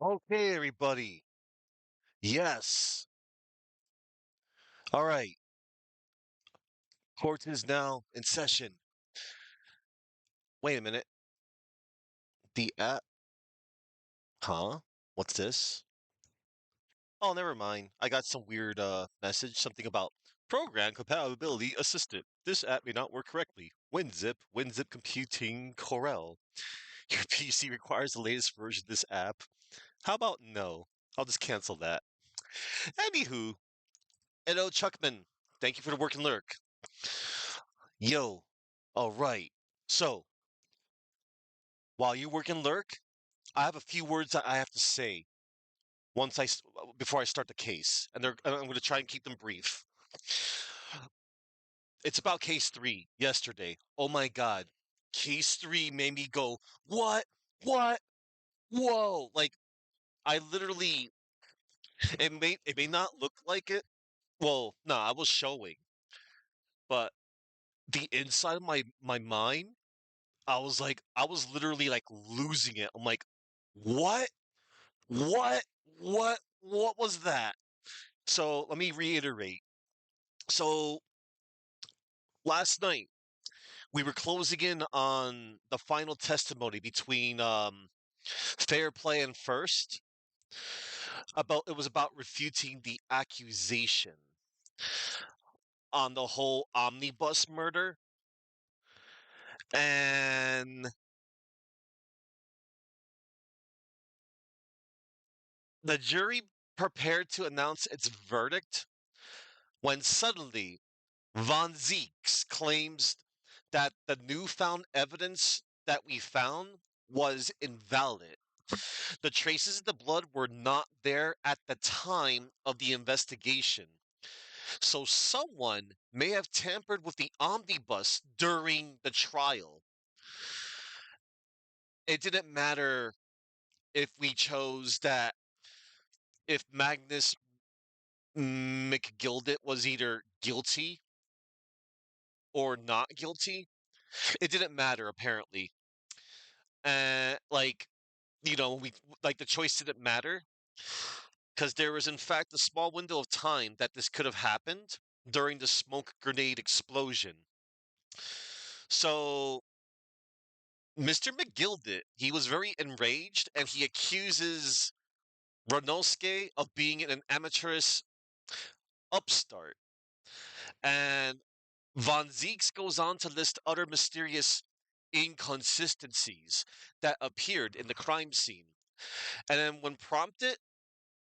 Okay, everybody. Yes. All right. Court is now in session. Wait a minute. The app. Huh? What's this? Oh, never mind. I got some weird message. Something about program compatibility assisted. This app may not work correctly. WinZip computing Corel. Your PC requires the latest version of this app. How about no? I'll just cancel that. Anywho, hello Chuckman. Thank you for the work and lurk. Yo. All right. So while you work and lurk, I have a few words that I have to say before I start the case, and I'm going to try and keep them brief. It's about case 3 yesterday. Oh my god. Case 3 made me go, "What? What? Whoa." Like I literally it may not look like it. Well, no, I was showing, but the inside of my mind, I was literally like losing it. I'm like, "What? What? What was that?" So let me reiterate. So last night we were closing in on the final testimony between Fair Play and First. About it was about refuting the accusation on the whole omnibus murder, and the jury prepared to announce its verdict when suddenly Von Zeeks claims that the newfound evidence that we found was invalid. The traces of the blood were not there at the time of the investigation. So someone may have tampered with the omnibus during the trial. It didn't matter if we chose that if Magnus McGildit was either guilty or not guilty. It didn't matter apparently. Like we like the choice didn't matter because there was in fact a small window of time that this could have happened during the smoke grenade explosion. So Mr. McGildit, he was very enraged and he accuses Ronosuke of being an amateurish upstart. And Von Zeeks goes on to list other mysterious inconsistencies that appeared in the crime scene. And then when prompted,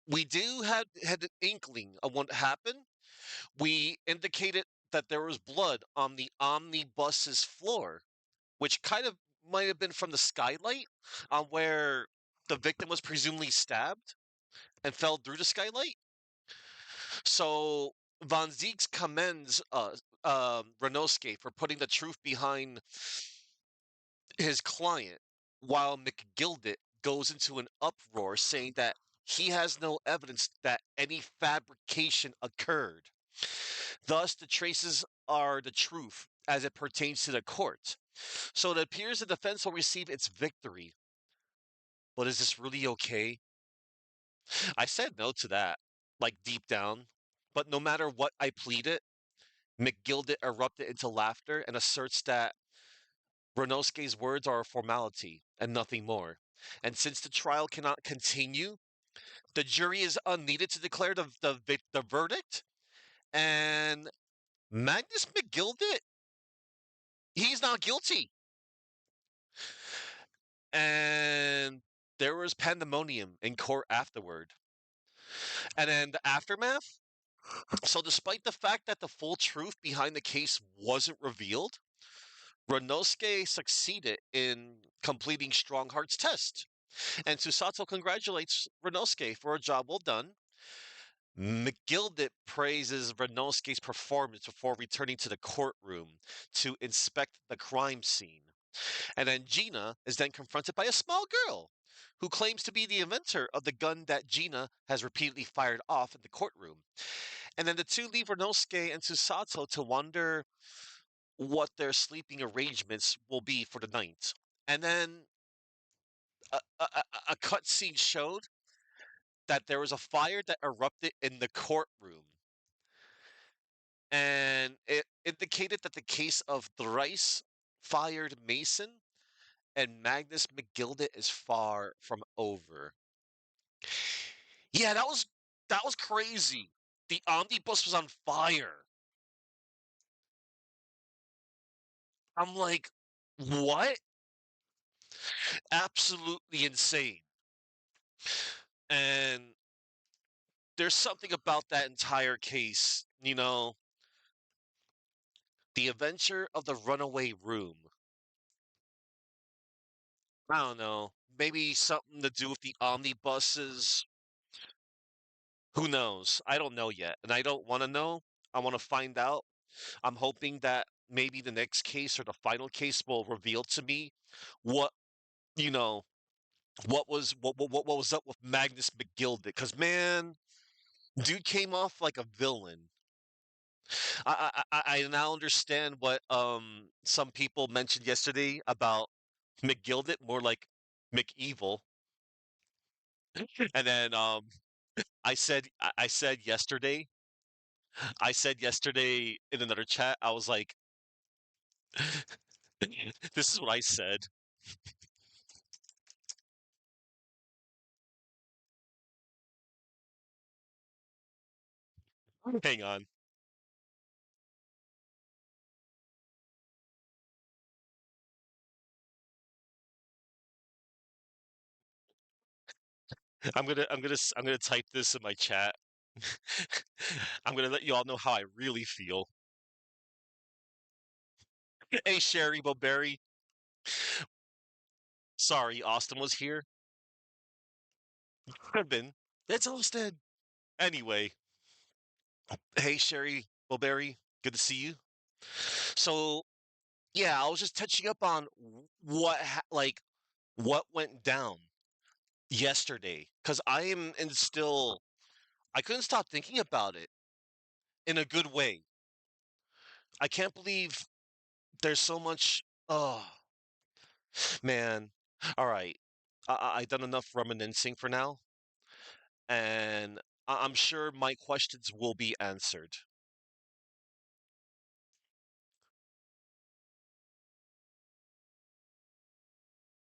we do had an inkling of what happened. We indicated that there was blood on the omnibus's floor, which kind of might have been from the skylight on where the victim was presumably stabbed and fell through the skylight. So Von Zeeks commends Renoske for putting the truth behind his client, while McGildit goes into an uproar saying that he has no evidence that any fabrication occurred. Thus, the traces are the truth as it pertains to the court. So it appears the defense will receive its victory. But is this really okay? I said no to that, like deep down. But no matter what I pleaded, McGildit erupted into laughter and asserts that Ronosuke's words are a formality and nothing more. And since the trial cannot continue, the jury is unneeded to declare the verdict. And Magnus McGildit, he's not guilty. And there was pandemonium in court afterward. And then the aftermath. So, despite the fact that the full truth behind the case wasn't revealed, Ronosuke succeeded in completing Strongheart's test. And Susato congratulates Renosuke for a job well done. McGildit praises Renosuke's performance before returning to the courtroom to inspect the crime scene. And then Gina is then confronted by a small girl who claims to be the inventor of the gun that Gina has repeatedly fired off in the courtroom. And then the two leave Renosuke and Susato to wonder what their sleeping arrangements will be for the night. And then a cutscene showed that there was a fire that erupted in the courtroom, and it indicated that the case of thrice fired Mason and Magnus McGilded is far from over. Yeah, that was crazy. The omnibus was on fire. I'm like, what? Absolutely insane. And there's something about that entire case, the adventure of the runaway room. I don't know. Maybe something to do with the omnibuses. Who knows? I don't know yet. And I don't want to know. I want to find out. I'm hoping that maybe the next case or the final case will reveal to me what, you know, what was up with Magnus McGilded. Because, man, dude came off like a villain. I now understand what some people mentioned yesterday about McGilded, more like McEvil. And then I said yesterday in another chat, I was like, this is what I said. Hang on. I'm gonna type this in my chat. I'm gonna let you all know how I really feel. Hey Sherry Bowberry. Sorry, Austin was here. Could have been. It's Austin. Anyway, hey Sherry Bowberry. Good to see you. So yeah, I was just touching up on what went down yesterday because I am and still I couldn't stop thinking about it in a good way. I can't believe there's so much. Oh man. All right, I done enough reminiscing for now, and I'm sure my questions will be answered.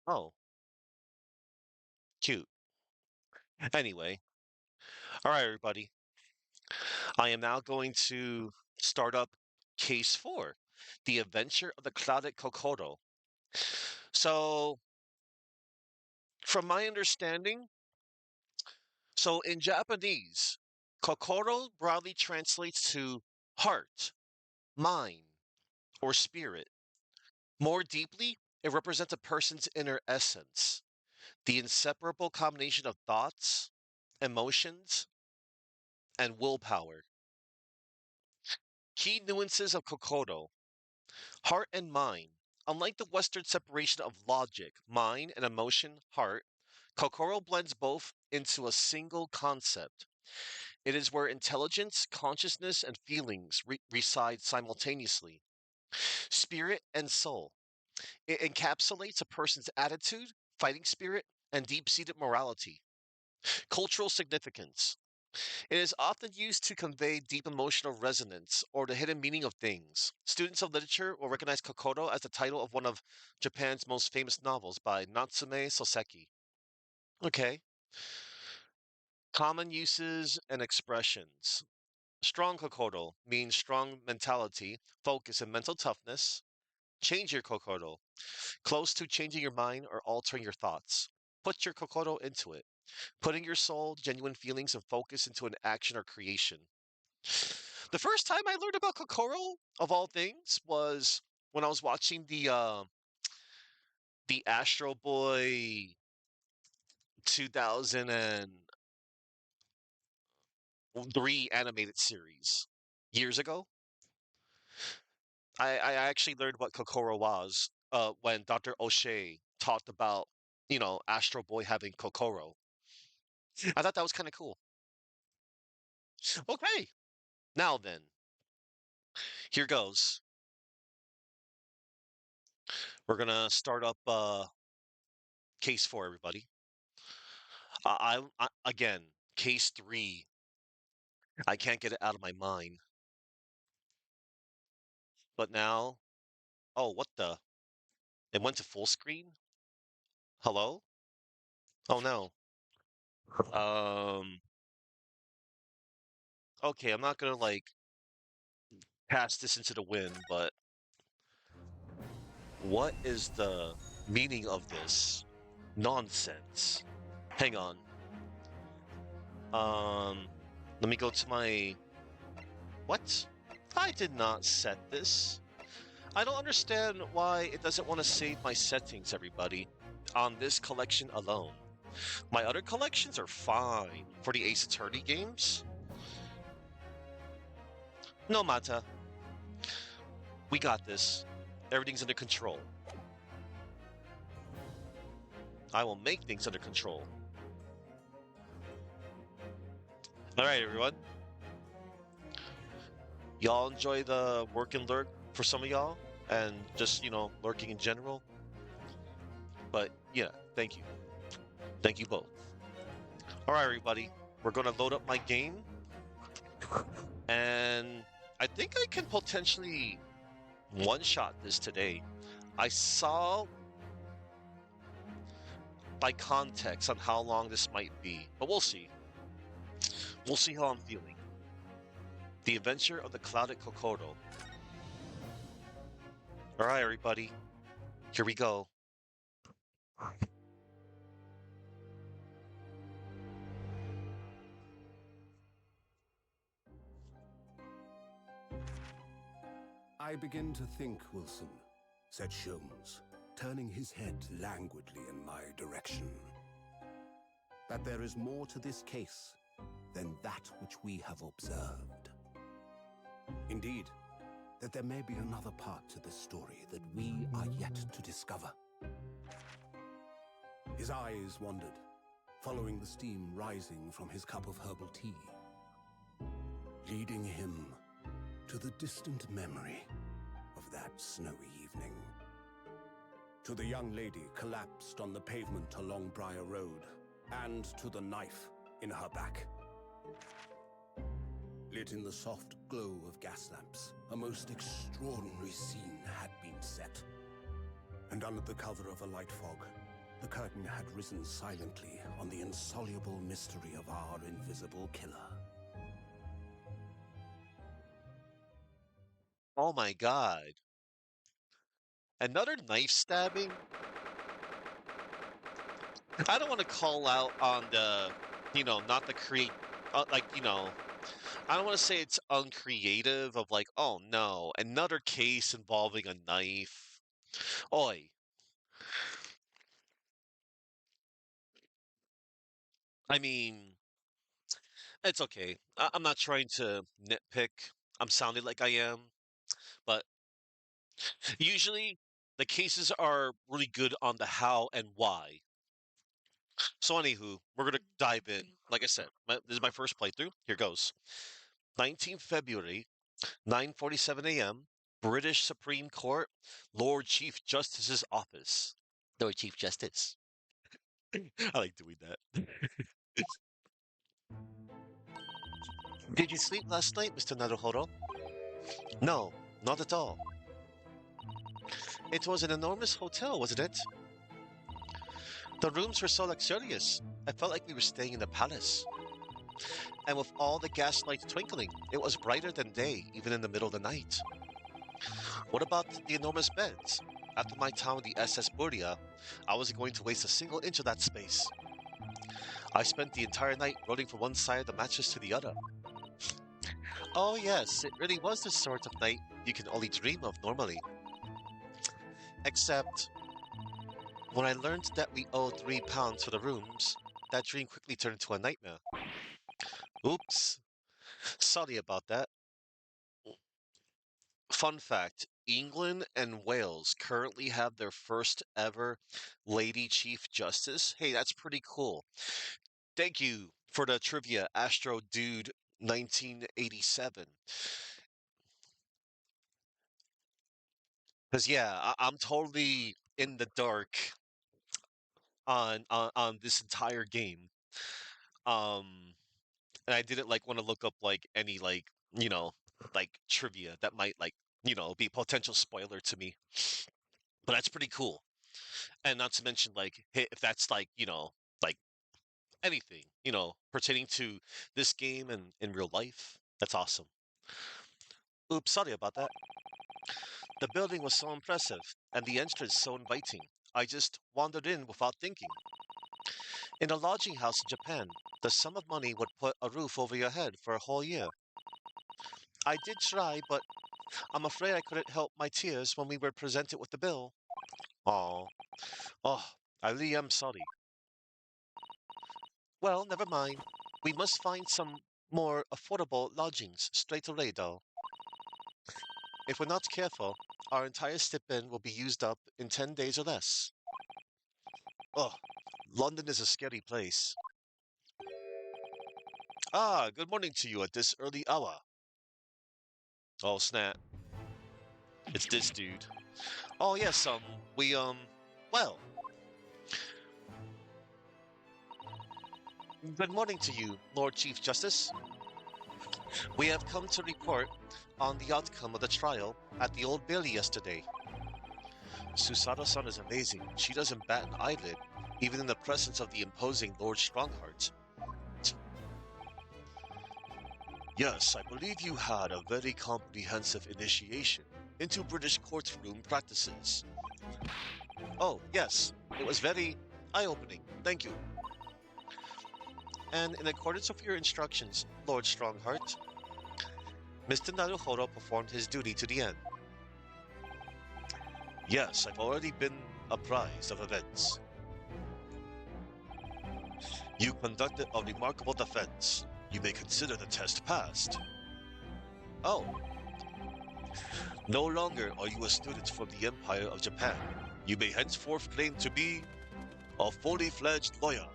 Oh, cute. Anyway, all right, everybody. I am now going to start up case four, the adventure of the clouded Kokoro. So, from my understanding, so in Japanese, Kokoro broadly translates to heart, mind, or spirit. More deeply, it represents a person's inner essence, the inseparable combination of thoughts, emotions, and willpower. Key nuances of Kokoro: heart and mind. Unlike the Western separation of logic, mind, and emotion, heart, Kokoro blends both into a single concept. It is where intelligence, consciousness, and feelings reside simultaneously. Spirit and soul. It encapsulates a person's attitude, fighting spirit, and deep seated morality. Cultural significance. It is often used to convey deep emotional resonance or the hidden meaning of things. Students of literature will recognize Kokoro as the title of one of Japan's most famous novels by Natsume Soseki. Okay. Common uses and expressions. Strong Kokoro means strong mentality, focus, and mental toughness. Change your Kokoro. Close to changing your mind or altering your thoughts. Put your Kokoro into it. Putting your soul, genuine feelings, and focus into an action or creation. The first time I learned about Kokoro, of all things, was when I was watching the Astro Boy 2003 animated series years ago. I actually learned what Kokoro was when Dr. O'Shea talked about, Astro Boy having Kokoro. I thought that was kind of cool. Okay, now then, here goes. We're gonna start up case four, everybody. Again. Case 3. I can't get it out of my mind. But now, oh, what the? It went to full screen? Hello? Oh no. Um, okay, I'm not gonna like cast this into the wind, but what is the meaning of this nonsense? Hang on. Um, let me go to my. What? I did not set this. I don't understand why it doesn't want to save my settings, everybody, on this collection alone. My other collections are fine for the Ace Attorney games. No matter. We got this. Everything's under control. I will make things under control. All right, everyone. Y'all enjoy the work and lurk for some of y'all, and just, lurking in general. But yeah, thank you. Thank you both. All right, everybody. We're going to load up my game, and I think I can potentially one-shot this today. I saw by context on how long this might be, but we'll see. We'll see how I'm feeling. The Adventure of the Clouded Kokoro. All right, everybody. Here we go. I begin to think, Wilson, said Sholmes, turning his head languidly in my direction, that there is more to this case than that which we have observed. Indeed, that there may be another part to this story that we are yet to discover. His eyes wandered, following the steam rising from his cup of herbal tea, leading him to the distant memory of that snowy evening. To the young lady collapsed on the pavement along Briar Road, and to the knife in her back. Lit in the soft glow of gas lamps, a most extraordinary scene had been set. And under the cover of a light fog, the curtain had risen silently on the insoluble mystery of our invisible killer. Oh my god. Another knife stabbing? I don't want to call out on the, not the create, I don't want to say it's uncreative of like, oh no, another case involving a knife. Oi. I mean, it's okay. I'm not trying to nitpick. I'm sounding like I am, but usually the cases are really good on the how and why. So, anywho, we're gonna dive in. Like I said, this is my first playthrough. Here goes. 19th February, 9:47 a.m. British Supreme Court, Lord Chief Justice's office. Lord Chief Justice. I like doing that. Did you sleep last night, Mr. Naruhodo? No, not at all. It was an enormous hotel, wasn't it? The rooms were so luxurious. I felt like we were staying in a palace. And with all the gas lights twinkling, it was brighter than day, even in the middle of the night. What about the enormous beds? After my time with the SS Buria, I wasn't going to waste a single inch of that space. I spent the entire night rolling from one side of the mattress to the other. Oh yes, it really was the sort of night you can only dream of normally. Except, when I learned that we owed £3 for the rooms, that dream quickly turned into a nightmare. Oops. Sorry about that. Fun fact, England and Wales currently have their first ever Lady Chief Justice. Hey, that's pretty cool. Thank you for the trivia, Astro Dude 1987. Because yeah, I'm totally in the dark on this entire game. Um, and I didn't like want to look up like any like like trivia that might like be a potential spoiler to me. But that's pretty cool, and not to mention like if that's like like anything pertaining to this game and in real life, that's awesome. Oops, sorry about that. The building was so impressive, and the entrance so inviting. I just wandered in without thinking. In a lodging house in Japan, the sum of money would put a roof over your head for a whole year. I did try, but I'm afraid I couldn't help my tears when we were presented with the bill. Oh, oh, I really am sorry. Well, never mind. We must find some more affordable lodgings straight away, though. If we're not careful, our entire stipend will be used up in 10 days or less. Oh, London is a scary place. Ah, good morning to you at this early hour. Oh, snap. It's this dude. Oh, yes, well, good morning to you, Lord Chief Justice. We have come to report on the outcome of the trial at the Old Bailey yesterday. Susato-san is amazing. She doesn't bat an eyelid, even in the presence of the imposing Lord Strongheart. Yes, I believe you had a very comprehensive initiation into British courtroom practices. Oh, yes, it was very eye-opening. Thank you. And in accordance with your instructions, Lord Strongheart, Mr. Naruhodo performed his duty to the end. Yes, I've already been apprised of events. You conducted a remarkable defense. You may consider the test passed. Oh, no longer are you a student from the Empire of Japan. You may henceforth claim to be a fully fledged lawyer.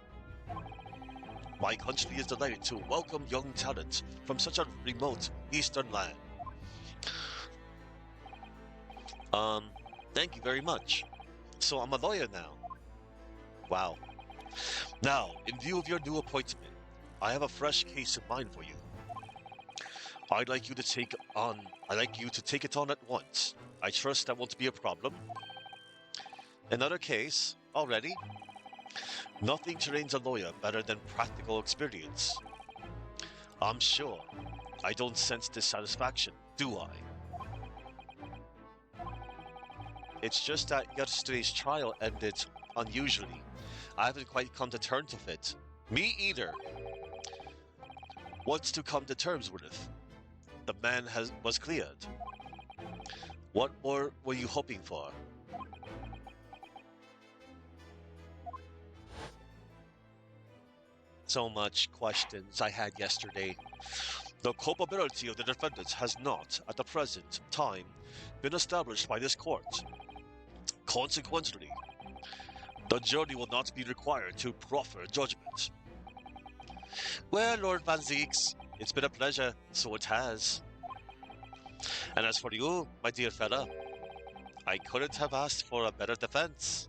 My country is delighted to welcome young talent from such a remote eastern land. Um, thank you very much. So I'm a lawyer now. Wow. Now, in view of your new appointment, I have a fresh case in mind for you. I'd like you to take it on at once. I trust that won't be a problem. Another case, already? Nothing trains a lawyer better than practical experience. I'm sure. I don't sense dissatisfaction, do I? It's just that yesterday's trial ended unusually. I haven't quite come to terms with it. Me either. What's to come to terms with? The man was cleared. What more were you hoping for? So much questions I had yesterday. The culpability of the defendants has not, at the present time, been established by this court. Consequently, the jury will not be required to proffer judgment. Well, Lord Van Zeeks, it's been a pleasure, so it has. And as for you, my dear fella, I couldn't have asked for a better defense.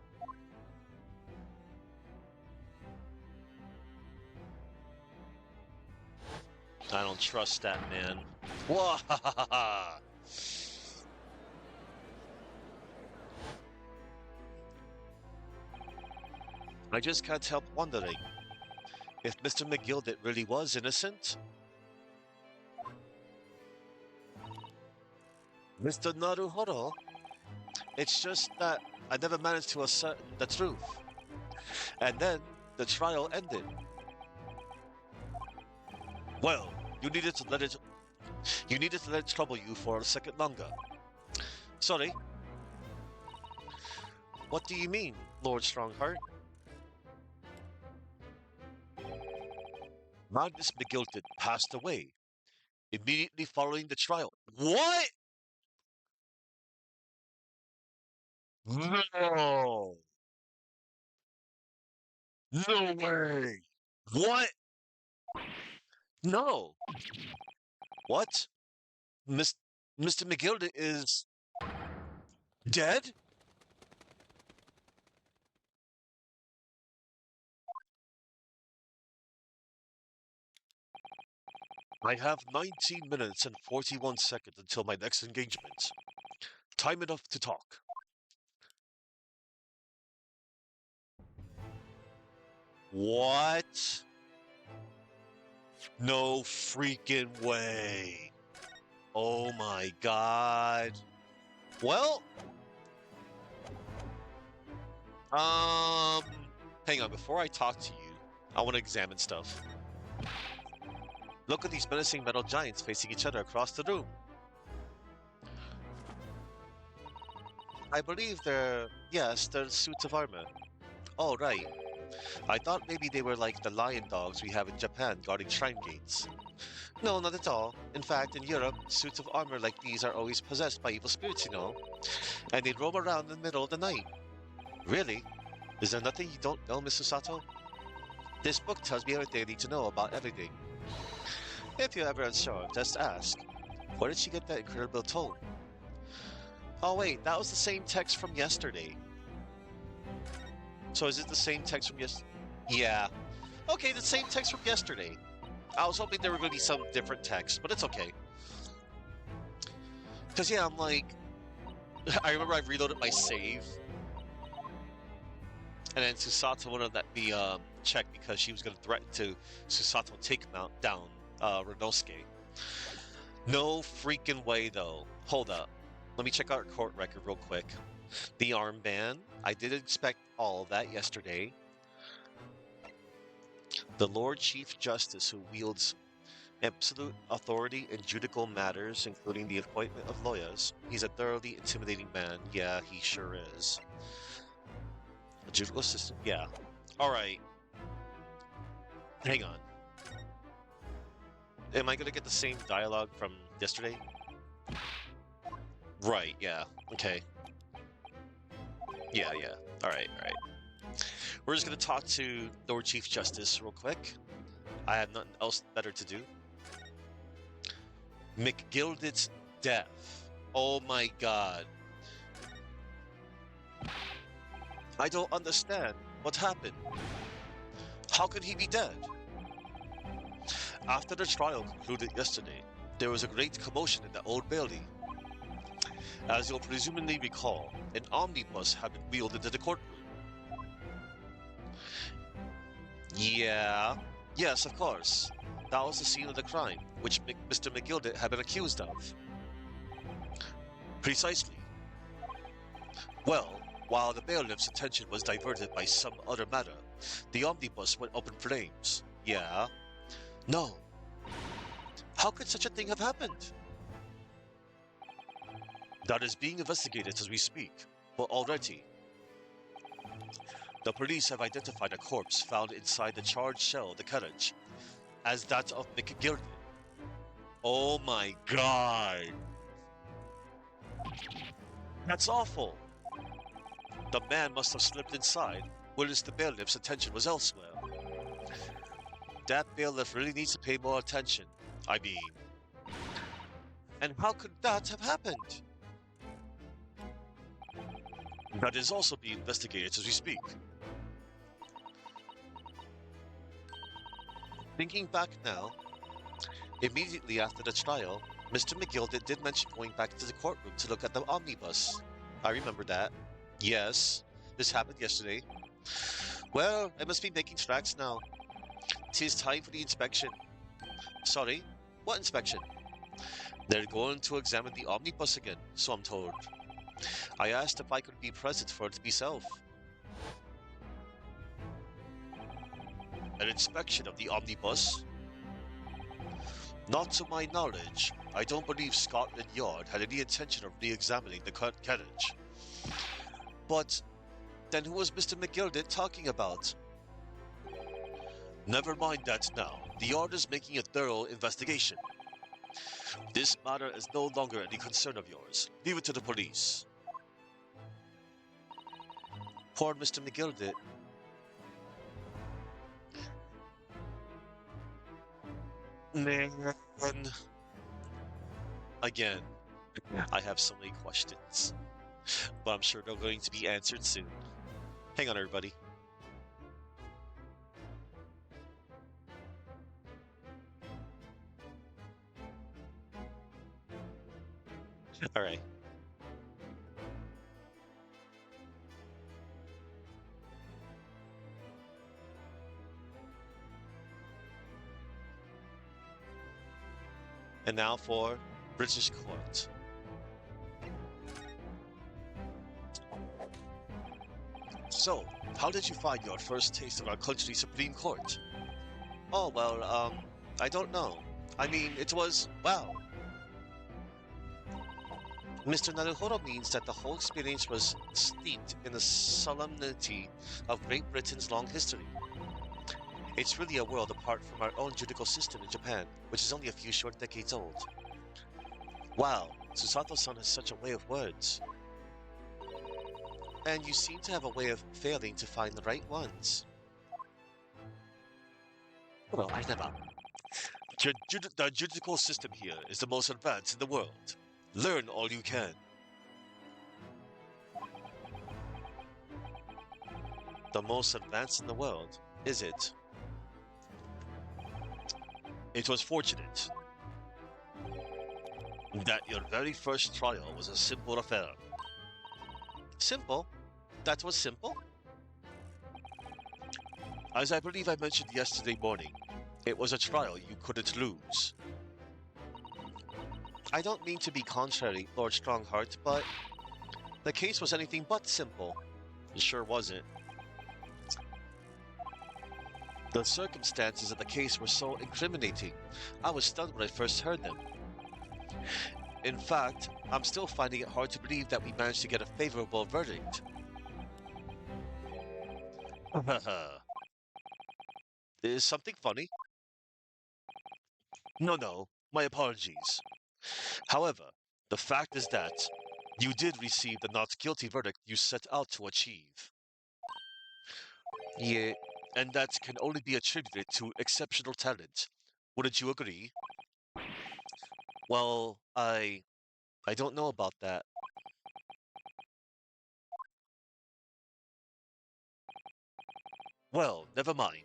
I don't trust that man. Wahahaha! I just can't help wondering if Mr. McGilded really was innocent. Mr. Naruhodo? It's just that I never managed to ascertain the truth. And then the trial ended. Well, you needed to let it trouble you for a second longer. Sorry. What do you mean, Lord Strongheart? Magnus McGilded passed away immediately following the trial. What? No! No way! What? No! What? Miss, Mr. McGilded is dead? I have 19 minutes and 41 seconds until my next engagement. Time enough to talk. What? No freaking way. Oh my god. Well, um, hang on. Before I talk to you, I want to examine stuff. Look at these menacing metal giants facing each other across the room. I believe yes, they're suits of armor. Oh, right. I thought maybe they were like the lion dogs we have in Japan guarding shrine gates. No, not at all. In fact, in Europe, suits of armor like these are always possessed by evil spirits, and they roam around in the middle of the night. Really? Is there nothing you don't know, Mr. Sato? This book tells me everything I need to know about everything. If you're ever unsure, just ask. Where did she get that incredible tone? Oh wait, that was the same text from yesterday. So is it the same text from yesterday? Yeah. Okay, the same text from yesterday. I was hoping there were going to be some different text, but it's okay. Because, yeah, I'm like, I remember I reloaded my save, and then Susato wanted that be checked because she was going to threaten to Susato take him down, Renosuke. No freaking way, though. Hold up. Let me check out our court record real quick. The armband. I did expect all of that yesterday. The Lord Chief Justice who wields absolute authority in judicial matters, including the appointment of lawyers. He's a thoroughly intimidating man. Yeah, he sure is. A judicial system. Yeah. All right. Hang on. Am I going to get the same dialogue from yesterday? Right, yeah. Okay. Yeah, yeah. All right, all right. We're just going to talk to Lord Chief Justice real quick. I have nothing else better to do. McGilded's death. Oh my god. I don't understand. What happened? How could he be dead? After the trial concluded yesterday, there was a great commotion in the Old Bailey. As you'll presumably recall, an omnibus had been wheeled into the courtroom. Yeah. Yes, of course. That was the scene of the crime, which Mr. McGilded had been accused of. Precisely. Well, while the bailiff's attention was diverted by some other matter, the omnibus went up in flames. Yeah. No. How could such a thing have happened? That is being investigated as we speak, but already the police have identified a corpse found inside the charred shell of the carriage as that of McGilded. Oh my god. That's awful. The man must have slipped inside, whereas the bailiff's attention was elsewhere. That bailiff really needs to pay more attention. I mean, and how could that have happened? That is also being investigated as we speak. Thinking back now, immediately after the trial, Mr. McGilded did mention going back to the courtroom to look at the omnibus. I remember that. Yes, this happened yesterday. Well, I must be making tracks now. 'Tis time for the inspection. Sorry, what inspection? They're going to examine the omnibus again, so I'm told. I asked if I could be present for it myself. An inspection of the omnibus? Not to my knowledge. I don't believe Scotland Yard had any intention of re-examining the carriage. But then who was Mr. McGilded talking about? Never mind that now. The Yard is making a thorough investigation. This matter is no longer any concern of yours. Leave it to the police. Poor Mr. McGilded. Man. Again, I have so many questions, but I'm sure they're going to be answered soon. Hang on, everybody. All right. And now for British court. So, how did you find your first taste of our country's Supreme Court? Oh, well, I don't know. I mean, it was, wow. Mr. Naruhoro means that the whole experience was steeped in the solemnity of Great Britain's long history. It's really a world apart from our own judicial system in Japan, which is only a few short decades old. Wow, Susato-san has such a way of words. And you seem to have a way of failing to find the right ones. Well, I never. The judicial system here is the most advanced in the world. Learn all you can. The most advanced in the world, is it? It was fortunate that your very first trial was a simple affair. Simple? That was simple? As I believe I mentioned yesterday morning, it was a trial you couldn't lose. I don't mean to be contrary, Lord Strongheart, but the case was anything but simple. It sure wasn't. The circumstances of the case were so incriminating. I was stunned when I first heard them. In fact, I'm still finding it hard to believe that we managed to get a favorable verdict. Is something funny? No, no, my apologies. However, the fact is that you did receive the not guilty verdict you set out to achieve. Yeah, and that can only be attributed to exceptional talent. Wouldn't you agree? Well, I don't know about that. Well, never mind.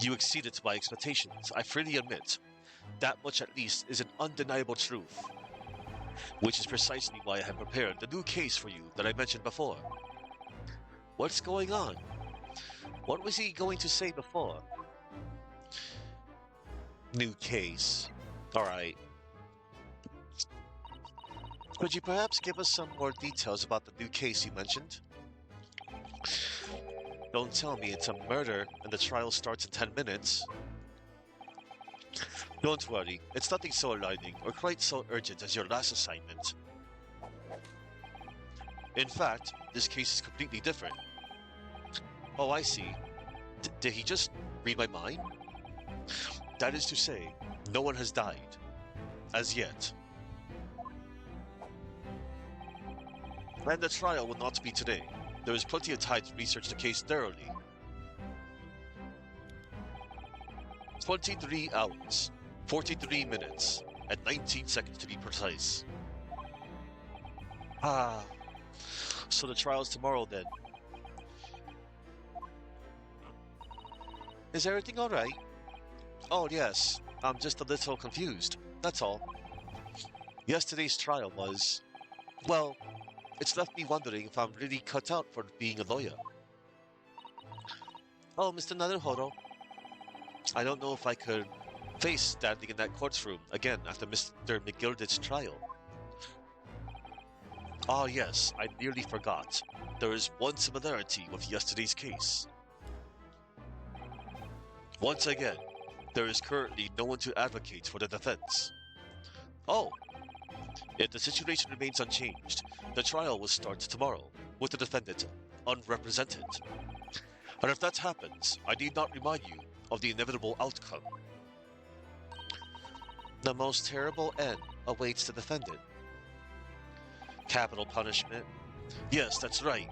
You exceeded my expectations, I freely admit. That much at least is an undeniable truth, which is precisely why I have prepared the new case for you that I mentioned before. What's going on? What was he going to say before? New case. Alright. Could you perhaps give us some more details about the new case you mentioned? Don't tell me it's a murder and the trial starts in 10 minutes. Don't worry, it's nothing so alarming or quite so urgent as your last assignment. In fact, this case is completely different. Oh, I see. Did he just read my mind? That is to say, no one has died. As yet. And the trial will not be today. There is plenty of time to research the case thoroughly. 23 hours, 43 minutes, and 19 seconds to be precise. Ah, so the trial's tomorrow then. Is everything alright? Oh, yes, I'm just a little confused. That's all. Yesterday's trial was, well, it's left me wondering if I'm really cut out for being a lawyer. Oh, Mr. Naruhodo, I don't know if I could face standing in that courtroom again after Mr. McGilder's trial. Ah, yes, I nearly forgot. There is one similarity with yesterday's case. Once again, there is currently no one to advocate for the defense. Oh, if the situation remains unchanged, the trial will start tomorrow, with the defendant unrepresented. And if that happens, I need not remind you of the inevitable outcome. The most terrible end awaits the defendant. Capital punishment. Yes, that's right.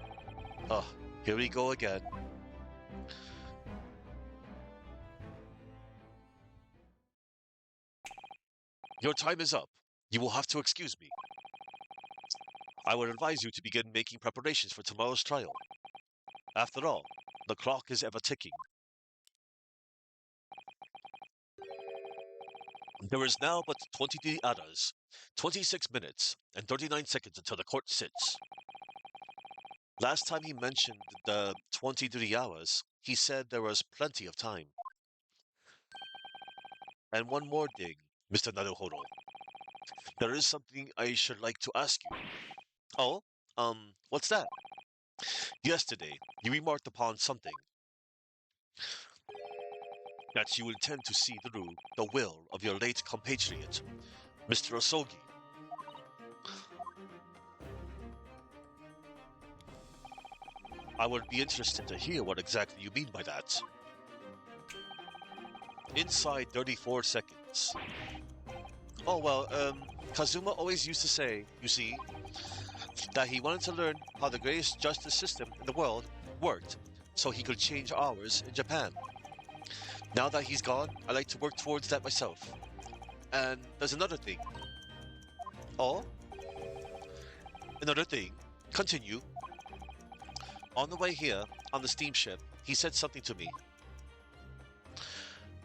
Ugh, here we go again. Your time is up. You will have to excuse me. I would advise you to begin making preparations for tomorrow's trial. After all, the clock is ever ticking. There is now but 23 hours, 26 minutes, and 39 seconds until the court sits. Last time he mentioned the 23 hours, he said there was plenty of time. And one more thing, Mr. Naruhodo. There is something I should like to ask you. Oh, what's that? Yesterday, you remarked upon something that you intend to see through the will of your late compatriot, Mr. Osogi. I would be interested to hear what exactly you mean by that. Inside 34 seconds. Oh, well, Kazuma always used to say, you see, that he wanted to learn how the greatest justice system in the world worked so he could change ours in Japan. Now that he's gone, I like to work towards that myself. And there's another thing. Oh, another thing. Continue. On the way here, on the steamship, he said something to me.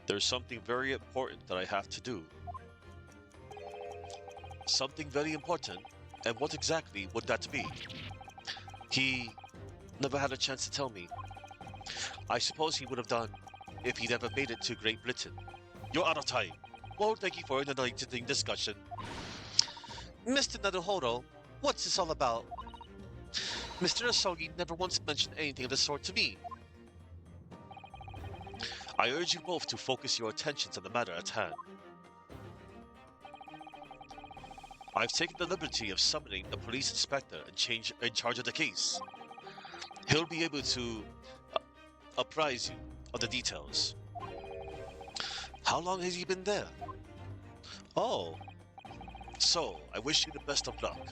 There's something very important that I have to do. Something very important? And what exactly would that be? He never had a chance to tell me. I suppose he would have done if he'd ever made it to Great Britain. You're out of time. Well, thank you for an enlightening discussion. Mr. Naruhodo, what's this all about? Mr. Asogi never once mentioned anything of the sort to me. I urge you both to focus your attentions on the matter at hand. I've taken the liberty of summoning the police inspector in charge of the case. He'll be able to apprise you of the details. How long has he been there? Oh, so I wish you the best of luck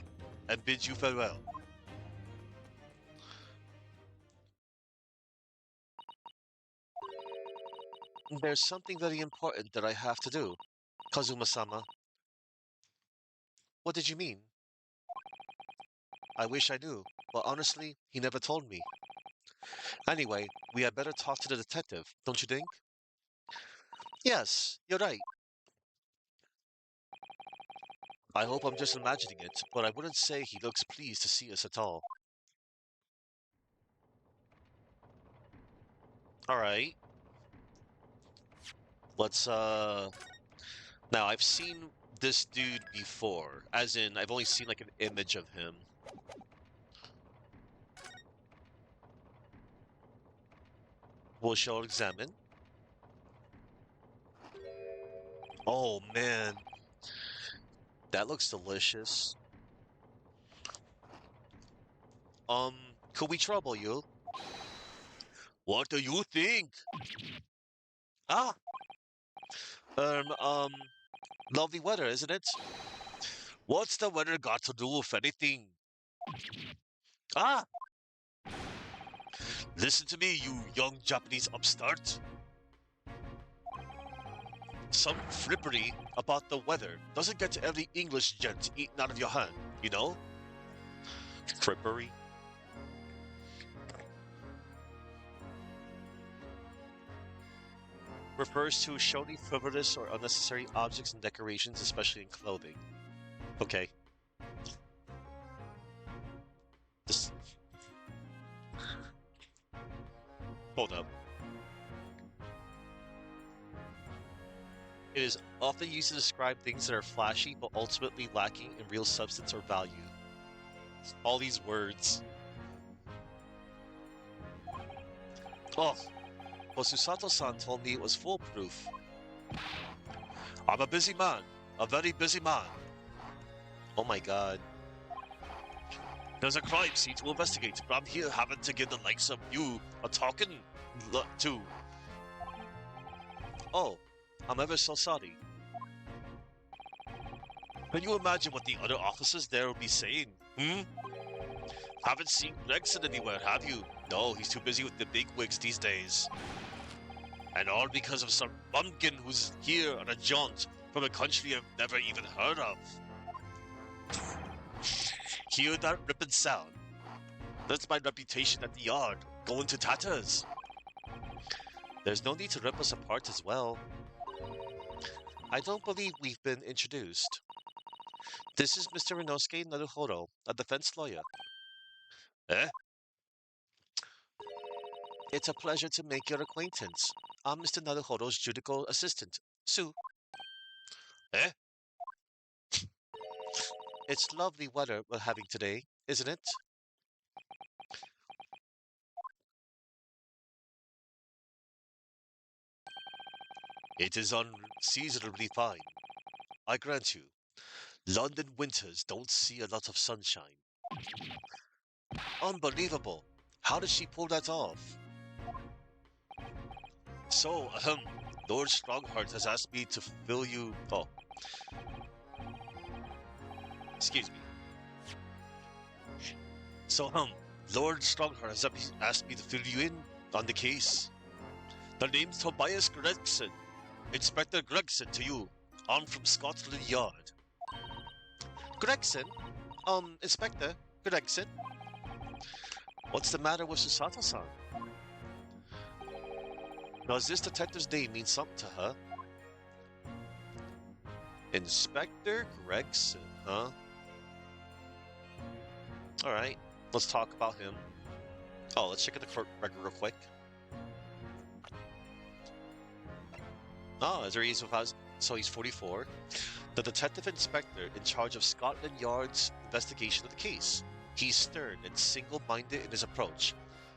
and bid you farewell. There's something very important that I have to do, Kazuma-sama. What did you mean? I wish I knew, but honestly, he never told me. Anyway, we had better talk to the detective, don't you think? Yes, you're right. I hope I'm just imagining it, but I wouldn't say he looks pleased to see us at all. Alright, let's, now I've seen this dude before, as in, I've only seen like an image of him. We shall examine. Oh man, that looks delicious. Um, could we trouble you? What do you think? Ah, um, um, lovely weather, isn't it? What's the weather got to do with anything? Ah, listen to me, you young Japanese upstart. Some frippery about the weather doesn't get to every English gent eaten out of your hand, you know? Frippery? Refers to showing frivolous or unnecessary objects and decorations, especially in clothing. Okay. This. Hold up. It is often used to describe things that are flashy but ultimately lacking in real substance or value. All these words. Oh, well, Susato-san told me it was foolproof. I'm a busy man. A very busy man. Oh my god. There's a crime scene to investigate, but I'm here having to give the likes of you a talking to. Oh, I'm ever so sorry. Can you imagine what the other officers there will be saying? Haven't seen Gregson anywhere, have you? No, he's too busy with the big wigs these days. And all because of some bumpkin who's here on a jaunt from a country I've never even heard of. Hear that ripping sound? That's my reputation at the yard, going to tatters. There's no need to rip us apart as well. I don't believe we've been introduced. This is Mr. Rinosuke Naruhodo, a defense lawyer. Eh? It's a pleasure to make your acquaintance. I'm Mr. Naruhodo's judicial assistant, Sue. Eh? It's lovely weather we're having today, isn't it? It is unseasonably fine, I grant you. London winters don't see a lot of sunshine. Unbelievable. How did she pull that off? So, Lord Strongheart has asked me to fill you. Oh, excuse me. So, Lord Strongheart has asked me to fill you in on the case. The name's Tobias Gregson. Inspector Gregson to you. I'm from Scotland Yard. Gregson? Inspector Gregson? What's the matter with Susato-san? Does this detective's name mean something to her? Inspector Gregson, huh? Alright, let's talk about him. Oh, let's check out the court record real quick. Oh, there he is with us. So he's 44. The detective inspector in charge of Scotland Yard's investigation of the case. He's stern and single-minded in his approach,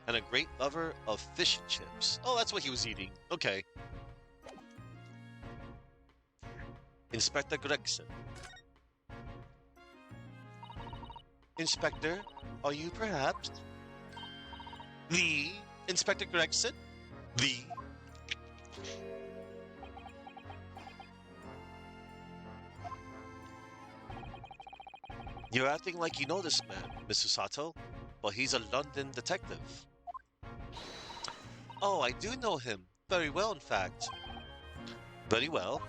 and a great lover of fish and chips. Oh, that's what he was eating. Okay. Inspector Gregson. Inspector, are you perhaps the Inspector Gregson? The You're acting like you know this man, Mr. Sato, but he's a London detective. Oh, I do know him. Very well, in fact. Very well.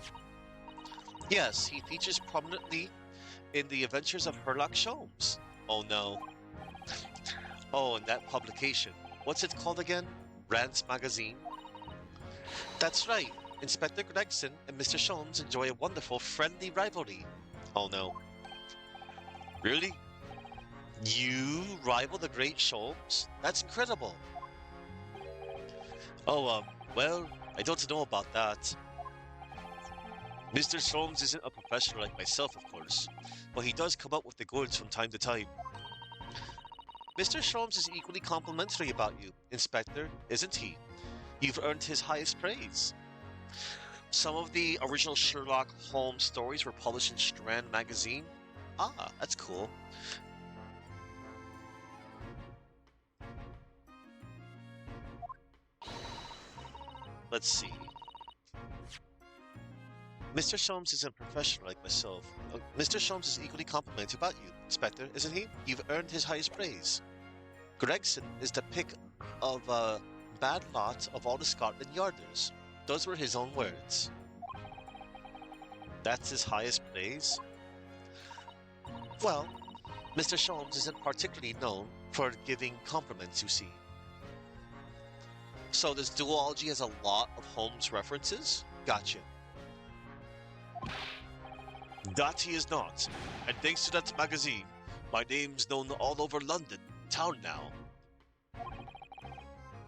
Yes, he features prominently in the adventures of Sherlock Holmes. Oh no. Oh, and that publication. What's it called again? Rand's Magazine? That's right. Inspector Gregson and Mr. Sholmes enjoy a wonderful friendly rivalry. Oh no. Really? You rival the great Sholmes? That's incredible. Oh, well, I don't know about that. Mr. Sholmes isn't a professional like myself, of course, but he does come up with the goods from time to time. Mr. Sholmes is equally complimentary about you, Inspector, isn't he? You've earned his highest praise. Some of the original Sherlock Holmes stories were published in Strand magazine. Ah, that's cool. Let's see. Mr. Sholmes isn't a professional like myself. Mr. Sholmes is equally complimentary about you, Inspector, isn't he? You've earned his highest praise. Gregson is the pick of a bad lot of all the Scotland Yarders. Those were his own words. That's his highest praise? Well, Mr. Sholmes isn't particularly known for giving compliments, you see. So this duology has a lot of Holmes references? Gotcha. That he is not, and thanks to that magazine, my name's known all over London town now.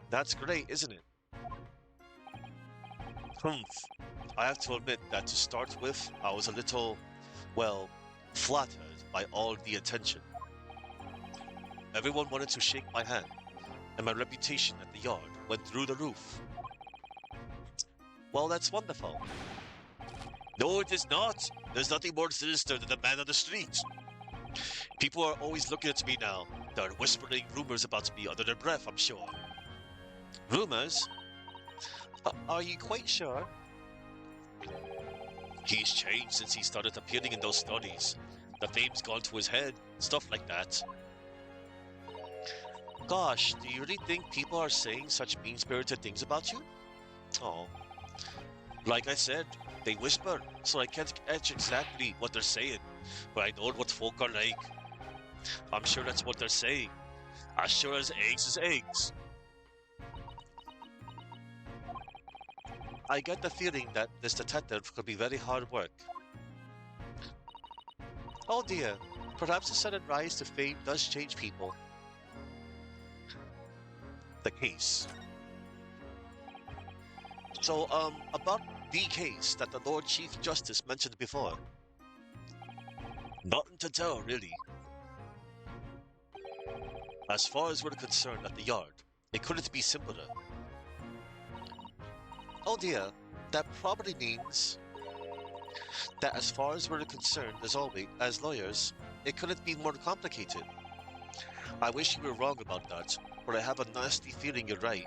That's great, isn't it? Humph. I have to admit that to start with, I was a little, well, flattered by all the attention. Everyone wanted to shake my hand, and my reputation at the yard went through the roof. Well, that's wonderful. No, it is not. There's nothing more sinister than the man on the street. People are always looking at me now. They're whispering rumors about me under their breath, I'm sure. Rumors? Are you quite sure? He's changed since he started appearing in those studies. The fame's gone to his head, stuff like that. Gosh, do you really think people are saying such mean-spirited things about you? Oh. Like I said, they whisper, so I can't catch exactly what they're saying, but I know what folk are like. I'm sure that's what they're saying. As sure as eggs is eggs. I get the feeling that this detective could be very hard work. Oh dear, perhaps the sudden rise to fame does change people. The case. So, about the case that the Lord Chief Justice mentioned before. Nothing to tell, really. As far as we're concerned at the yard, it couldn't be simpler. Oh dear, that probably means that as far as we're concerned, as always, as lawyers, it couldn't be more complicated. I wish you were wrong about that, but I have a nasty feeling you're right.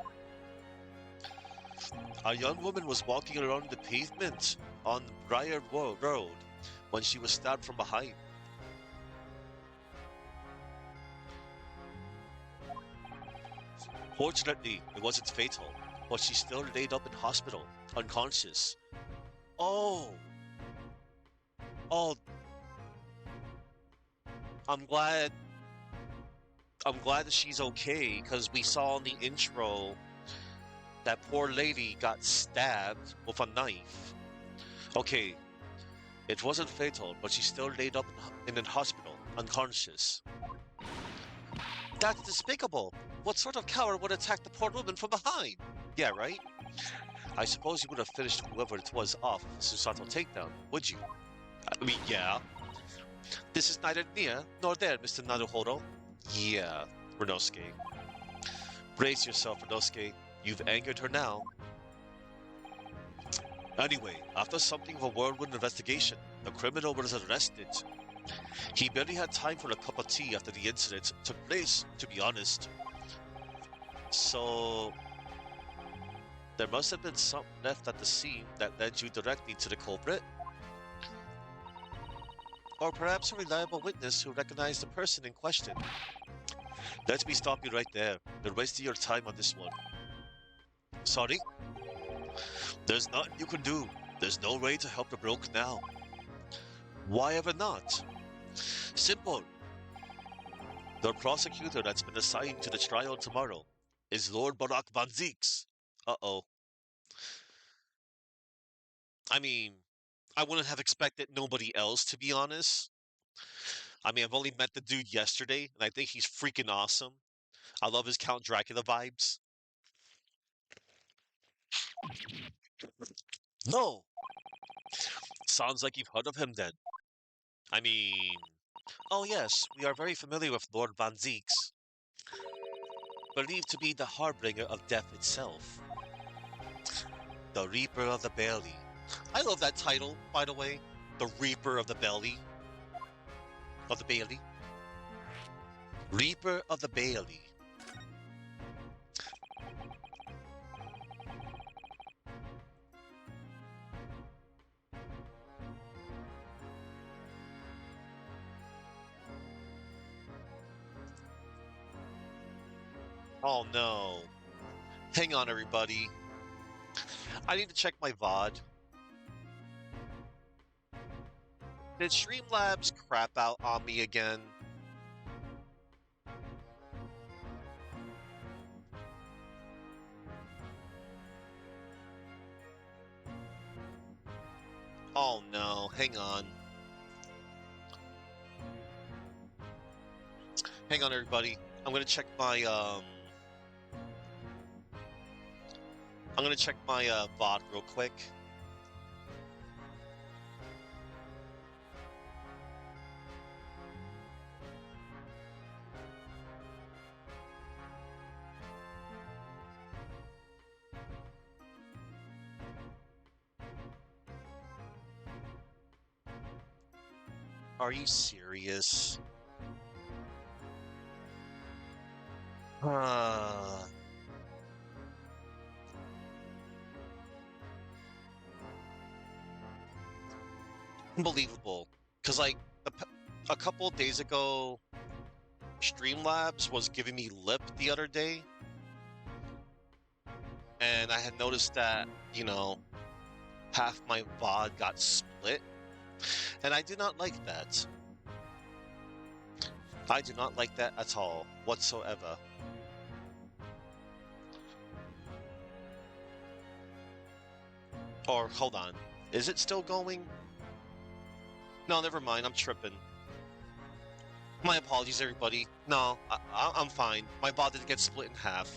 A young woman was walking around the pavement on Road when she was stabbed from behind. Fortunately, it wasn't fatal, but she's still laid up in hospital, unconscious. Oh, oh, I'm glad. I'm glad that she's okay because we saw in the intro that poor lady got stabbed with a knife. Okay, it wasn't fatal, but she's still laid up in a hospital, unconscious. That's despicable. What sort of coward would attack the poor woman from behind? Yeah, right? I suppose you would have finished whoever it was off Susato takedown, would you? I mean, yeah. This is neither near nor there, Mr. Naruhodo. Yeah, Renosuke. Brace yourself, Renosuke. You've angered her now. Anyway, after something of a whirlwind investigation, the criminal was arrested. He barely had time for a cup of tea after the incident took place, to be honest. So, there must have been something left at the scene that led you directly to the culprit. Or perhaps a reliable witness who recognized the person in question. Let me stop you right there. You're wasting your time on this one. Sorry? There's nothing you can do. There's no way to help the broke now. Why ever not? Simple. The prosecutor that's been assigned to the trial tomorrow is Lord Barak Van Zieks. Uh-oh. I mean, I wouldn't have expected nobody else, to be honest. I mean, I've only met the dude yesterday, and I think he's freaking awesome. I love his Count Dracula vibes. No, sounds like you've heard of him then. I mean, oh yes, we are very familiar with Lord Van Zieks, believed to be the harbinger of death itself, the Reaper of the Bailey. I love that title, by the way, the Reaper of the Bailey, of the Bailey. Reaper of the Bailey. Oh no. Hang on, everybody. I need to check my VOD. Did Streamlabs crap out on me again? Oh no, hang on. Hang on, everybody. I'm gonna check my VOD real quick. Are you serious? Uh, Unbelievable. Because, like, a couple of days ago, Streamlabs was giving me lip the other day, and I had noticed that, half my VOD got split, and I do not like that. I do not like that at all, whatsoever. Or, hold on. Is it still going? No, never mind. I'm tripping. My apologies, everybody. No, I'm fine. My bot didn't get split in half.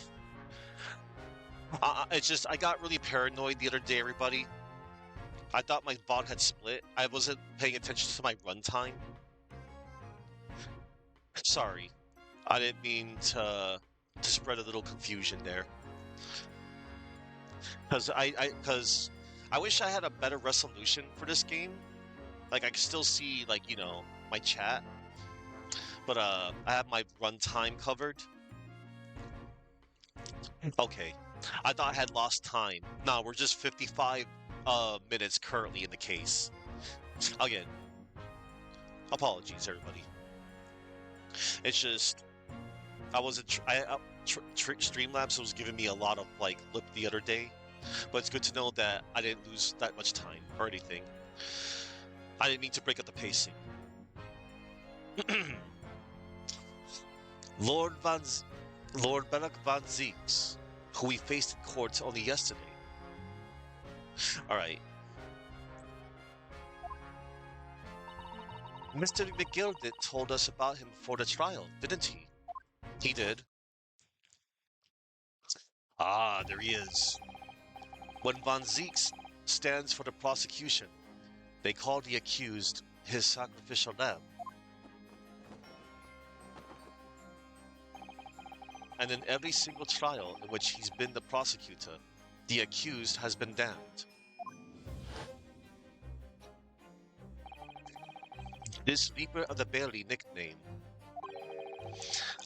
It's just, I got really paranoid the other day, everybody. I thought my bot had split. I wasn't paying attention to my runtime. Sorry. I didn't mean to spread a little confusion there. Because I wish I had a better resolution for this game. Like, I could still see, like, my chat. But, I have my runtime covered. Okay. I thought I had lost time. No, we're just 55 minutes currently in the case. Again, apologies, everybody. It's just I wasn't. Streamlabs was giving me a lot of like lip the other day, but it's good to know that I didn't lose that much time or anything. I didn't mean to break up the pacing. Lord Belloc Van Zeeks, who we faced in court only yesterday. All right. Mr. McGilded told us about him before the trial, didn't he? He did. Ah, there he is. When Von Zeeks stands for the prosecution, they call the accused his sacrificial lamb. And in every single trial in which he's been the prosecutor, the accused has been damned. This Reaper of the Bailey nickname,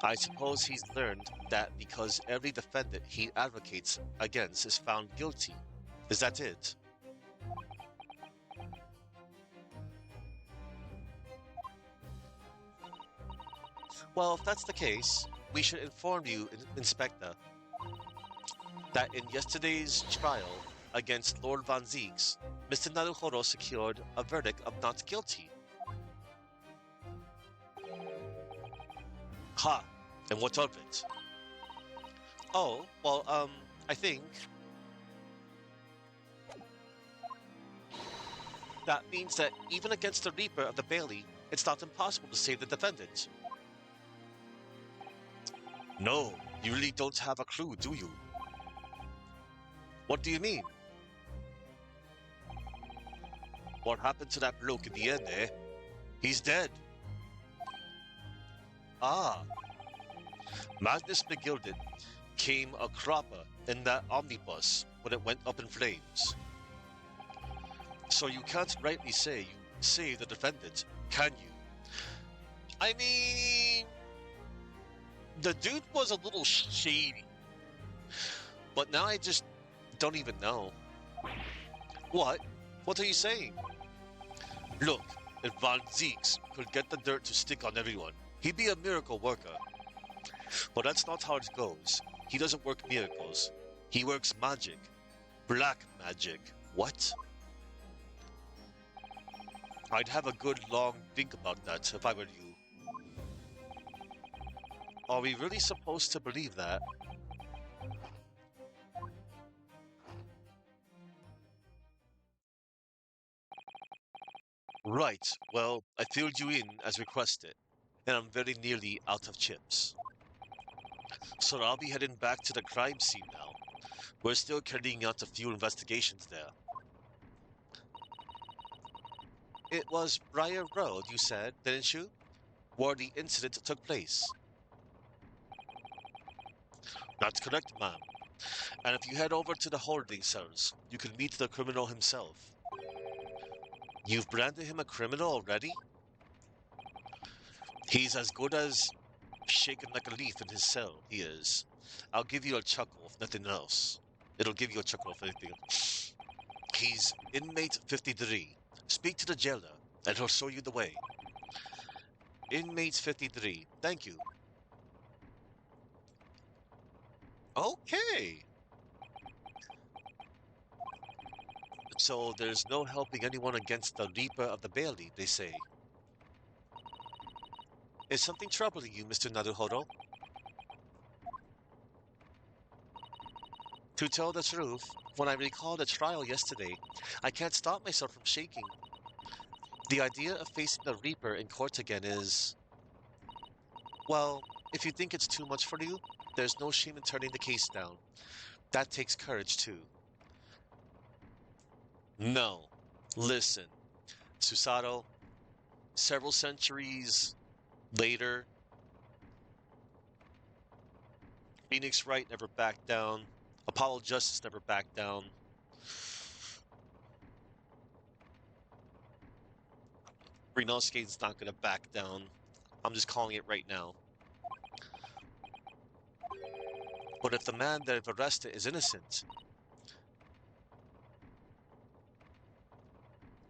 I suppose he's learned that because every defendant he advocates against is found guilty. Is that it? Well, if that's the case, we should inform you, Inspector, that in yesterday's trial against Lord Van Zeeks, Mr. Naruhodo secured a verdict of not guilty. Ha! And what of it? Oh, well, I think that means that even against the Reaper of the Bailey, it's not impossible to save the defendant. No, you really don't have a clue, do you? What do you mean? What happened to that bloke in the end, eh? He's dead. Ah, Magnus McGilded came a cropper in that omnibus when it went up in flames. So you can't rightly say you saved the defendant, can you? I mean, the dude was a little shady. But now I just don't even know. What? What are you saying? Look, if Van Zeeks could get the dirt to stick on everyone, he'd be a miracle worker. But that's not how it goes. He doesn't work miracles. He works magic. Black magic. What? I'd have a good long think about that if I were you. Are we really supposed to believe that? Right, well, I filled you in as requested, and I'm very nearly out of chips. So I'll be heading back to the crime scene now. We're still carrying out a few investigations there. It was Briar Road, you said, didn't you? Where the incident took place. That's correct, ma'am. And if you head over to the holding cells, you can meet the criminal himself. You've branded him a criminal already? He's as good as shaken like a leaf in his cell, he is. I'll give you a chuckle, if nothing else. It'll give you a chuckle, if anything. He's inmate 53. Speak to the jailer, and he'll show you the way. Inmate 53. Thank you. Okay. So there's no helping anyone against the Reaper of the Bailey, they say. Is something troubling you, Mr. Naruhodo? To tell the truth, When I recall the trial yesterday, I can't stop myself from shaking. The idea of facing the Reaper in court again is, well, if you think it's too much for you, there's no shame in turning the case down. That takes courage too. No. Listen, Susato, several centuries later, Phoenix Wright never backed down. Apollo Justice never backed down. Renosuke's not going to back down. I'm just calling it right now. But if the man that I've arrested is innocent,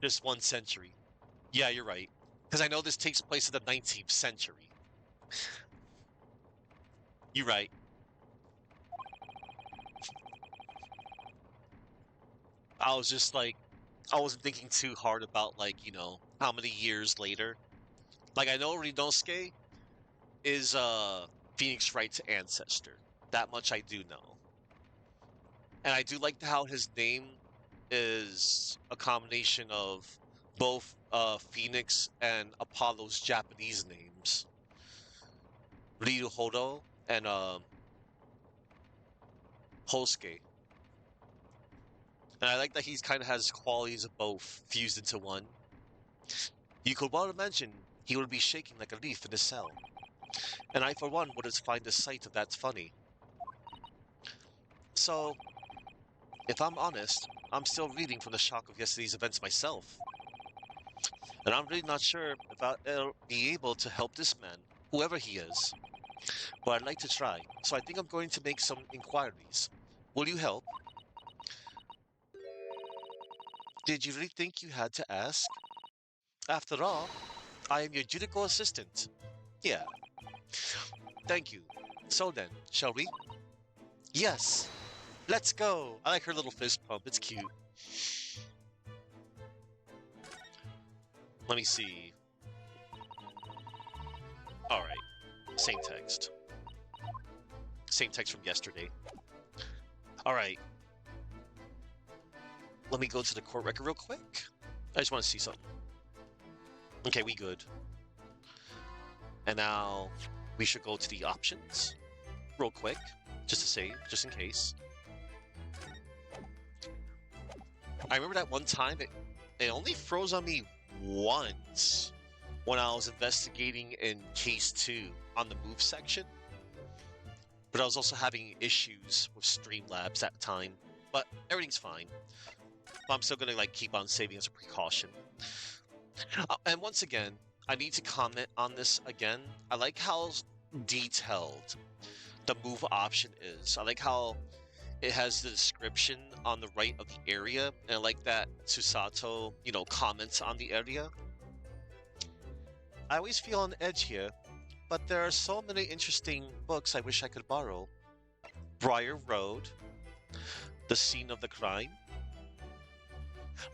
just 1 century. Yeah, you're right. Because I know this takes place in the 19th century. You're right. I was just like, I wasn't thinking too hard about, like, how many years later. Like, I know Rinosuke is Phoenix Wright's ancestor. That much I do know. And I do like how his name is a combination of both Phoenix and Apollo's Japanese names, Ryuhodo and Hosuke. And I like that he kind of has qualities of both fused into one. You could well imagine he would be shaking like a leaf in his cell. And I, for one, would find the sight of that funny. So, if I'm honest, I'm still reeling from the shock of yesterday's events myself. And I'm really not sure if I'll be able to help this man, whoever he is. But I'd like to try, so I think I'm going to make some inquiries. Will you help? Did you really think you had to ask? After all, I am your judicial assistant. Yeah. Thank you. So then, shall we? Yes. Let's go. I like her little fist pump. It's cute. Let me see. All right. Same text. Same text from yesterday. All right. Let me go to the court record real quick. I just want to see something. Okay, we good. And now we should go to the options real quick, just to save, just in case. I remember that one time it only froze on me once when I was investigating in case 2 on the move section. But I was also having issues with Streamlabs that time. But everything's fine. I'm still gonna keep on saving as a precaution. And once again, I need to comment on this again. I like how detailed the move option is. I like how it has the description on the right of the area, and I like that Susato, comments on the area. I always feel on edge here, but there are so many interesting books I wish I could borrow. Briar Road, The Scene of the Crime.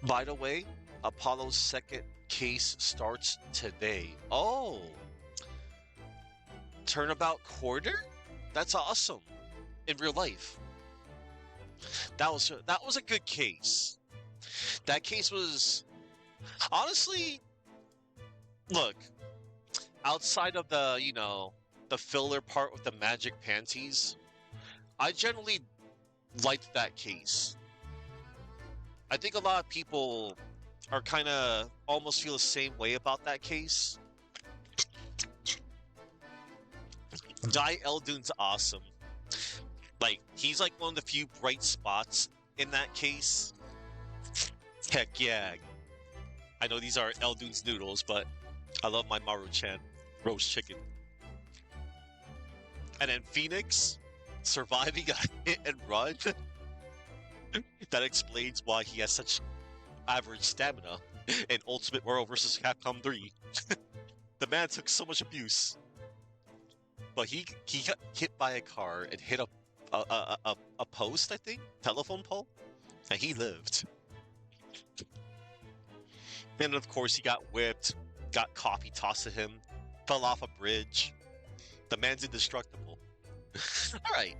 By the way, Apollo's second case starts today. Oh! Turnabout Quarter? That's awesome. In real life. That was a good case. That case was honestly, look, outside of the, the filler part with the magic panties, I generally liked that case. I think a lot of people are kind of almost feel the same way about that case. Dai Eldune's awesome. He's one of the few bright spots in that case. Heck yeah. I know these are Eldune's noodles, but I love my Maru-chan roast chicken. And then Phoenix surviving a hit and run. That explains why he has such average stamina in Ultimate Marvel vs. Capcom 3. The man took so much abuse. But he got hit by a car and hit a post, I think? Telephone pole? And he lived. And of course he got whipped, got coffee tossed at him, fell off a bridge. The man's indestructible. Alright.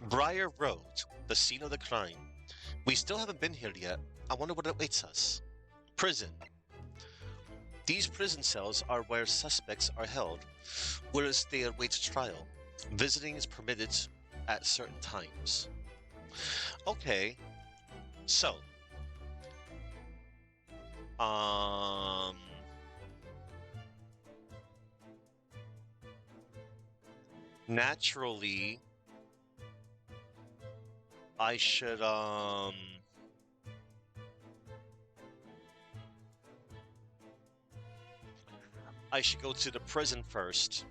Briar Road, the scene of the crime. We still haven't been here yet. I wonder what awaits us. Prison. These prison cells are where suspects are held, whereas they await trial. Visiting is permitted at certain times. Okay, so, um, naturally, I should, I should go to the prison first,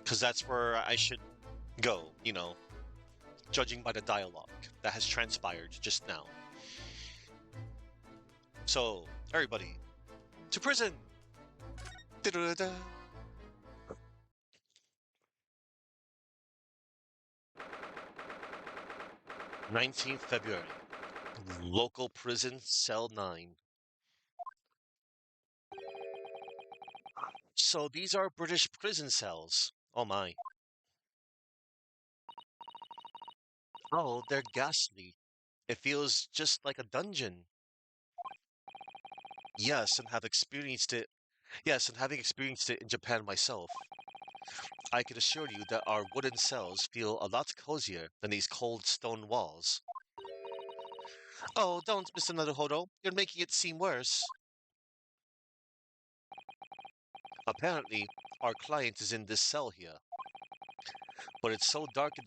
because that's where I should go, judging by the dialogue that has transpired just now. So, everybody, to prison! Da-da-da-da. 19th February. Local prison, cell 9. So these are British prison cells. Oh my. Oh, they're ghastly. It feels just like a dungeon. Yes, and have experienced it. Yes, and having experienced it in Japan myself, I can assure you that our wooden cells feel a lot cozier than these cold stone walls. Oh, don't, Mr. Naruhodo. You're making it seem worse. Apparently, our client is in this cell here, but it's so dark at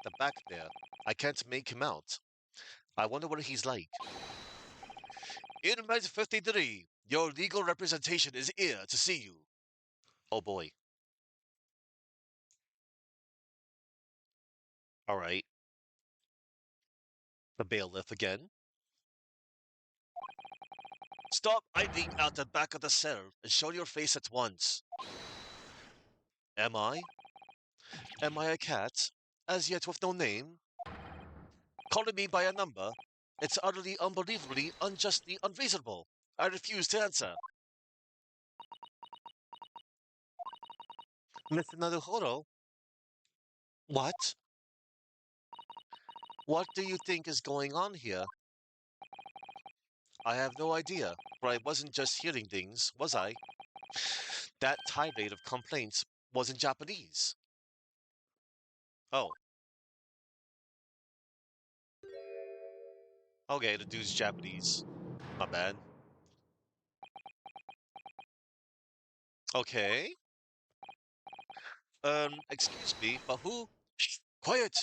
the back there, I can't make him out. I wonder what he's like. Inmate 53, your legal representation is here to see you. Oh boy. All right. The bailiff again. Stop hiding out the back of the cell and show your face at once. Am I? Am I a cat? As yet with no name? Calling me by a number? It's utterly unbelievably, unjustly unreasonable. I refuse to answer. Mr. Naruhoro? What? What do you think is going on here? I have no idea, for I wasn't just hearing things, was I? That tirade of complaints was in Japanese. Oh, okay, the dude's Japanese. My bad. Okay. Excuse me, but who? Shh, quiet!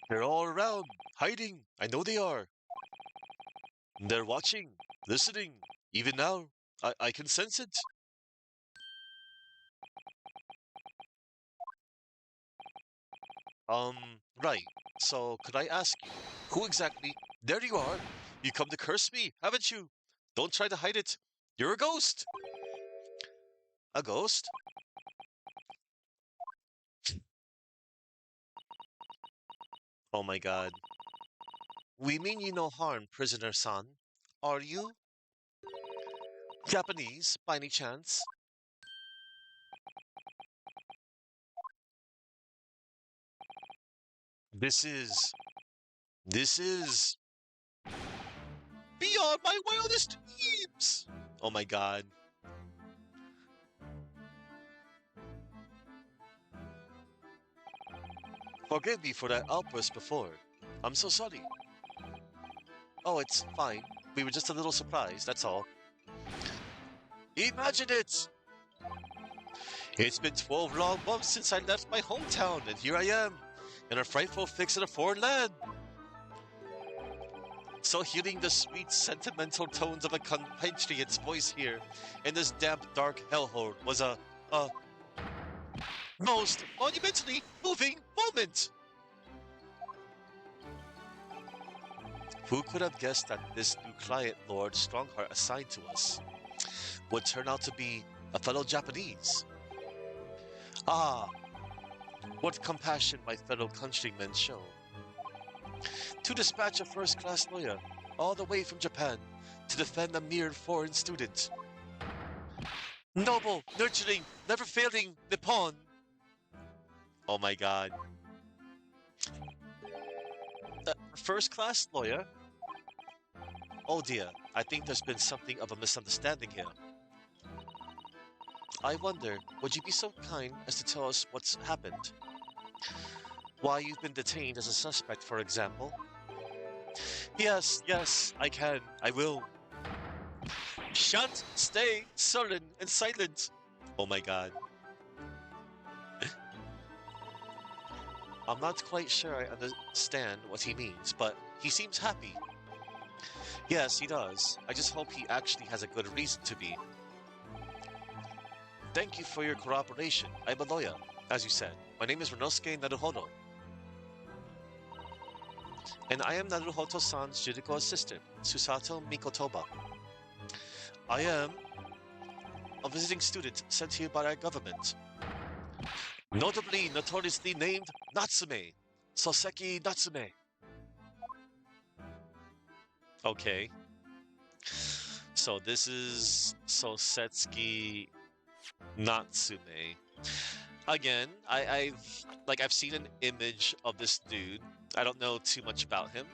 They're all around, hiding. I know they are. They're watching, listening. Even now, I can sense it. Right. So, could I ask you, who exactly? There you are. You come to curse me, haven't you? Don't try to hide it. You're a ghost. A ghost? Oh my god. We mean you no harm, prisoner son. Are you Japanese, by any chance? This is. This is. Beyond my wildest dreams! Oh my god. Forgive me for that outburst before. I'm so sorry. Oh, it's fine. We were just a little surprised, that's all. Imagine it! It's been 12 long months since I left my hometown, and here I am, in a frightful fix in a foreign land. So hearing the sweet, sentimental tones of a compatriot's voice here, in this damp, dark hellhole, was a most monumentally moving moment! Who could have guessed that this new client Lord Strongheart assigned to us would turn out to be a fellow Japanese? Ah, what compassion my fellow countrymen show. To dispatch a first-class lawyer all the way from Japan to defend a mere foreign student. Noble, nurturing, never failing Nippon. Oh my god. First class lawyer? Oh dear, I think there's been something of a misunderstanding here. I wonder, would you be so kind as to tell us what's happened? Why you've been detained as a suspect, for example? Yes, yes, I can. I will. Shut, stay, sullen, and silent. Oh my god. I'm not quite sure I understand what he means, but he seems happy. Yes, he does. I just hope he actually has a good reason to be. Thank you for your cooperation. I'm a lawyer, as you said. My name is Renosuke Naruhodo, and I am Naruhodo-san's judicial assistant, Susato Mikotoba. I am a visiting student sent here by our government. Notably, notoriously named Natsume, Soseki Natsume. Okay, so this is Soseki Natsume. Again, I've seen an image of this dude. I don't know too much about him,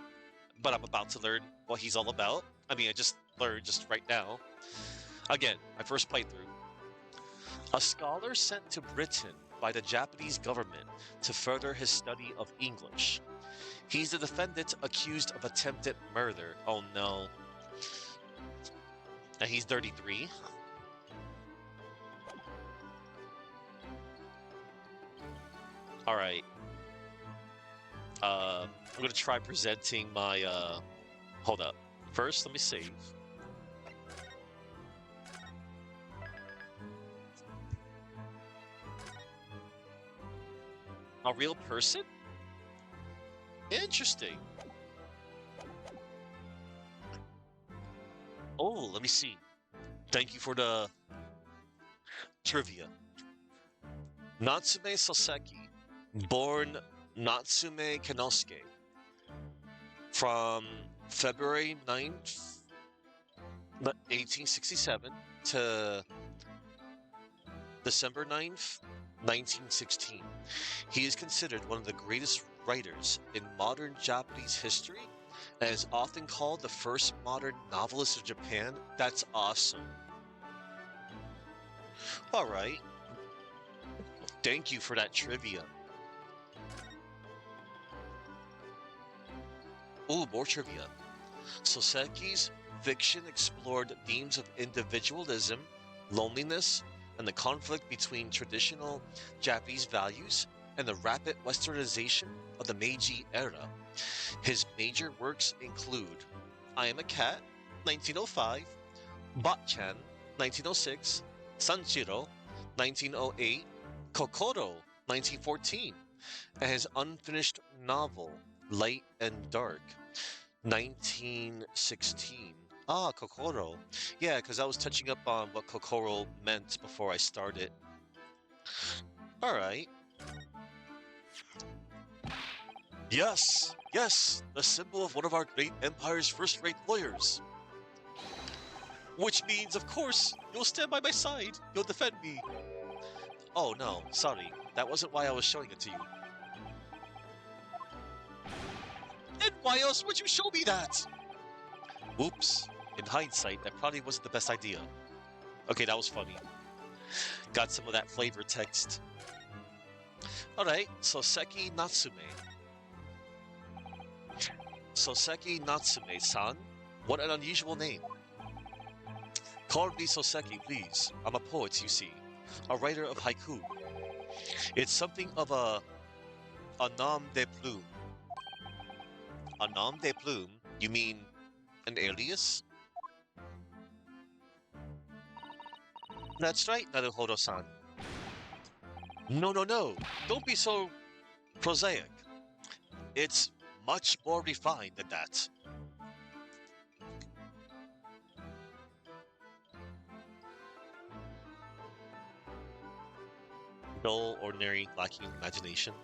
but I'm about to learn what he's all about. I mean, I just learned just right now. Again, my first playthrough. A scholar sent to Britain by the Japanese government to further his study of English. He's the defendant accused of attempted murder. Oh no. And he's 33. Alright. I'm gonna try presenting my, hold up. First, let me save. A real person? Interesting. Oh, let me see. Thank you for the trivia. Natsume Soseki, born Natsume Kenosuke, from February 9th, 1867 to December 9th, 1916. He is considered one of the greatest writers in modern Japanese history and is often called the first modern novelist of Japan. That's awesome. All right. Thank you for that trivia. Ooh, more trivia. Soseki's fiction explored themes of individualism, loneliness, and the conflict between traditional Japanese values and the rapid westernization of the Meiji era. His major works include I Am a Cat, 1905, Bot-chan, 1906, Sanshiro, 1908, Kokoro, 1914, and his unfinished novel, Light and Dark, 1916. Ah, Kokoro. Yeah, because I was touching up on what Kokoro meant before I started. Alright. Yes, yes, the symbol of one of our great empire's first-rate lawyers. Which means, of course, you'll stand by my side. You'll defend me. Oh no, sorry. That wasn't why I was showing it to you. Then why else would you show me that? Oops. In hindsight, that probably wasn't the best idea. Okay, that was funny. Got some of that flavor text. Alright, Soseki Natsume. Soseki Natsume-san? What an unusual name. Call me Soseki, please. I'm a poet, you see. A writer of haiku. It's something of a nom de plume. A nom de plume? You mean an alias? That's right, Naruhodo-san. No, no, no. Don't be so prosaic. It's much more refined than that. Dull, ordinary, lacking imagination.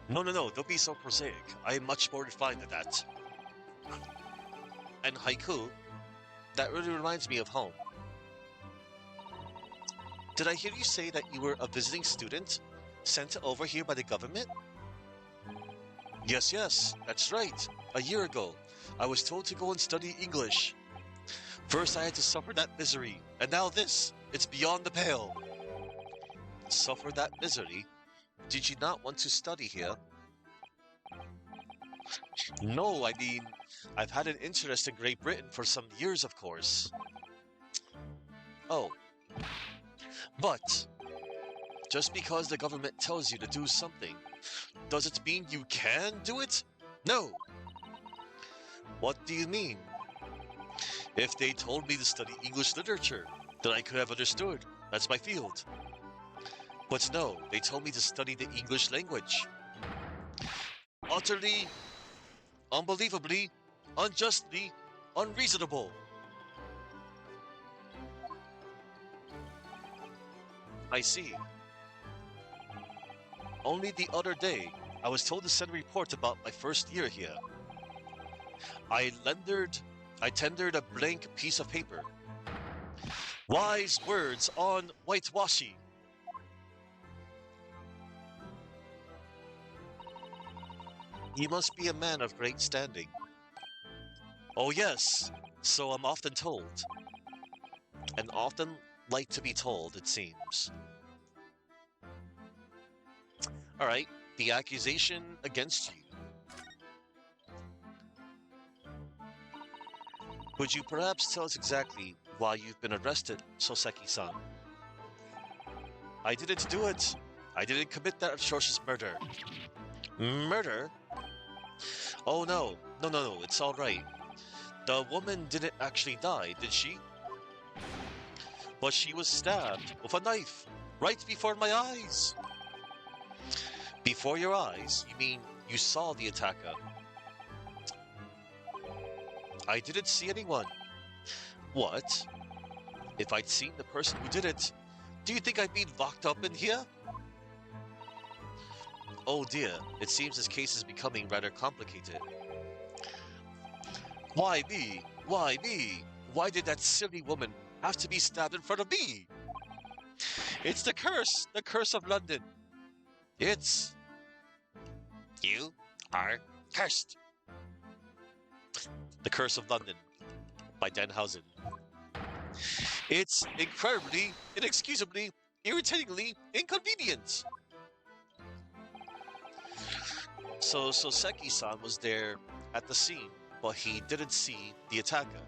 No, no, no, don't be so prosaic. I am much more refined than that. and haiku, that really reminds me of home. Did I hear you say that you were a visiting student sent over here by the government? Yes, yes, that's right. A year ago, I was told to go and study English. First, I had to suffer that misery, and now this. It's beyond the pale. Suffer that misery? Did you not want to study here? No, I mean, I've had an interest in Great Britain for some years, of course. Oh, but just because the government tells you to do something, does it mean you can do it? No. What do you mean? If they told me to study English literature, then I could have understood. That's my field. But no, they told me to study the English language. Utterly, unbelievably, unjustly, unreasonable. I see. Only the other day, I was told to send a report about my first year here. I lendered, I tendered a blank piece of paper. Wise words on whitewashy. You must be a man of great standing. Oh yes, so I'm often told. And often like to be told, it seems. Alright, the accusation against you. Would you perhaps tell us exactly why you've been arrested, Soseki-san? I didn't do it. I didn't commit that atrocious murder. Murder? Oh no, no, it's alright. The woman didn't actually die, did she? But she was stabbed with a knife, right before my eyes. Before your eyes? You mean you saw the attacker? I didn't see anyone. What? If I'd seen the person who did it, do you think I'd be locked up in here? Oh dear, it seems this case is becoming rather complicated. Why me? Why me? Why did that silly woman have to be stabbed in front of me? It's the curse of London. It's... You are cursed. The Curse of London by Danhausen. It's incredibly, inexcusably, irritatingly inconvenient. So Soseki-san was there at the scene, but he didn't see the attacker.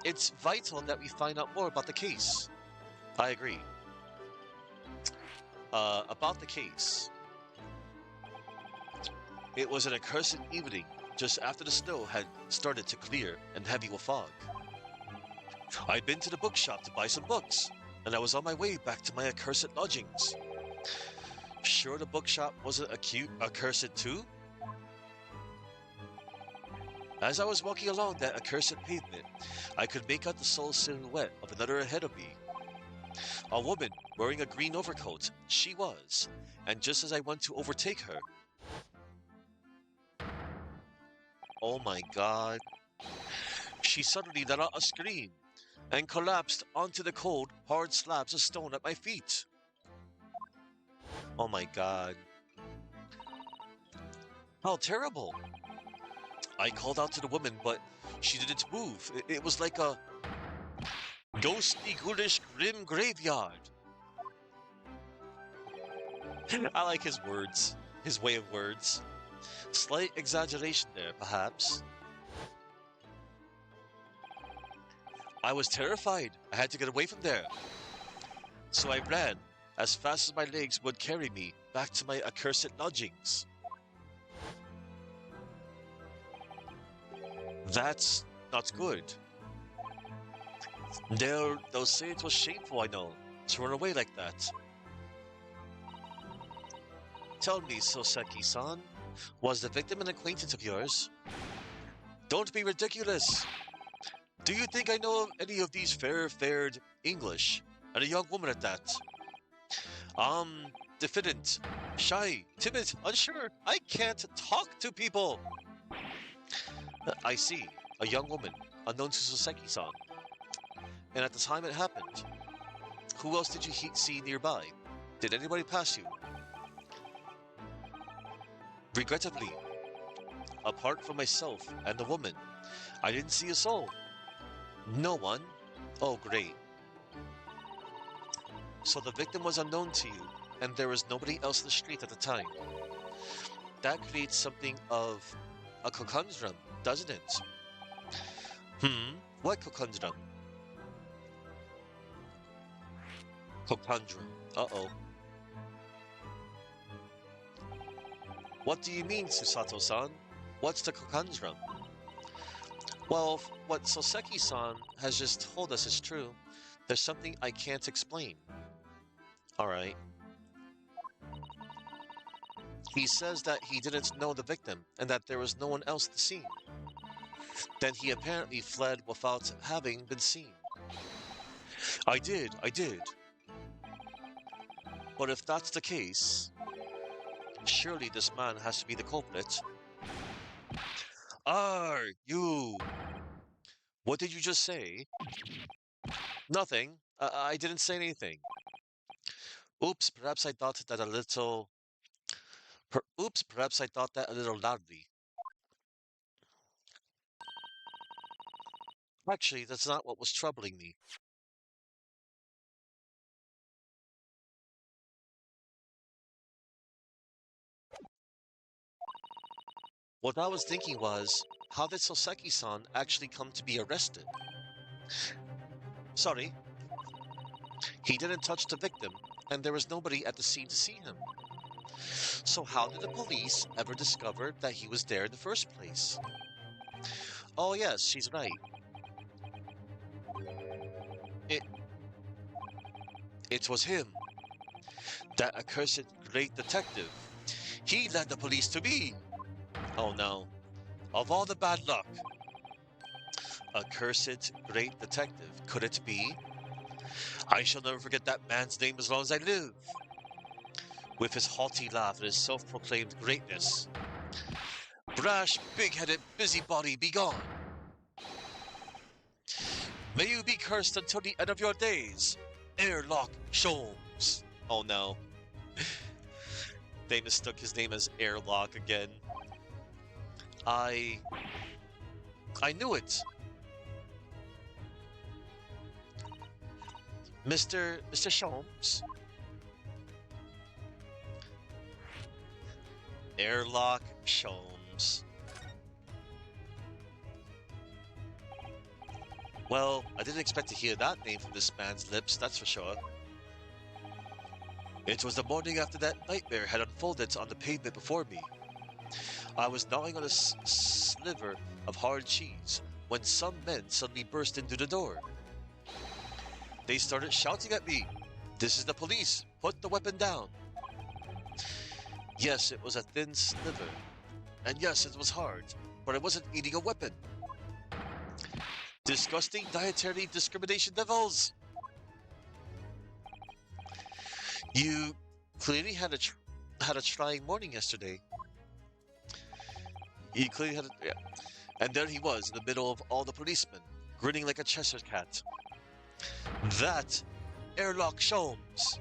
It's vital that we find out more about the case. I agree. About the case. It was an accursed evening, just after the snow had started to clear and heavy with fog. I'd been to the bookshop to buy some books, and I was on my way back to my accursed lodgings. Sure the bookshop wasn't accursed too? As I was walking along that accursed pavement, I could make out the sole silhouette of another ahead of me. A woman wearing a green overcoat, she was, and just as I went to overtake her... Oh my god. She suddenly let out a scream and collapsed onto the cold, hard slabs of stone at my feet. Oh my god. How terrible. I called out to the woman, but she didn't move. It was like a ghostly, ghoulish, grim graveyard. I like his words, his way of words. Slight exaggeration there, perhaps. I was terrified. I had to get away from there. So I ran as fast as my legs would carry me back to my accursed lodgings. That's not good. They'll say it was shameful, I know, to run away like that. Tell me, Soseki-san, was the victim an acquaintance of yours? Don't be ridiculous! Do you think I know any of these fair-fared English, and a young woman at that? Diffident, shy, timid, unsure. I can't talk to people. I see. A young woman, unknown to Soseki-san. And at the time it happened, who else did you see nearby? Did anybody pass you? Regrettably, apart from myself and the woman, I didn't see a soul. No one? Oh, great. So the victim was unknown to you, and there was nobody else in the street at the time. That creates something of a conundrum, doesn't it? What conundrum? Conundrum. Uh-oh. What do you mean, Susato-san? What's the conundrum? Well, what Soseki-san has just told us is true. There's something I can't explain. Alright. He says that he didn't know the victim, and that there was no one else at the scene. Then he apparently fled without having been seen. I did. But if that's the case, surely this man has to be the culprit. You! What did you just say? Nothing. I didn't say anything. Oops, perhaps I thought that a little... Oops, perhaps I thought that a little loudly. Actually, that's not what was troubling me. What I was thinking was, how did Soseki-san actually come to be arrested? Sorry, he didn't touch the victim, and there was nobody at the scene to see him. So how did the police ever discover that he was there in the first place? Oh yes, she's right. It it was him, that accursed great detective. He led the police to me. Oh no, of all the bad luck. Accursed great detective, could it be? I shall never forget that man's name as long as I live. With his haughty laugh and his self-proclaimed greatness. Brash, big-headed busybody, be gone. May you be cursed until the end of your days. Airlock Sholmes. Oh no. They mistook his name as Airlock again. I knew it. Mr. Sholmes. Airlock Sholmes. Well, I didn't expect to hear that name from this man's lips, that's for sure. It was the morning after that nightmare had unfolded on the pavement before me. I was gnawing on a sliver of hard cheese when some men suddenly burst into the door. They started shouting at me, "This is the police! Put the weapon down!" Yes, it was a thin sliver. And yes, it was hard, but I wasn't eating a weapon. Disgusting dietary discrimination devils! You clearly had a trying morning yesterday. He clearly had a... Yeah. And there he was, in the middle of all the policemen, grinning like a Cheshire cat. That Airlock Sholmes.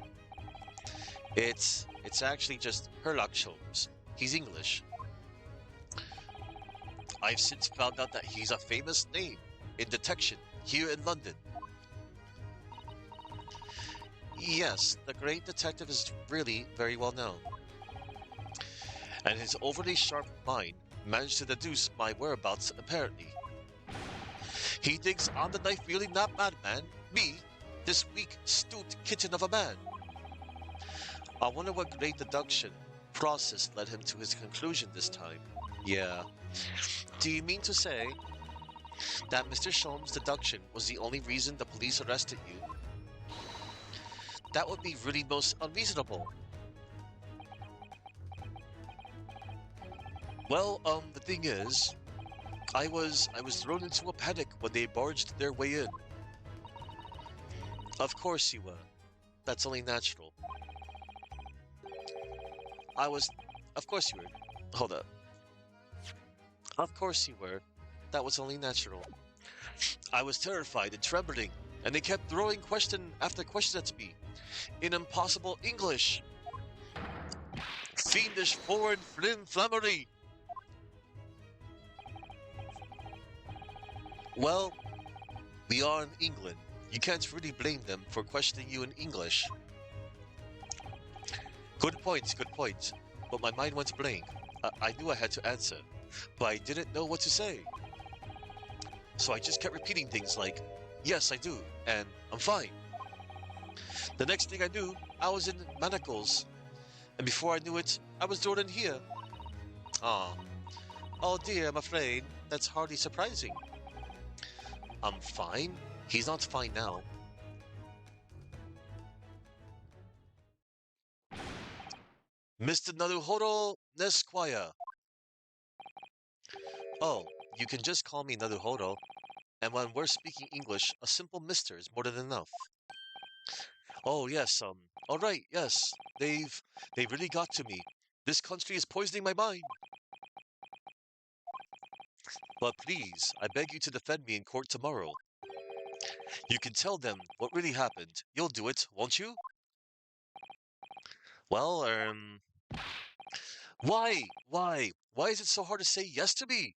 It's actually just Herlock Sholmes. He's English. I've since found out that he's a famous name in detection here in London. Yes, the great detective is really very well known. And his overly sharp mind managed to deduce my whereabouts apparently. He thinks I'm the knife-wielding that madman, me, this weak, stooped kitten of a man. I wonder what great deduction process led him to his conclusion this time. Yeah. Do you mean to say that Mr. Sholmes' deduction was the only reason the police arrested you? That would be really most unreasonable. Well, the thing is, I was thrown into a panic when they barged their way in. Of course you were. That's only natural. Of course you were. Hold up. Of course you were. That was only natural. I was terrified and trembling, and they kept throwing question after question at me in impossible English. Fiendish foreign flammery. Well, we are in England. You can't really blame them for questioning you in English. Good point, good point. But my mind went blank. I knew I had to answer, but I didn't know what to say. So I just kept repeating things like, yes, I do, and I'm fine. The next thing I knew, I was in manacles, and before I knew it, I was thrown in here. Ah, oh dear, I'm afraid. That's hardly surprising. I'm fine. He's not fine now. Mr. Naruhodo Nesquire. Oh, you can just call me Naruhodo. And when we're speaking English, a simple mister is more than enough. Oh yes, all right, yes. They've really got to me. This country is poisoning my mind. But please, I beg you to defend me in court tomorrow. You can tell them what really happened. You'll do it, won't you? Well, why? Why is it so hard to say yes to me?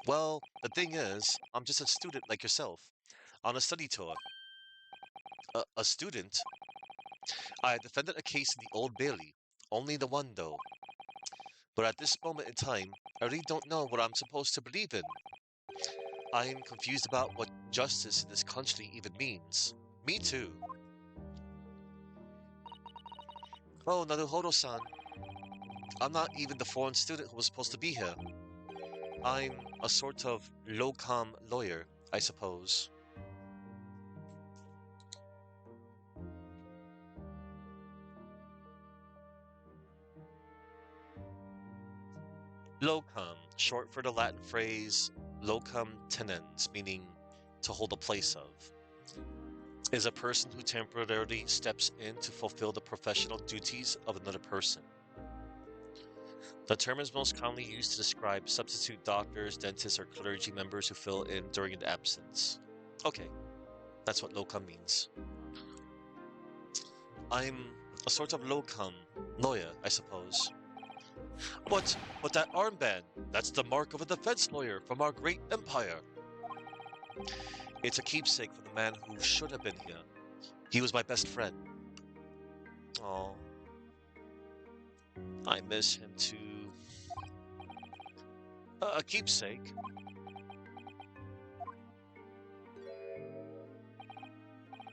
Well, the thing is, I'm just a student like yourself, on a study tour. A student? I defended a case in the Old Bailey. Only the one, though. But at this moment in time, I really don't know what I'm supposed to believe in. I am confused about what justice in this country even means. Me too. Oh, Naruhodo-san. I'm not even the foreign student who was supposed to be here. I'm a sort of low-com lawyer, I suppose. Locum, short for the Latin phrase locum tenens, meaning to hold a place of, is a person who temporarily steps in to fulfill the professional duties of another person. The term is most commonly used to describe substitute doctors, dentists, or clergy members who fill in during an absence. Okay, that's what locum means. I'm a sort of locum lawyer, I suppose. But that armband, that's the mark of a defense lawyer from our great empire. It's a keepsake for the man who should have been here. He was my best friend. Oh, I miss him too. A keepsake?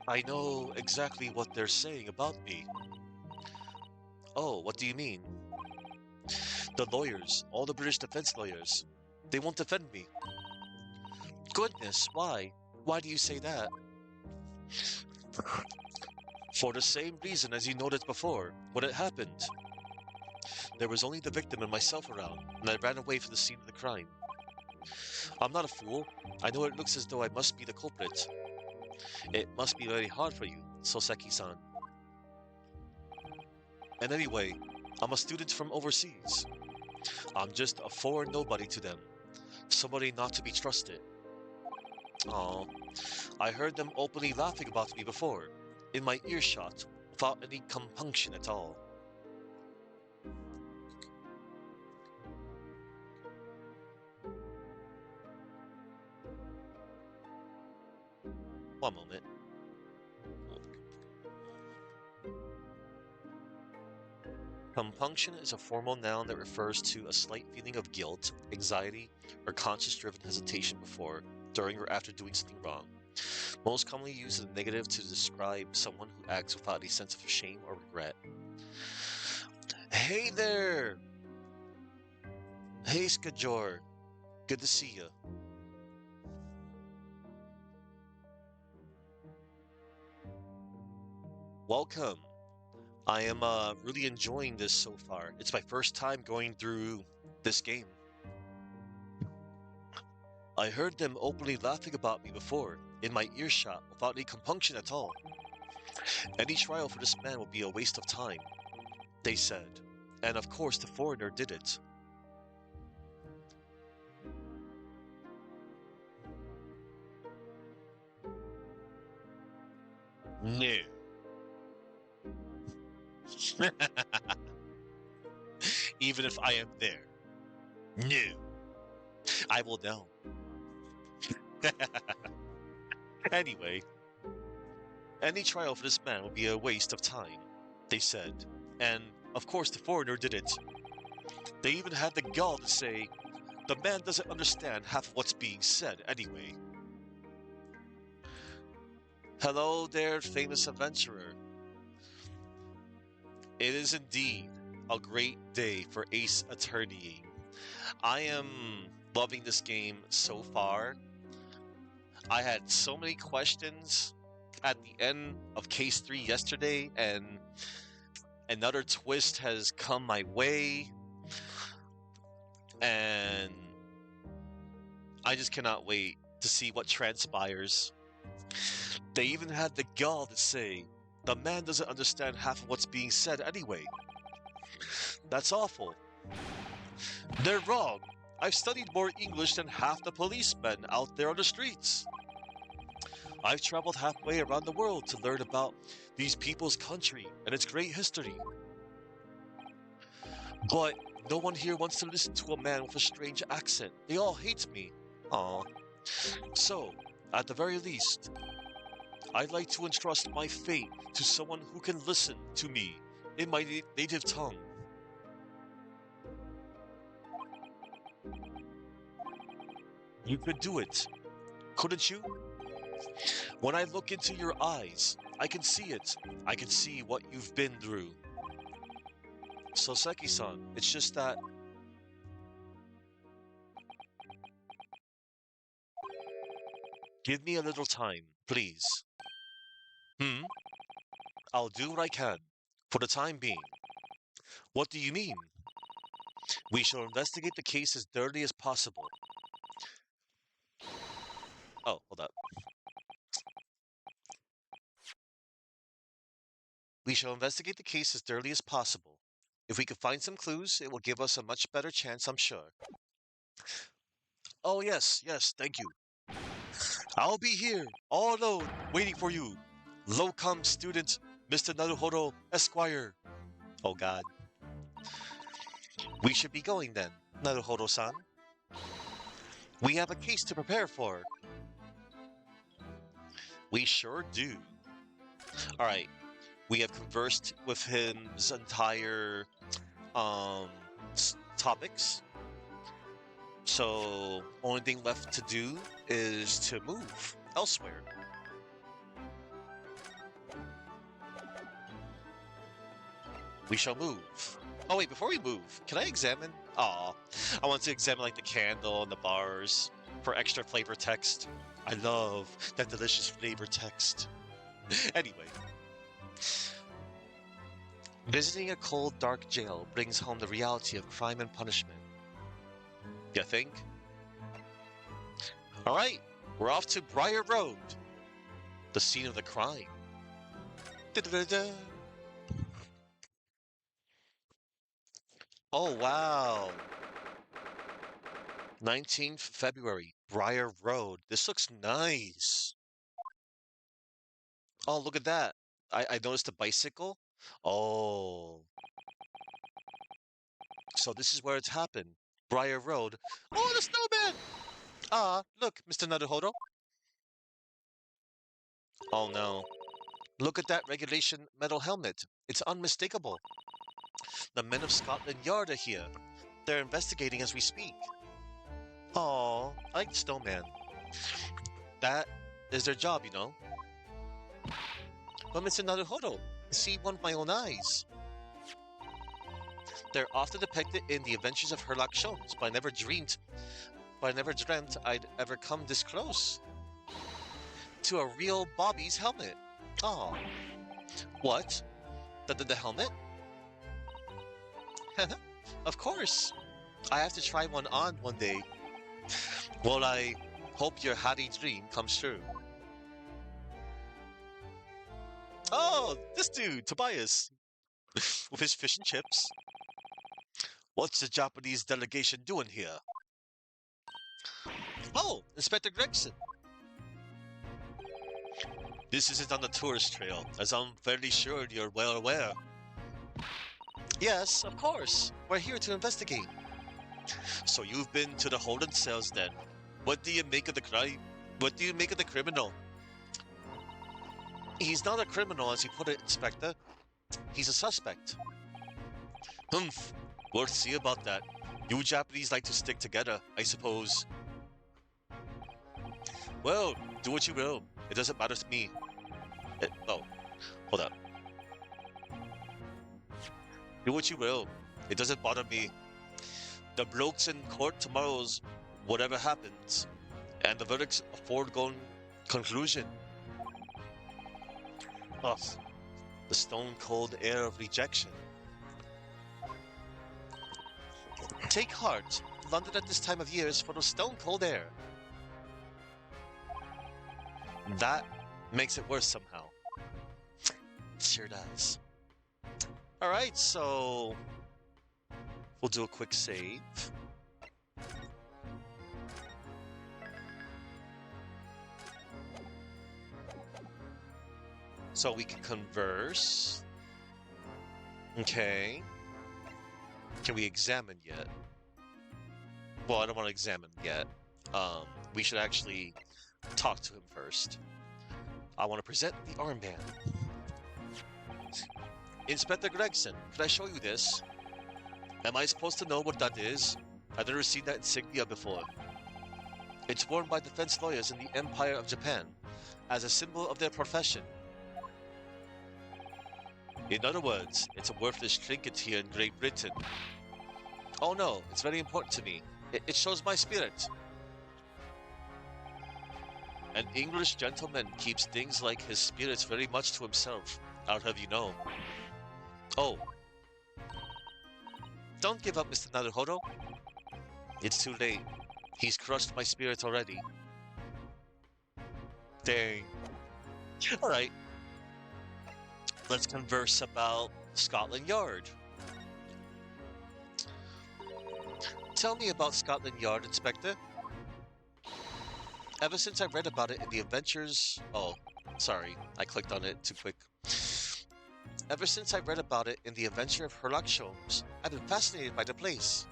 I know exactly what they're saying about me. Oh, what do you mean? The lawyers, all the British defense lawyers, they won't defend me. Goodness, why? Why do you say that? For the same reason as you noted before, when it happened. There was only the victim and myself around, and I ran away from the scene of the crime. I'm not a fool. I know it looks as though I must be the culprit. It must be very hard for you, Soseki-san. And anyway, I'm a student from overseas. I'm just a foreign nobody to them. Somebody not to be trusted. Oh, I heard them openly laughing about me before, in my earshot, without any compunction at all. One moment. Compunction is a formal noun that refers to a slight feeling of guilt, anxiety, or conscience-driven hesitation before, during, or after doing something wrong. Most commonly used as a negative to describe someone who acts without any sense of shame or regret. Hey there! Hey, Skajor. Good to see you. Welcome. I am really enjoying this so far. It's my first time going through this game. I heard them openly laughing about me before, in my earshot, without any compunction at all. Any trial for this man would be a waste of time, they said. And of course the foreigner did it. No. Even if I am there. No. I will know. Anyway, any trial for this man would be a waste of time, they said. And, of course, the foreigner did it. They even had the gall to say, the man doesn't understand half of what's being said anyway. Hello there, famous adventurer. It is indeed a great day for Ace Attorneying. I am loving this game so far. I had so many questions at the end of case 3 yesterday, and another twist has come my way, and I just cannot wait to see what transpires. They even had the gall to say, the man doesn't understand half of what's being said anyway. That's awful. They're wrong. I've studied more English than half the policemen out there on the streets. I've traveled halfway around the world to learn about these people's country and its great history. But no one here wants to listen to a man with a strange accent. They all hate me. Aw. So, at the very least, I'd like to entrust my fate to someone who can listen to me in my native tongue. You could do it, couldn't you? When I look into your eyes, I can see it. I can see what you've been through. So Seki-san, it's just that... Give me a little time, please. Hmm? I'll do what I can, for the time being. What do you mean? We shall investigate the case as thoroughly as possible. Oh, hold up. We shall investigate the case as thoroughly as possible. If we can find some clues, it will give us a much better chance, I'm sure. Oh, yes, yes, thank you. I'll be here, all alone, waiting for you. Low-com student, Mr. Naruhodo, Esquire. Oh, God. We should be going then, Naruhodo-san. We have a case to prepare for. We sure do. Alright, we have conversed with his entire um topics. So only thing left to do is to move elsewhere. We shall move. Oh wait, before we move, can I examine? Aw, I want to examine like the candle and the bars for extra flavor text. I love that delicious flavor text. Anyway. Visiting a cold, dark jail brings home the reality of crime and punishment. You think? Alright, we're off to Briar Road, the scene of the crime. Da-da-da-da. Oh, wow. 19th February, Briar Road. This looks nice. Oh, look at that. I noticed a bicycle. Oh. So this is where it's happened. Briar Road. Oh, the snowman! Ah, look, Mr. Naruhodo. Oh no. Look at that regulation metal helmet. It's unmistakable. The men of Scotland Yard are here. They're investigating as we speak. Oh, I like the snowman. That is their job, you know. But Mr. Naruhodo, I see one with my own eyes. They're often depicted in the adventures of Herlock Sholmes, but I never dreamt I'd ever come this close to a real Bobby's helmet. Oh. What? The helmet? Of course. I have to try one on one day. Well, I hope your Hattie dream comes true. Oh, this dude, Tobias, with his fish and chips. What's the Japanese delegation doing here? Oh, Inspector Gregson. This isn't on the tourist trail, as I'm fairly sure you're well aware. Yes, of course. We're here to investigate. So you've been to the Holden cells then. What do you make of the crime? What do you make of the criminal? He's not a criminal, as you put it, Inspector. He's a suspect. Humph. We'll see about that. You Japanese like to stick together, I suppose. Well, do what you will. It doesn't matter to me. Oh, hold up. Do what you will. It doesn't bother me. The bloke's in court tomorrow's whatever happens, and the verdict's a foregone conclusion. Ugh, the stone cold air of rejection. Take heart. London at this time of year is full of stone cold air. That makes it worse somehow. Sure does. Alright, so we'll do a quick save. So we can converse. Okay. Can we examine yet? Well, I don't want to examine yet. We should actually talk to him first. I want to present the armband. Inspector Gregson, could I show you this? Am I supposed to know what that is? I've never seen that insignia before. It's worn by defense lawyers in the Empire of Japan as a symbol of their profession. In other words, it's a worthless trinket here in Great Britain. Oh no, it's very important to me. It shows my spirit. An English gentleman keeps things like his spirits very much to himself, I'll have you know. Oh. Don't give up, Mr. Naruhodo. It's too late. He's crushed my spirit already. Dang. Alright. Let's converse about Scotland Yard. Tell me about Scotland Yard, Inspector. Ever since I read about it in the adventures... Oh, sorry. I clicked on it too quick. Ever since I read about it in The Adventure of Sherlock Holmes, I've been fascinated by the place.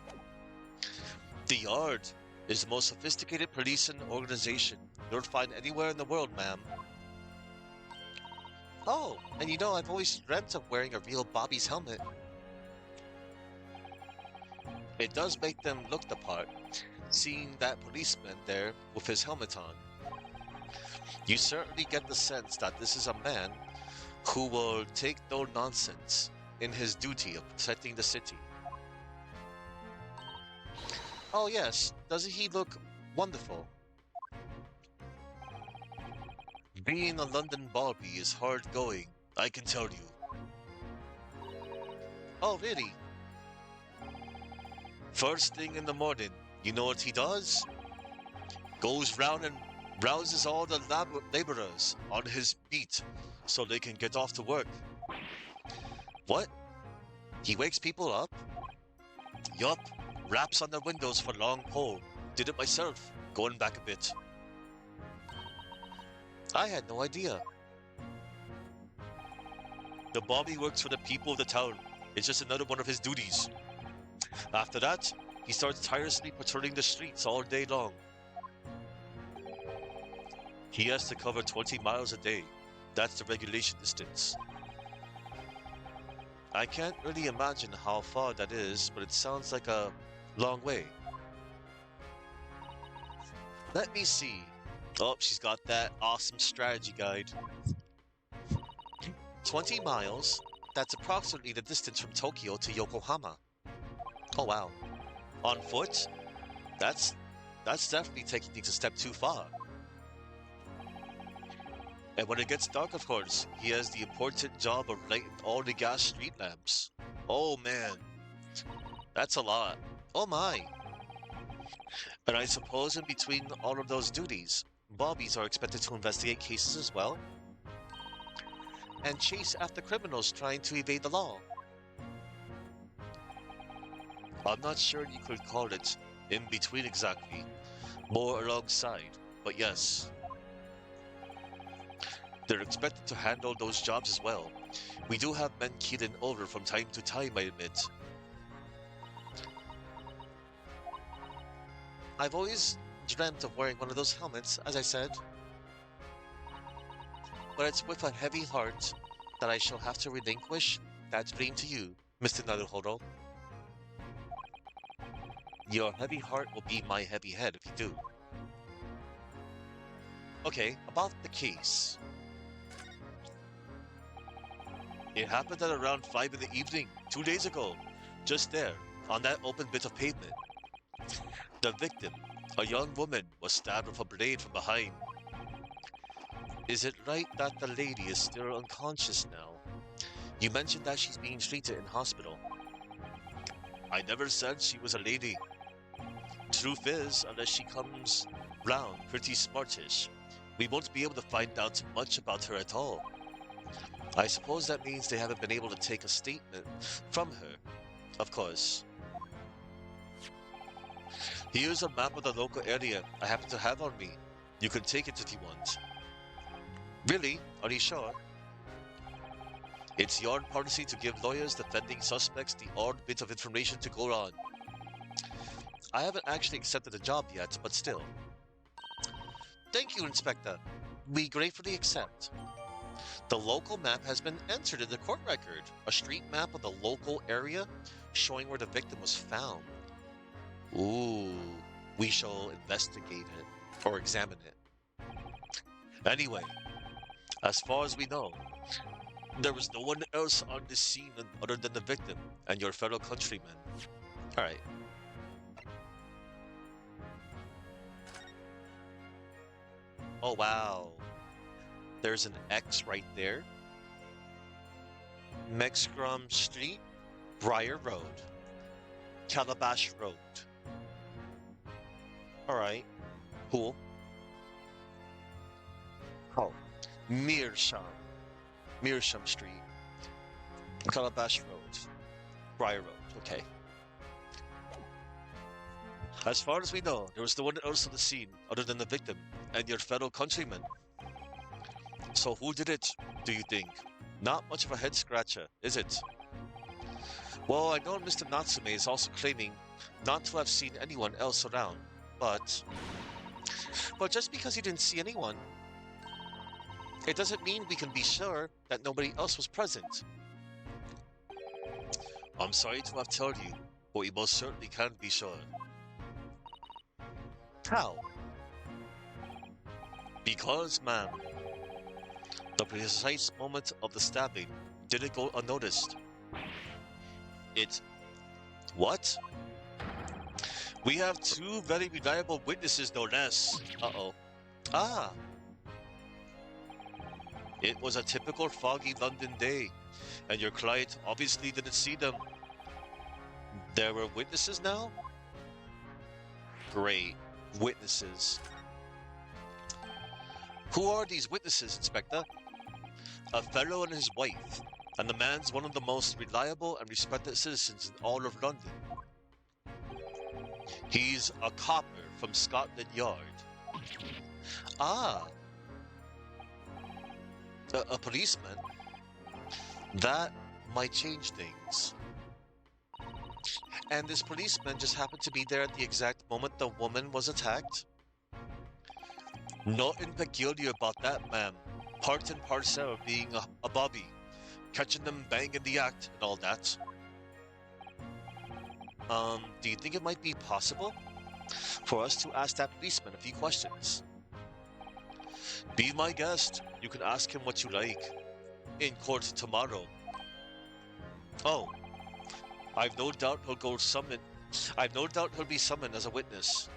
The Yard is the most sophisticated policing organization you'll find anywhere in the world, ma'am. Oh, and you know I've always dreamt of wearing a real Bobby's helmet. It does make them look the part, seeing that policeman there with his helmet on. You certainly get the sense that this is a man who will take no nonsense in his duty of protecting the city. Oh yes, doesn't he look wonderful? Being a London Bobby is hard going, I can tell you. Oh really? First thing in the morning, you know what he does? Goes round and rouses all the laborers on his beat so they can get off to work. What? He wakes people up? Yup, raps on their windows for long pole. Did it myself, going back a bit. I had no idea. The Bobby works for the people of the town. It's just another one of his duties. After that, he starts tirelessly patrolling the streets all day long. He has to cover 20 miles a day. That's the regulation distance. I can't really imagine how far that is, but it sounds like a long way. Let me see. Oh, she's got that awesome strategy guide. 20 miles? That's approximately the distance from Tokyo to Yokohama. Oh wow. On foot? That's definitely taking things a step too far. And when it gets dark, of course, he has the important job of lighting all the gas street lamps. Oh man. That's a lot. Oh my. And I suppose in between all of those duties, Bobbies are expected to investigate cases as well, and chase after criminals trying to evade the law. I'm not sure you could call it in between exactly, more alongside, but yes. They're expected to handle those jobs as well. We do have men keyed in over from time to time, I admit. I've always dreamt of wearing one of those helmets, as I said, but it's with a heavy heart that I shall have to relinquish that dream to you, Mr. Naruhodo. Your heavy heart will be my heavy head if you do. Okay, about the case. It happened at around 5 in the evening, 2 days ago, just there, on that open bit of pavement. The victim, a young woman, was stabbed with a blade from behind. Is it right that the lady is still unconscious now? You mentioned that she's being treated in hospital. I never said she was a lady. Truth is, unless she comes round pretty smartish, we won't be able to find out much about her at all. I suppose that means they haven't been able to take a statement from her, of course. Here's a map of the local area I happen to have on me. You can take it if you want. Really? Are you sure? It's your policy to give lawyers defending suspects the odd bit of information to go on. I haven't actually accepted the job yet, but still. Thank you, Inspector. We gratefully accept. The local map has been entered in the court record, a street map of the local area showing where the victim was found. Ooh, we shall investigate it, or examine it. Anyway, as far as we know, there was no one else on the scene other than the victim and your fellow countrymen. Alright. Oh wow. There's an X right there. Mexcrum Street, Briar Road, Calabash Road. Alright, cool. Oh, Mearsham. Mearsham Street, Calabash Road, Briar Road, okay. As far as we know, there was no one else on the scene other than the victim and your fellow countrymen. So who did it, do you think? Not much of a head scratcher, is it? Well, I know Mr. Natsume is also claiming not to have seen anyone else around, but just because he didn't see anyone, it doesn't mean we can be sure that nobody else was present. I'm sorry to have told you, but we most certainly can't be sure. How? Because, ma'am, the precise moment of the stabbing didn't go unnoticed. It... What? We have two very reliable witnesses, no less. Uh-oh. Ah! It was a typical foggy London day, and your client obviously didn't see them. There were witnesses now? Great. Witnesses. Who are these witnesses, Inspector? A fellow and his wife, and the man's one of the most reliable and respected citizens in all of London. He's a copper from Scotland Yard. Ah! A policeman? That might change things. And this policeman just happened to be there at the exact moment the woman was attacked? Nothing peculiar about that, ma'am. Part and parcel of being a bobby, catching them banging the act and all that. Do you think it might be possible for us to ask that policeman a few questions? Be my guest. You can ask him what you like. In court tomorrow. Oh, I've no doubt he'll be summoned as a witness.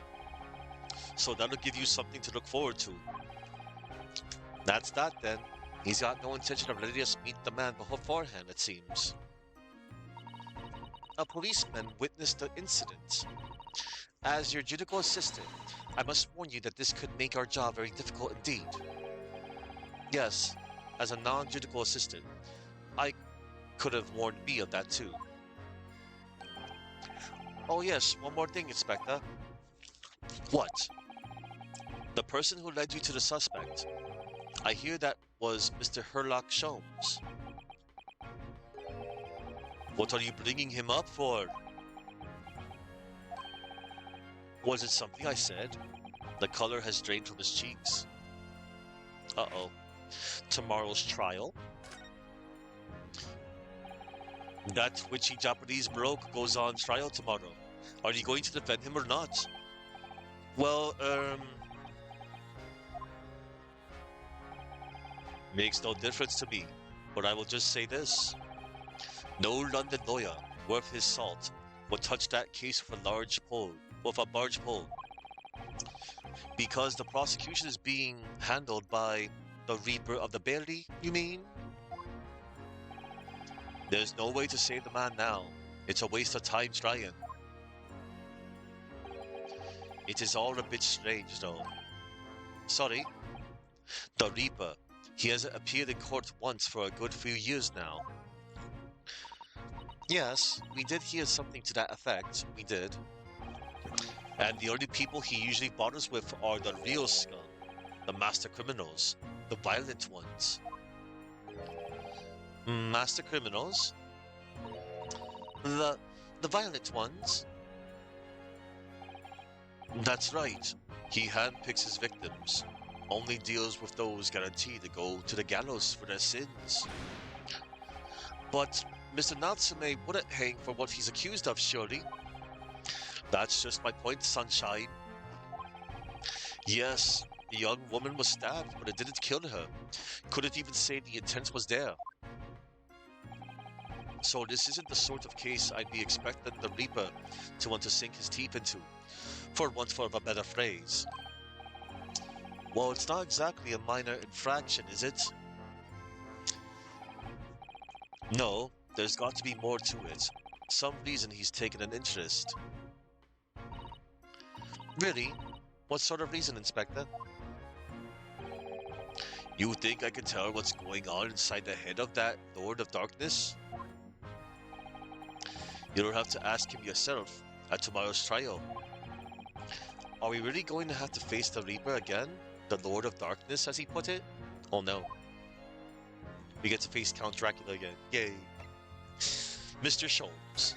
So that'll give you something to look forward to. That's that then. He's got no intention of letting us meet the man beforehand, it seems. A policeman witnessed the incident. As your judicial assistant, I must warn you that this could make our job very difficult indeed. Yes, as a non-judicial assistant, I could have warned me of that too. Oh yes, one more thing, Inspector. What? The person who led you to the suspect. I hear that was Mr. Herlock Sholmes. What are you bringing him up for? Was it something I said? The color has drained from his cheeks. Uh-oh. Tomorrow's trial? That witchy Japanese brogue goes on trial tomorrow. Are you going to defend him or not? Well, makes no difference to me, but I will just say this. No London lawyer worth his salt would touch that case with a large pole. Because the prosecution is being handled by the Reaper of the Berry, you mean? There's no way to save the man now. It's a waste of time trying. It is all a bit strange, though. Sorry. The Reaper. He hasn't appeared in court once for a good few years now. Yes, we did hear something to that effect. We did. And the only people he usually bothers with are the real scum, the master criminals, the violent ones. Master criminals? The violent ones? That's right. He handpicks his victims. Only deals with those guaranteed to go to the gallows for their sins. But Mr. Natsume wouldn't hang for what he's accused of, surely. That's just my point, sunshine. Yes, the young woman was stabbed, but it didn't kill her. Couldn't even say the intent was there. So this isn't the sort of case I'd be expecting the Reaper to want to sink his teeth into, for want of a better phrase. Well, it's not exactly a minor infraction, is it? No, there's got to be more to it. Some reason he's taken an interest. Really? What sort of reason, Inspector? You think I can tell what's going on inside the head of that Lord of Darkness? You'll have to ask him yourself at tomorrow's trial. Are we really going to have to face the Reaper again? The Lord of Darkness, as he put it? Oh no. We get to face Count Dracula again. Yay. Mr. Sholmes.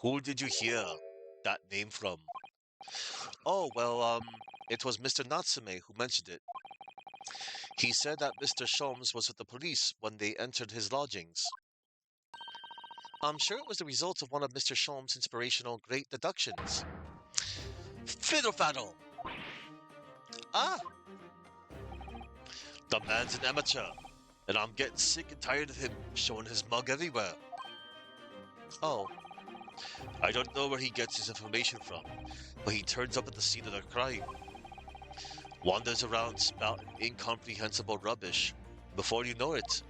Who did you hear that name from? Oh, well, it was Mr. Natsume who mentioned it. He said that Mr. Sholmes was with the police when they entered his lodgings. I'm sure it was the result of one of Mr. Sholmes' inspirational great deductions. Fiddle faddle! Ah! The man's an amateur, and I'm getting sick and tired of him showing his mug everywhere. Oh. I don't know where he gets his information from, but he turns up at the scene of the crime. Wanders around spouting incomprehensible rubbish. Before you know it,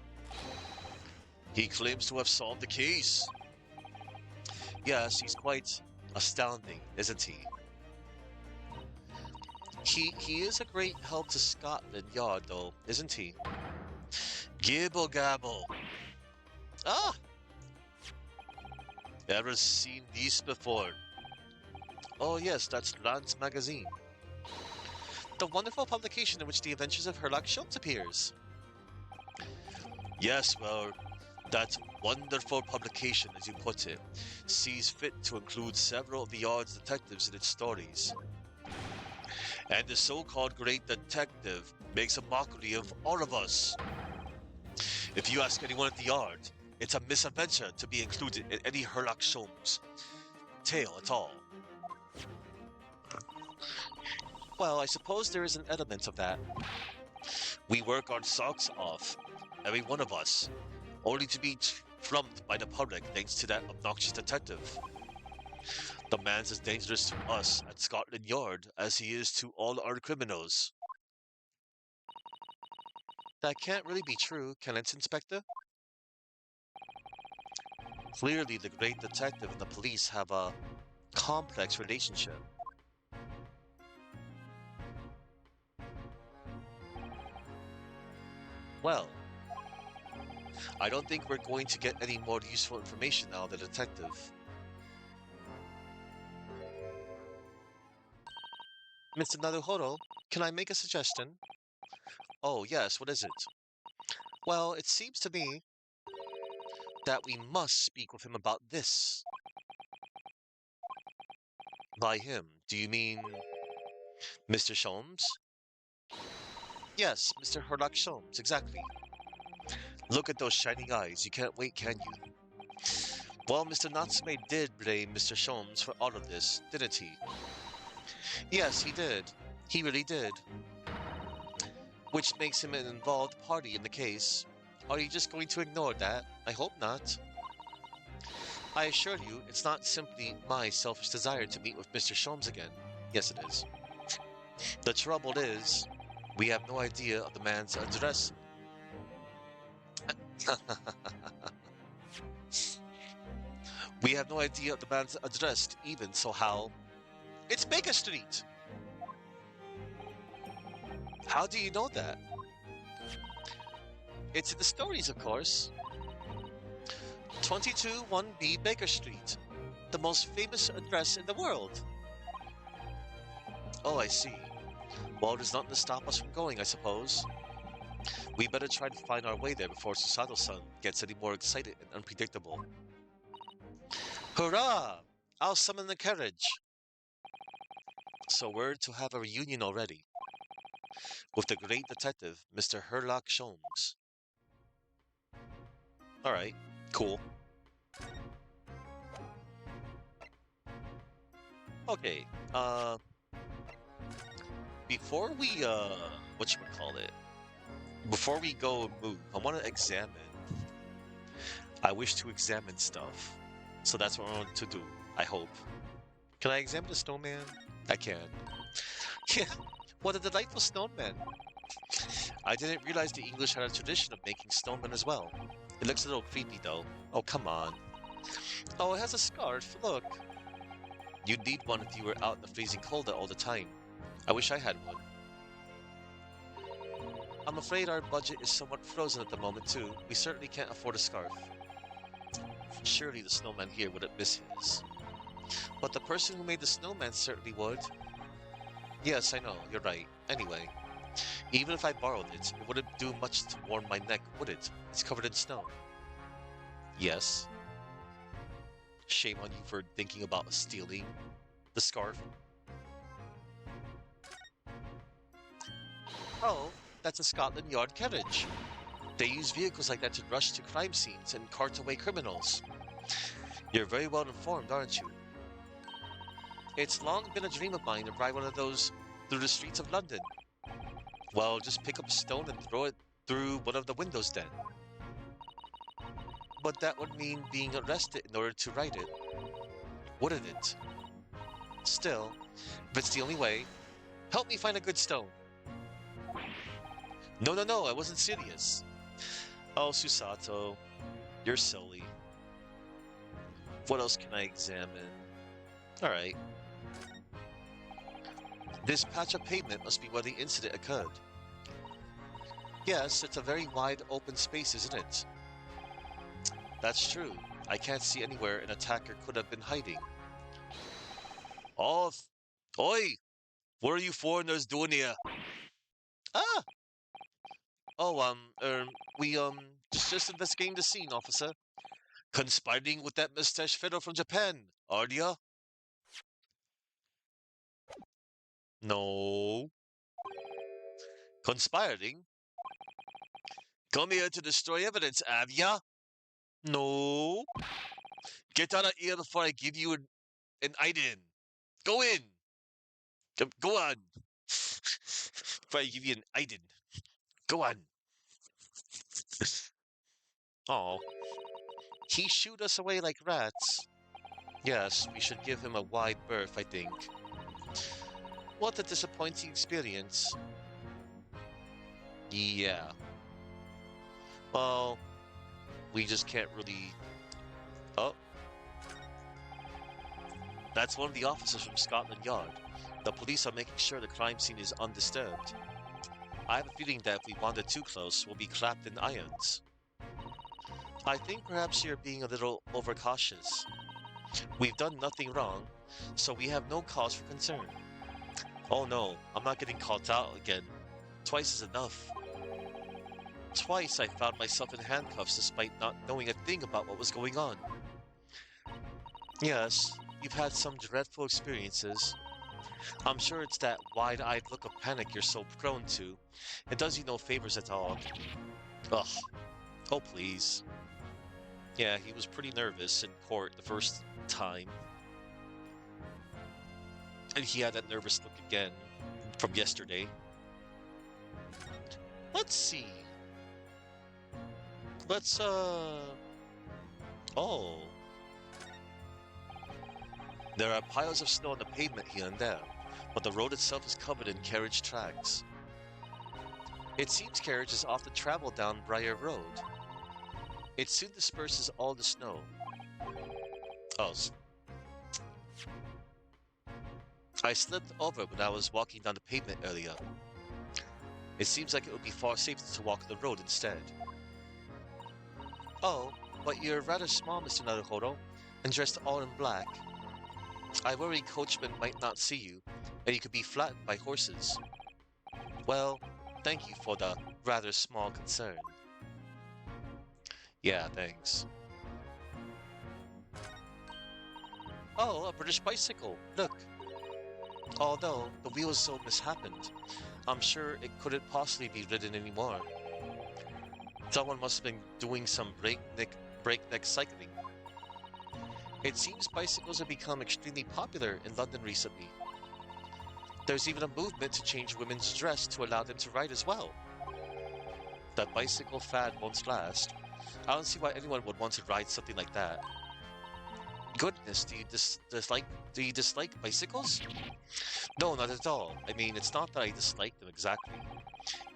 he claims to have solved the case. Yes, he's quite astounding, isn't he? He is a great help to Scotland Yard, though, isn't he? Gibble gabble. Ah! Ever seen these before? Oh yes, that's Lance Magazine. The wonderful publication in which the adventures of Herlock Sholmes appears. Yes, well, that wonderful publication, as you put it, sees fit to include several of the Yard's detectives in its stories. And the so-called great detective makes a mockery of all of us. If you ask anyone at the Yard, it's a misadventure to be included in any Herlock Sholmes tale at all. Well, I suppose there is an element of that. We work our socks off, every one of us, only to be flummed by the public thanks to that obnoxious detective. The man's as dangerous to us at Scotland Yard as he is to all our criminals. That can't really be true, can it, Inspector? Clearly, the great detective and the police have a complex relationship. Well, I don't think we're going to get any more useful information out of the detective. Mr. Naruhoro, Can I make a suggestion? Oh, yes, what is it? Well, it seems to me that we must speak with him about this. By him, do you mean Mr. Sholmes? Yes, Mr. Herlock Sholmes, exactly. Look at those shining eyes. You can't wait, can you? Well, Mr. Natsume did blame Mr. Sholmes for all of this, didn't he? Yes, he did. He really did. Which makes him an involved party in the case. Are you just going to ignore that? I hope not. I assure you, it's not simply my selfish desire to meet with Mr. Sholmes again. Yes, it is. The trouble is, we have no idea of the man's address. We have no idea of the man's address, even so how... It's Baker Street! How do you know that? It's in the stories, of course. 221B Baker Street, the most famous address in the world. Oh, I see. Well, there's nothing to stop us from going, I suppose. We better try to find our way there before Susato-san gets any more excited and unpredictable. Hurrah! I'll summon the carriage. So we're to have a reunion already. With the great detective, Mr. Herlock Sholmes. Alright, cool. Okay, before we, whatchamacallit, before we go and move, I want to examine. I wish to examine stuff. So that's what I want to do, I hope. Can I examine the snowman? I can. Yeah, what a delightful snowman. I didn't realize the English had a tradition of making snowmen as well. It looks a little creepy though. Oh, come on. Oh, it has a scarf, look. You'd need one if you were out in the freezing cold all the time. I wish I had one. I'm afraid our budget is somewhat frozen at the moment too. We certainly can't afford a scarf. Surely the snowman here wouldn't miss his. But the person who made the snowman certainly would. Yes, I know, you're right. Anyway, even if I borrowed it, it wouldn't do much to warm my neck, would it? It's covered in snow. Yes. Shame on you for thinking about stealing the scarf. Oh, that's a Scotland Yard carriage. They use vehicles like that to rush to crime scenes and cart away criminals. You're very well informed, aren't you? It's long been a dream of mine to ride one of those through the streets of London. Well, just pick up a stone and throw it through one of the windows then. But that would mean being arrested in order to ride it, wouldn't it? Still, if it's the only way, help me find a good stone. No, no, no, I wasn't serious. Oh, Susato, you're silly. What else can I examine? Alright. This patch of pavement must be where the incident occurred. Yes, it's a very wide open space, isn't it? That's true. I can't see anywhere an attacker could have been hiding. Oh, oi! What are you foreigners doing here? Ah! Oh, we, just investigating the scene, officer. Conspiring with that mustache fellow from Japan, are ya? No. Conspiring? Come here to destroy evidence, have ya? No. Get out of here before I give you an item. Go in. Go on. Before I give you an item. Go on. Oh. He shooed us away like rats. Yes, we should give him a wide berth, I think. What a disappointing experience. Yeah. Well, we just can't really... Oh. That's one of the officers from Scotland Yard. The police are making sure the crime scene is undisturbed. I have a feeling that if we wander too close, we'll be clapped in irons. I think perhaps you're being a little overcautious. We've done nothing wrong, so we have no cause for concern. Oh no, I'm not getting caught out again. Twice is enough. Twice I found myself in handcuffs despite not knowing a thing about what was going on. Yes, you've had some dreadful experiences. I'm sure it's that wide-eyed look of panic you're so prone to. It does you no favors at all. Ugh. Oh, please. Yeah, he was pretty nervous in court the first time. And he had that nervous look again from yesterday. Let's see. Let's, Oh. There are piles of snow on the pavement here and there, but the road itself is covered in carriage tracks. It seems carriages often travel down Briar Road. It soon disperses all the snow. Oh, I slipped over when I was walking down the pavement earlier. It seems like it would be far safer to walk the road instead. Oh, but you're rather small, Mr. Naruhodo, and dressed all in black. I worry coachmen might not see you, and you could be flattened by horses. Well, thank you for the rather small concern. Yeah, thanks. Oh, a British bicycle. Look. Although the wheel is so mishappened, I'm sure it couldn't possibly be ridden anymore. Someone must have been doing some breakneck cycling. It seems bicycles have become extremely popular in London recently. There's even a movement to change women's dress to allow them to ride as well. The bicycle fad won't last. I don't see why anyone would want to ride something like that. Goodness, do you dislike bicycles? No, not at all. I mean, it's not that I dislike them exactly.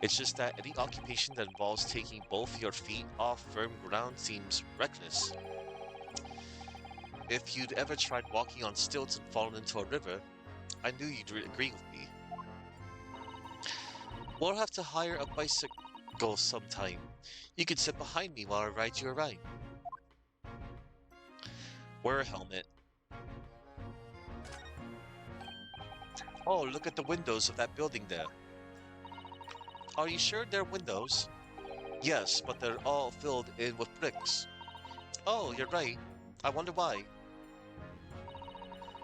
It's just that any occupation that involves taking both your feet off firm ground seems reckless. If you'd ever tried walking on stilts and fallen into a river, I knew you'd agree with me. We'll have to hire a bicycle sometime. You can sit behind me while I ride you around. Wear a helmet. Oh, look at the windows of that building there. Are you sure they're windows? Yes, but they're all filled in with bricks. Oh, you're right. I wonder why.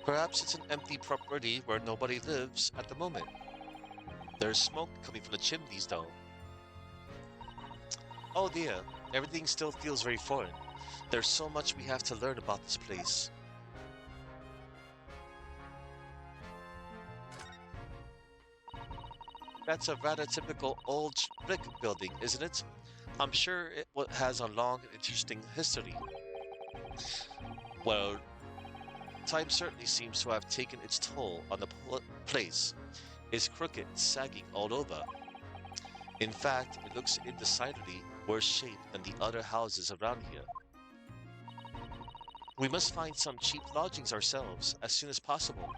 Perhaps it's an empty property where nobody lives at the moment. There's smoke coming from the chimneys, though. Oh dear, everything still feels very foreign. There's so much we have to learn about this place. That's a rather typical old brick building, isn't it? I'm sure it has a long and interesting history. Well, time certainly seems to have taken its toll on the place. It's crooked, sagging all over. In fact, it looks in decidedly worse shape than the other houses around here. We must find some cheap lodgings ourselves as soon as possible.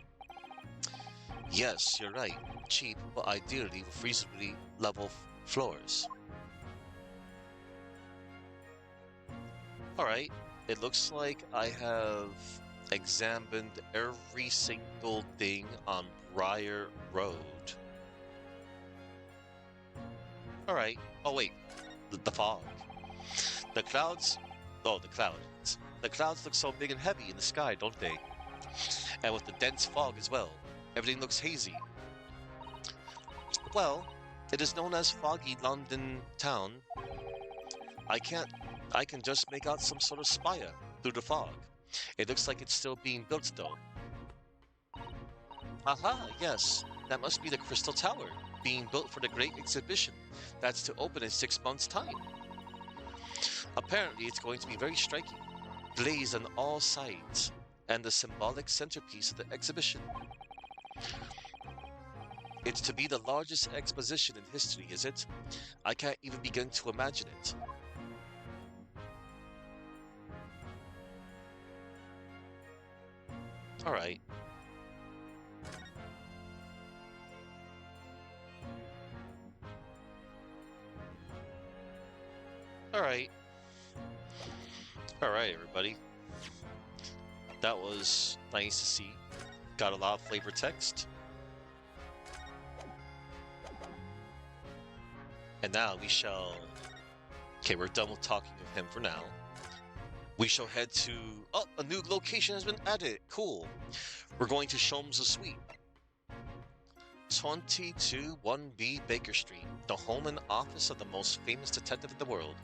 Yes, you're right. Cheap, but ideally with reasonably level floors. Alright, it looks like I have examined every single thing on Briar Road. Alright, oh wait, the fog. The clouds, oh, the clouds. The clouds look so big and heavy in the sky, don't they? And with the dense fog as well, everything looks hazy. Well, it is known as Foggy London Town. I can't, I can just make out some sort of spire through the fog. It looks like it's still being built though. Aha, yes, that must be the Crystal Tower, being built for the Great Exhibition. That's to open in 6 months' time. Apparently, it's going to be very striking, glazed on all sides, and the symbolic centerpiece of the exhibition. It's to be the largest exposition in history, is it? I can't even begin to imagine it. Alright. Alright. Alright, everybody. That was nice to see. Got a lot of flavor text. And now we shall... Okay, we're done with talking of him for now. We shall head to... Oh, a new location has been added. Cool. We're going to Sholmes' Suite. 221B Baker Street, the home and office of the most famous detective in the world.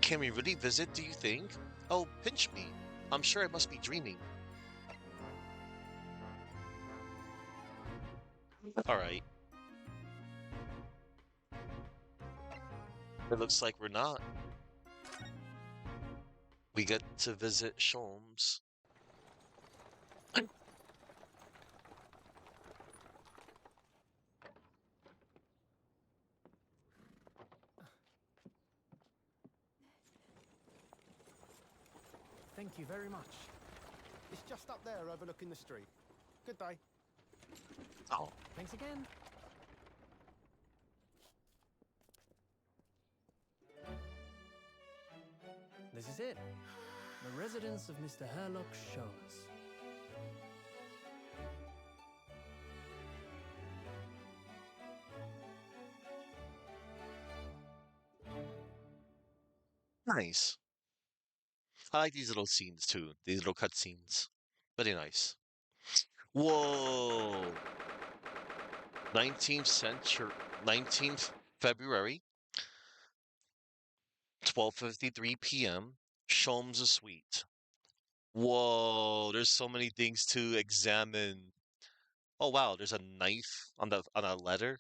Can we really visit, do you think? Oh, pinch me. I'm sure I must be dreaming. Alright. It looks like we're not. We get to visit Sholmes. Thank you very much. It's just up there overlooking the street. Good day. Oh. Thanks again. This is it. The residence of Mr. Herlock Sholmes. Nice. I like these little scenes too. These little cutscenes. Very nice. Whoa! 19th century, 19th February, 12:53 p.m. Sholmes' Suite. Whoa! There's so many things to examine. Oh wow! There's a knife on a letter.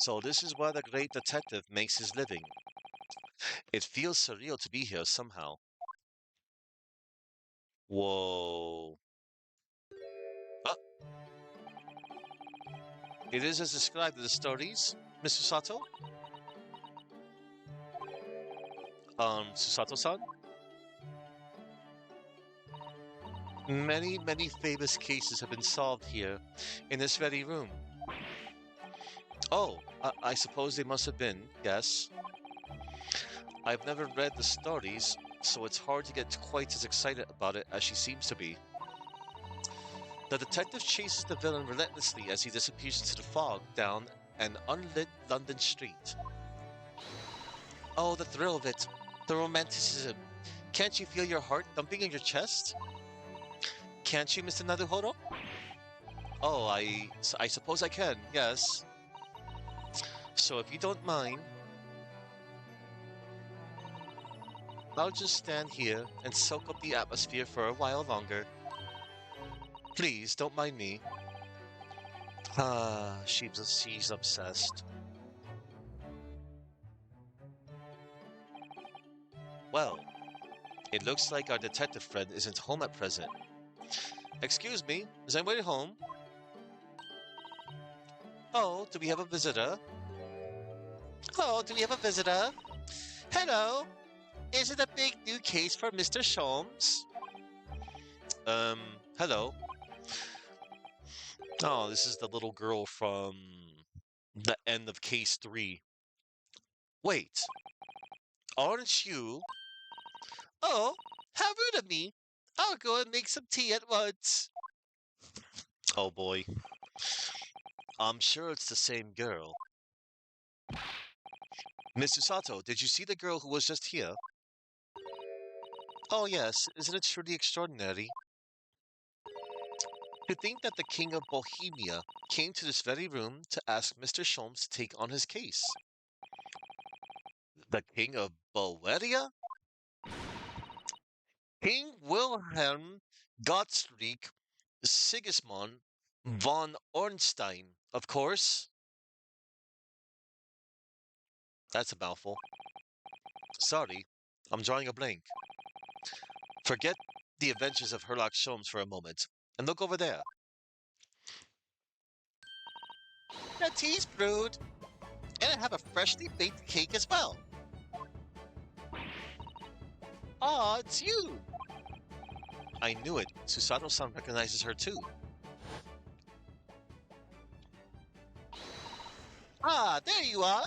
So this is where the great detective makes his living. It feels surreal to be here somehow. Whoa! Uh, it is as described in the stories, Mr. Sato. Susato-san. Many famous cases have been solved here, in this very room. Oh, I suppose they must have been, yes. I've never read the stories, so it's hard to get quite as excited about it as she seems to be. The detective chases the villain relentlessly as he disappears into the fog down an unlit London street. Oh, the thrill of it, the romanticism. Can't you feel your heart thumping in your chest? Can't you, Mr. Naruhodo? Oh, I suppose I can, yes. So if you don't mind, I'll just stand here and soak up the atmosphere for a while longer. Please, don't mind me. Ah, she's obsessed. Well, it looks like our detective friend isn't home at present. Excuse me, is anybody home? Oh, do we have a visitor? Oh, do we have a visitor? Hello, is it a big new case for Mr. Sholmes? Hello. Oh, this is the little girl from the end of case 3. Wait, aren't you? Oh, how rude of me. I'll go and make some tea at once. Oh boy. I'm sure it's the same girl. Mr. Sato, did you see the girl who was just here? Oh yes, isn't it truly extraordinary? To think that the King of Bohemia came to this very room to ask Mr. Sholmes to take on his case. The King of Bavaria? King Wilhelm Gottschalk Sigismund von Ornstein, of course. That's a mouthful. Sorry, I'm drawing a blank. Forget the adventures of Herlock Sholmes for a moment, and look over there. The tea's brewed, and I have a freshly baked cake as well. Ah, it's you! I knew it. Susato-san recognizes her too. Ah, there you are!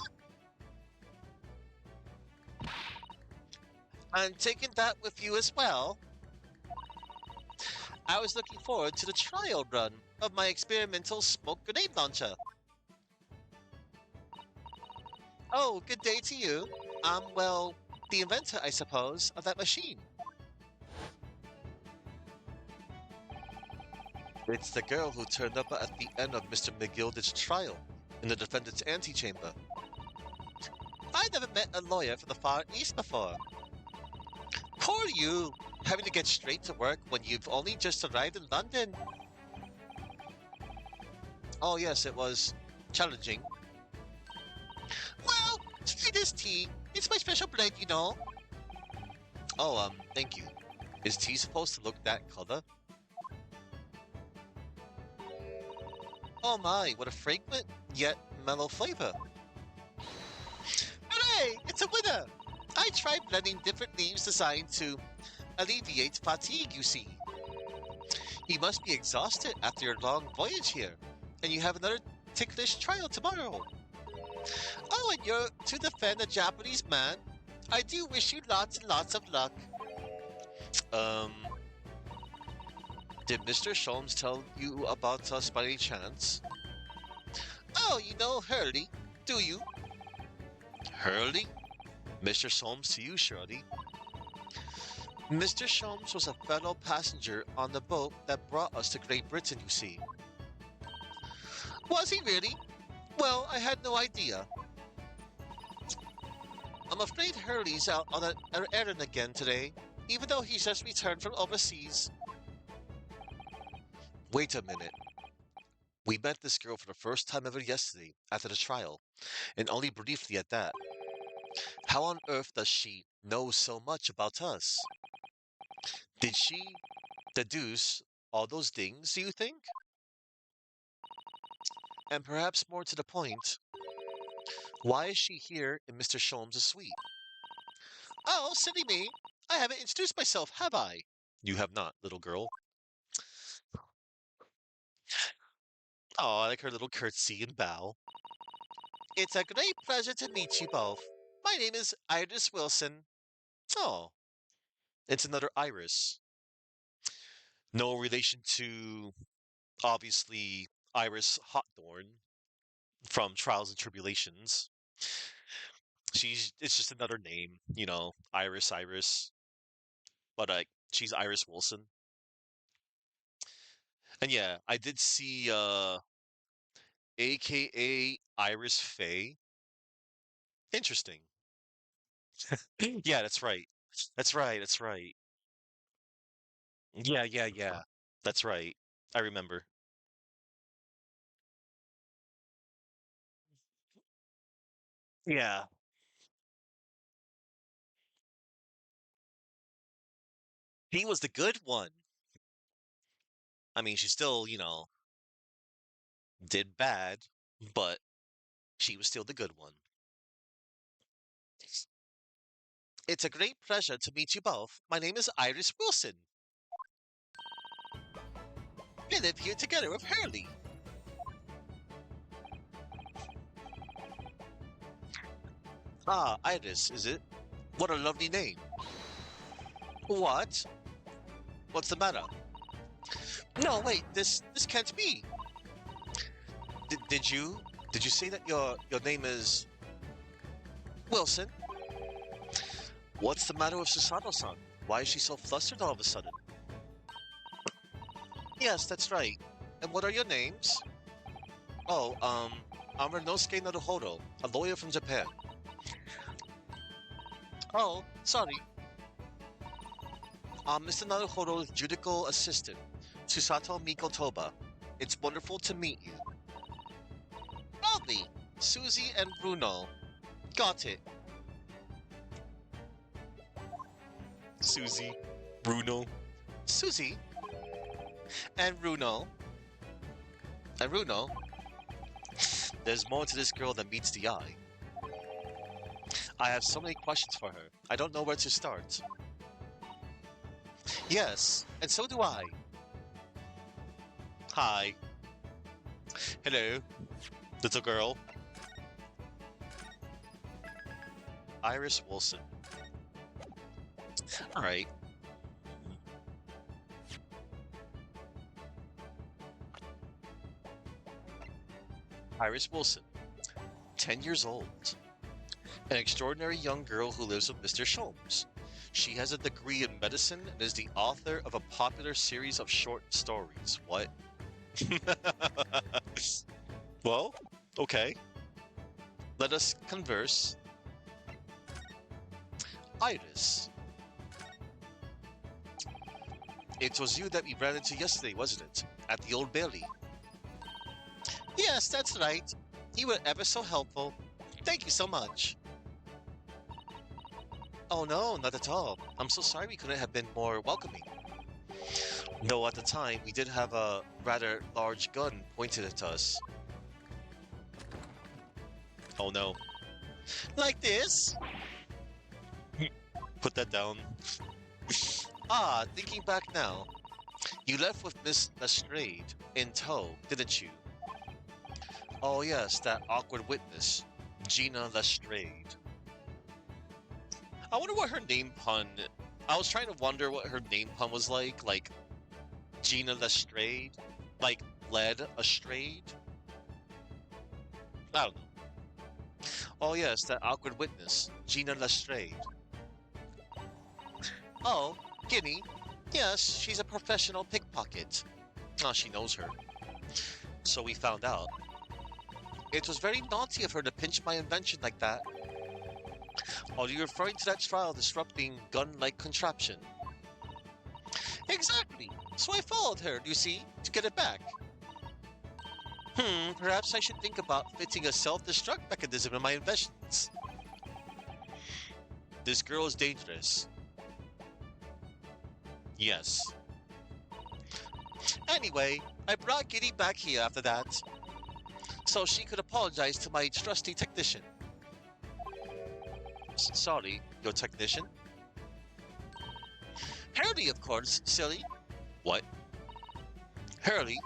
I'm taking that with you as well. I was looking forward to the trial run of my experimental smoke grenade launcher. Oh, good day to you. Well, the inventor, I suppose, of that machine. It's the girl who turned up at the end of Mr. McGilded's trial in the defendant's antechamber. I never met a lawyer from the Far East before. Poor you, having to get straight to work when you've only just arrived in London. Oh, yes, it was challenging. Well, try this tea. It's my special blend, you know. Oh, thank you. Is tea supposed to look that color? Oh my, what a fragrant yet mellow flavor. Hooray! It's a winner! I tried blending different leaves designed to alleviate fatigue, you see. You must be exhausted after your long voyage here, and you have another ticklish trial tomorrow. Oh, and you're to defend a Japanese man? I do wish you lots and lots of luck. Um, did Mr. Sholmes tell you about us by any chance? Oh, you know Hurley, do you? Hurley? Mr. Sholmes to you, surely. Mr. Sholmes was a fellow passenger on the boat that brought us to Great Britain, you see. Was he really? Well, I had no idea. I'm afraid Hurley's out on an errand again today, even though he's just returned from overseas. Wait a minute. We met this girl for the first time ever yesterday, after the trial, and only briefly at that. How on earth does she know so much about us? Did she deduce all those things, do you think? And perhaps more to the point, why is she here in Mr. Sholmes' suite? Oh, silly me. I haven't introduced myself, have I? You have not, little girl. Oh, I like her little curtsy and bow. It's a great pleasure to meet you both. My name is Iris Wilson. Oh, it's another Iris. No relation to, obviously, Iris Hawthorne from Trials and Tribulations. It's just another name, Iris, but she's Iris Wilson. And yeah, I did see AKA Iris Faye. Interesting. Yeah, that's right. That's right, that's right. Yeah, yeah, yeah. That's right. I remember. Yeah. He was the good one. I mean, she still, did bad, but she was still the good one. It's a great pleasure to meet you both. My name is Iris Wilson. We live here together with Hurley. Ah, Iris, is it? What a lovely name. What? What's the matter? No, wait, this can't be. Did you say that your name is Wilson? What's the matter with Susato-san? Why is she so flustered all of a sudden? Yes, that's right. And what are your names? Oh, I'm Renosuke Naruhodo, a lawyer from Japan. Oh, sorry. I'm Mr. Naruhodo's judicial assistant, Susato Mikotoba. It's wonderful to meet you. Lovely. Susie and Bruno. Got it. Susie, Bruno, Susie, and Bruno. And Bruno. There's more to this girl than meets the eye. I have so many questions for her. I don't know where to start. Yes, and so do I. Hi. Hello, little girl. Iris Wilson. All right. Iris Wilson, 10 years old. An extraordinary young girl who lives with Mr. Sholmes. She has a degree in medicine and is the author of a popular series of short stories. What? Well, okay. Let us converse. Iris, it was you that we ran into yesterday, wasn't it? At the Old Bailey. Yes, that's right. You were ever so helpful. Thank you so much. Oh no, not at all. I'm so sorry we couldn't have been more welcoming. Though at the time, we did have a rather large gun pointed at us. Oh no. Like this? Put that down. Ah, thinking back now, you left with Miss Lestrade in tow, didn't you? Oh yes, that awkward witness, Gina Lestrade. I wonder what her name pun. I was trying to wonder what her name pun was like Gina Lestrade, like led astrayed. I don't know. Oh yes, that awkward witness, Gina Lestrade. Oh, Guinea. Yes, she's a professional pickpocket. Ah, she knows her. So we found out. It was very naughty of her to pinch my invention like that. Are you referring to that trial disrupting gun-like contraption? Exactly. So I followed her, you see, to get it back. Perhaps I should think about fitting a self-destruct mechanism in my inventions. This girl is dangerous. Yes. Anyway, I brought Giddy back here after that, so she could apologize to my trusty technician. Sorry, your technician? Hurley, of course, silly. What? Hurley?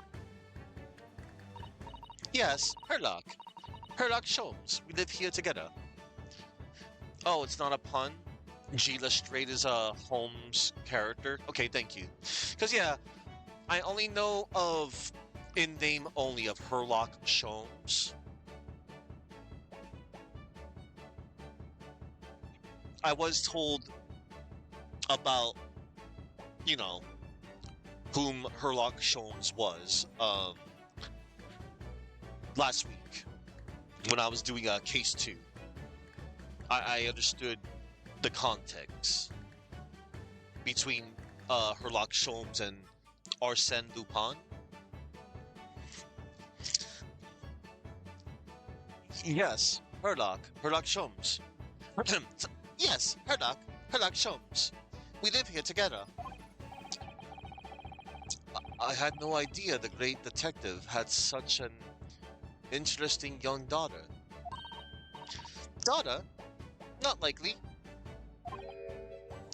Yes, Herlock. Herlock Sholmes. We live here together. Oh, it's not a pun? G. Lestrade is a Holmes character? Okay, thank you. Because, yeah, I only know of, in name only, of Herlock Sholmes. I was told about, you know, whom Herlock Sholmes was last week when I was doing case 2. I understood the context between Herlock Sholmes and Arsène Lupin. Yes, Herlock Sholmes. Yes, Herlock Sholmes. We live here together. I had no idea the great detective had such an interesting young daughter. Daughter? Not likely.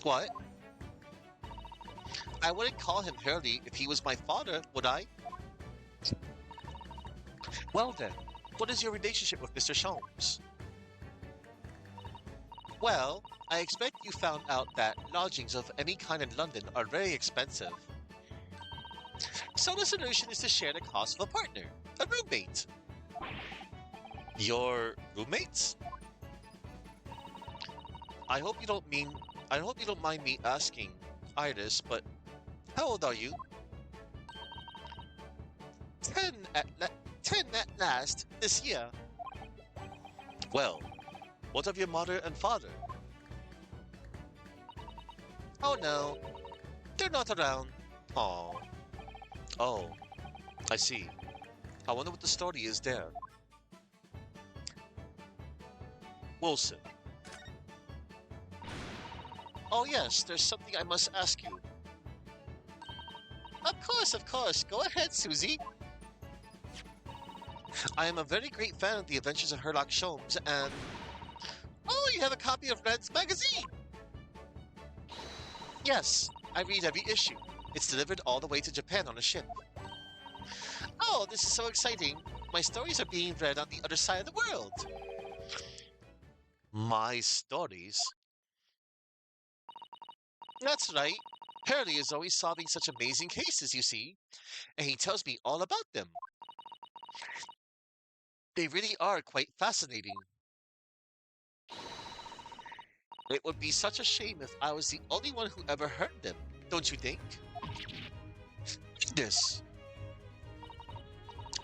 What? I wouldn't call him Hurley if he was my father, would I? Well then, what is your relationship with Mr. Sholmes? Well, I expect you found out that lodgings of any kind in London are very expensive. So the solution is to share the cost of a partner, a roommate. Your roommates? I hope you don't mean I hope you don't mind me asking, Iris, but how old are you? 10 10 at last this year. Well, what of your mother and father? Oh no, they're not around. Oh. Oh, I see. I wonder what the story is there. Wilson. Oh yes, there's something I must ask you. Of course. Go ahead, Susie. I am a very great fan of the Adventures of Herlock Sholmes, and... Oh, you have a copy of Red's magazine! Yes, I read every issue. It's delivered all the way to Japan on a ship. Oh, this is so exciting. My stories are being read on the other side of the world. My stories? That's right. Hurley is always solving such amazing cases, you see, and he tells me all about them. They really are quite fascinating. It would be such a shame if I was the only one who ever heard them, don't you think? This.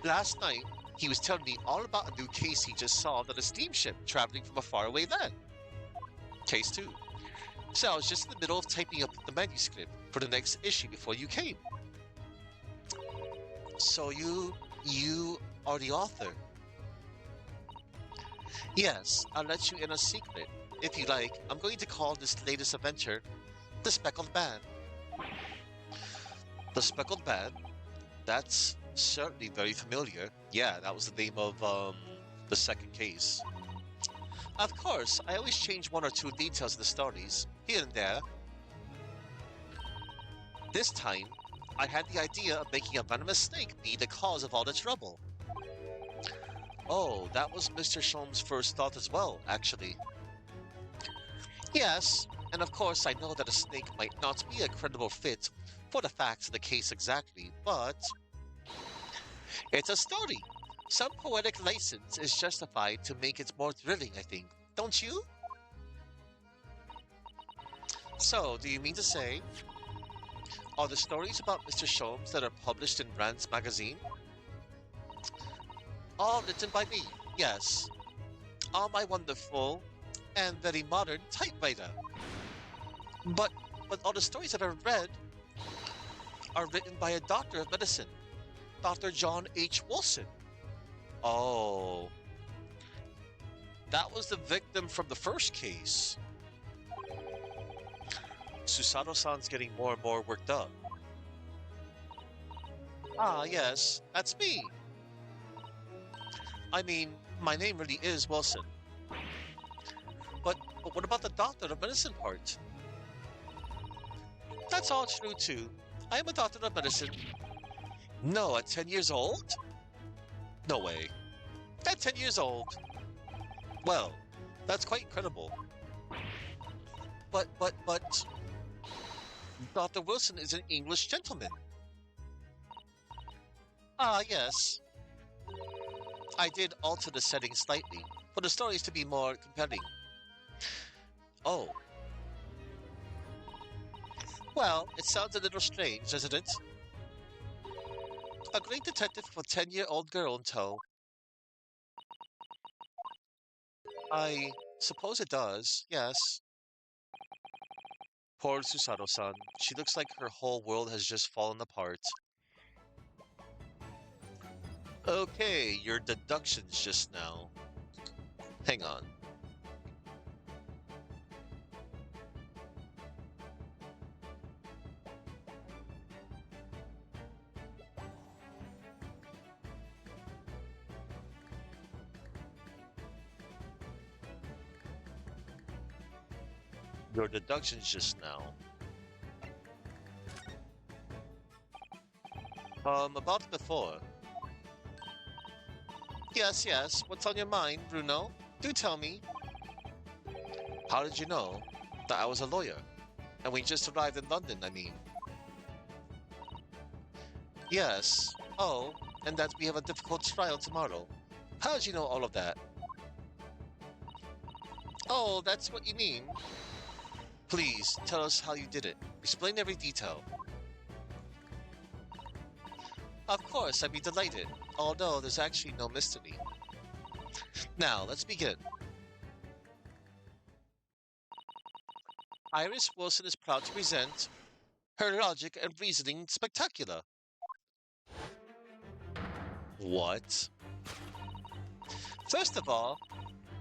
Last night, he was telling me all about a new case he just solved on a steamship traveling from a faraway land. Case 2. So I was just in the middle of typing up the manuscript for the next issue before you came. So you are the author? Yes, I'll let you in a secret. If you like, I'm going to call this latest adventure The Speckled Band. The Speckled Band? That's certainly very familiar. Yeah, that was the name of the second case. Of course, I always change one or two details of the stories, here and there. This time, I had the idea of making a venomous snake be the cause of all the trouble. Oh, that was Mr. Sholm's first thought as well, actually. Yes, and of course I know that a snake might not be a credible fit for the facts of the case exactly, but it's a story. Some poetic license is justified to make it more thrilling, I think. Don't you? So, do you mean to say, are the stories about Mr. Sholmes that are published in Rand's magazine all written by me? Yes. On my wonderful and very modern typewriter. But all the stories that I've read are written by a doctor of medicine, Dr. John H. Wilson. Oh, that was the victim from the first case. Susato-san's getting more and more worked up. Ah, yes, that's me. I mean, my name really is Wilson. But what about the doctor of medicine part? That's all true too. I am a doctor of medicine. No, at 10 years old? No way. At 10 years old? Well, that's quite incredible. But, Dr. Wilson is an English gentleman. Ah, yes. I did alter the setting slightly, for the stories to be more compelling. Oh. Well, it sounds a little strange, doesn't it? A great detective with a 10-year-old girl in tow. I suppose it does, yes. Poor Susato-san. She looks like her whole world has just fallen apart. Okay, your deductions just now. Hang on. Your deductions just now. About before. Yes, yes. What's on your mind, Bruno? Do tell me. How did you know that I was a lawyer? And we just arrived in London, I mean. Yes. Oh, and that we have a difficult trial tomorrow. How did you know all of that? Oh, that's what you mean. Please, tell us how you did it. Explain every detail. Of course, I'd be delighted, although there's actually no mystery. Now, let's begin. Iris Wilson is proud to present her logic and reasoning spectacular. What? First of all,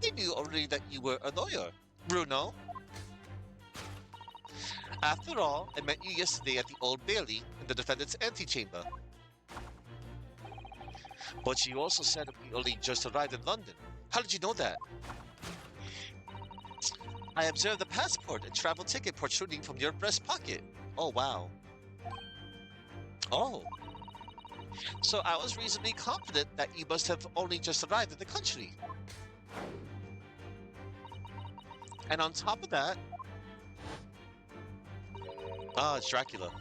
I knew already that you were a lawyer, Bruno. After all, I met you yesterday at the Old Bailey in the defendant's antechamber. But you also said we only just arrived in London. How did you know that? I observed the passport and travel ticket protruding from your breast pocket. Oh, wow. Oh. So I was reasonably confident that you must have only just arrived in the country. And on top of that... Ah, it's Dracula.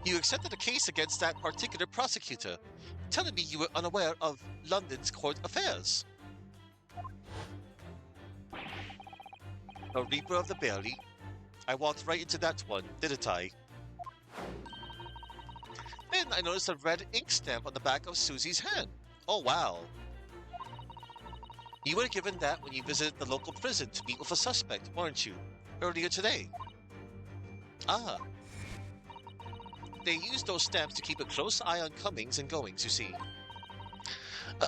You accepted a case against that particular prosecutor. telling me you were unaware of London's court affairs. A Reaper of the Bailey? I walked right into that one, didn't I? Then I noticed a red ink stamp on the back of Susie's hand. Oh wow. You were given that when you visited the local prison to meet with a suspect, weren't you? Earlier today. Ah. They used those stamps to keep a close eye on comings and goings, you see.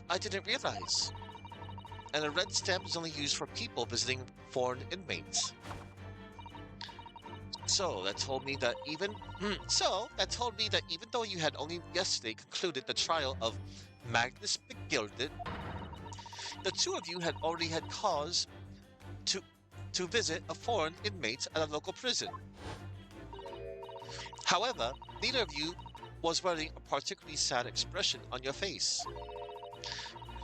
I didn't realize. And a red stamp is only used for people visiting foreign inmates. So that told me that even though you had only yesterday concluded the trial of Magnus McGilded, the two of you had already had cause to visit a foreign inmate at a local prison. However, neither of you was wearing a particularly sad expression on your face.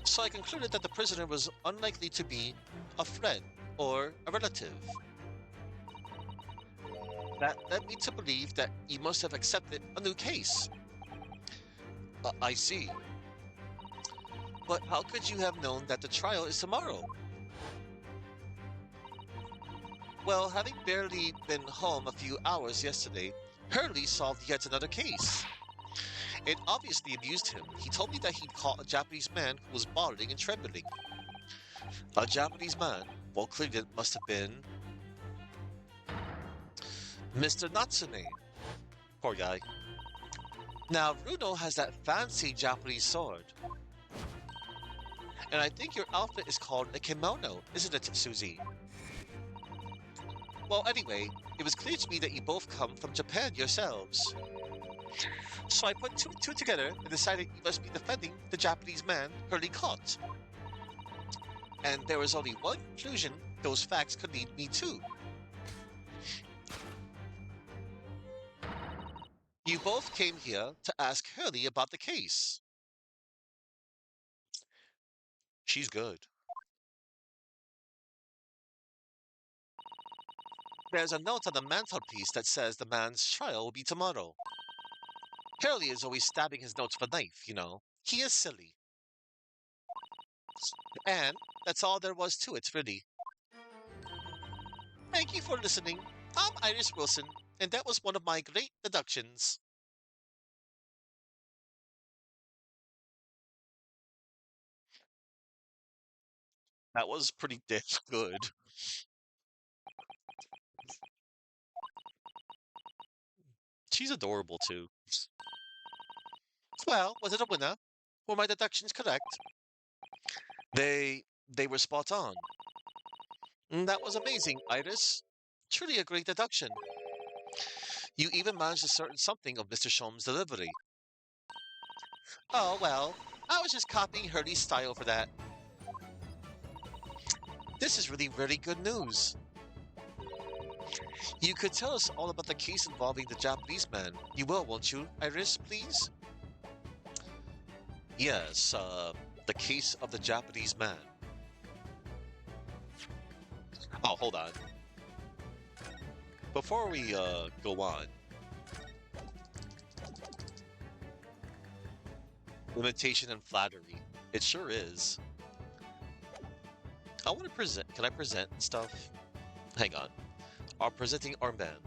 So I concluded that the prisoner was unlikely to be a friend or a relative. That led me to believe that you must have accepted a new case. I see. But how could you have known that the trial is tomorrow? Well, having barely been home a few hours yesterday, Hurley solved yet another case. It obviously amused him. He told me that he'd caught a Japanese man who was bottling and trembling. A Japanese man? Well, clearly it must have been Mr. Natsume. Poor guy. Now, Runo has that fancy Japanese sword. And I think your outfit is called a kimono, isn't it, Susie? Well, anyway, it was clear to me that you both come from Japan yourselves. So I put two and two together and decided you must be defending the Japanese man Hurley caught. And there was only one conclusion those facts could lead me to. You both came here to ask Hurley about the case. She's good. There's a note on the mantelpiece that says the man's trial will be tomorrow. Hurley is always stabbing his notes with a knife, you know. He is silly. And that's all there was to it, really. Thank you for listening. I'm Iris Wilson, and that was one of my great deductions. That was pretty damn good. She's adorable, too. Well, was it a winner? Were my deductions correct? They were spot on. That was amazing, Iris. Truly a great deduction. You even managed to certain something of Mr. Shom's delivery. Oh, well, I was just copying Hurley's style for that. This is really very good news. You could tell us all about the case involving the Japanese man. You will, won't you, Iris, please? Yes, the case of the Japanese man. Oh, hold on. Before we, go on. Imitation and flattery. It sure is. I want to present. Can I present stuff? Hang on. I'm presenting our man.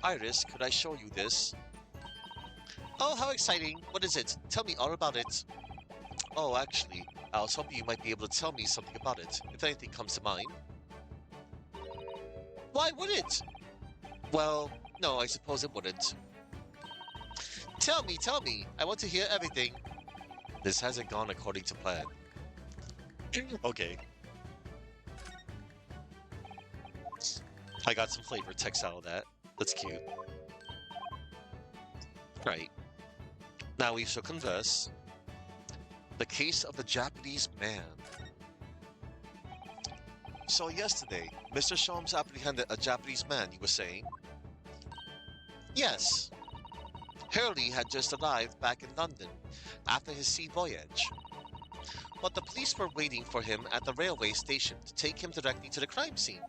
Iris, could I show you this? Oh, how exciting. What is it? Tell me all about it. Oh, actually, I was hoping you might be able to tell me something about it, if anything comes to mind. Why would it? Well, no, I suppose it wouldn't. Tell me, I want to hear everything. This hasn't gone according to plan. Okay. I got some flavor text out of that. That's cute. Right. Now we shall converse. The case of the Japanese man. So yesterday, Mr. Sholmes apprehended a Japanese man, you were saying? Yes. Hurley had just arrived back in London after his sea voyage. But the police were waiting for him at the railway station to take him directly to the crime scene.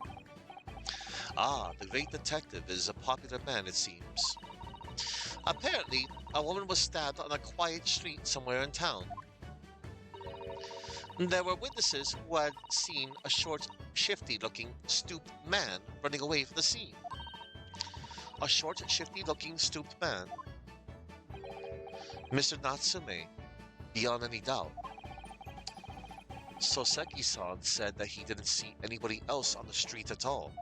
Ah, the great detective is a popular man, it seems. Apparently, a woman was stabbed on a quiet street somewhere in town. There were witnesses who had seen a short, shifty looking, stooped man running away from the scene. A short, shifty looking, stooped man. Mr. Natsume, beyond any doubt. Soseki-san said that he didn't see anybody else on the street at all.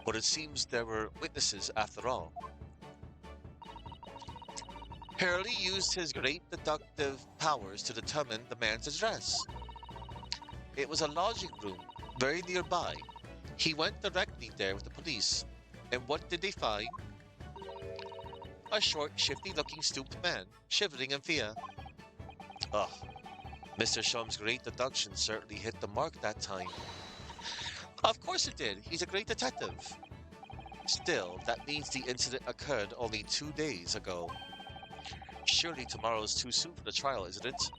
But it seems there were witnesses after all. Hurley used his great deductive powers to determine the man's address. It was a lodging room very nearby. He went directly there with the police. And what did they find? A short, shifty-looking stooped man, shivering in fear. Ugh, Mr. Shum's great deduction certainly hit the mark that time. Of course it did. He's a great detective. Still, that means the incident occurred only 2 days ago. Surely tomorrow is too soon for the trial, isn't it?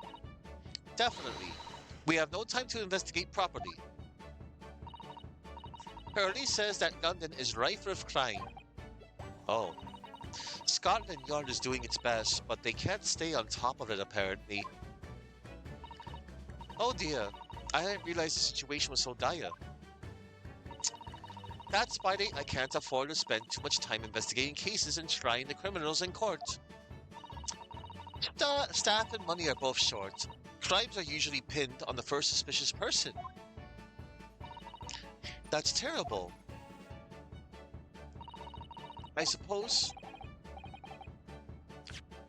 Definitely. We have no time to investigate properly. Hurley says that London is rife with crime. Oh. Scotland Yard is doing its best, but they can't stay on top of it apparently. Oh dear, I didn't realize the situation was so dire. That's why I can't afford to spend too much time investigating cases and trying the criminals in court. Staff and money are both short. Crimes are usually pinned on the first suspicious person. That's terrible. I suppose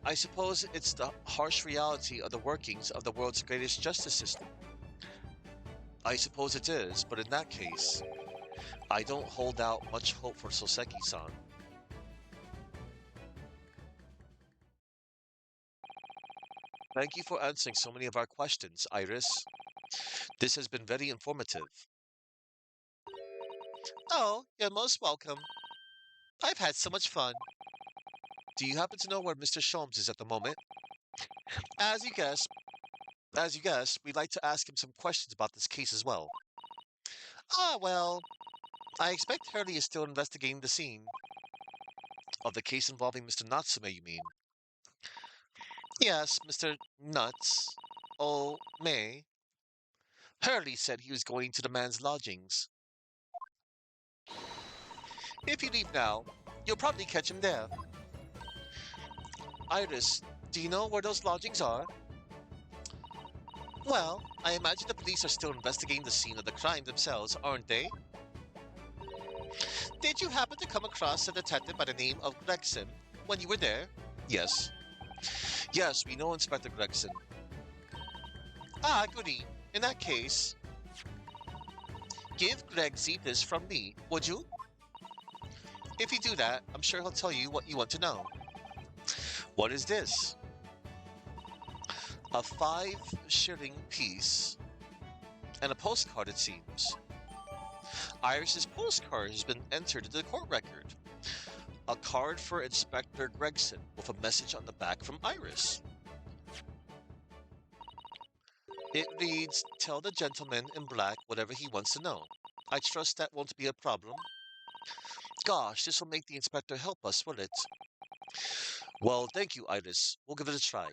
I suppose it's the harsh reality of the workings of the world's greatest justice system. I suppose it is, but in that case, I don't hold out much hope for Soseki-san. Thank you for answering so many of our questions, Iris. This has been very informative. Oh, you're most welcome. I've had so much fun. Do you happen to know where Mr. Sholmes is at the moment? As you guessed, we'd like to ask him some questions about this case as well. Ah, well, I expect Hurley is still investigating the scene of the case involving Mr. Natsume, you mean? Yes, Mr. Nuts. Oh, May. Hurley said he was going to the man's lodgings. If you leave now, you'll probably catch him there. Iris, do you know where those lodgings are? Well, I imagine the police are still investigating the scene of the crime themselves, aren't they? Did you happen to come across a detective by the name of Gregson when you were there? Yes. Yes, we know Inspector Gregson. Ah, goody. In that case, give Gregsy this from me, would you? If you do that, I'm sure he'll tell you what you want to know. What is this? A 5-shilling piece and a postcard, it seems. Iris's postcard has been entered into the court record. A card for Inspector Gregson with a message on the back from Iris. It reads, "Tell the gentleman in black whatever he wants to know. I trust that won't be a problem." Gosh, this will make the inspector help us, will it? Well, thank you, Iris. We'll give it a try.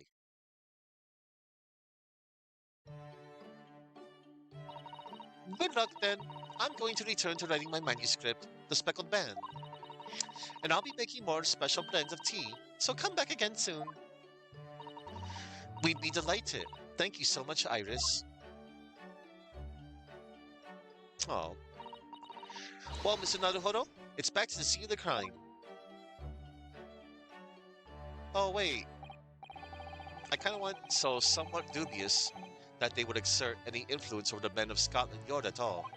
Good luck then. I'm going to return to writing my manuscript, The Speckled Band. And I'll be making more special blends of tea, so come back again soon. We'd be delighted. Thank you so much, Iris. Oh. Well, Mr. Naruhodo, it's back to the scene of the crime. Oh, wait. I kind of want so somewhat dubious that they would exert any influence over the men of Scotland Yard at all.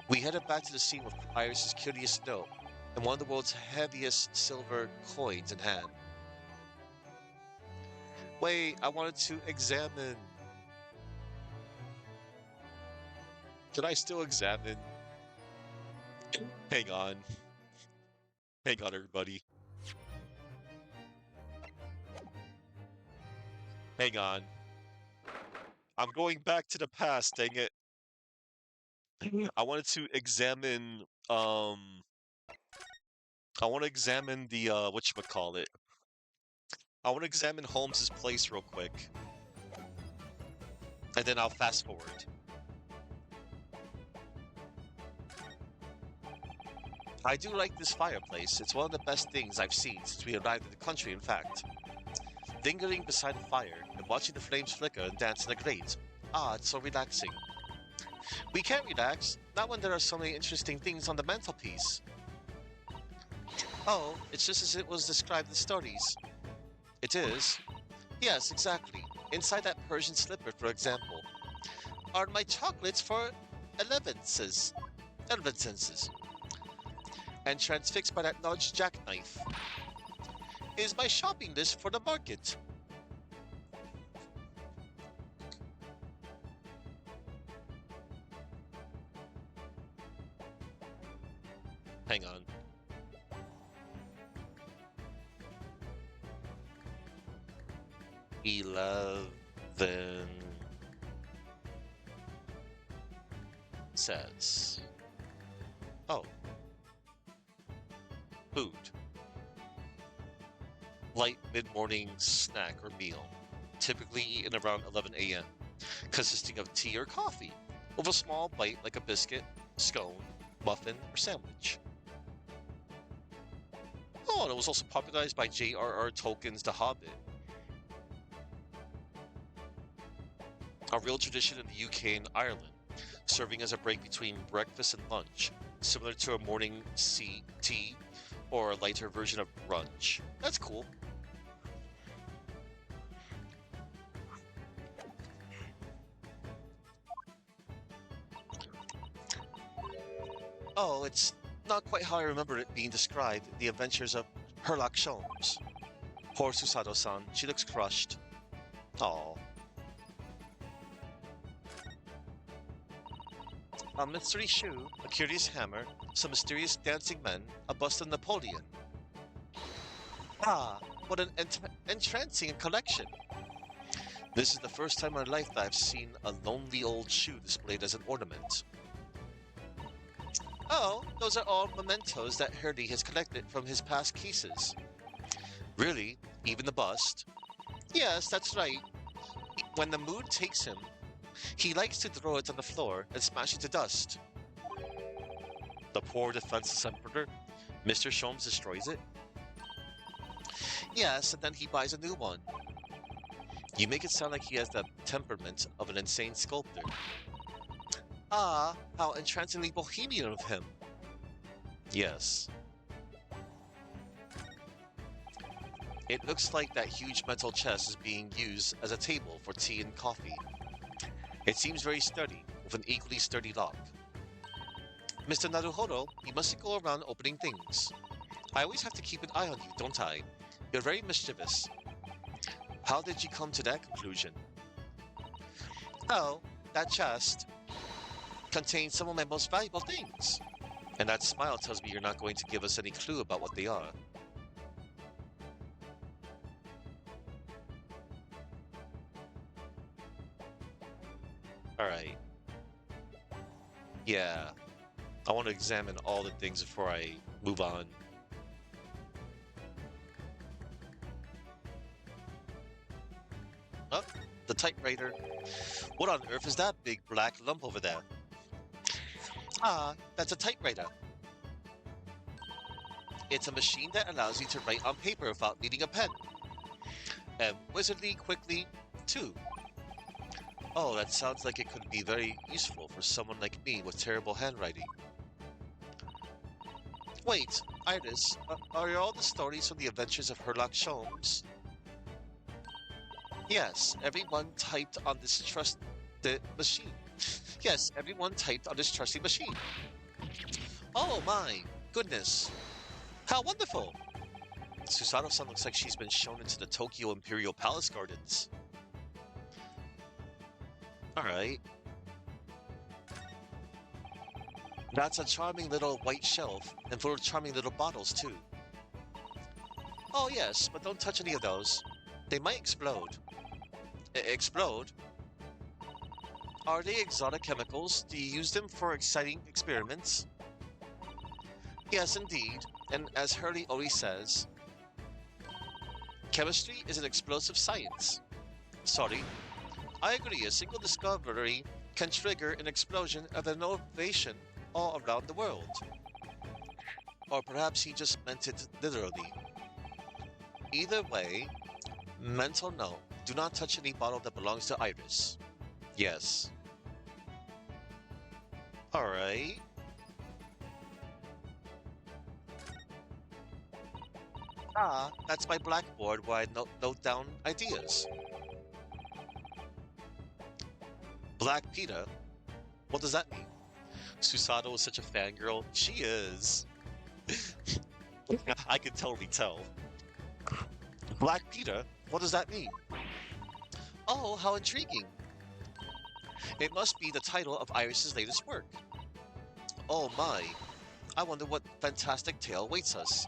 We headed back to the scene with Iris's curious note and one of the world's heaviest silver coins in hand. Wait, I wanted to examine. Can I still examine? Hang on. Hang on, everybody. Hang on. I'm going back to the past, dang it. I wanted to examine I want to examine the whatchamacallit. I want to examine Holmes's place real quick, and then I'll fast forward. I do like this fireplace. It's one of the best things I've seen since we arrived in the country, in fact. Lingering beside a fire and watching the flames flicker and dance in the grate. Ah, it's so relaxing. We can't relax, not when there are so many interesting things on the mantelpiece. Oh, it's just as it was described in stories. It is? Yes, exactly. Inside that Persian slipper, for example, are my chocolates for elevenses. Elevenses. And transfixed by that large jackknife is my shopping list for the market. Hang on. Eleven says. Oh. Food. Light mid-morning snack or meal. Typically eaten around 11 a.m. Consisting of tea or coffee, with a small bite like a biscuit, scone, muffin, or sandwich. Oh, and it was also popularized by J.R.R. Tolkien's The Hobbit. A real tradition in the UK and Ireland, serving as a break between breakfast and lunch, similar to a morning tea or a lighter version of brunch. That's cool. Oh, it's not quite how I remember it being described, The Adventures of Sherlock Holmes. Poor Susato-san, she looks crushed. Oh. A mystery shoe, a curious hammer, some mysterious dancing men, a bust of Napoleon. Ah, what an entrancing collection. This is the first time in my life that I've seen a lonely old shoe displayed as an ornament. Oh, those are all mementos that Hurley has collected from his past cases. Really? Even the bust? Yes, that's right. When the mood takes him, he likes to throw it on the floor and smash it to dust. The poor defenseless emperor, Mr. Sholmes destroys it? Yes, and then he buys a new one. You make it sound like he has the temperament of an insane sculptor. Ah, how entrancingly bohemian of him. Yes. It looks like that huge metal chest is being used as a table for tea and coffee. It seems very sturdy, with an equally sturdy lock. Mr. Naruhodo, you mustn't go around opening things. I always have to keep an eye on you, don't I? You're very mischievous. How did you come to that conclusion? Oh, that chest contains some of my most valuable things. And that smile tells me you're not going to give us any clue about what they are. Alright. Yeah. I want to examine all the things before I move on. Oh, the typewriter. What on earth is that big black lump over there? Ah, that's a typewriter. It's a machine that allows you to write on paper without needing a pen. And wizardly quickly, too. Oh, that sounds like it could be very useful for someone like me with terrible handwriting. Wait, Iris, are all the stories from the adventures of Sherlock Holmes? Yes, everyone typed on this trusted machine. Yes, everyone typed on this trusty machine. Oh my goodness. How wonderful! Susato-san looks like she's been shown into the Tokyo Imperial Palace Gardens. Alright. That's a charming little white shelf, and full of charming little bottles too. Oh yes, but don't touch any of those. They might explode. Explode? Are they exotic chemicals? Do you use them for exciting experiments? Yes, indeed. And as Hurley always says, chemistry is an explosive science. Sorry, I agree, a single discovery can trigger an explosion of innovation all around the world. Or perhaps he just meant it literally. Either way, mental note, do not touch any bottle that belongs to Iris. Yes. Alright. Ah, that's my blackboard where I note down ideas. Black Peter? What does that mean? Susato is such a fangirl. She is. I can totally tell. Black Peter? What does that mean? Oh, how intriguing. It must be the title of Iris's latest work. Oh my. I wonder what fantastic tale awaits us.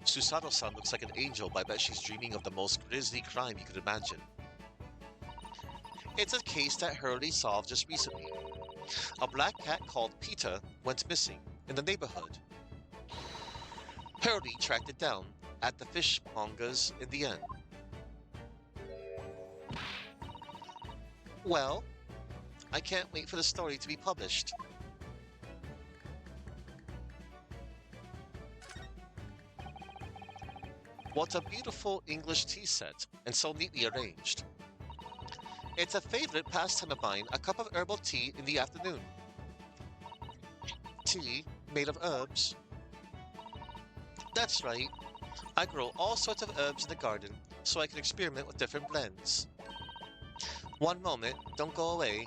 Susato-san looks like an angel, but I bet she's dreaming of the most grisly crime you could imagine. It's a case that Hurley solved just recently. A black cat called Peter went missing in the neighborhood. Hurley tracked it down at the fishmongers in the end. Well, I can't wait for the story to be published. What a beautiful English tea set, and so neatly arranged. It's a favorite pastime of mine, a cup of herbal tea in the afternoon. Tea made of herbs? That's right. I grow all sorts of herbs in the garden, so I can experiment with different blends. One moment, don't go away.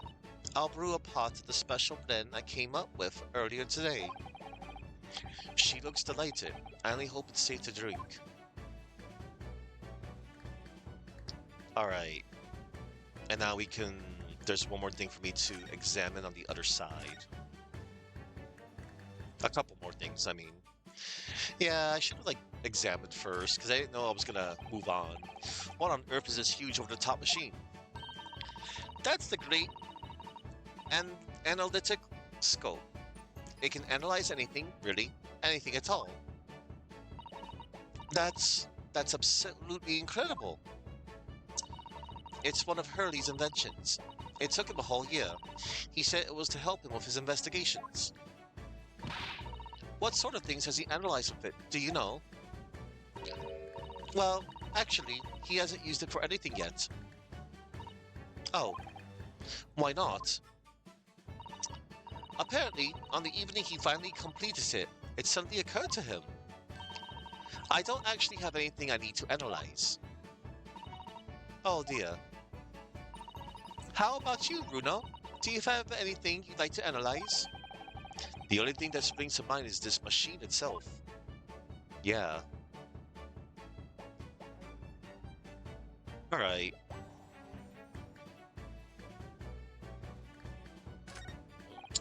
I'll brew a pot of the special blend I came up with earlier today. She looks delighted. I only hope it's safe to drink. Alright. And now there's one more thing for me to examine on the other side. A couple more things, I mean. Yeah, I should have, examined first, because I didn't know I was gonna move on. What on earth is this huge over-the-top machine? That's the great analytic scope. It can analyze anything, really, anything at all. That's absolutely incredible. It's one of Hurley's inventions. It took him a whole year. He said it was to help him with his investigations. What sort of things has he analyzed with it? Do you know? Well, actually, he hasn't used it for anything yet. Oh, why not? Apparently, on the evening he finally completed it, it suddenly occurred to him. I don't actually have anything I need to analyze. Oh dear. How about you, Bruno? Do you have anything you'd like to analyze? The only thing that springs to mind is this machine itself. Yeah. Alright.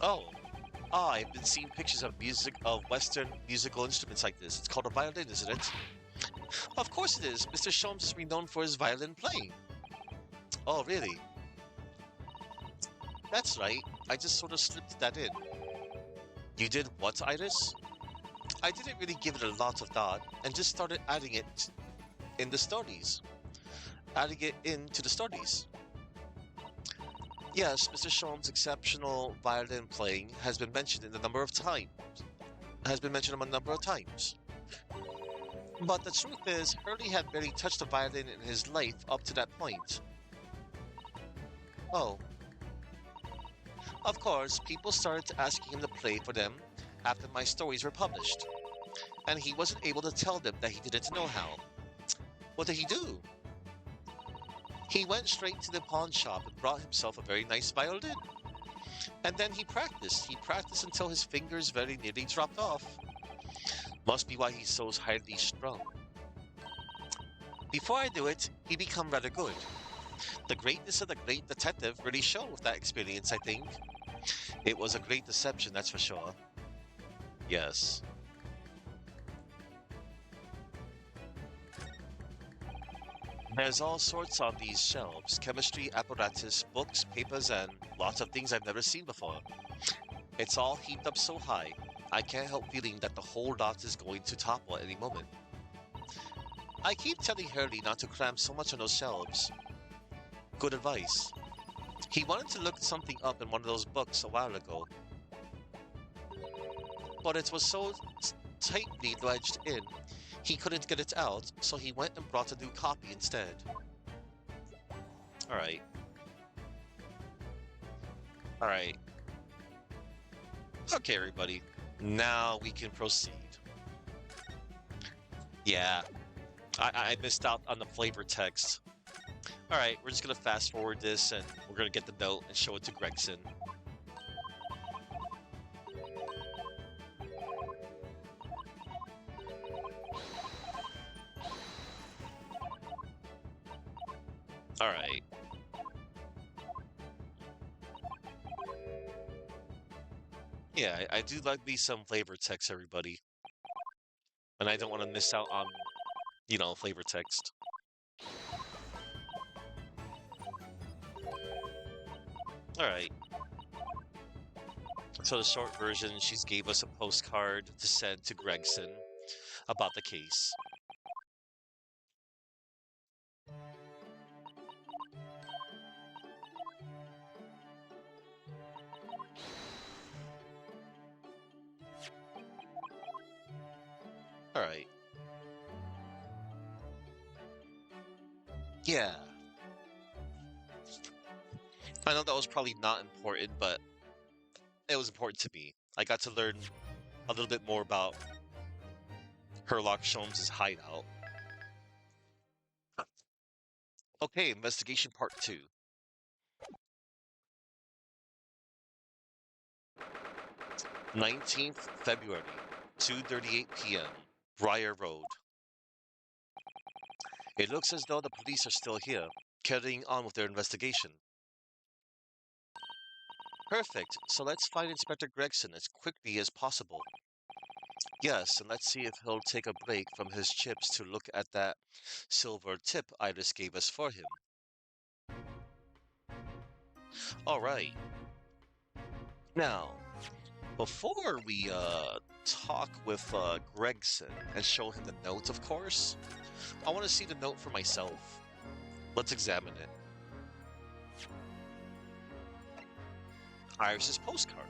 Oh. I've been seeing pictures of Western musical instruments like this. It's called a violin, isn't it? Of course it is. Mr. Sholmes is renowned for his violin playing. Oh, really? That's right. I just sort of slipped that in. You did what, Iris? I didn't really give it a lot of thought and just started adding it in the stories. Adding it into the stories. Yes, Mr. Sholmes' exceptional violin playing has been mentioned a number of times. But the truth is, Hurley had barely touched a violin in his life up to that point. Oh. Of course, people started asking him to play for them after my stories were published. And he wasn't able to tell them that he didn't know how. What did he do? He went straight to the pawn shop and brought himself a very nice violin. And then he practiced. He practiced until his fingers very nearly dropped off. Must be why he's so highly strung. Before I knew it, he became rather good. The greatness of the great detective really shone with that experience, I think. It was a great deception, that's for sure. Yes. There's all sorts on these shelves. Chemistry, apparatus, books, papers, and lots of things I've never seen before. It's all heaped up so high. I can't help feeling that the whole lot is going to topple at any moment. I keep telling Hurley not to cram so much on those shelves. Good advice. He wanted to look something up in one of those books a while ago, but it was so tightly wedged in, he couldn't get it out, so he went and brought a new copy instead. Alright. Alright. Okay, everybody. Now we can proceed. Yeah, I missed out on the flavor text. Alright, we're just gonna fast forward this and we're gonna get the note and show it to Gregson. Alright. Yeah, I do like me some flavor text, everybody. And I don't want to miss out on, flavor text. Alright. So the short version, she's gave us a postcard to send to Gregson about the case. Alright. Yeah. I know that was probably not important, but it was important to me. I got to learn a little bit more about Herlock Sholmes' hideout. Okay, investigation part 2. 19th February, 2:38 p.m., Briar Road. It looks as though the police are still here, carrying on with their investigation. Perfect, so let's find Inspector Gregson as quickly as possible. Yes, and let's see if he'll take a break from his chips to look at that silver tip Iris gave us for him. Alright. Now, before we talk with Gregson and show him the note, of course, I want to see the note for myself. Let's examine it. Iris's postcard.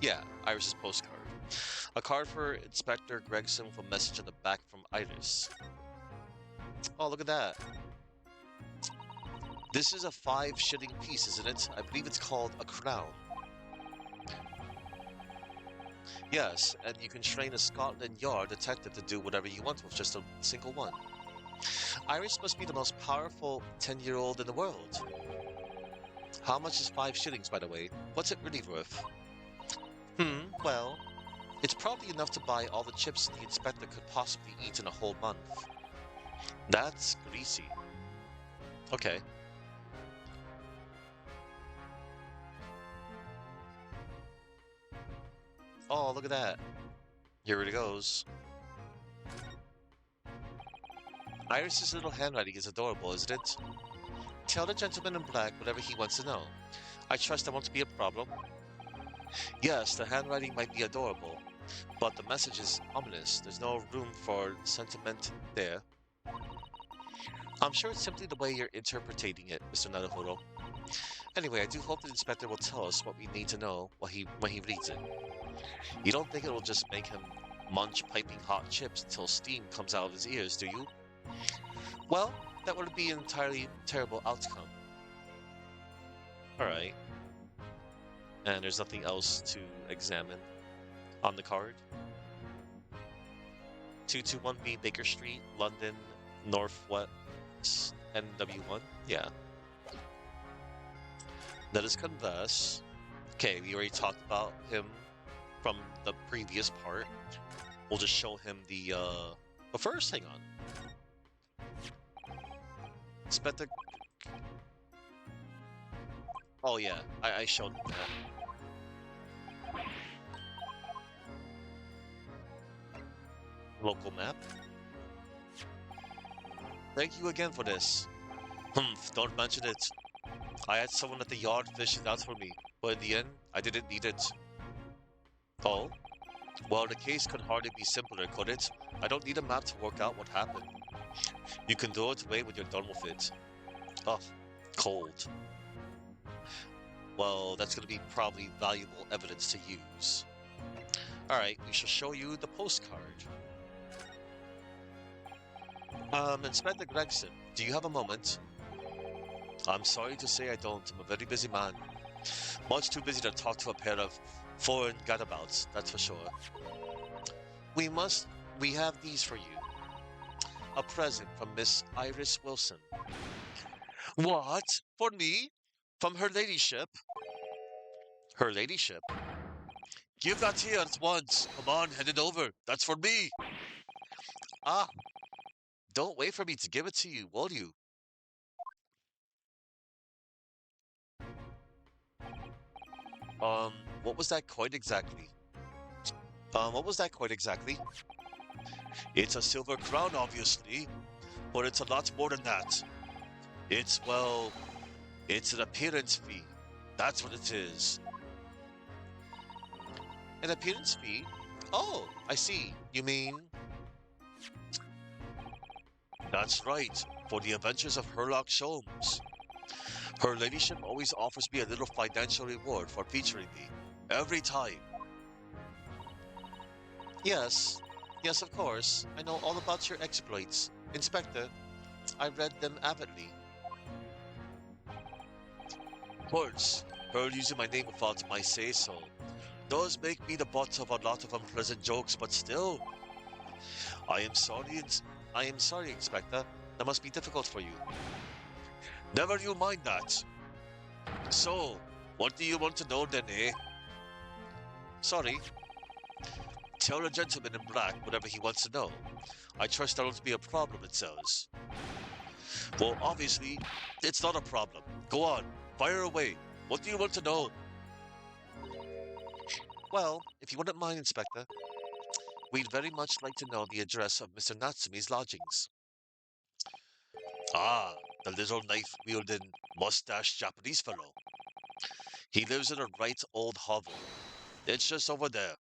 Yeah, Iris's postcard. A card for Inspector Gregson with a message on the back from Iris. Oh, look at that. This is a 5-shilling piece, isn't it? I believe it's called a crown. Yes, and you can train a Scotland Yard detective to do whatever you want with just a single one. Iris must be the most powerful 10-year-old in the world. How much is 5 shillings, by the way? What's it really worth? Well, it's probably enough to buy all the chips the inspector could possibly eat in a whole month. That's greasy. Okay. Oh, look at that. Here it goes. Iris's little handwriting is adorable, isn't it? Tell the gentleman in black whatever he wants to know. I trust that won't be a problem. Yes, the handwriting might be adorable, but the message is ominous. There's no room for sentiment there. I'm sure it's simply the way you're interpreting it, Mr. Naruhodo. Anyway, I do hope the inspector will tell us what we need to know when he reads it. You don't think it will just make him munch piping hot chips until steam comes out of his ears, do you? Well, that would be an entirely terrible outcome. Alright. And there's nothing else to examine on the card. 221B Baker Street, London, Northwest, NW1. Yeah. Let us converse. Okay, we already talked about him from the previous part. We'll just show him the, but first, hang on. Inspector... Oh yeah, I showed him that. Local map. Thank you again for this. Don't mention it. I had someone at the yard fish it out for me, but in the end, I didn't need it. Oh? Well, the case could hardly be simpler, could it? I don't need a map to work out what happened. You can throw it away when you're done with it. Oh, cold. Well, that's going to be probably valuable evidence to use. Alright, we shall show you the postcard. Inspector Gregson, do you have a moment? I'm sorry to say I don't. I'm a very busy man. Much too busy to talk to a pair of foreign gadabouts, that's for sure. We must... We have these for you. A present from Miss Iris Wilson. What? For me? From her ladyship? Her ladyship? Give that here at once. Come on, hand it over. That's for me. Ah, don't wait for me to give it to you, will you? Um, what was that quite exactly? What was that quite exactly? It's a silver crown, obviously, but it's a lot more than that. It's, well, it's an appearance fee. That's what it is. An appearance fee? Oh, I see. You mean... That's right, for the adventures of Herlock Sholmes. Her ladyship always offers me a little financial reward for featuring me. Every time. Yes, yes, of course. I know all about your exploits. Inspector, I read them avidly. Of course, her using my name without my say-so does make me the butt of a lot of unpleasant jokes, but still, I am sorry, I am sorry, Inspector. That must be difficult for you. Never you mind that. So, what do you want to know then, eh? Sorry. Tell the gentleman in black whatever he wants to know. I trust that won't be a problem, it says. Well, obviously, it's not a problem. Go on, fire away. What do you want to know? Well, if you wouldn't mind, Inspector, we'd very much like to know the address of Mr. Natsumi's lodgings. Ah, the little knife-wielding, mustached Japanese fellow. He lives in a right old hovel. It's just over there.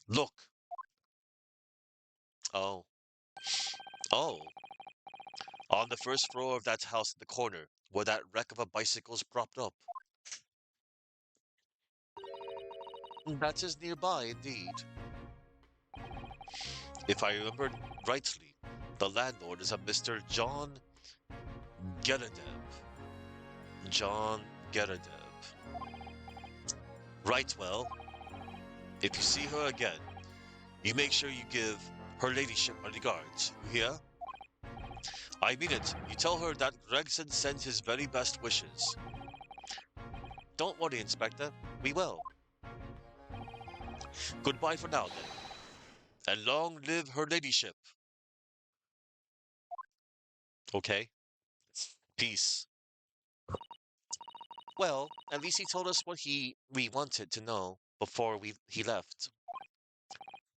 Look. Oh. Oh. On the first floor of that house in the corner, where that wreck of a bicycle's propped up. That is nearby, indeed. If I remember rightly, the landlord is a Mr. John Geradeb. John Geradeb. Right, well, if you see her again, you make sure you give her ladyship my regards. You hear? I mean it. You tell her that Gregson sends his very best wishes. Don't worry, Inspector. We will. Goodbye for now, then. And long live her ladyship. Okay. Peace. Well, at least he told us what we wanted to know before he left.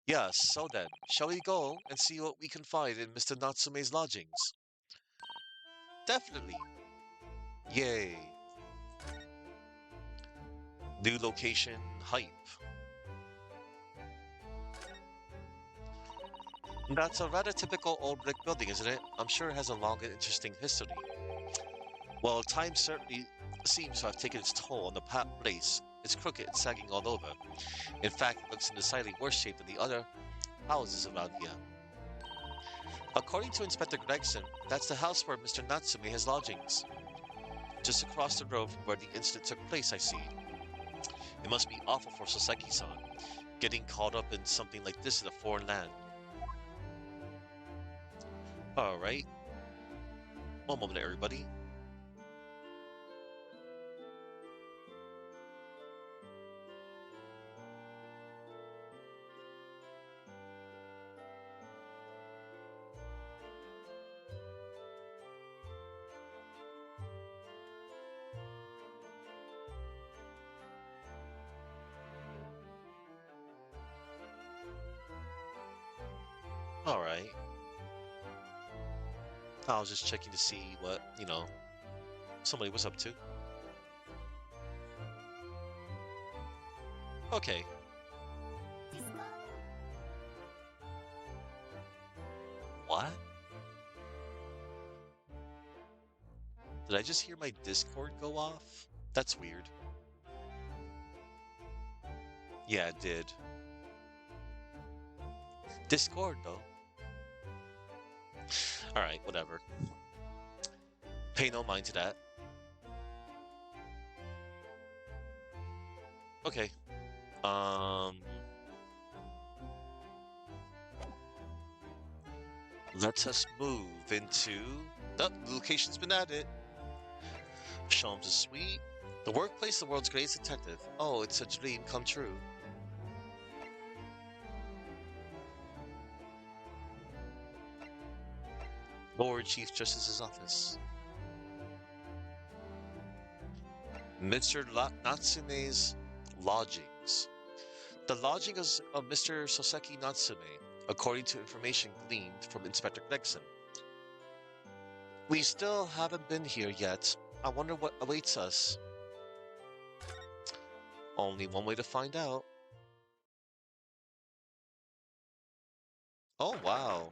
Yes, so then, shall we go and see what we can find in Mr. Natsume's lodgings? Definitely. Yay. New location, hype. That's a rather typical old brick building, isn't it? I'm sure it has a long and interesting history. Well, time certainly seems to have taken its toll on the place. It's crooked and sagging all over. In fact, it looks in decidedly worse shape than the other houses around here. According to Inspector Gregson, that's the house where Mr. Natsume has lodgings. Just across the road from where the incident took place, I see. It must be awful for Soseki-san, getting caught up in something like this in a foreign land. Alright. One moment, everybody. Alright. I was just checking to see what, somebody was up to. Okay. Did I just hear my Discord go off? That's weird. Yeah, it did. Discord, though. Alright, whatever. Pay no mind to that. Okay. Um... Let us move into... Oh, the location's been added. Sholmes is sweet. The workplace, the world's greatest detective. Oh, it's a dream come true. Lord Chief Justice's office. Mr. Natsume's lodgings. The lodgings of Mr. Soseki Natsume, according to information gleaned from Inspector Gregson. We still haven't been here yet. I wonder what awaits us. Only one way to find out. Oh, wow.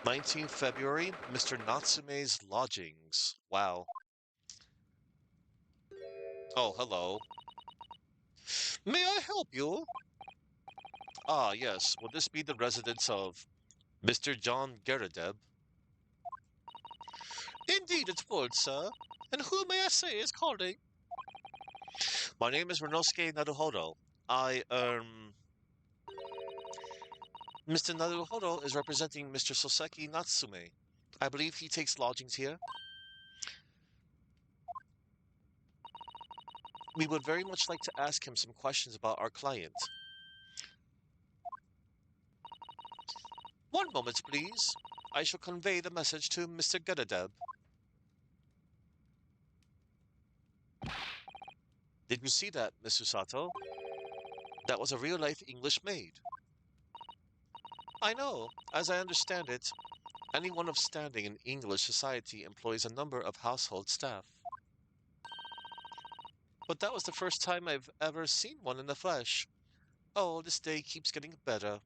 19th February, Mr. Natsume's lodgings. Wow. Oh, hello. May I help you? Ah, yes. Would this be the residence of Mr. John Geradeb? Indeed it would, sir. And who may I say is calling? My name is Renosuke Naruhodo. Mr. Naruhodo is representing Mr. Soseki Natsume. I believe he takes lodgings here. We would very much like to ask him some questions about our client. One moment, please. I shall convey the message to Mr. Geradeb. Did you see that, Miss Susato? That was a real-life English maid. I know. As I understand it, anyone of standing in English society employs a number of household staff. But that was the first time I've ever seen one in the flesh. Oh, this day keeps getting better.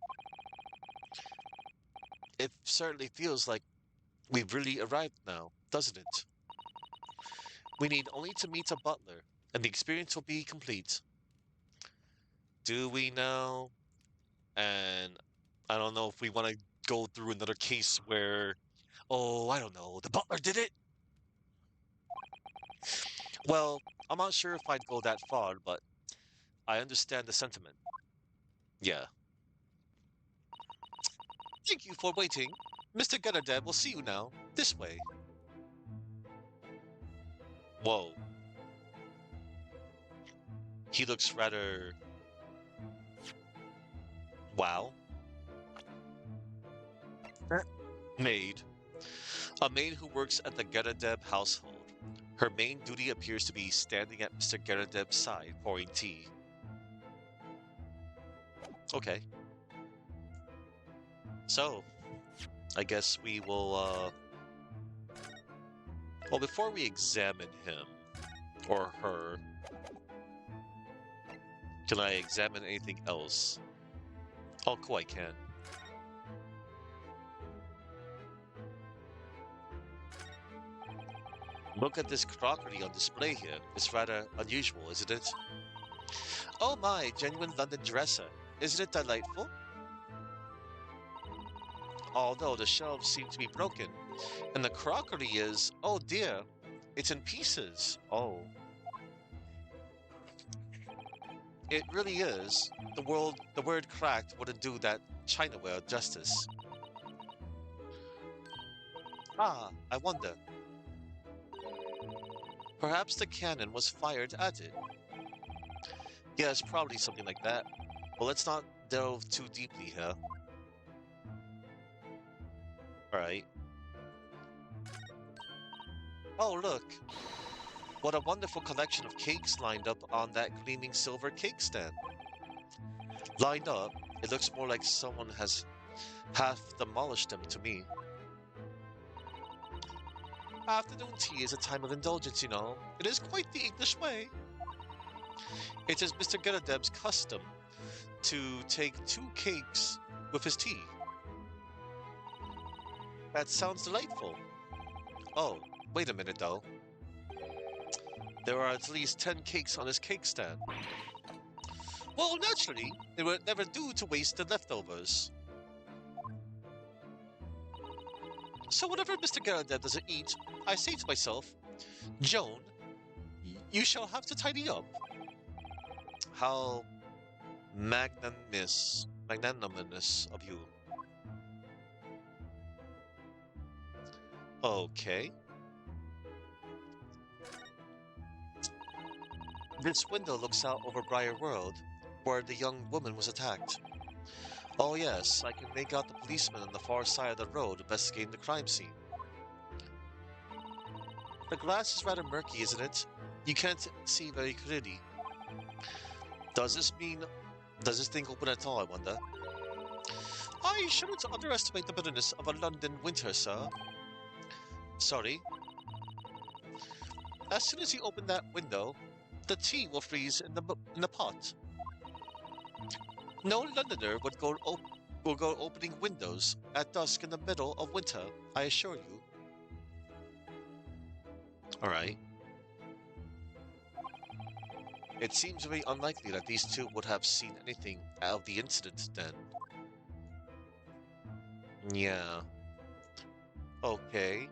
It certainly feels like we've really arrived now, doesn't it? We need only to meet a butler, and the experience will be complete. Do we now? And I don't know if we want to go through another case where, oh, I don't know, the butler did it? Well, I'm not sure if I'd go that far, but I understand the sentiment. Yeah. Thank you for waiting. Mr. Geradeb will see you now. This way. Whoa. He looks rather... Wow. Maid. A maid who works at the Geradeb household. Her main duty appears to be standing at Mr. Geradeb's side, pouring tea. Okay. So, I guess we will, well, before we examine him, or her, can I examine anything else? Oh, cool, I can. Look at this crockery on display here. It's rather unusual, isn't it? Oh my, genuine London dresser. Isn't it delightful? Although the shelves seem to be broken, and the crockery is, oh dear, it's in pieces. Oh. It really is. The word cracked wouldn't do that chinaware justice. Ah, I wonder. Perhaps the cannon was fired at it. Yes, probably something like that. But let's not delve too deeply here. Alright. Oh, look. What a wonderful collection of cakes lined up on that gleaming silver cake stand. Lined up, it looks more like someone has half demolished them to me. Afternoon tea is a time of indulgence, you know. It is quite the English way. It is Mr. Geradeb's custom to take 2 cakes with his tea. That sounds delightful. Oh, Wait a minute, though. There are at least 10 cakes on his cake stand. Well, naturally, it would never do to waste the leftovers. So whatever Mr. Garadeb doesn't eat, I say to myself, Joan, you shall have to tidy up. How magnanimous of you. Okay. This window looks out over Briar World, where the young woman was attacked. Oh yes, I can make out the policeman on the far side of the road investigating the crime scene. The glass is rather murky, isn't it? You can't see very clearly. Does this mean... Does this thing open at all, I wonder? I shouldn't underestimate the bitterness of a London winter, sir. Sorry. As soon as you open that window, the tea will freeze in the pot. No Londoner will go opening windows at dusk in the middle of winter, I assure you. Alright. It seems very unlikely that these two would have seen anything out of the incident then. Yeah. Okay.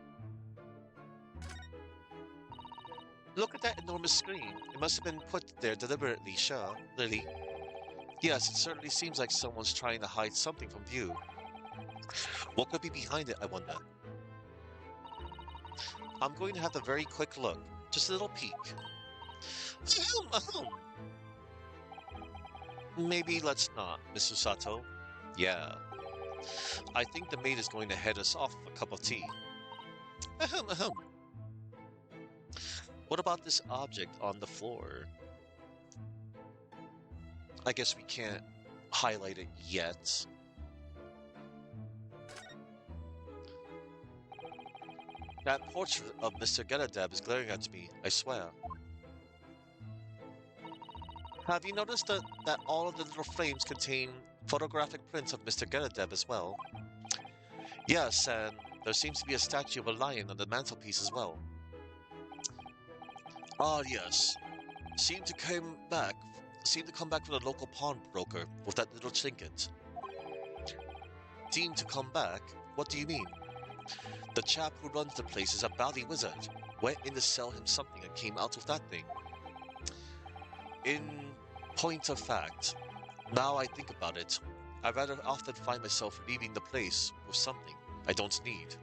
Look at that enormous screen. It must have been put there deliberately, sure, Lily. Yes, it certainly seems like someone's trying to hide something from view. What could be behind it, I wonder? I'm going to have a very quick look. Just a little peek. Maybe let's not, Miss Usato. Yeah. I think the maid is going to head us off with a cup of tea. Ahem. What about this object on the floor? I guess we can't highlight it yet. That portrait of Mr. Garadeb is glaring at me, I swear. Have you noticed that all of the little frames contain photographic prints of Mr. Garadeb as well? Yes, and there seems to be a statue of a lion on the mantelpiece as well. Ah, yes. Seemed to come back from the local pawnbroker with that little trinket. Seemed to come back? What do you mean? The chap who runs the place is a bally wizard. Went in to sell him something and came out with that thing. In point of fact, now I think about it, I rather often find myself leaving the place with something I don't need.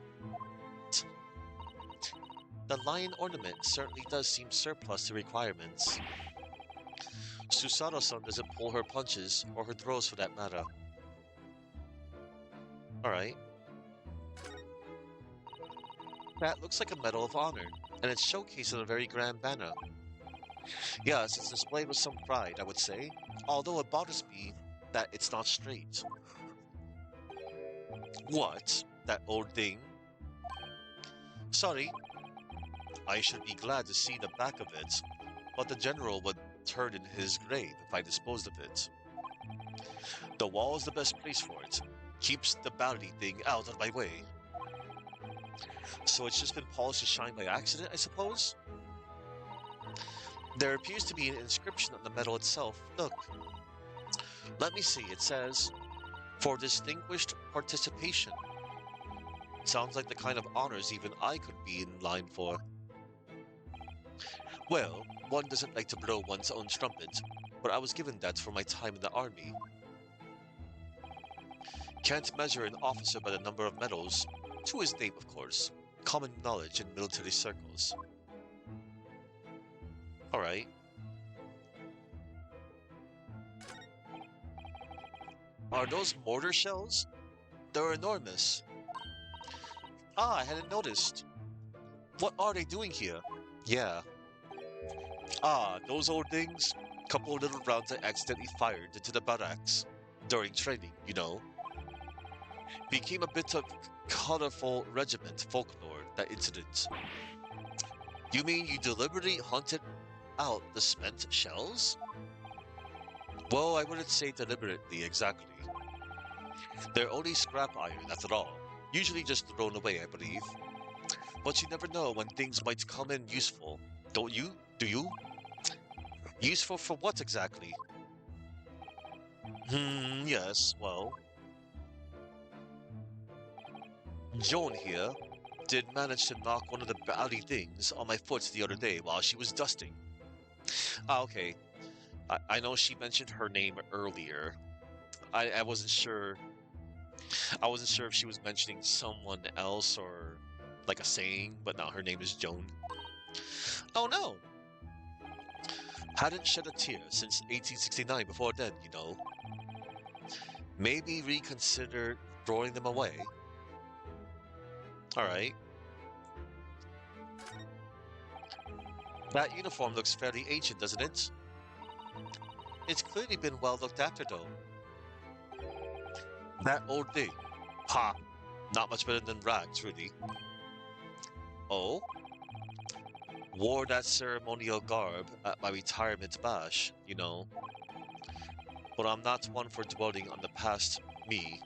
The lion ornament certainly does seem surplus to requirements. Susato-san doesn't pull her punches, or her throws for that matter. Alright. That looks like a Medal of Honor, and it's showcased in a very grand manner. Yes, it's displayed with some pride, I would say, although it bothers me that it's not straight. What? That old thing? Sorry. I should be glad to see the back of it, but the general would turn in his grave if I disposed of it. The wall is the best place for it. Keeps the bally thing out of my way. So it's just been polished to shine by accident, I suppose? There appears to be an inscription on the medal itself. Look. Let me see. It says, "For distinguished participation." Sounds like the kind of honors even I could be in line for. Well, one doesn't like to blow one's own trumpet, but I was given that for my time in the army. Can't measure an officer by the number of medals. To his name, of course. Common knowledge in military circles. Alright. Are those mortar shells? They're enormous. Ah, I hadn't noticed. What are they doing here? Yeah. Ah, those old things? Couple of little rounds I accidentally fired into the barracks. During training, you know. Became a bit of colorful regiment folklore, that incident. You mean you deliberately hunted out the spent shells? Well, I wouldn't say deliberately exactly. They're only scrap iron, after all. Usually just thrown away, I believe. But you never know when things might come in useful, don't you? Do you? Useful for what exactly? Yes, well, Joan here did manage to knock one of the bally things on my foot the other day while she was dusting. Ah, okay. I know she mentioned her name earlier. I wasn't sure. I wasn't sure if she was mentioning someone else or like a saying, but now her name is Joan. Oh no! Hadn't shed a tear since 1869 before then, you know. Maybe reconsider throwing them away. Alright. That uniform looks fairly ancient, doesn't it? It's clearly been well looked after, though. That old thing. Ha! Not much better than rags, really. Oh? Wore that ceremonial garb at my retirement bash, you know. But I'm not one for dwelling on the past me.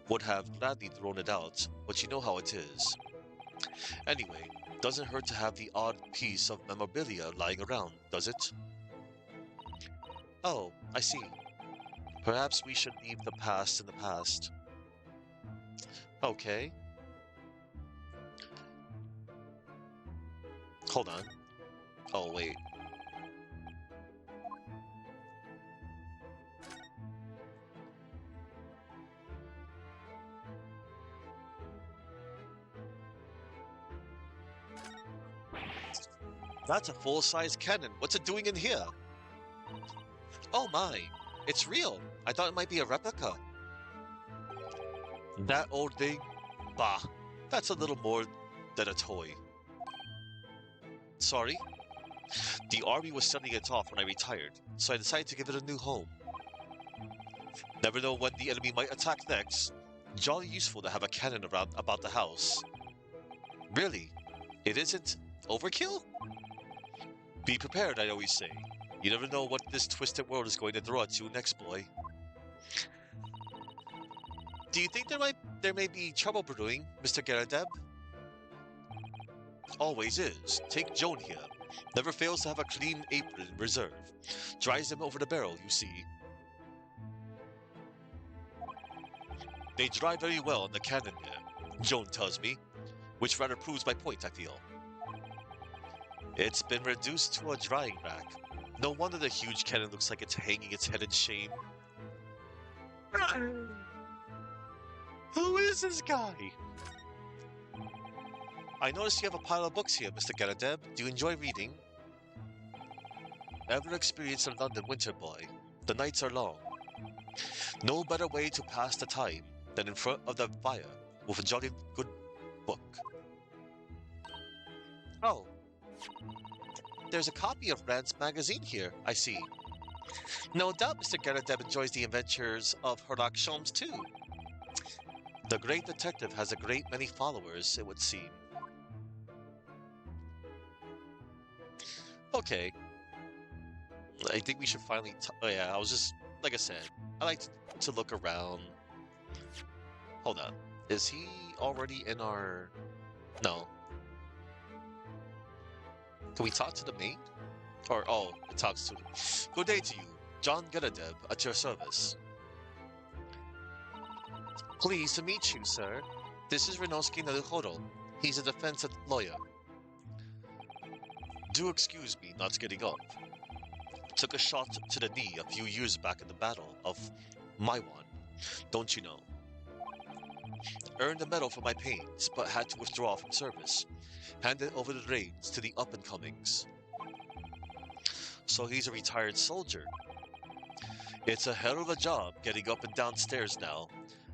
Would have gladly thrown it out, but you know how it is. Anyway, doesn't hurt to have the odd piece of memorabilia lying around, does it? Oh, I see. Perhaps we should leave the past in the past. Okay, hold on. Oh, wait. That's a full-size cannon. What's it doing in here? Oh my, it's real. I thought it might be a replica. That old thing? Bah, that's a little more than a toy. Sorry? The army was sending it off when I retired, so I decided to give it a new home. Never know when the enemy might attack next. Jolly useful to have a cannon around about the house. Really? It isn't overkill? Be prepared, I always say. You never know what this twisted world is going to throw at you next, boy. Do you think there may be trouble brewing, Mr. Garadeb? Always is. Take Joan here. Never fails to have a clean apron in reserve. Dries them over the barrel, you see. They dry very well on the cannon there, Joan tells me, which rather proves my point, I feel. It's been reduced to a drying rack. No wonder the huge cannon looks like it's hanging its head in shame. Who is this guy? I notice you have a pile of books here, Mr. Garadeb. Do you enjoy reading? Ever experienced a London winter, boy? The nights are long. No better way to pass the time than in front of the fire with a jolly good book. Oh, there's a copy of Rand's magazine here, I see. No doubt Mr. Garadeb enjoys the adventures of Herlock Sholmes too. The great detective has a great many followers, it would seem. Okay, I think we should finally. Oh yeah, I was just like I said. I like to look around. Hold up, is he already in our? No. Can we talk to the maid? Or oh, it talks to. Good day to you, John Garadeb, at your service. Pleased to meet you, sir. This is Renosuke Naruhodo. He's a defense lawyer. Do excuse me not getting up. Took a shot to the knee a few years back in the battle of Maiwan, don't you know? Earned a medal for my pains, but had to withdraw from service. Handed over the reins to the up-and-comings. So he's a retired soldier. It's a hell of a job getting up and down stairs now.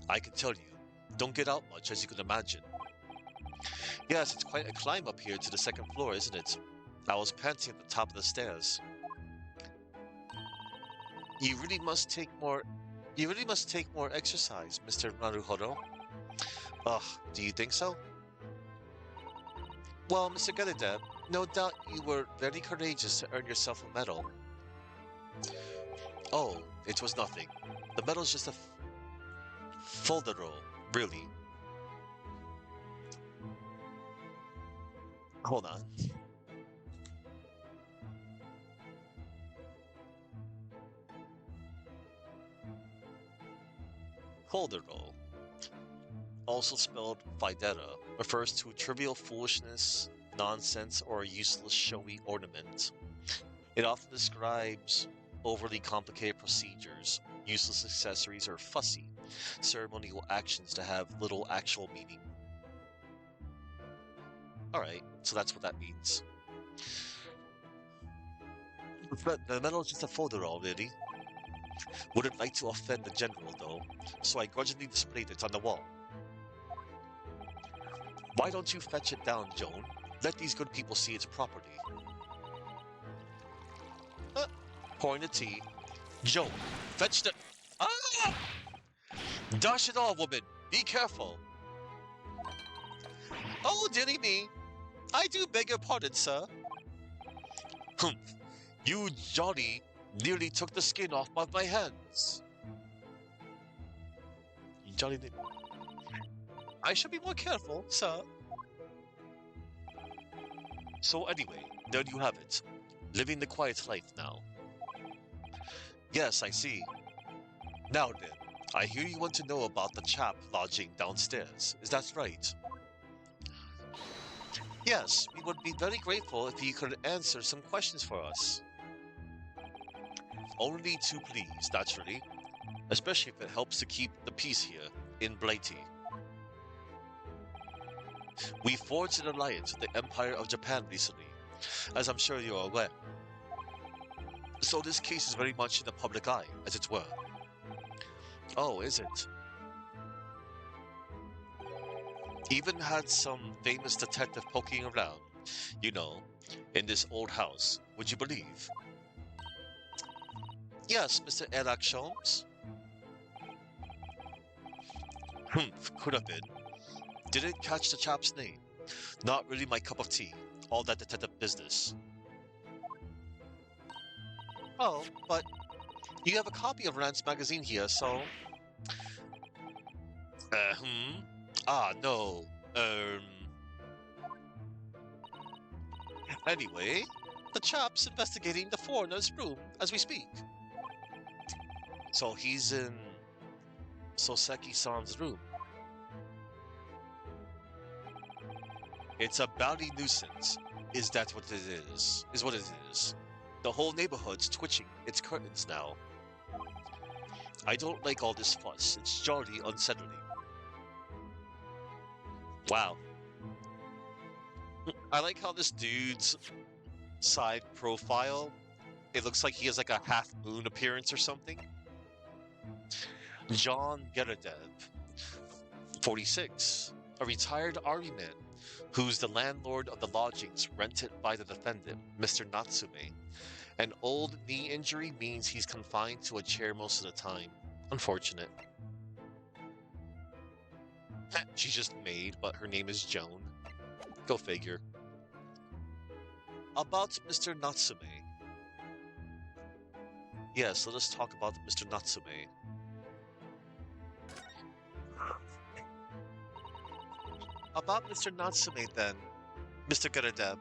I can tell you, don't get out much as you can imagine. Yes, it's quite a climb up here to the second floor, isn't it? I was panting at the top of the stairs. You really must take more exercise, Mr. Naruhodo. Ugh, do you think so? Well, Mr. Garadeb, no doubt you were very courageous to earn yourself a medal. Oh, it was nothing. The medal's just a folderol, really. Hold on. Kokoro, also spelled Fideta, refers to trivial foolishness, nonsense, or a useless showy ornament. It often describes overly complicated procedures, useless accessories, or fussy, ceremonial actions that have little actual meaning. Alright, so that's what that means. But the medal is just a folder already. Wouldn't like to offend the general, though, so I grudgingly displayed it on the wall. Why don't you fetch it down, Joan? Let these good people see its property. Pouring the tea. Joan, fetch the... Ah! Dash it all, woman! Be careful! Oh, dearie me! I do beg your pardon, sir. Humph! You Johnny nearly took the skin off of my hands. Johnny, I should be more careful, sir. So anyway, there you have it. Living the quiet life now. Yes, I see. Now then, I hear you want to know about the chap lodging downstairs. Is that right? Yes, we would be very grateful if you could answer some questions for us. Only to please, naturally. Especially if it helps to keep the peace here in Blighty. We forged an alliance with the Empire of Japan recently, as I'm sure you're aware. So this case is very much in the public eye, as it were. Oh, is it? Even had some famous detective poking around, you know, in this old house, would you believe? Yes, Mr. Eric Sholmes. Humph, could have been. Didn't catch the chap's name. Not really my cup of tea, all that detective business. Oh, but you have a copy of Rand's magazine here, so... Hmm? Ah, no. Anyway, the chap's investigating the foreigner's room as we speak. So he's in Soseki-san's room. It's a bally nuisance. Is that what it is? Is what it is. The whole neighborhood's twitching its curtains now. I don't like all this fuss. It's jolly unsettling. Wow. I like how this dude's side profile, it looks like he has like a half moon appearance or something. John Geradev, 46, a retired army man who's the landlord of the lodgings rented by the defendant, Mr. Natsume. An old knee injury means he's confined to a chair most of the time. Unfortunate. She's just maid, but her name is Joan. Go figure. About Mr. Natsume. Yes, let us talk about Mr. Natsume. About Mr. Natsume, then, Mr. Geradev.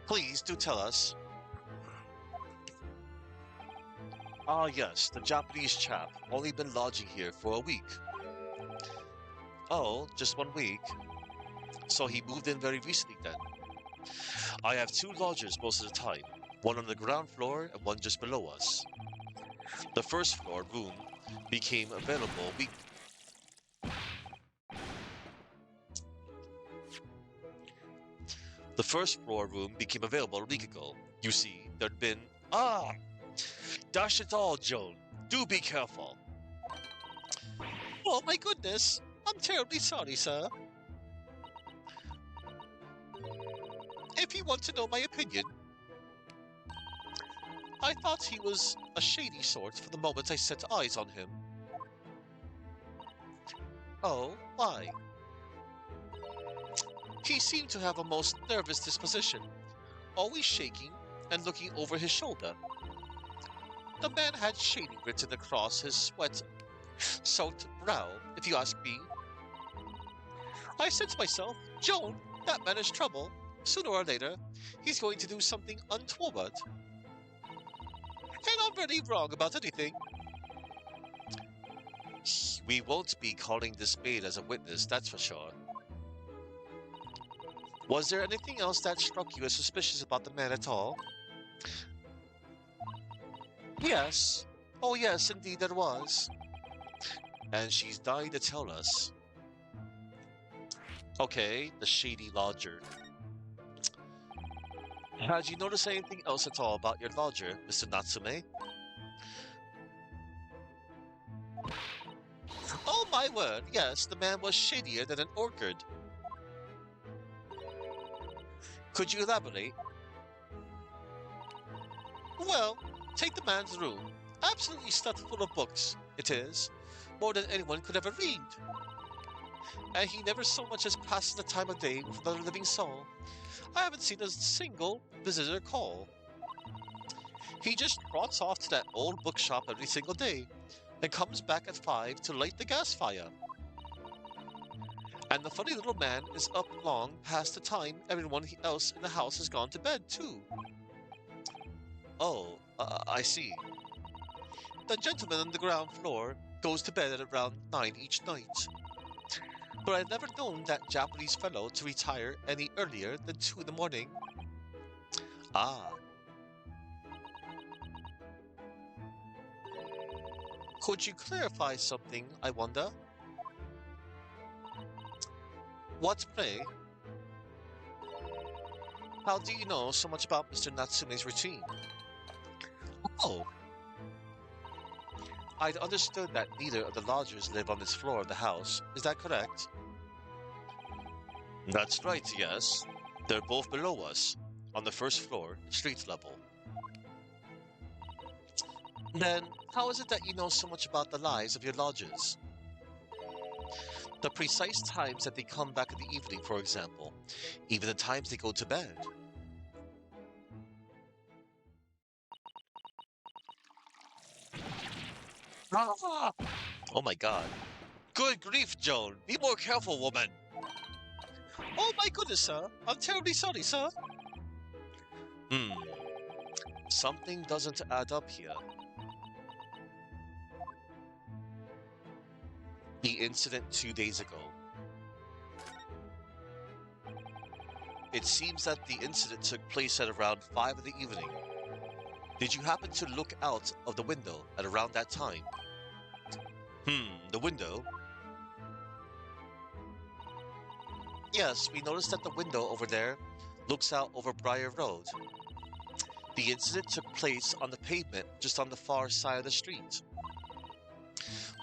Please do tell us. Ah, yes, the Japanese chap. Only been lodging here for a week. Oh, just 1 week? So he moved in very recently then? I have 2 lodgers most of the time, one on the ground floor and one just below us. The first floor room became available The first floor room became available a week ago. You see, there'd been... Ah! Dash it all, Joan. Do be careful. Oh my goodness! I'm terribly sorry, sir. If you want to know my opinion, I thought he was a shady sort for the moment I set eyes on him. Oh, why? He seemed to have a most nervous disposition, always shaking and looking over his shoulder. The man had shading written across his sweat-soaked brow, if you ask me. I said to myself, Joan, that man is trouble. Sooner or later, he's going to do something untoward. And I'm really wrong about anything. We won't be calling this maid as a witness, that's for sure. Was there anything else that struck you as suspicious about the man at all? Yes. Oh, yes, indeed there was. And she's dying to tell us. Okay, the shady lodger. Had you noticed anything else at all about your lodger, Mr. Natsume? Oh my word, yes, the man was shadier than an orchid. Could you elaborate? Well, take the man's room. Absolutely stuffed full of books, it is. More than anyone could ever read. And he never so much as passes the time of day with another living soul. I haven't seen a single visitor call. He just trots off to that old bookshop every single day, and comes back at 5 to light the gas fire. And the funny little man is up long past the time everyone else in the house has gone to bed, too. Oh, I see. The gentleman on the ground floor goes to bed at around 9 each night. But I've never known that Japanese fellow to retire any earlier than 2 in the morning. Ah, could you clarify something, I wonder? What, pray? How do you know so much about Mr. Natsume's routine? Oh, I'd understood that neither of the lodgers live on this floor of the house. Is that correct? That's right, yes. They're both below us, on the first floor, street level. Then, how is it that you know so much about the lives of your lodgers? The precise times that they come back in the evening, for example, even the times they go to bed. Ah! Oh my god. Good grief, Joan! Be more careful, woman! Oh my goodness, sir! I'm terribly sorry, sir! Hmm. Something doesn't add up here. The incident 2 days ago. It seems that the incident took place at around 5 in the evening. Did you happen to look out of the window at around that time? The window? Yes, we noticed that the window over there looks out over Briar Road. The incident took place on the pavement just on the far side of the street.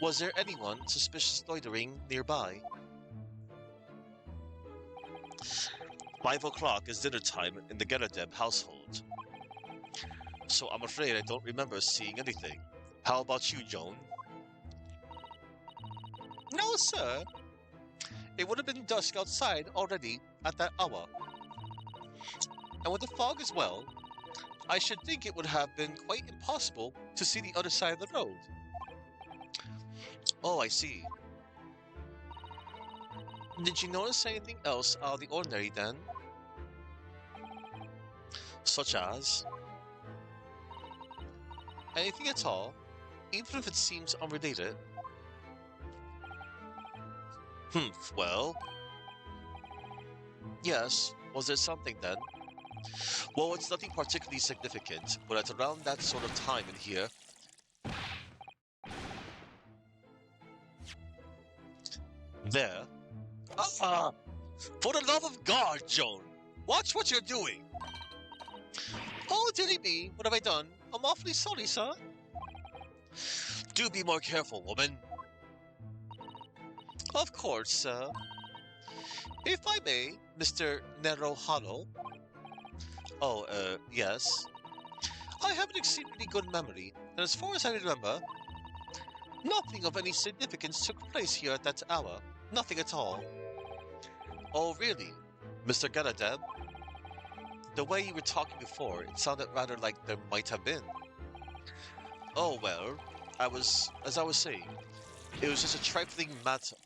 Was there anyone suspicious loitering nearby? 5 o'clock is dinner time in the Geradeb household, so I'm afraid I don't remember seeing anything. How about you, Joan? No, sir. It would have been dusk outside already at that hour. And with the fog as well, I should think it would have been quite impossible to see the other side of the road. Oh, I see. Did you notice anything else out of the ordinary then? Such as? Anything at all, even if it seems unrelated? Well, yes, was there something then? Well, it's nothing particularly significant, but at around that sort of time in here. There. Ah! For the love of God, Joan! Watch what you're doing! Oh, dearie me, what have I done? I'm awfully sorry, sir. Do be more careful, woman. Of course, sir. If I may, Mr. Nerohano. Oh, yes. I have an exceedingly good memory, and as far as I remember, nothing of any significance took place here at that hour. Nothing at all. Oh, really? Mr. Galadeb? The way you were talking before, it sounded rather like there might have been. Oh, well, as I was saying, it was just a trifling matter.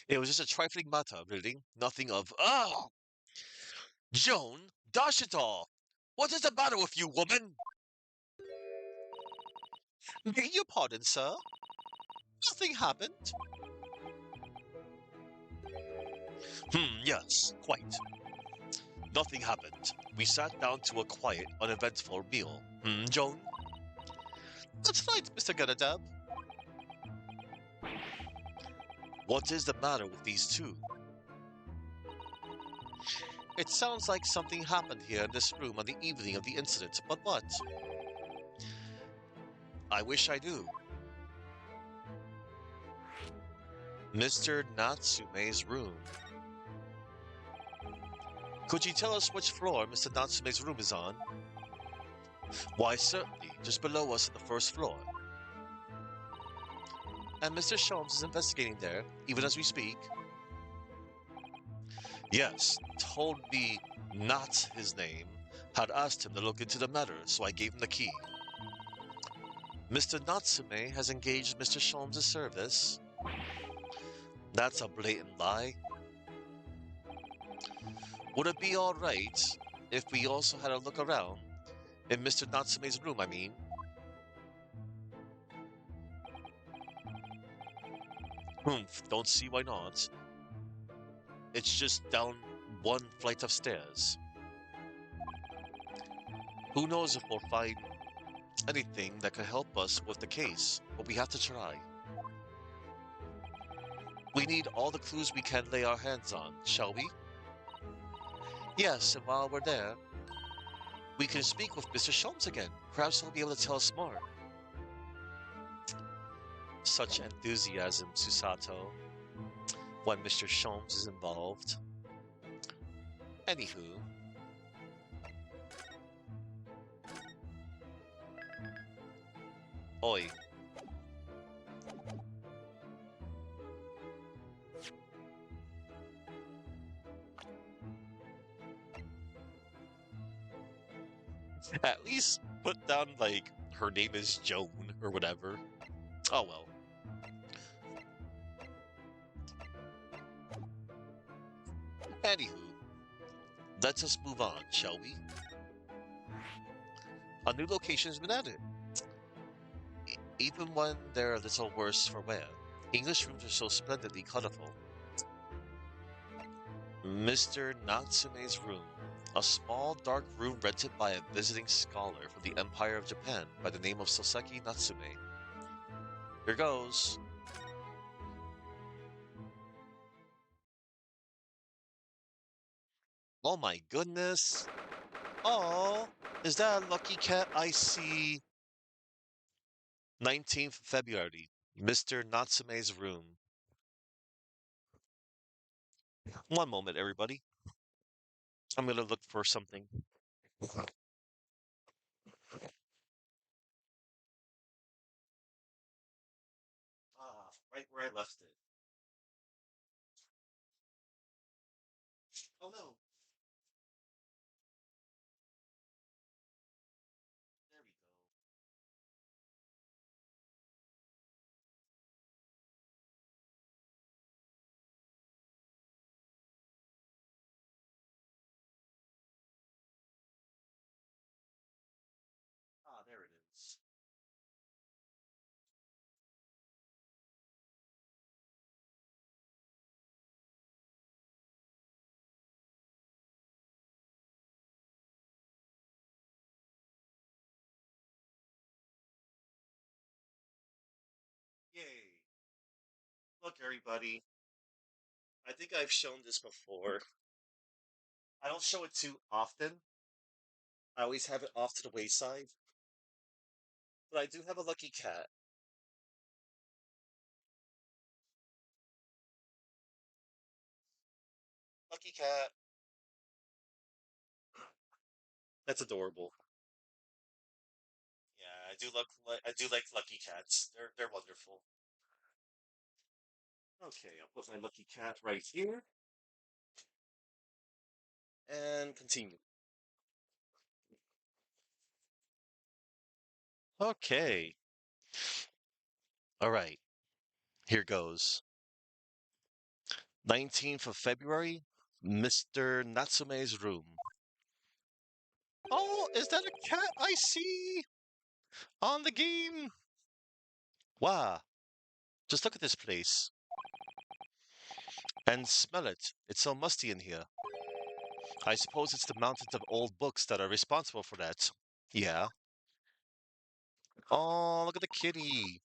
It was just a trifling matter, really. Nothing of, ah, Joan, dash it all! What is the matter with you, woman? Beg your pardon, sir. Nothing happened. Yes, quite. Nothing happened. We sat down to a quiet, uneventful meal. Joan? That's right, Mr. Ganadab. What is the matter with these two? It sounds like something happened here in this room on the evening of the incident, but what? I wish I knew. Mr. Natsume's room. Could you tell us which floor Mr. Natsume's room is on? Why, certainly, just below us on the first floor. And Mr. Sholmes is investigating there, even as we speak. Yes, told me not his name, had asked him to look into the matter, so I gave him the key. Mr. Natsume has engaged Mr. Sholmes' service. That's a blatant lie. Would it be all right if we also had a look around? In Mr. Natsume's room, I mean. Don't see why not. It's just down one flight of stairs. Who knows if we'll find anything that could help us with the case, but we have to try. We need all the clues we can lay our hands on, shall we? Yes, and while we're there, we can speak with Mr. Sholmes again. Perhaps he'll be able to tell us more. Such enthusiasm, Susato, when Mr. Sholmes is involved. Anywho, oi. At least put down, like, her name is Joan or whatever. Oh well. Anywho, let us move on, shall we? A new location has been added. Even when they're a little worse for wear, English rooms are so splendidly colorful. Mr. Natsume's room. A small, dark room rented by a visiting scholar from the Empire of Japan by the name of Soseki Natsume. Here goes. Oh my goodness. Oh, is that a lucky cat I see? 19th February, Mr. Natsume's room. One moment, everybody. I'm gonna look for something. Right where I left it. Oh no, there we go. There it is. Yay. Look, everybody. I think I've shown this before. I don't show it too often. I always have it off to the wayside. But I do have a lucky cat. Lucky cat. That's adorable. Yeah, I do like lucky cats. They're wonderful. Okay, I'll put my lucky cat right here and continue. Okay. All right. Here goes. 19th of February, Mr. Natsume's room. Oh, is that a cat I see on the game? Wow, just look at this place. And smell it. It's so musty in here. I suppose it's the mountains of old books that are responsible for that. Yeah. Oh, look at the kitty.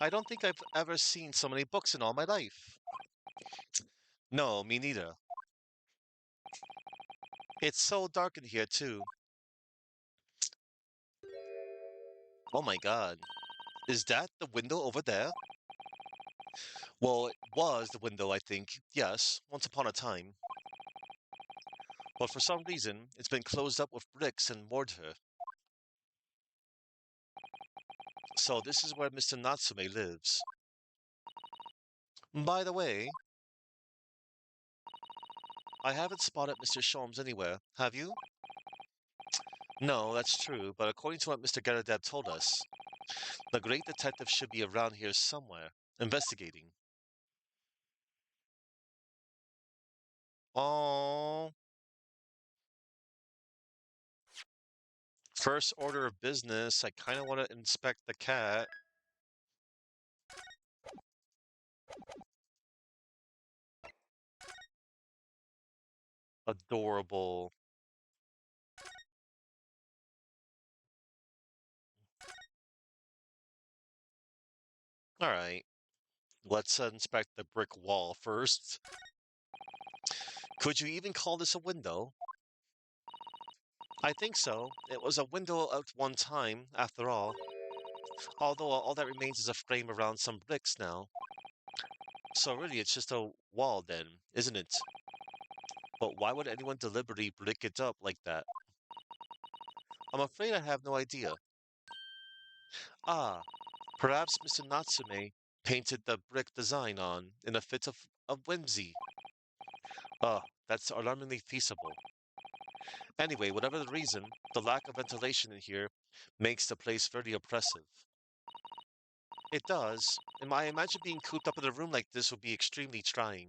I don't think I've ever seen so many books in all my life. No, me neither. It's so dark in here, too. Oh my god. Is that the window over there? Well, it was the window, I think. Yes, once upon a time. But for some reason, it's been closed up with bricks and mortar. So this is where Mr. Natsume lives. By the way, I haven't spotted Mr. Sholmes anywhere. Have you? No, that's true, but according to what Mr. Garadeb told us, the great detective should be around here somewhere, investigating. Oh, first order of business. I kind of want to inspect the cat. Adorable. All right, let's inspect the brick wall first. Could you even call this a window? I think so. It was a window at one time, after all. Although all that remains is a frame around some bricks now. So really, it's just a wall then, isn't it? But why would anyone deliberately brick it up like that? I'm afraid I have no idea. Ah, perhaps Mr. Natsume painted the brick design on in a fit of whimsy. Ah, that's alarmingly feasible. Anyway, whatever the reason, the lack of ventilation in here makes the place very oppressive. It does, and I imagine being cooped up in a room like this would be extremely trying.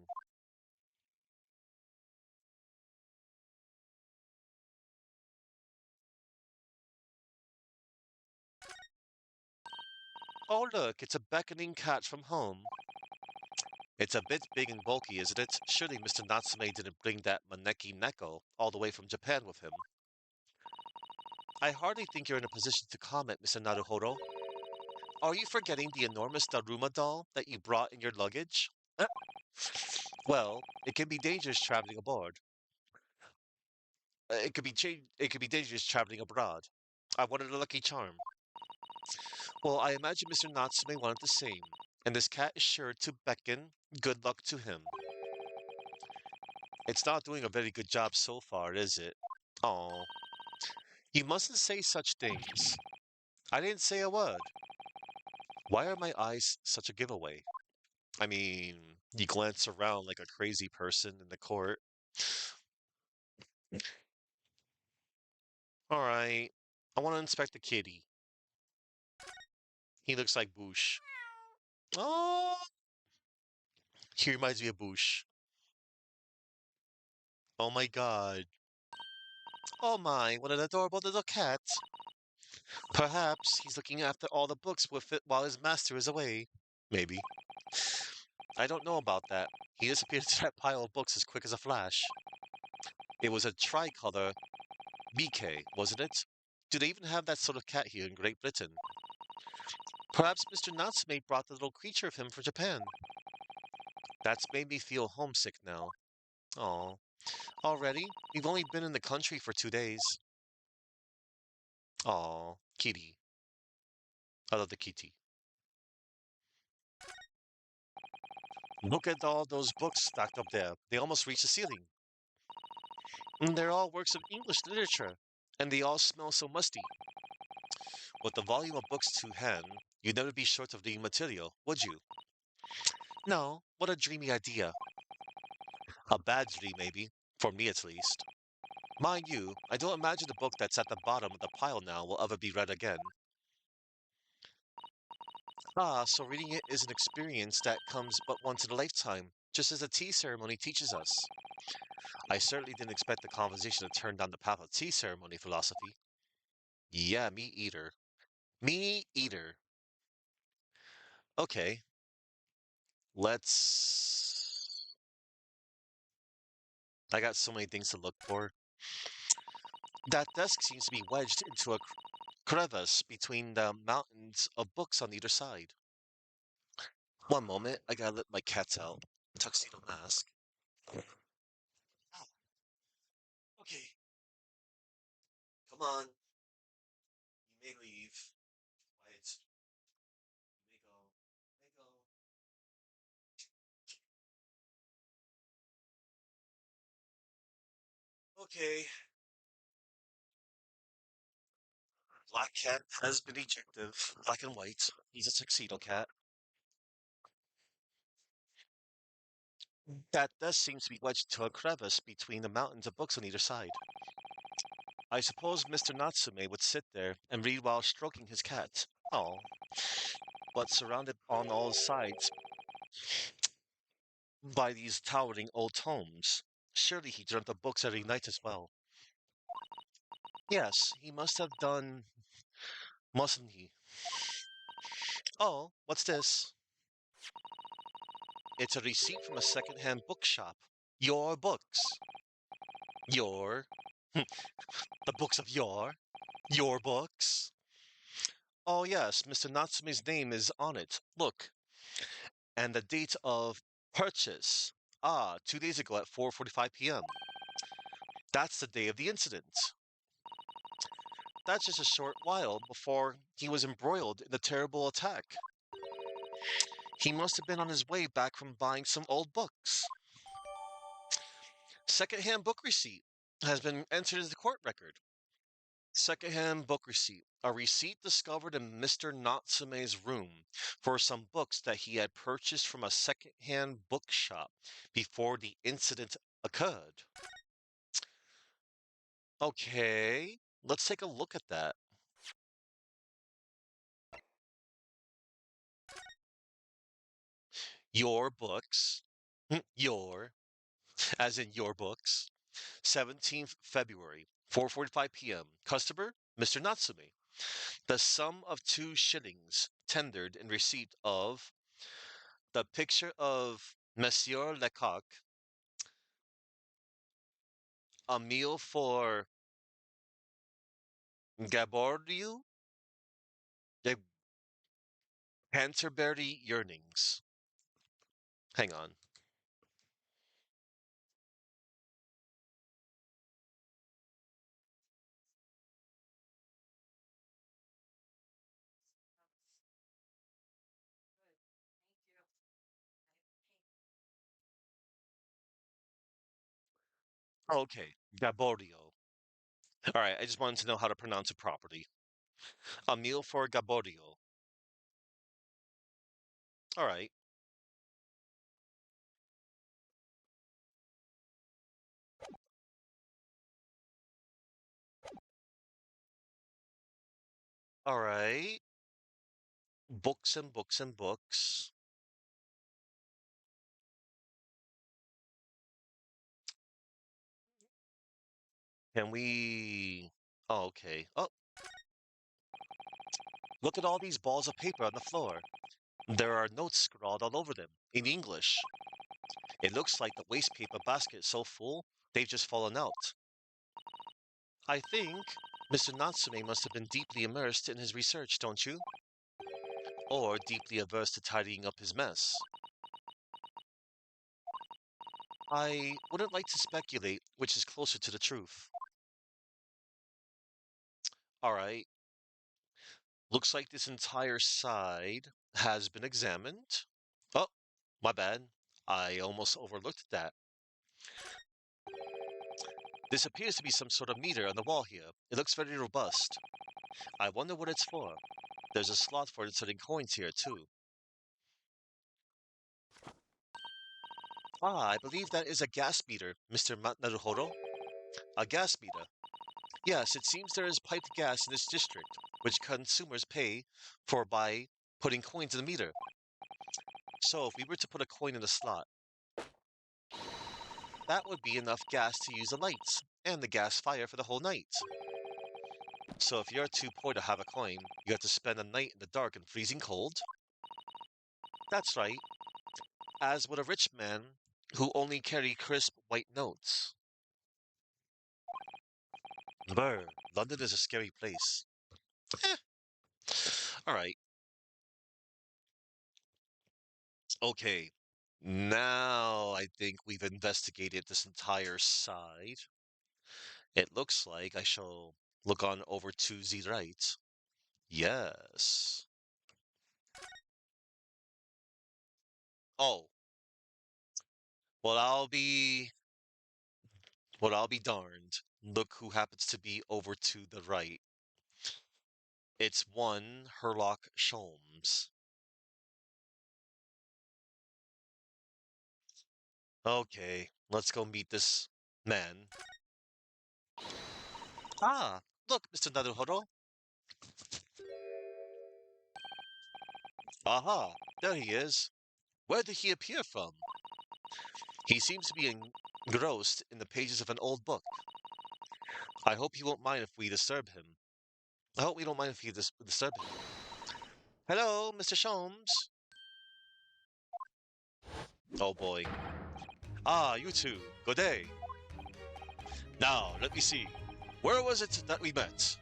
Oh look, it's a beckoning cat from home. It's a bit big and bulky, isn't it? Surely Mr. Natsume didn't bring that Maneki Neko all the way from Japan with him. I hardly think you're in a position to comment, Mr. Naruhodo. Are you forgetting the enormous Daruma doll that you brought in your luggage? Well, it can be dangerous traveling aboard. It could be dangerous traveling abroad. I wanted a lucky charm. Well, I imagine Mr. Natsume wanted the same, and this cat is sure to beckon good luck to him. It's not doing a very good job so far, is it? Oh, you mustn't say such things. I didn't say a word. Why are my eyes such a giveaway? I mean, you glance around like a crazy person in the court. All right, I want to inspect the kitty. He looks like Boosh. Oh, he reminds me of Boosh. Oh my god. Oh my, what an adorable little cat. Perhaps he's looking after all the books with it while his master is away. Maybe. I don't know about that. He disappeared to that pile of books as quick as a flash. It was a tricolor BK, wasn't it? Do they even have that sort of cat here in Great Britain? Perhaps Mr. Natsume brought the little creature of him from Japan. That's made me feel homesick now. Oh, already? We've only been in the country for 2 days. Oh, kitty. I love the kitty. Look at all those books stacked up there. They almost reach the ceiling. And they're all works of English literature, and they all smell so musty. With the volume of books to hand, you'd never be short of reading material, would you? No, what a dreamy idea. A bad dream, maybe, for me at least. Mind you, I don't imagine the book that's at the bottom of the pile now will ever be read again. Ah, so reading it is an experience that comes but once in a lifetime, just as a tea ceremony teaches us. I certainly didn't expect the conversation to turn down the path of tea ceremony philosophy. Yeah, me either. Me either. Okay, let's. I got so many things to look for. That desk seems to be wedged into a crevice between the mountains of books on either side. One moment, I gotta let my cats out. Tuxedo mask. Ah, okay, come on. You may leave. Quiet. You may go. You may go. Okay, Black cat has been ejected. Black and white. He's a tuxedo cat. That does seem to be wedged to a crevice between the mountains of books on either side. I suppose Mr. Natsume would sit there and read while stroking his cat. Oh, but surrounded on all sides by these towering old tomes. Surely he dreamt of books every night as well. Yes, he must have done, mustn't he? Oh, what's this? It's a receipt from a second-hand bookshop. Your books. Your. The books of your books. Oh, yes, Mr. Natsume's name is on it. Look, and the date of purchase. Ah, 2 days ago at 4:45 p.m. That's the day of the incident. That's just a short while before he was embroiled in the terrible attack. He must have been on his way back from buying some old books. Secondhand book receipt has been entered as the court record. Secondhand book receipt. A receipt discovered in Mr. Natsume's room for some books that he had purchased from a secondhand bookshop before the incident occurred. Okay, let's take a look at that. Your books, your, as in your books, 17th February, 4:45 p.m. Customer, Mr. Natsume. The sum of 2 shillings tendered in receipt of the picture of Monsieur Lecoq, a meal for Gaboriau, the Canterbury Yearnings. Hang on. Okay, Gaborio. All right, I just wanted to know how to pronounce it properly. A meal for Gaborio. All right, all right. Books and books and books. Can we? Oh, okay. Oh, look at all these balls of paper on the floor. There are notes scrawled all over them in English. It looks like the waste paper basket is so full, they've just fallen out. I think Mr. Natsume must have been deeply immersed in his research, don't you? Or deeply averse to tidying up his mess. I wouldn't like to speculate which is closer to the truth. Alright, looks like this entire side has been examined. Oh, my bad. I almost overlooked that. This appears to be some sort of meter on the wall here. It looks very robust. I wonder what it's for. There's a slot for inserting coins here, too. Ah, I believe that is a gas meter, Mr. Naruhodo. A gas meter. Yes, it seems there is piped gas in this district, which consumers pay for by putting coins in the meter. So if we were to put a coin in the slot, that would be enough gas to use the lights and the gas fire for the whole night. So if you're too poor to have a coin, you have to spend a night in the dark and freezing cold? That's right, as would a rich man who only carry crisp white notes. Brr, London is a scary place. Alright, okay. Now I think we've investigated this entire side. It looks like I shall look on over to the right. Yes. Oh, well I'll be darned. Look who happens to be over to the right. It's one Herlock Sholmes. Okay, let's go meet this man. Ah, look, Mr. Naruhodo. Aha, there he is. Where did he appear from? He seems to be engrossed in the pages of an old book. I hope he won't mind if we disturb him. I hope we don't mind if we disturb him. Hello, Mr. Sholmes. Oh boy. Ah, you two. Good day. Now, let me see. Where was it that we met?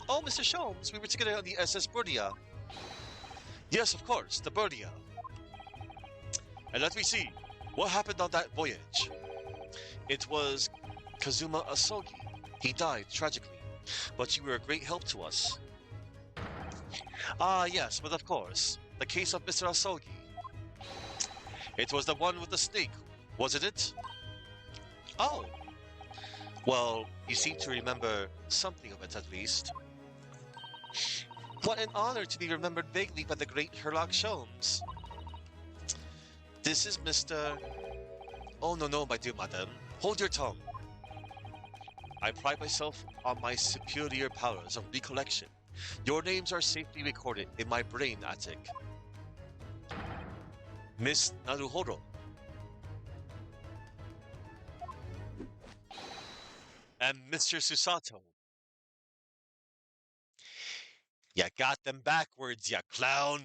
Oh, Mr. Sholmes, we were together on the SS Burdia. Yes, of course, the Burdia. And let me see. What happened on that voyage? It was Kazuma Asogi. He died tragically, but you were a great help to us. Ah, yes, but of course. The case of Mr. Asogi. It was the one with the snake, wasn't it? Oh, well, you seem to remember something of it at least. What an honor to be remembered vaguely by the great Sherlock Sholmes. This is Mr. Oh, no, no, my dear madam. Hold your tongue. I pride myself on my superior powers of recollection. Your names are safely recorded in my brain attic. Miss Naruhodo. And Mr. Susato. You got them backwards, you clown.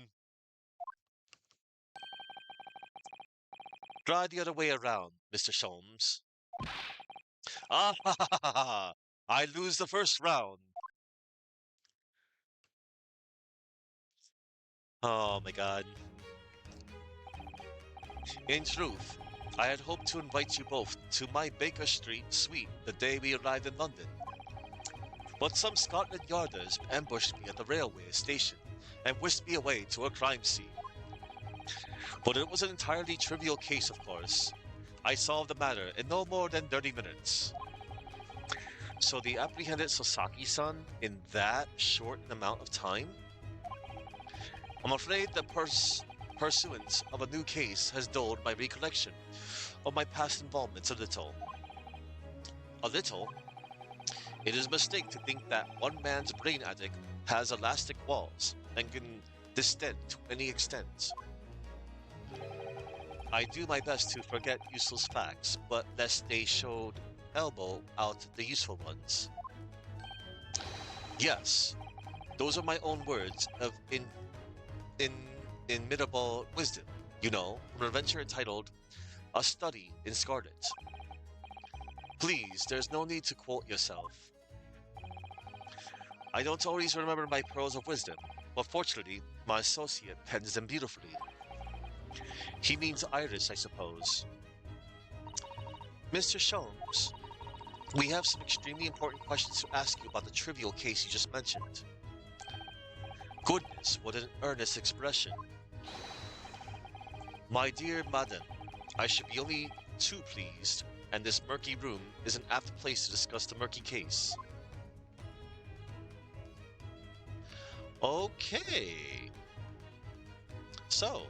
Try the other way around, Mr. Sholmes. Ah, ha, ha, ha, ha. I lose the first round. Oh my god. In truth, I had hoped to invite you both to my Baker Street suite the day we arrived in London. But some Scotland Yarders ambushed me at the railway station and whisked me away to a crime scene. But it was an entirely trivial case, of course. I solved the matter in no more than 30 minutes. So they apprehended Sasaki-san in that short an amount of time? I'm afraid the pursuance of a new case has dulled my recollection of my past involvements a little. A little? It is a mistake to think that one man's brain attic has elastic walls and can distend to any extent. I do my best to forget useless facts, but lest they should elbow out the useful ones. Yes, those are my own words of in inimitable wisdom, from an adventure entitled A Study in Scarlet. Please, there's no need to quote yourself. I don't always remember my pearls of wisdom, but fortunately, my associate pens them beautifully. He means Iris, I suppose. Mr. Sholmes, we have some extremely important questions to ask you about the trivial case you just mentioned. Goodness, what an earnest expression. My dear madam, I should be only too pleased, and this murky room is an apt place to discuss the murky case. Okay. So,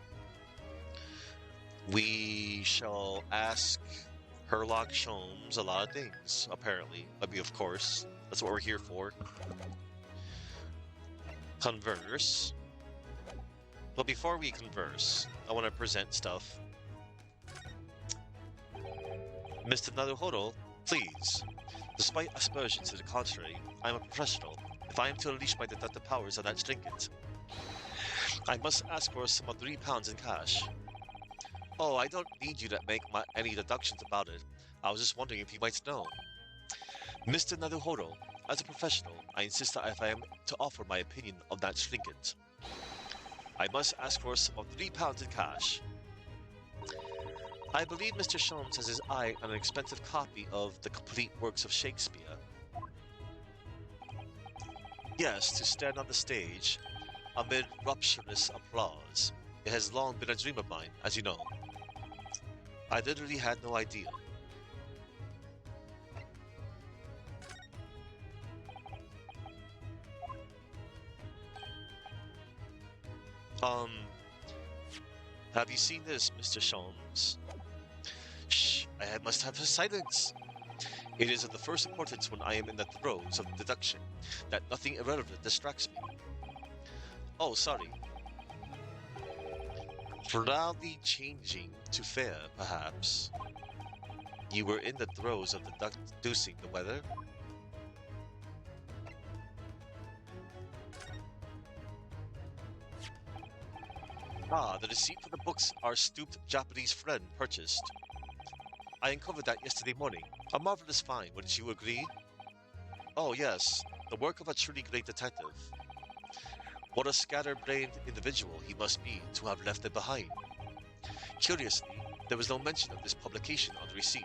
we shall ask Herlock Sholmes a lot of things, apparently. I mean, of course, that's what we're here for. Converse. But before we converse, I want to present stuff. Mr. Naruhodo, please. Despite aspersions to the contrary, I am a professional. If I am to unleash my deductive powers on that trinket, I must ask for a sum of £3 in cash. Oh, I don't need you to make any deductions about it. I was just wondering if you might know. Mr. Naruhodo, as a professional, I insist that if I am to offer my opinion of that trinket, I must ask for a sum of £3 in cash. I believe Mr. Sholmes has his eye on an expensive copy of the complete works of Shakespeare. Yes, to stand on the stage amid rapturous applause. It has long been a dream of mine, as you know. I literally had no idea. Um, have you seen this, Mr. Sholmes? Shh, must have silence. It is of the first importance when I am in the throes of deduction that nothing irrelevant distracts me. Oh, sorry. Proudly changing to fair, perhaps. You were in the throes of deducing the weather? Ah, the receipt for the books our stooped Japanese friend purchased. I uncovered that yesterday morning. A marvelous find, wouldn't you agree? Oh, yes, the work of a truly great detective. What a scatterbrained individual he must be to have left it behind. Curiously, there was no mention of this publication on the receipt.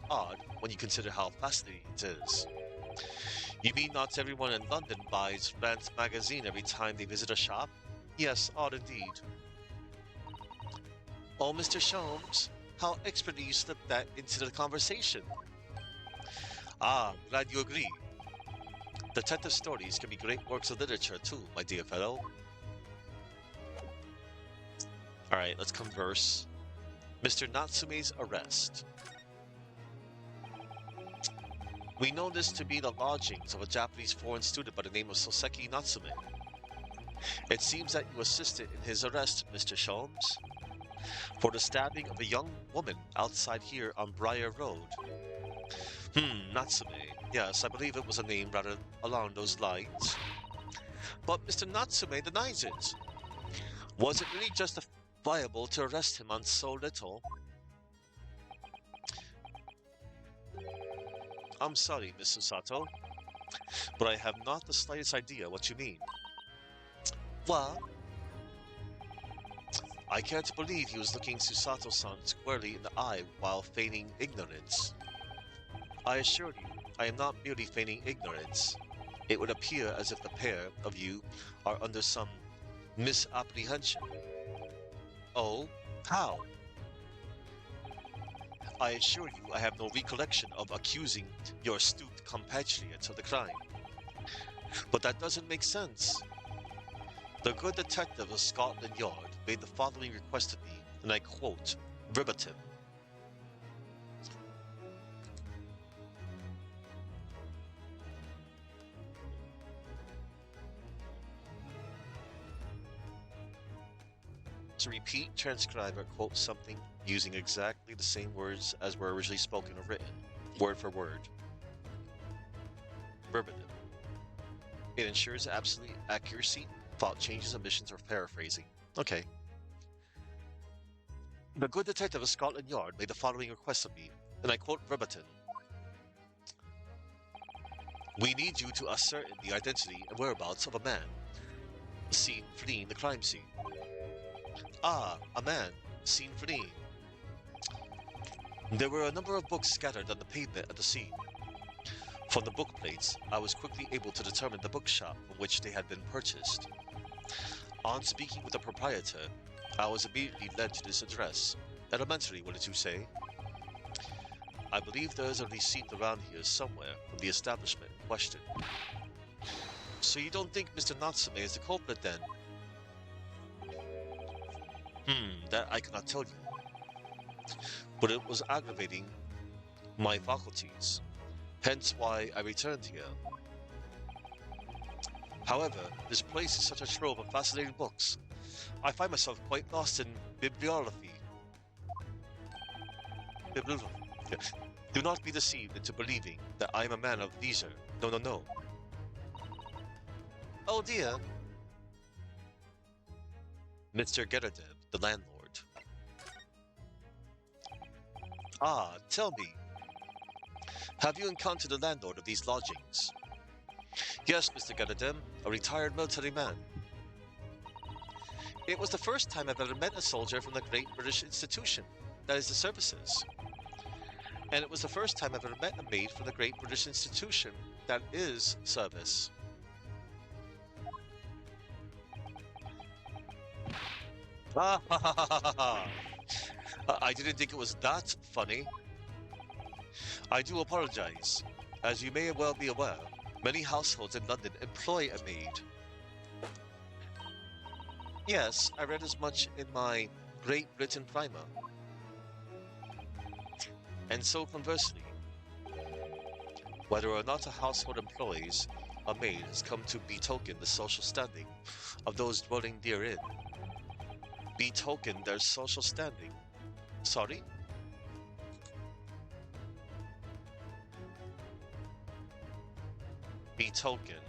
Odd, when you consider how fascinating it is. You mean not everyone in London buys Rand's magazine every time they visit a shop? Yes, odd indeed. Oh, Mr. Sholmes, how expertly you slipped that into the conversation. Ah, glad you agree. Detective stories can be great works of literature too, my dear fellow. Alright, let's converse. Mr. Natsume's arrest. We know this to be the lodgings of a Japanese foreign student by the name of Soseki Natsume. It seems that you assisted in his arrest, Mr. Sholmes, for the stabbing of a young woman outside here on Briar Road. Natsume. Yes, I believe it was a name rather along those lines. But Mr. Natsume denies it. Was it really justifiable to arrest him on so little? I'm sorry, Miss Susato, but I have not the slightest idea what you mean. Well, I can't believe he was looking Susato-san squarely in the eye while feigning ignorance. I assure you, I am not merely feigning ignorance. It would appear as if the pair of you are under some misapprehension. Oh, how? I assure you I have no recollection of accusing your astute compatriots of the crime. But that doesn't make sense. The good detective of Scotland Yard made the following request of me, and I quote, verbatim. To repeat, transcribe, or quote something using exactly the same words as were originally spoken or written, word for word. Verbatim. It ensures absolute accuracy, thought changes, omissions, or paraphrasing. Okay. The good detective of Scotland Yard made the following request of me, and I quote verbatim. We need you to ascertain the identity and whereabouts of a man seen fleeing the crime scene. Ah, a man seen fleeing. There were a number of books scattered on the pavement at the scene. From the book plates, I was quickly able to determine the bookshop from which they had been purchased. On speaking with the proprietor, I was immediately led to this address. Elementary, what did you say? I believe there is a receipt around here somewhere from the establishment in question. So you don't think Mr. Natsume is the culprit then? That I cannot tell you. But it was aggravating my faculties, hence why I returned here. However, this place is such a trove of fascinating books I find myself quite lost in bibliography. Bibliography. Yeah. Do not be deceived into believing that I am a man of leisure. No, no, no. Oh dear, Mr. Geradev, the landlord. Ah, tell me, have you encountered the landlord of these lodgings? Yes, Mr. Geradev, a retired military man. It was the first time I've ever met a soldier from the Great British Institution, that is the services. And it was the first time I've ever met a maid from the Great British Institution, that is service. Ah, ha, ha, ha, ha, ha. I didn't think it was that funny. I do apologize. As you may well be aware, many households in London employ a maid. Yes, I read as much in my Great Britain primer. And so conversely, whether or not a household employs a maid has come to betoken the social standing of those dwelling therein. Betoken their social standing. Sorry? Betoken.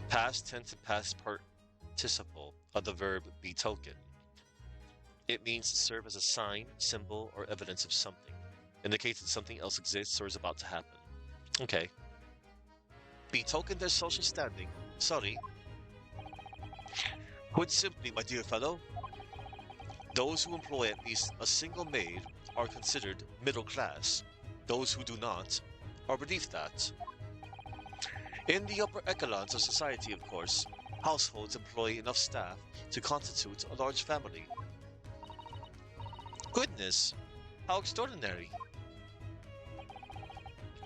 Past tense and past participle of the verb betoken. It means to serve as a sign, symbol, or evidence of something, indicates that something else exists or is about to happen. Okay. Betoken their social standing. Sorry. Put simply, my dear fellow, those who employ at least a single maid are considered middle class. Those who do not are beneath that. In the upper echelons of society, of course, households employ enough staff to constitute a large family. Goodness, how extraordinary!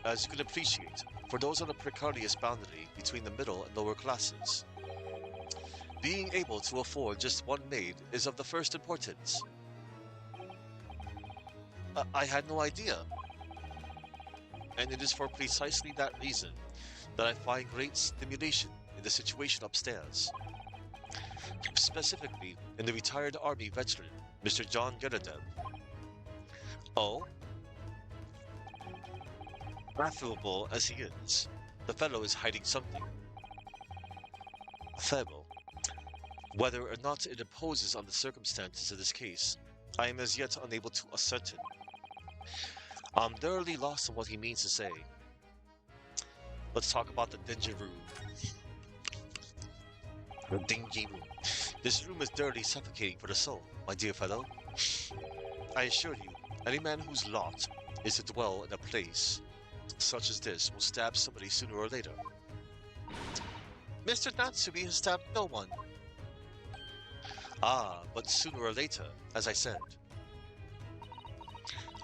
As you can appreciate, for those on a precarious boundary between the middle and lower classes, being able to afford just one maid is of the first importance. I had no idea. And it is for precisely that reason that I find great stimulation in the situation upstairs. Specifically, in the retired army veteran, Mr. John Geradev. Oh? Affable as he is, the fellow is hiding something. Affable. Whether or not it imposes on the circumstances of this case, I am as yet unable to ascertain. I'm thoroughly lost on what he means to say. Let's talk about the dingy room. The dingy room. This room is thoroughly suffocating for the soul, my dear fellow. I assure you, any man whose lot is to dwell in a place such as this will stab somebody sooner or later. Mr. Natsume has stabbed no one. Ah, but sooner or later, as I said.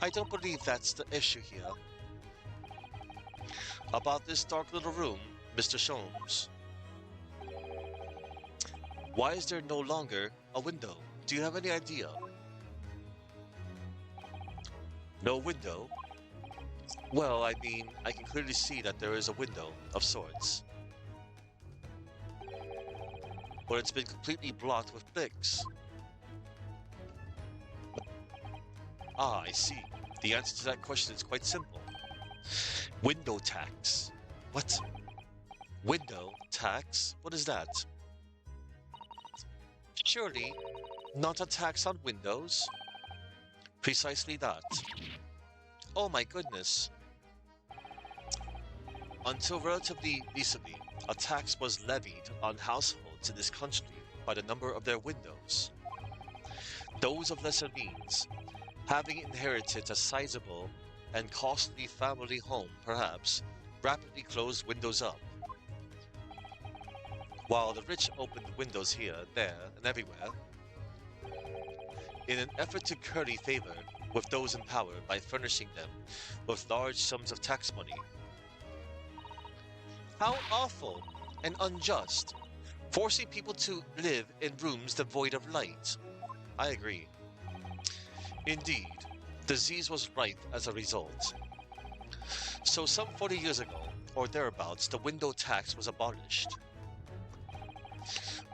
I don't believe that's the issue here. About this dark little room, Mr. Sholmes. Why is there no longer a window? Do you have any idea? No window? Well, I mean, I can clearly see that there is a window of sorts. But it's been completely blocked with bricks. Ah, I see. The answer to that question is quite simple. Window tax. What? Window tax? What is that? Surely, not a tax on windows? Precisely that. Oh my goodness. Until relatively recently, a tax was levied on households in this country by the number of their windows. Those of lesser means, having inherited a sizable and costly family home, perhaps, rapidly closed windows up, while the rich opened windows here, there, and everywhere, in an effort to curry favor with those in power by furnishing them with large sums of tax money. How awful and unjust, forcing people to live in rooms devoid of light. I agree. Indeed, disease was rife as a result. So some 40 years ago, or thereabouts, the window tax was abolished.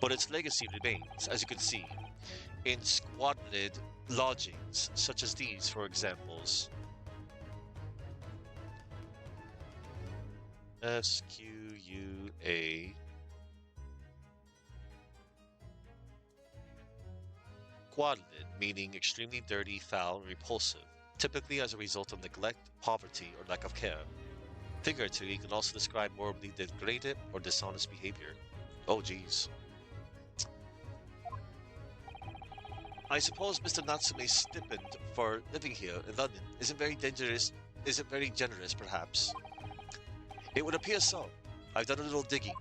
but its legacy remains, as you can see, in squatted lodgings, such as these, for examples. SQUA. Squalid, meaning extremely dirty, foul, and repulsive, typically as a result of neglect, poverty, or lack of care. Figuratively, can also describe morally degraded or dishonest behavior. Oh, geez. I suppose Mr. Natsume's stipend for living here in London isn't very generous, perhaps. It would appear so. I've done a little digging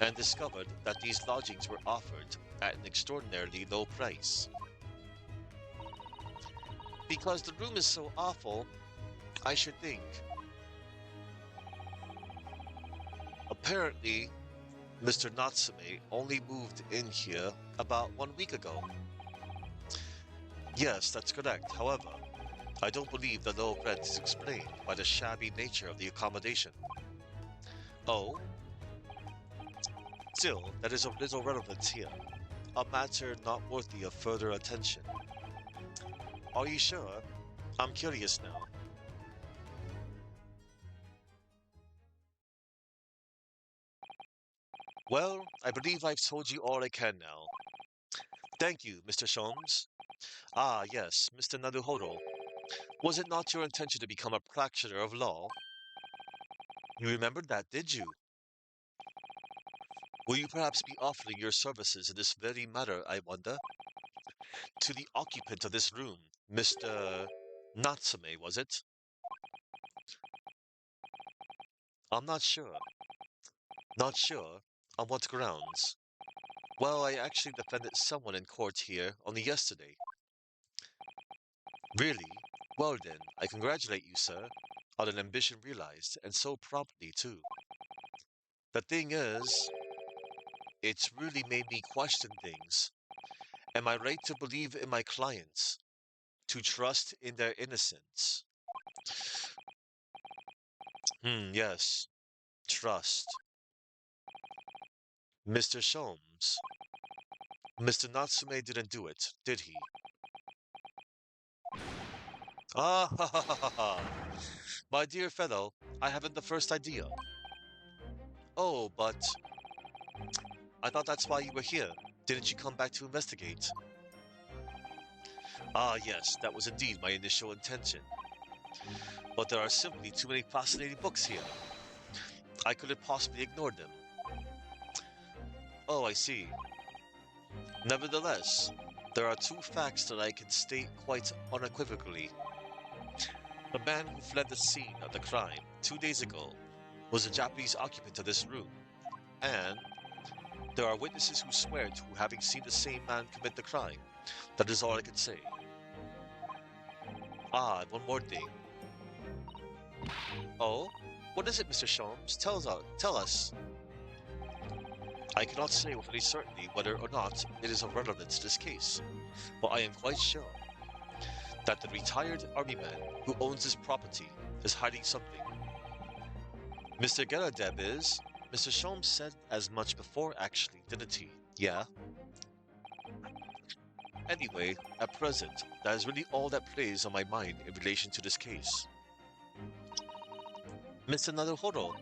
and discovered that these lodgings were offered at an extraordinarily low price. Because the room is so awful, I should think. Apparently, Mr. Natsume only moved in here about 1 week ago. Yes, that's correct. However, I don't believe the low rent is explained by the shabby nature of the accommodation. Oh, still, that is of little relevance here. A matter not worthy of further attention. Are you sure? I'm curious now. Well, I believe I've told you all I can now. Thank you, Mr. Sholmes. Ah, yes, Mr. Naruhodo. Was it not your intention to become a practitioner of law? You remembered that, did you? Will you perhaps be offering your services in this very matter, I wonder? To the occupant of this room, Mr. Natsume, was it? I'm not sure. Not sure? On what grounds? Well, I actually defended someone in court here only yesterday. Really? Well then, I congratulate you, sir, on an ambition realized, and so promptly, too. The thing is, it's really made me question things. Am I right to believe in my clients? To trust in their innocence? Yes. Trust. Mr. Sholmes. Mr. Natsume didn't do it, did he? Ah, ha, ha, ha, ha, ha. My dear fellow, I haven't the first idea. Oh, but I thought that's why you were here. Didn't you come back to investigate? Ah, yes, that was indeed my initial intention. But there are simply too many fascinating books here. I couldn't possibly ignore them. Oh, I see. Nevertheless, there are two facts that I can state quite unequivocally. The man who fled the scene of the crime 2 days ago was a Japanese occupant of this room, and there are witnesses who swear to having seen the same man commit the crime. That is all I can say. Ah, and one more thing. Oh? What is it, Mr. Sholmes? Tell us. I cannot say with any certainty whether or not it is of relevance to this case, but I am quite sure that the retired army man who owns this property is hiding something. Mr. Garadeb is. Mr. Sholmes said as much before, actually, didn't he? Yeah. Anyway, at present, that is really all that plays on my mind in relation to this case. Mr. Naruhodo,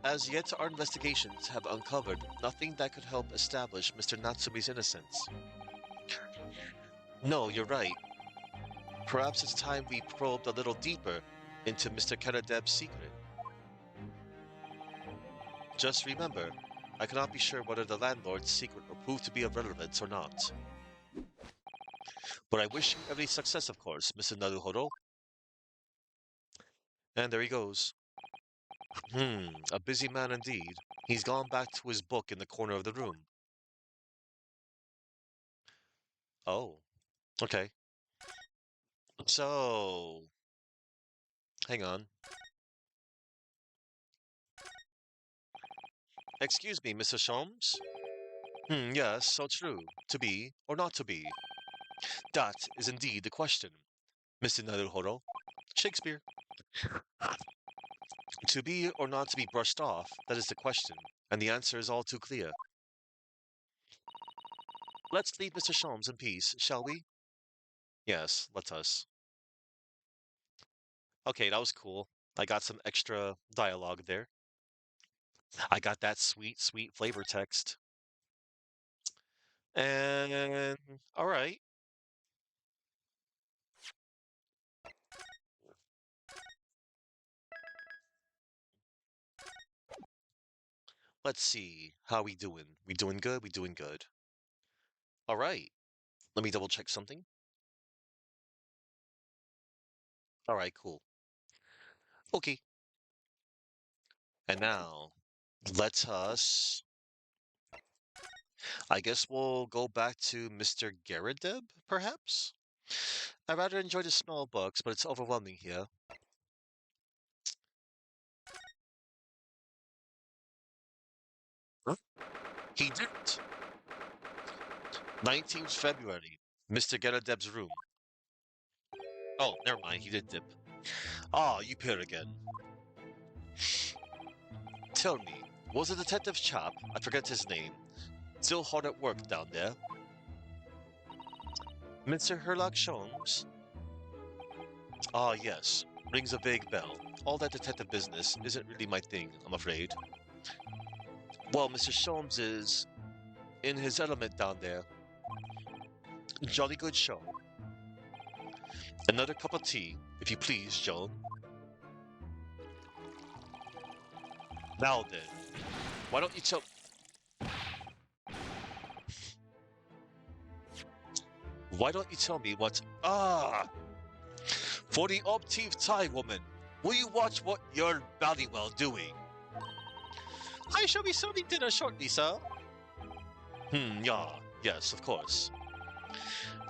as yet our investigations have uncovered nothing that could help establish Mr. Natsume's innocence. No, you're right. Perhaps it's time we probed a little deeper into Mr. Karadeb's secret. Just remember, I cannot be sure whether the landlord's secret will prove to be of relevance or not. But I wish you every success, of course, Mr. Naruhodo. And there he goes. A busy man indeed. He's gone back to his book in the corner of the room. Oh, okay. So, hang on. Excuse me, Mr. Sholmes? Yes, so true. To be or not to be? That is indeed the question, Mr. Naruhodo. Shakespeare. To be or not to be brushed off, that is the question, and the answer is all too clear. Let's leave Mr. Sholmes in peace, shall we? Yes, let us. Okay, that was cool. I got some extra dialogue there. I got that sweet, sweet flavor text. And all right, let's see. How we doing? We doing good? We doing good. All right. Let me double check something. All right, cool. Okay. And now, let us. I guess we'll go back to Mr. Garadeb, perhaps? I rather enjoy the smell of books, but it's overwhelming here. Huh? He didn't. 19th February, Mr. Garadeb's room. Oh, never mind, he did dip. Ah, you here again. Tell me, was the detective chap, I forget his name, still hard at work down there? Mr. Herlock Sholmes? Ah, yes. Rings a vague bell. All that detective business isn't really my thing, I'm afraid. Well, Mr. Sholmes is in his element down there. Jolly good show. Another cup of tea, if you please, Joan. Now then, why don't you tell me what for the optive tie woman, will you watch what you're bloody well doing? I shall be serving dinner shortly, sir. Yeah, yes, of course.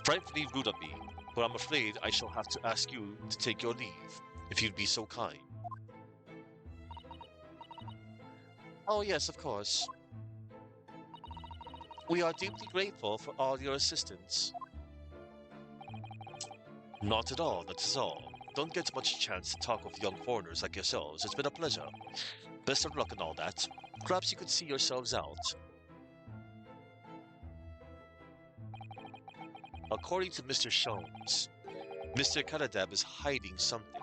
Frightfully rude of me, but I'm afraid I shall have to ask you to take your leave, if you'd be so kind. Oh, yes, of course. We are deeply grateful for all your assistance. Not at all, that is all. Don't get much chance to talk with young foreigners like yourselves. It's been a pleasure. Best of luck and all that. Perhaps you could see yourselves out. According to Mr. Sholmes, Mr. Karadab is hiding something.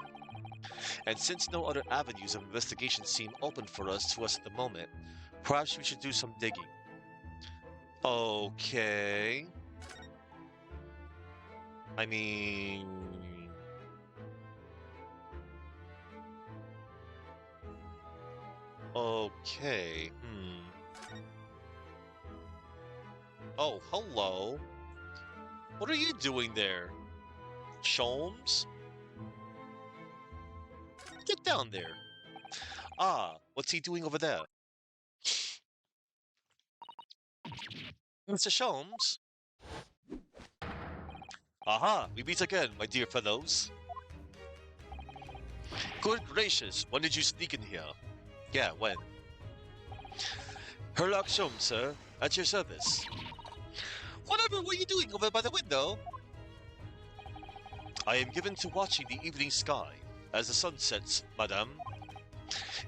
And since no other avenues of investigation seem open for us at the moment, perhaps we should do some digging. Okay. I mean, okay. Oh, hello. What are you doing there? Sholmes? Get down there. Ah, what's he doing over there? Mr. Sholmes? Aha, we meet again, my dear fellows. Good gracious, when did you sneak in here? Yeah, when? Herlock Sholmes, sir, at your service. Whatever were you doing over by the window? I am given to watching the evening sky as the sun sets, madame.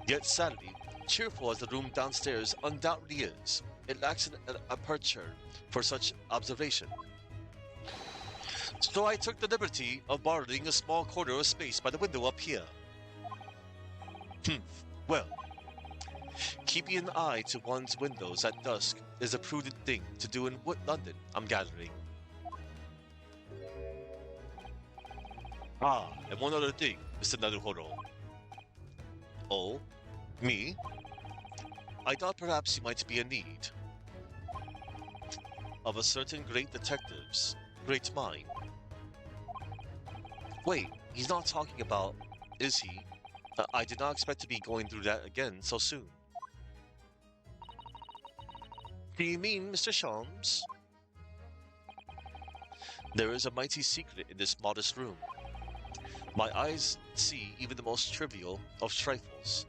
Yet sadly, cheerful as the room downstairs undoubtedly is, it lacks an aperture for such observation. So I took the liberty of borrowing a small corner of space by the window up here. Well, keeping an eye to one's windows at dusk is a prudent thing to do in London, I'm gathering. Ah, and one other thing, Mr. Naruhoro. Oh, me? I thought perhaps you might be in need of a certain great detective's great mind. Wait, he's not talking about, is he? I did not expect to be going through that again so soon. Do you mean, Mr. Sholmes? There is a mighty secret in this modest room. My eyes see even the most trivial of trifles.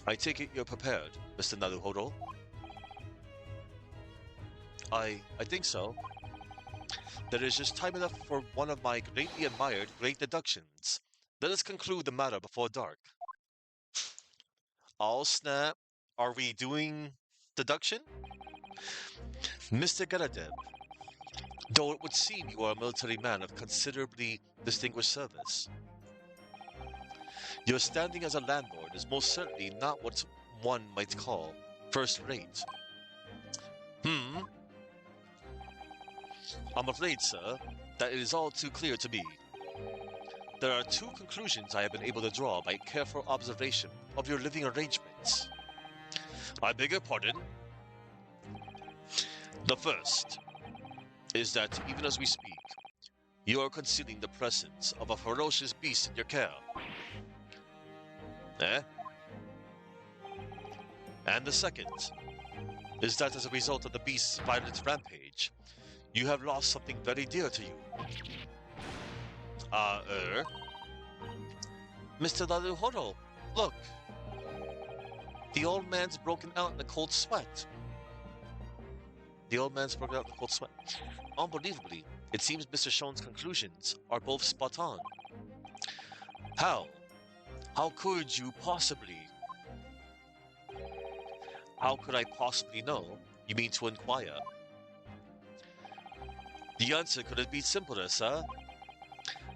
I take it you're prepared, Mr. Naruhodo? I think so. There is just time enough for one of my greatly admired great deductions. Let us conclude the matter before dark. All snap. Are we doing Deduction? Mr. Garadeb, though it would seem you are a military man of considerably distinguished service, your standing as a landlord is most certainly not what one might call first rate. Hmm, I'm afraid, sir, that it is all too clear to me. There are two conclusions I have been able to draw by careful observation of your living arrangements. I beg your pardon? The first is that even as we speak, you are concealing the presence of a ferocious beast in your care. Eh? And the second is that as a result of the beast's violent rampage, you have lost something very dear to you. Ah, Mr. Laruhoro, look. The old man's broken out in a cold sweat. The old man's broken out in a cold sweat. Unbelievably, it seems Mr. Shone's conclusions are both spot on. How? How could you possibly? How could I possibly know? You mean to inquire? The answer couldn't be simpler, sir.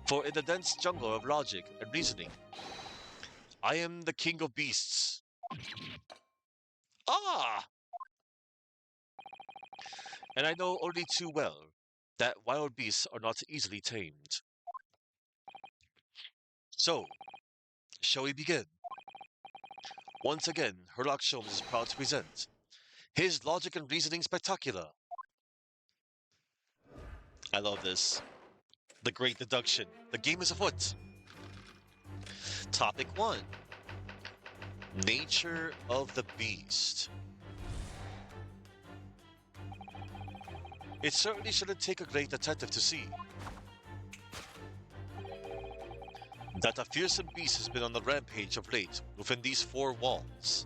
For in the dense jungle of logic and reasoning, I am the king of beasts. Ah! And I know only too well that wild beasts are not easily tamed. So, shall we begin? Once again, Herlock Sholmes is proud to present his Logic and Reasoning Spectacular. I love this. The Great Deduction. The game is afoot. Topic 1. Nature of the Beast. It certainly shouldn't take a great detective to see that a fearsome beast has been on the rampage of late within these four walls.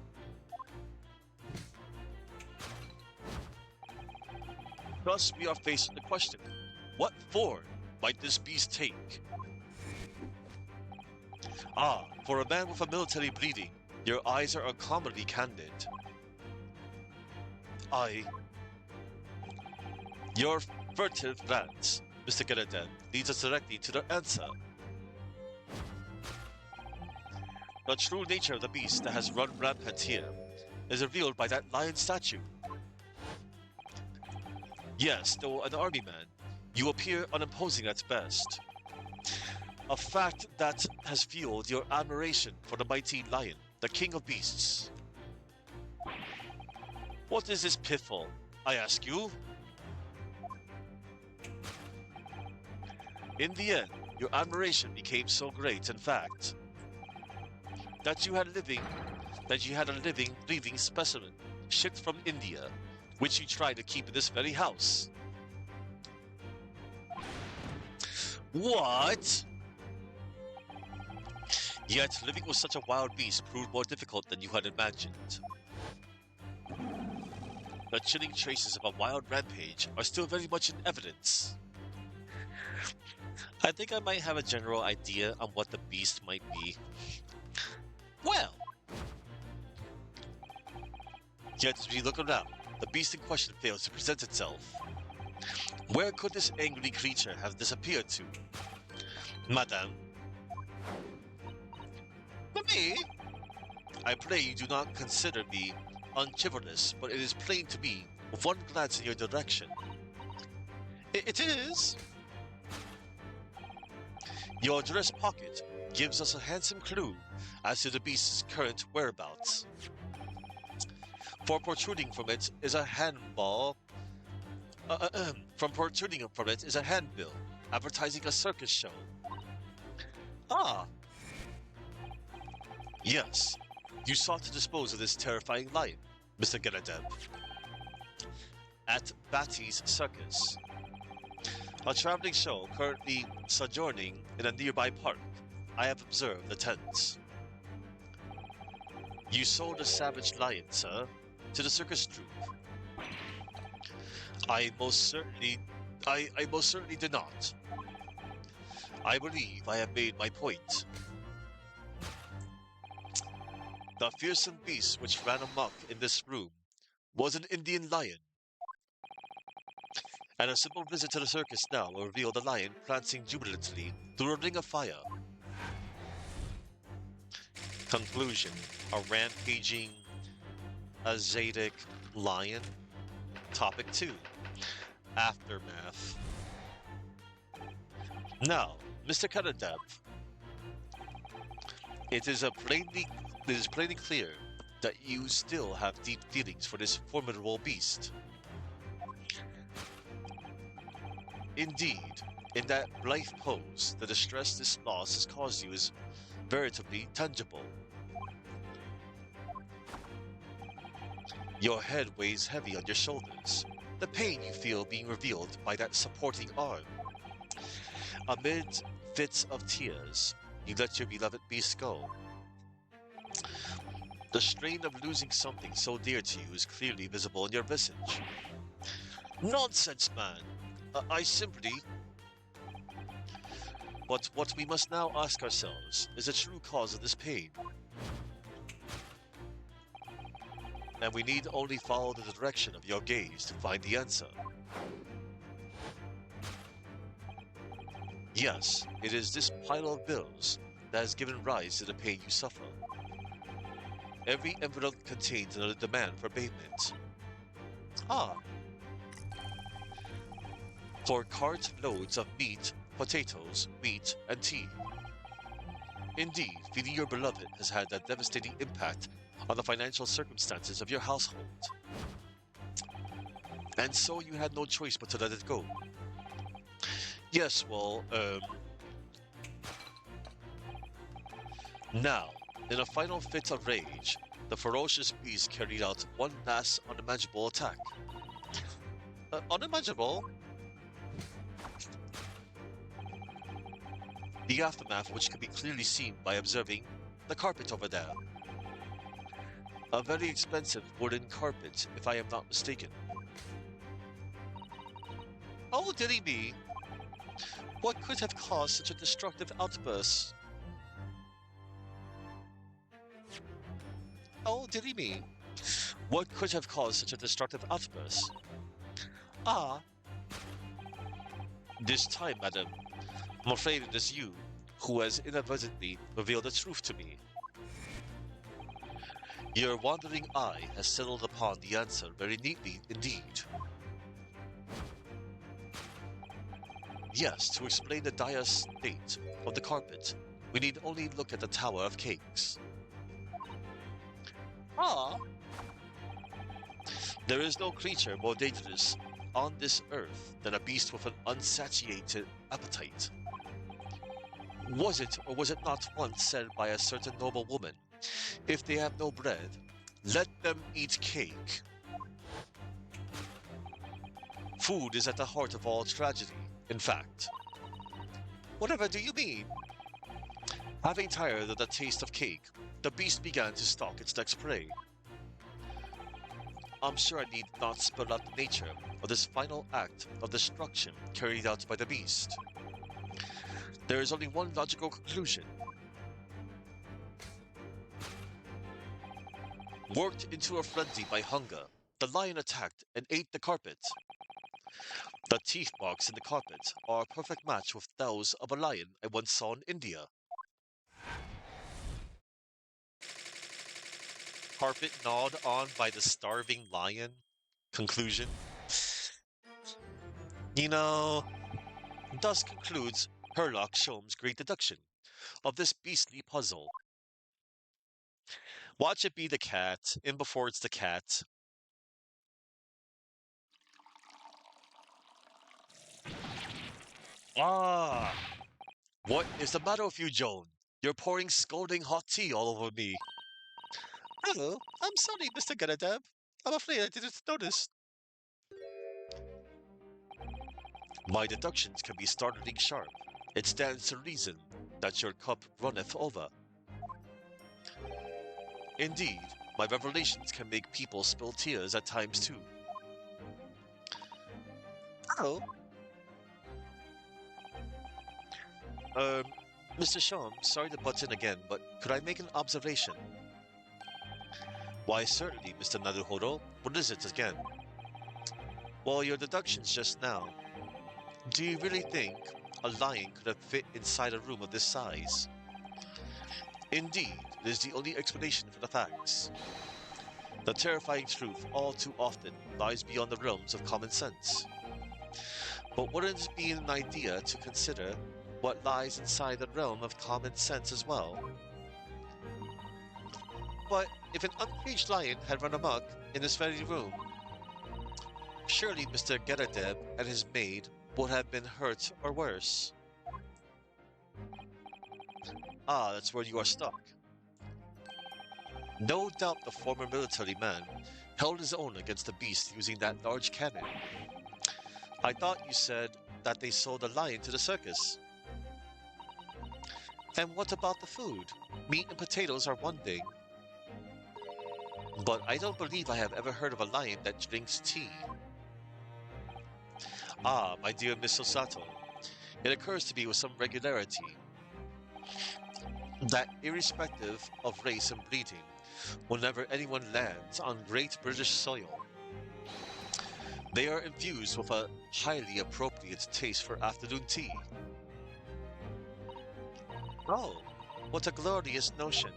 Thus, we are faced with the question, what form might this beast take? Ah, for a man with a military breeding, your eyes are uncommonly candid. Your furtive glance, Mr. Garadeb, leads us directly to the answer. The true nature of the beast that has run rampant here is revealed by that lion statue. Yes, though an army man, you appear unimposing at best. A fact that has fueled your admiration for the mighty lion, the king of beasts. What is this pitfall, I ask you? In the end, your admiration became so great, in fact, that you had a living, breathing specimen shipped from India, which you tried to keep in this very house. What? Yet, living with such a wild beast proved more difficult than you had imagined. The chilling traces of a wild rampage are still very much in evidence. I think I might have a general idea on what the beast might be. Well, yet as we look around, the beast in question fails to present itself. Where could this angry creature have disappeared to? Madame? Me? I pray you do not consider me unchivalrous, but it is plain to me, with one glance in your direction. It is? Your dress pocket gives us a handsome clue as to the beast's current whereabouts. For protruding from it is a handbill advertising a circus show. Ah, yes, you sought to dispose of this terrifying lion, Mr. Garadeb, at Batty's Circus, a traveling show currently sojourning in a nearby park. I have observed the tents. You sold a savage lion, sir, to the circus troupe. I most certainly did not. I believe I have made my point. The fearsome beast which ran amok in this room was an Indian lion, and a simple visit to the circus now will reveal the lion prancing jubilantly through a ring of fire. Conclusion: a rampaging Asiatic lion. Topic 2: Aftermath. Now, Mr. Karadev, it is plainly clear that you still have deep feelings for this formidable beast. Indeed, in that blithe pose, the distress this loss has caused you is veritably tangible. Your head weighs heavy on your shoulders, the pain you feel being revealed by that supporting arm. Amid fits of tears, you let your beloved beast go. The strain of losing something so dear to you is clearly visible in your visage. Nonsense, man! I simply. But what we must now ask ourselves is the true cause of this pain. And we need only follow the direction of your gaze to find the answer. Yes, it is this pile of bills that has given rise to the pain you suffer. Every envelope contains another demand for payment. Ah, for cart loads of meat, potatoes, wheat, and tea. Indeed, feeding your beloved has had a devastating impact on the financial circumstances of your household. And so you had no choice but to let it go. Yes, well, now, in a final fit of rage, the ferocious beast carried out one last unimaginable attack. Unimaginable? The aftermath of which can be clearly seen by observing the carpet over there. A very expensive wooden carpet, if I am not mistaken. Oh, dearie me! What could have caused such a destructive outburst? Oh, dearie me! What could have caused such a destructive outburst? Ah, this time, madam, I'm afraid it is you who has inadvertently revealed the truth to me. Your wandering eye has settled upon the answer very neatly indeed. Yes, to explain the dire state of the carpet, we need only look at the Tower of Cakes. Ah! There is no creature more dangerous on this earth than a beast with an unsatiated appetite. Was it or was it not once said by a certain noble woman, if they have no bread, let them eat cake? Food is at the heart of all tragedy, in fact. Whatever do you mean? Having tired of the taste of cake, the beast began to stalk its next prey. I'm sure I need not spell out the nature of this final act of destruction carried out by the beast. There is only one logical conclusion. Worked into a frenzy by hunger, the lion attacked and ate the carpet. The teeth marks in the carpet are a perfect match with those of a lion I once saw in India. Carpet gnawed on by the starving lion. Conclusion. You know, thus concludes Herlock Sholmes' great deduction of this beastly puzzle. Watch it be the cat, in before it's the cat. Ah! What is the matter with you, Joan? You're pouring scalding hot tea all over me. Oh, I'm sorry, Mr. Garadab. I'm afraid I didn't notice. My deductions can be startling sharp. It stands to reason that your cup runneth over. Indeed, my revelations can make people spill tears at times too. Oh, um, Mr. Shum, sorry to butt in again, but could I make an observation? Why, certainly, Mr. Naruhodo. What is it again? Well, your deductions just now. Do you really think a lion could have fit inside a room of this size? Indeed, it is the only explanation for the facts. The terrifying truth all too often lies beyond the realms of common sense. But wouldn't it be an idea to consider what lies inside the realm of common sense as well? But if an uncaged lion had run amok in this very room, surely Mr. Geradeb and his maid would have been hurt or worse. Ah, that's where you are stuck. No doubt the former military man held his own against the beast using that large cannon. I thought you said that they sold a lion to the circus. And what about the food? Meat and potatoes are one thing, but I don't believe I have ever heard of a lion that drinks tea. Ah, my dear Miss Osato, it occurs to me with some regularity that irrespective of race and breeding, whenever anyone lands on Great British soil, they are infused with a highly appropriate taste for afternoon tea. Oh, what a glorious notion.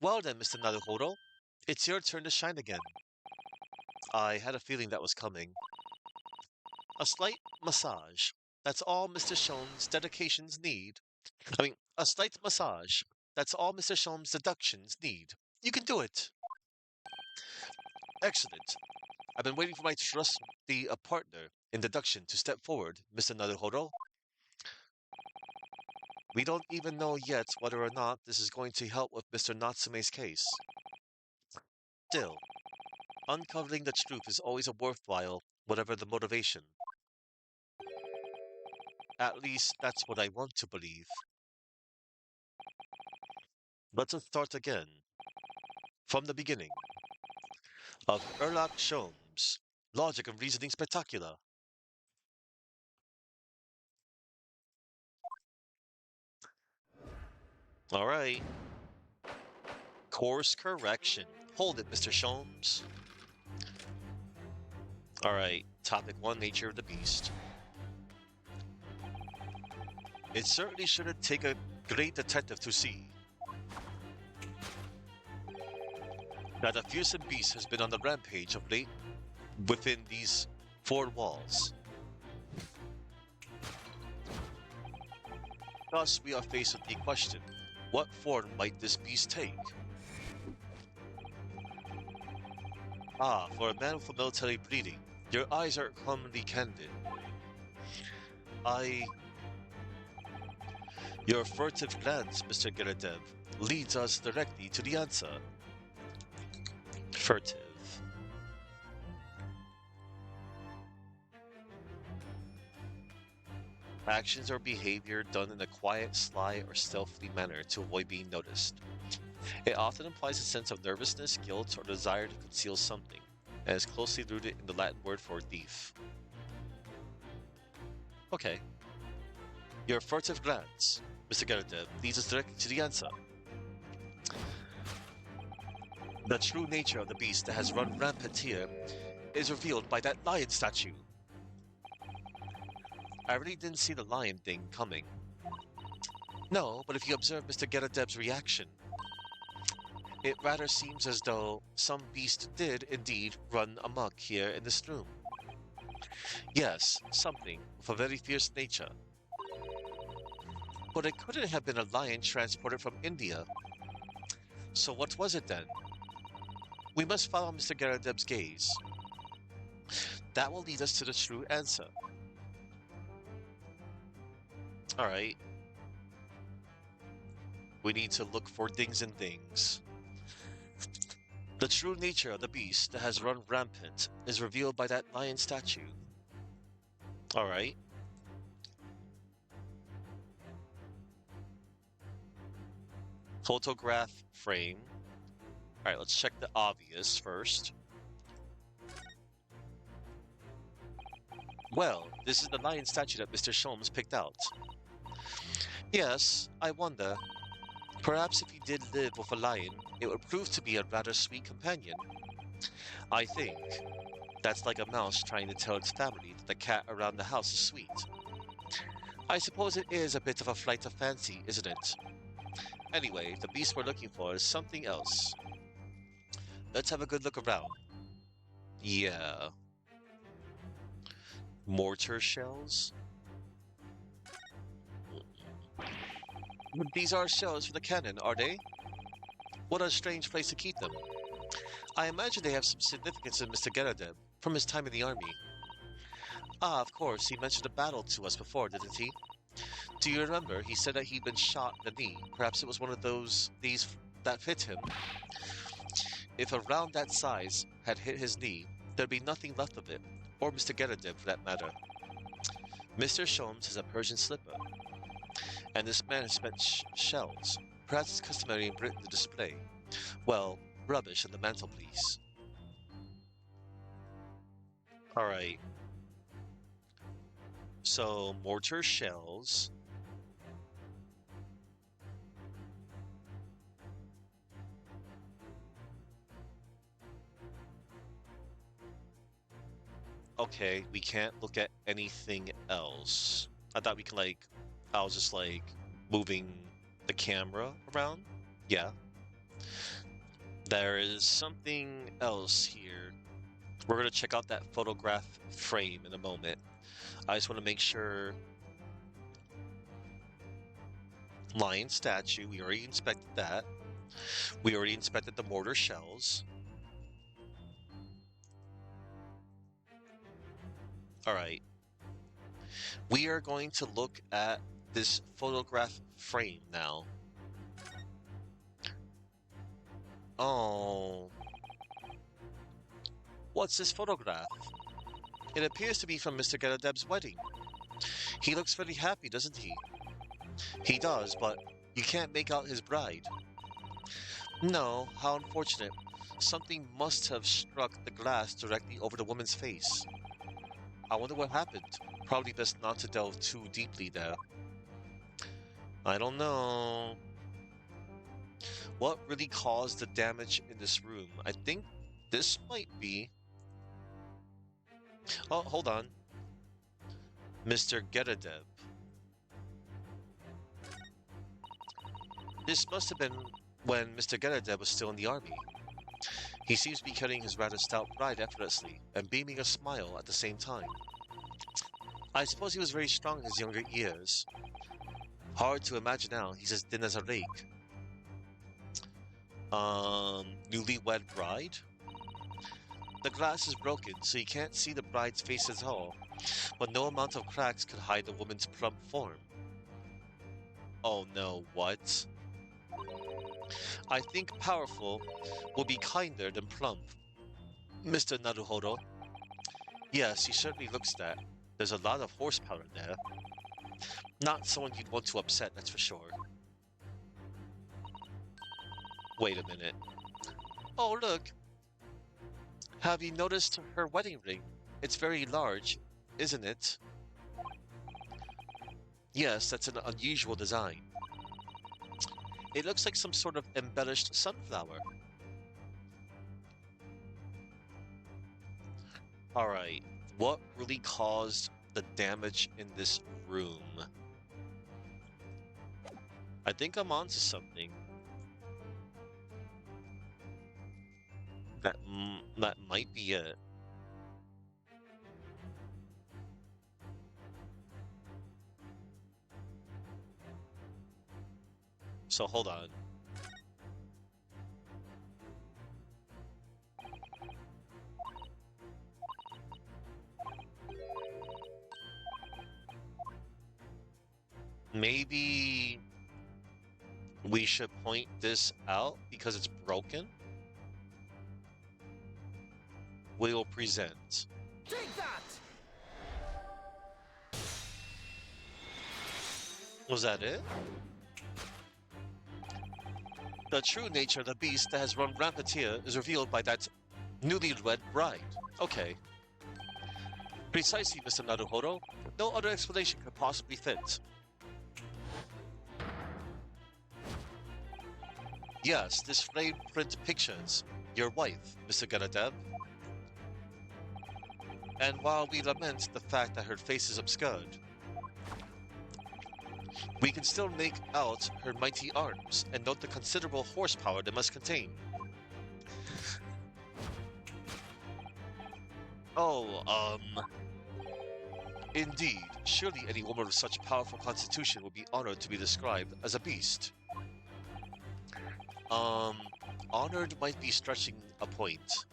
Well then, Mr. Naruhodo, it's your turn to shine again. I had a feeling that was coming. A slight massage. That's all Mr. Shone's dedications need. A slight massage. That's all Mr. Shone's deductions need. You can do it. Excellent. I've been waiting for my trusty partner in deduction to step forward, Mr. Naruhodo. We don't even know yet whether or not this is going to help with Mr. Natsume's case. Still, uncovering the truth is always a worthwhile, whatever the motivation. At least that's what I want to believe. Let us start again, from the beginning, of Erlach Sholmes, Logic and Reasoning Spectacular. All right. Course correction. Hold it, Mr. Sholmes. All right. Topic 1, Nature of the Beast. It certainly shouldn't take a great detective to see that a fearsome beast has been on the rampage of late within these four walls. Thus, we are faced with the question, what form might this beast take? Ah, for a man with military breeding, your eyes are commonly candid. Your furtive glance, Mr. Geredev, leads us directly to the answer. Furtive. Actions or behavior done in a quiet, sly, or stealthy manner to avoid being noticed. It often implies a sense of nervousness, guilt, or desire to conceal something, and is closely rooted in the Latin word for thief. Okay. Your furtive glance, Mr. Geredev, leads us directly to the answer. The true nature of the beast that has run rampant here is revealed by that lion statue. I really didn't see the lion thing coming. No, but if you observe Mr. Geradeb's reaction, it rather seems as though some beast did indeed run amok here in this room. Yes, something with a very fierce nature. But it couldn't have been a lion transported from India. So what was it then? We must follow Mr. Geradeb's gaze. That will lead us to the true answer. Alright. We need to look for things and things. The true nature of the beast that has run rampant is revealed by that lion statue. Alright. Photograph frame. Alright, let's check the obvious first. Well, this is the lion statue that Mr. Sholmes picked out. Yes, I wonder. Perhaps if he did live with a lion, it would prove to be a rather sweet companion. I think that's like a mouse trying to tell its family that the cat around the house is sweet. I suppose it is a bit of a flight of fancy, isn't it? Anyway, the beast we're looking for is something else. Let's have a good look around. Yeah. Mortar shells? These are shells for the cannon, are they? What a strange place to keep them. I imagine they have some significance in Mr. Geradeb, from his time in the army. Ah, of course, he mentioned a battle to us before, didn't he? Do you remember? He said that he'd been shot in the knee. Perhaps it was one of these that fit him. If a round that size had hit his knee, there'd be nothing left of it, or Mr. Geradeb for that matter. Mr. Sholmes has a Persian slipper, and this man has spent shells. Perhaps it's customary in Britain to display, well, rubbish on the mantelpiece. Alright, so mortar shells. Okay, we can't look at anything else. I thought we could I was just moving the camera around. Yeah. There is something else here. We're gonna check out that photograph frame in a moment. I just want to make sure. Lion statue, we already inspected that. We already inspected the mortar shells. Alright. We are going to look at this photograph frame now. Oh. What's this photograph? It appears to be from Mr. Geradeb's wedding. He looks very happy, doesn't he? He does, but you can't make out his bride. No, how unfortunate. Something must have struck the glass directly over the woman's face. I wonder what happened. Probably best not to delve too deeply there. I don't know. What really caused the damage in this room? I think this might be... Oh, hold on. Mr. Geradeb. This must have been when Mr. Geradeb was still in the army. He seems to be carrying his rather stout bride effortlessly, and beaming a smile at the same time. I suppose he was very strong in his younger years. Hard to imagine now, he's as thin as a rake. Newlywed bride? The glass is broken, so you can't see the bride's face at all, but no amount of cracks could hide the woman's plump form. Oh no, what? I think powerful will be kinder than plump. Mr. Naruhodo. Yes, he certainly looks that. There's a lot of horsepower there. Not someone you'd want to upset, that's for sure. Wait a minute. Oh, look! Have you noticed her wedding ring? It's very large, isn't it? Yes, that's an unusual design. It looks like some sort of embellished sunflower. Alright, what really caused the damage in this room? I think I'm onto something. That might be it. So hold on. Maybe we should point this out because it's broken? We will present. Take that! Was that it? The true nature of the beast that has run rampant here is revealed by that newlywed bride. Okay. Precisely, Mr. Naruhodo. No other explanation could possibly fit. Yes, this framed print pictures your wife, Mr. Garadeb. And while we lament the fact that her face is obscured, we can still make out her mighty arms and note the considerable horsepower they must contain. Oh, indeed, surely any woman of such powerful constitution would be honored to be described as a beast. Um, Honored might be stretching a point.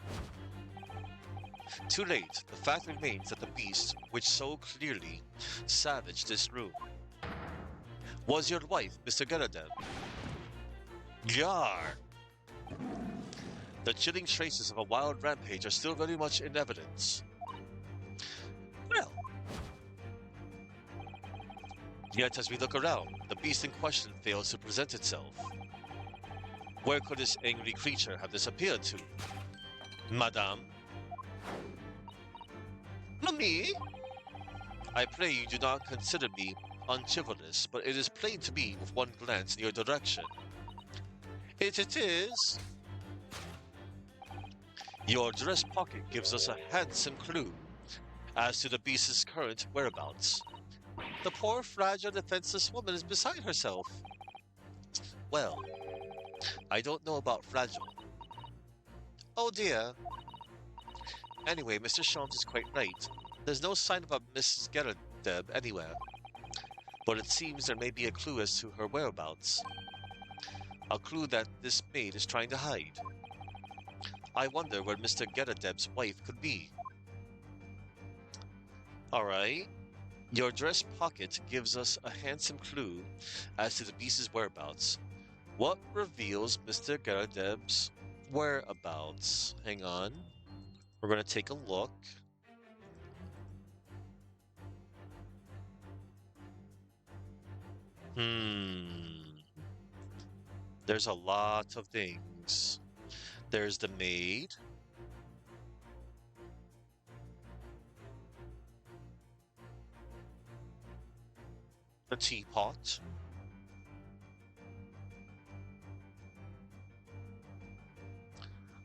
Too late, the fact remains that the beast, which so clearly savaged this room, was your wife, Mr. Garadeb. Yar! The chilling traces of a wild rampage are still very much in evidence. Well, yet as we look around, the beast in question fails to present itself. Where could this angry creature have disappeared to? Madame? Me? I pray you do not consider me unchivalrous, but it is plain to me with one glance in your direction. It is. Your dress pocket gives us a handsome clue as to the beast's current whereabouts. The poor, fragile, defenseless woman is beside herself. Well, I don't know about fragile. Oh dear. Anyway, Mr. Sholmes is quite right. There's no sign of a Miss Geradeb anywhere. But it seems there may be a clue as to her whereabouts. A clue that this maid is trying to hide. I wonder where Mr. Geradeb's wife could be. Alright. Your dress pocket gives us a handsome clue as to the beast's whereabouts. What reveals Mr. Geradeb's whereabouts? Hang on. We're going to take a look. There's a lot of things. There's the maid. The teapot.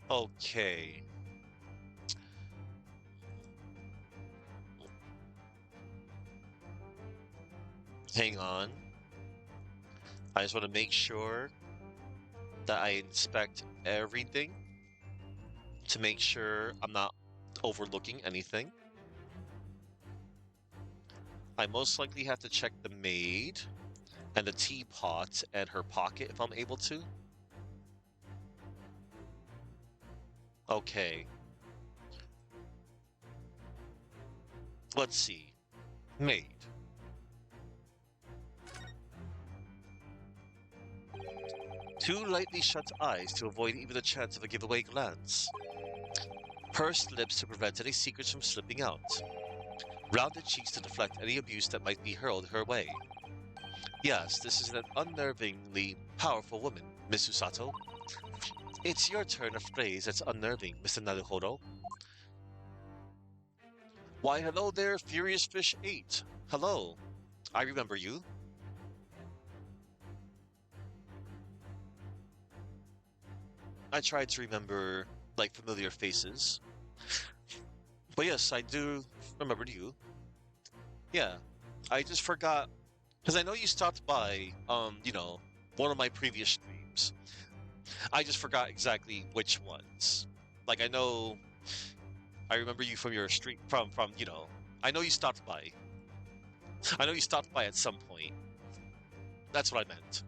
Okay. Hang on. I just want to make sure that I inspect everything to make sure I'm not overlooking anything. I most likely have to check the maid and the teapot and her pocket if I'm able to. Okay. Let's see. Maid. Two lightly shut eyes to avoid even the chance of a giveaway glance. Pursed lips to prevent any secrets from slipping out. Rounded cheeks to deflect any abuse that might be hurled her way. Yes, this is an unnervingly powerful woman, Miss Usato. It's your turn of phrase that's unnerving, Mr. Naruhodo. Why, hello there, Furious Fish 8. Hello. I remember you. I tried to remember, like, familiar faces. But yes, I do remember you. Yeah, I just forgot, because I know you stopped by, one of my previous streams. I just forgot exactly which ones. Like, I remember you from your stream, I know you stopped by. I know you stopped by at some point. That's what I meant.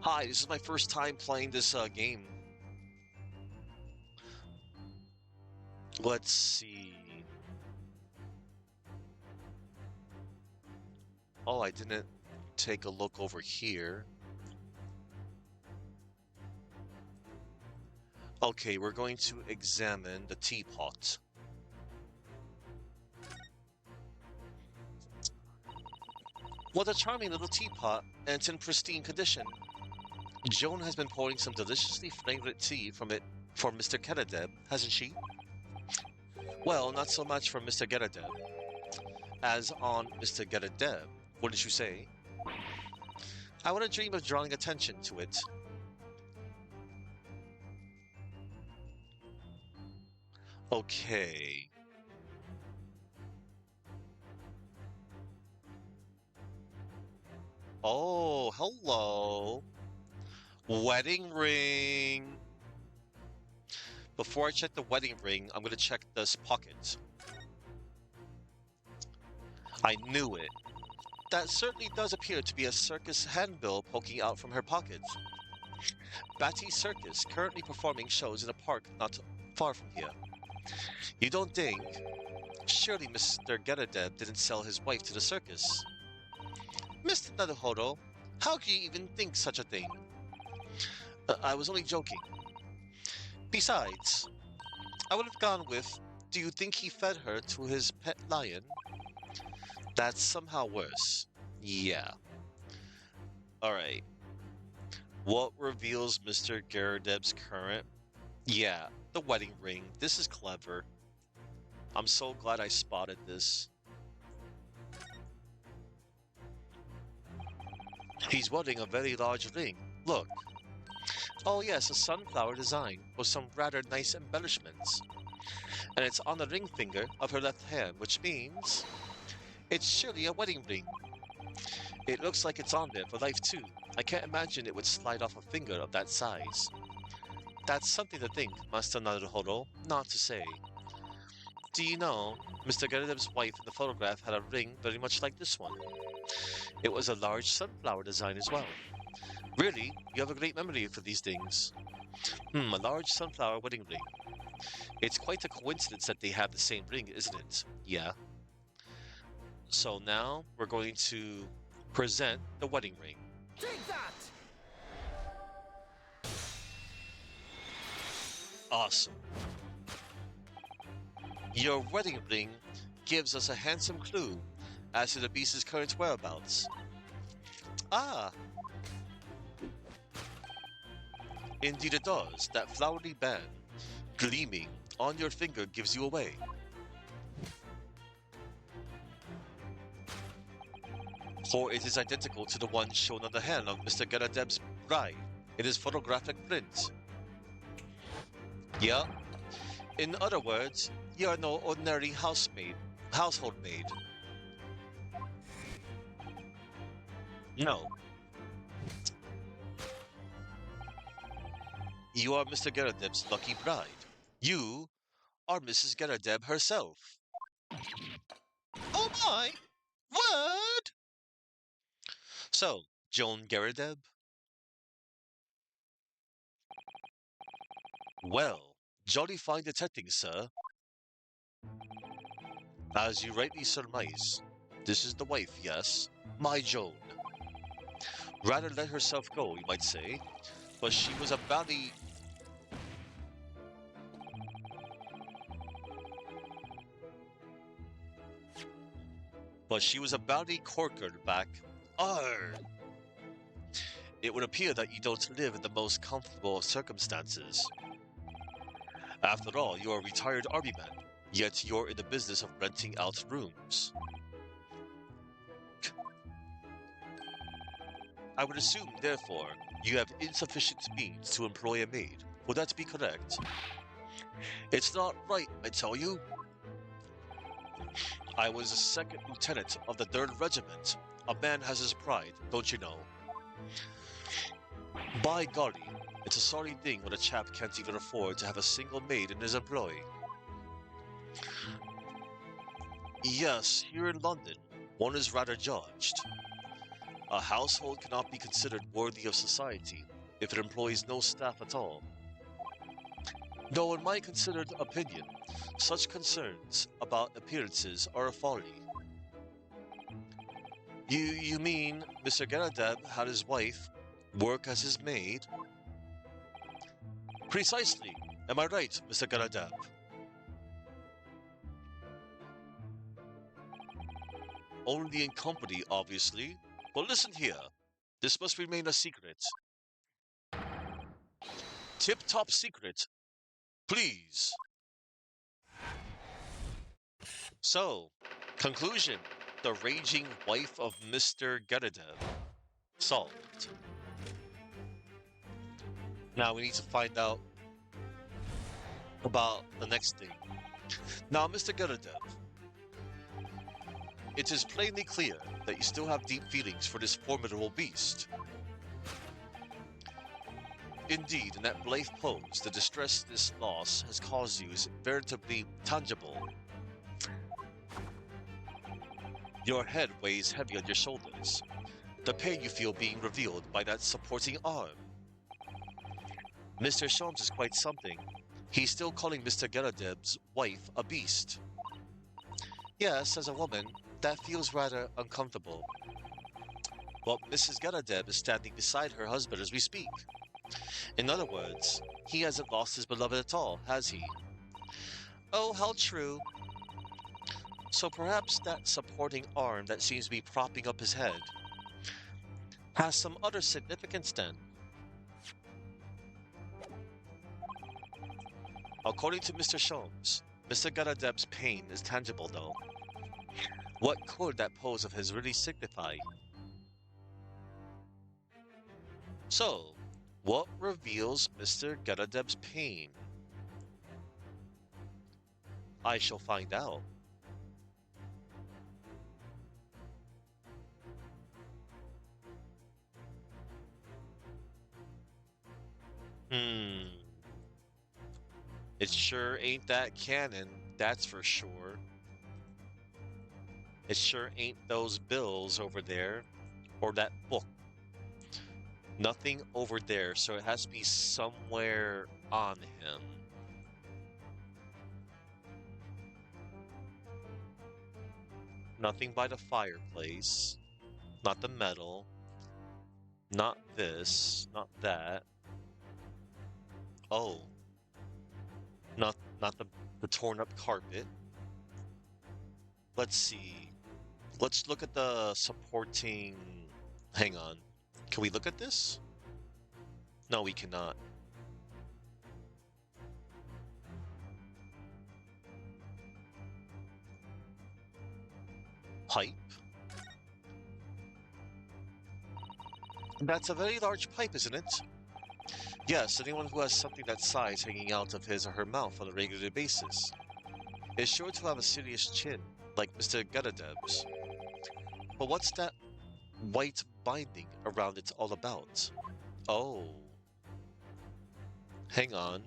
Hi, this is my first time playing this game. Let's see. Oh, I didn't take a look over here. Okay, we're going to examine the teapot. What a charming little teapot, and it's in pristine condition. Joan has been pouring some deliciously fragrant tea from it for Mr. Geradeb, hasn't she? Well, not so much for Mr. Geradeb as on Mr. Geradeb. What did you say? I want to dream of drawing attention to it. Okay. Oh, hello. Wedding ring. Before I check the wedding ring, I'm gonna check this pocket. I knew it. That certainly does appear to be a circus handbill poking out from her pocket. Batty Circus, currently performing shows in a park not far from here. You don't think? Surely Mr. Geradeb didn't sell his wife to the circus. Mr. Naruhodo, how can you even think such a thing? I was only joking. Besides, I would have gone with, do you think he fed her to his pet lion? That's somehow worse. Yeah. Alright. What reveals Mr. Geradeb's current? Yeah, the wedding ring. This is clever. I'm so glad I spotted this. He's wearing a very large ring. Look. Oh yes, a sunflower design with some rather nice embellishments. And it's on the ring finger of her left hand, which means it's surely a wedding ring. It looks like it's on there for life too. I can't imagine it would slide off a finger of that size. That's something to think, Master Naruhodo, not to say. Do you know, Mr. Geradeb's wife in the photograph had a ring very much like this one. It was a large sunflower design as well. Really, you have a great memory for these things. A large sunflower wedding ring. It's quite a coincidence that they have the same ring, isn't it? Yeah. So now we're going to present the wedding ring. Take that! Awesome. Your wedding ring gives us a handsome clue as to the beast's current whereabouts. Ah, indeed it does. That flowery band gleaming on your finger gives you away. For it is identical to the one shown on the hand of Mr. Geradeb's bride in his photographic print. Yeah. In other words, you are no ordinary household maid. No. You are Mr. Geradeb's lucky bride. You are Mrs. Geradeb herself. Oh my! What? So, Joan Geradeb? Well, jolly fine detecting, sir. As you rightly surmise, this is the wife, yes? My Joan. Rather let herself go, you might say, but she was a bally. But she was a bally corker back. Arr! It would appear that you don't live in the most comfortable of circumstances. After all, you're a retired army man, yet you're in the business of renting out rooms. I would assume, therefore, you have insufficient means to employ a maid. Would that be correct? It's not right, I tell you. I was a second lieutenant of the 3rd Regiment. A man has his pride, don't you know? By golly, it's a sorry thing when a chap can't even afford to have a single maid in his employ. Yes, here in London, one is rather judged. A household cannot be considered worthy of society if it employs no staff at all. Though in my considered opinion, such concerns about appearances are a folly. You mean Mr. Geradeb had his wife work as his maid? Precisely. Am I right, Mr. Geradeb? Only in company, obviously. But listen here. This must remain a secret. Tip-top secret. Please. So, conclusion. The raging wife of Mr. Geradeb. Solved. Now we need to find out about the next thing. Now, Mr. Geradev, it is plainly clear that you still have deep feelings for this formidable beast. Indeed, in that brave pose, the distress this loss has caused you is veritably tangible. Your head weighs heavy on your shoulders, the pain you feel being revealed by that supporting arm. Mr. Sholmes is quite something. He's still calling Mr. Geradeb's wife a beast. Yes, as a woman, that feels rather uncomfortable. Well, Mrs. Geradeb is standing beside her husband as we speak. In other words, he hasn't lost his beloved at all, has he? Oh, how true. So perhaps that supporting arm that seems to be propping up his head has some other significance then. According to Mr. Sholmes, Mr. Garadeb's pain is tangible though. What could that pose of his really signify? So, what reveals Mr. Garadeb's pain? I shall find out. Hmm. It sure ain't that canon, that's for sure. It sure ain't those bills over there, or that book. Nothing over there, so it has to be somewhere on him. Nothing by the fireplace. Not the metal. Not this. Not that. Oh. Not the torn up carpet. Let's see. Let's look at the supporting. Hang on. Can we look at this? No, we cannot. Pipe. That's a very large pipe, isn't it? Yes, anyone who has something that size hanging out of his or her mouth on a regular basis is sure to have a serious chin, like Mr. Garadeb's. But what's that white binding around it all about? Oh, hang on.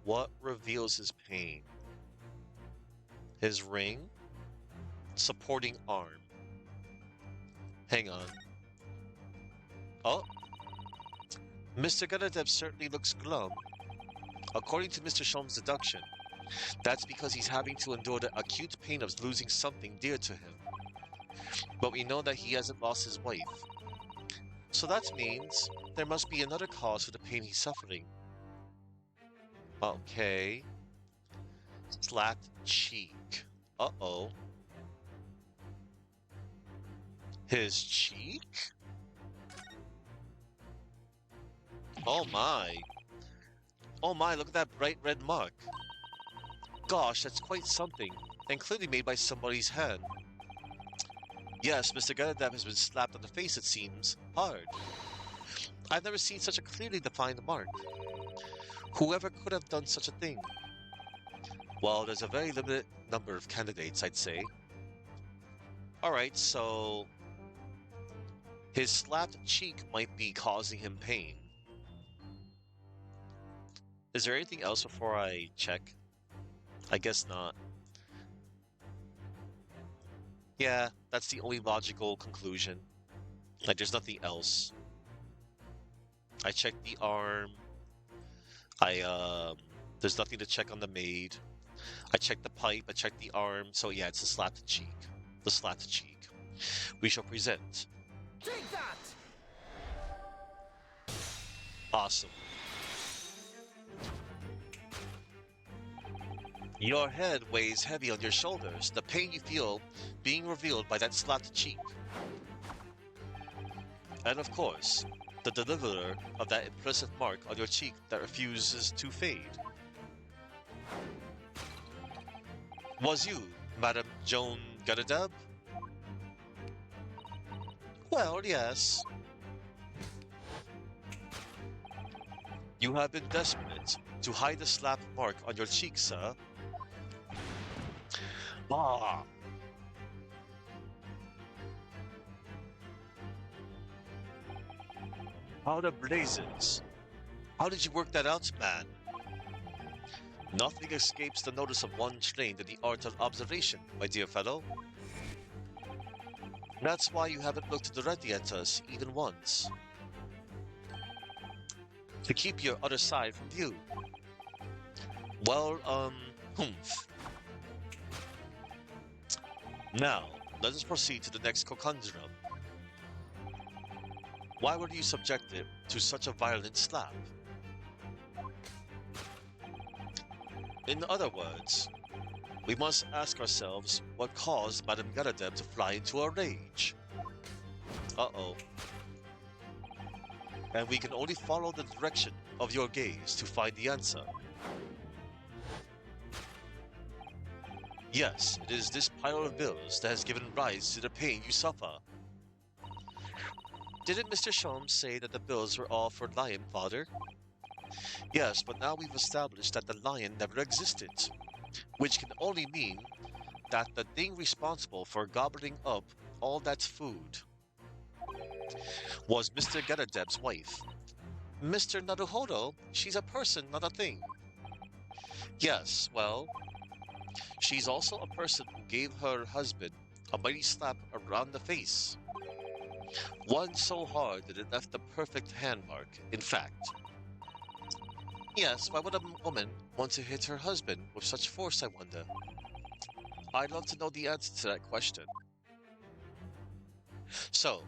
What reveals his pain? His ring? Supporting arm. Hang on. Oh, Mr. Garadeb certainly looks glum. According to Mr. Sholmes' deduction, that's because he's having to endure the acute pain of losing something dear to him. But we know that he hasn't lost his wife. So that means there must be another cause for the pain he's suffering. Okay. Slapped cheek. Uh-oh. His cheek? Oh my. Oh my, look at that bright red mark. Gosh, that's quite something, and clearly made by somebody's hand. Yes, Mr. Garadab has been slapped on the face, it seems. Hard. I've never seen such a clearly defined mark. Whoever could have done such a thing? Well, there's a very limited number of candidates, I'd say. Alright, so his slapped cheek might be causing him pain. Is there anything else before I check? I guess not. Yeah, that's the only logical conclusion. Like, there's nothing else. I checked the arm. There's nothing to check on the maid. I checked the pipe, I checked the arm, so yeah, it's the slapped cheek. The slapped cheek. We shall present. Take that! Awesome. Your head weighs heavy on your shoulders, the pain you feel being revealed by that slapped cheek. And of course, the deliverer of that impressive mark on your cheek that refuses to fade. Was you, Madame Joan Garadab? Well, yes. You have been desperate to hide the slap mark on your cheek, sir. Ah, how the blazes. How did you work that out, man? Nothing escapes the notice of one trained in the art of observation, my dear fellow. That's why you haven't looked directly at us even once. To keep your other side from view. Well, humph. Now, let us proceed to the next conundrum. Why were you subjected to such a violent slap? In other words, we must ask ourselves what caused Madame Garadeb to fly into a rage. Uh-oh. And we can only follow the direction of your gaze to find the answer. Yes, it is this pile of bills that has given rise to the pain you suffer. Didn't Mr. Sholmes say that the bills were all for Lion, father? Yes, but now we've established that the lion never existed, which can only mean that the thing responsible for gobbling up all that food was Mr. Garadeb's wife. Mr. Naruhodo, she's a person, not a thing. Yes, well, she's also a person who gave her husband a mighty slap around the face. One so hard that it left the perfect hand mark, in fact. Yes, why would a woman want to hit her husband with such force, I wonder? I'd love to know the answer to that question. So,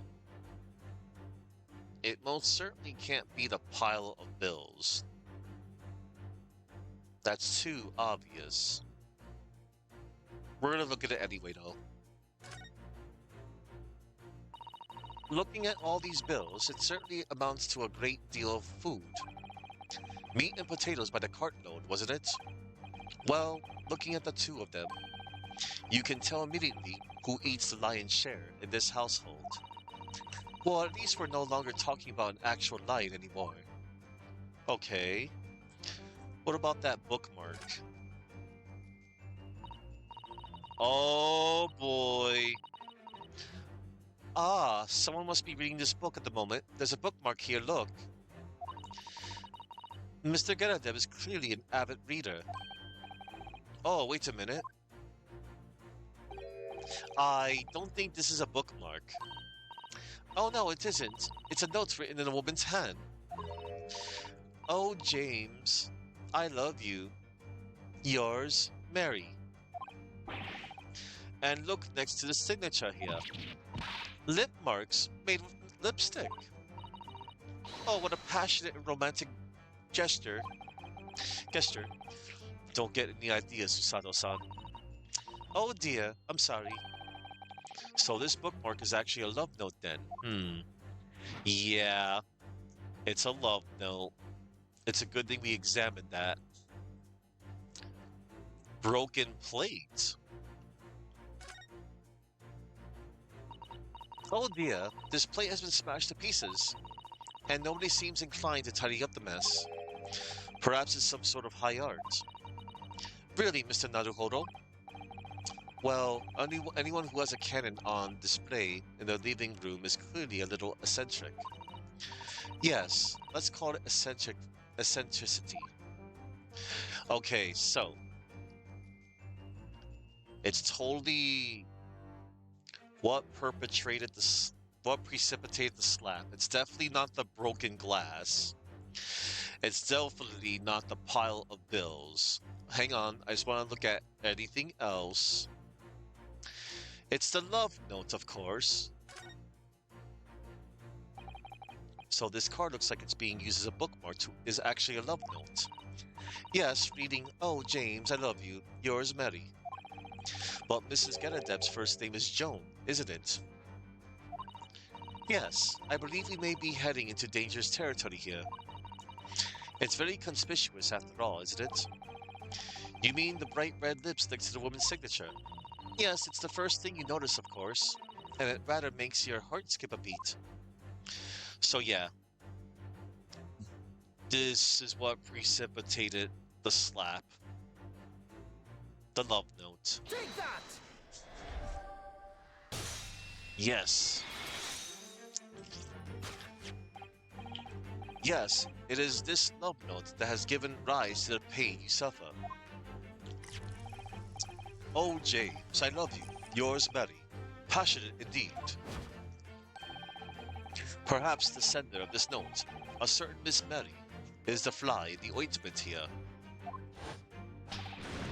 it most certainly can't be the pile of bills. That's too obvious. We're gonna look at it anyway, though. Looking at all these bills, it certainly amounts to a great deal of food. Meat and potatoes by the cartload, wasn't it? Well, looking at the two of them, you can tell immediately who eats the lion's share in this household. Well, at least we're no longer talking about an actual lion anymore. Okay. What about that bookmark? Oh boy. Ah, someone must be reading this book at the moment. There's a bookmark here, look. Mr. Garadeb is clearly an avid reader. Oh, wait a minute. I don't think this is a bookmark. Oh no, it isn't. It's a note written in a woman's hand. Oh, James, I love you. Yours, Mary. And look next to the signature here. Lip marks made with lipstick. Oh, what a passionate and romantic gesture. Don't get any ideas, Susato-san. Oh dear, I'm sorry. So this bookmark is actually a love note then. Yeah, it's a love note. It's a good thing we examined that. Broken plate. Oh dear, this plate has been smashed to pieces, and nobody seems inclined to tidy up the mess. Perhaps it's some sort of high art. Really, Mr. Naruhodo? Well, anyone who has a cannon on display in their living room is clearly a little eccentric. Yes, let's call it eccentricity. Okay, so it's totally what precipitated the slap. It's definitely not the broken glass. It's definitely not the pile of bills. Hang on, I just want to look at anything else. It's the love note, of course. So this card looks like it's being used as a bookmark is actually a love note. Yes, reading, oh James, I love you, yours Mary. But Mrs. Garadeb's first name is Joan, isn't it? Yes, I believe we may be heading into dangerous territory here. It's very conspicuous after all, isn't it? You mean the bright red lipstick to the woman's signature? Yes, it's the first thing you notice, of course. and it rather makes your heart skip a beat. So yeah, this is what precipitated the slap, the love note. Take that! Yes. Yes, it is this love note that has given rise to the pain you suffer. Oh, James, I love you. Yours, Mary. Passionate indeed. Perhaps the sender of this note, a certain Miss Mary, is the fly in the ointment here.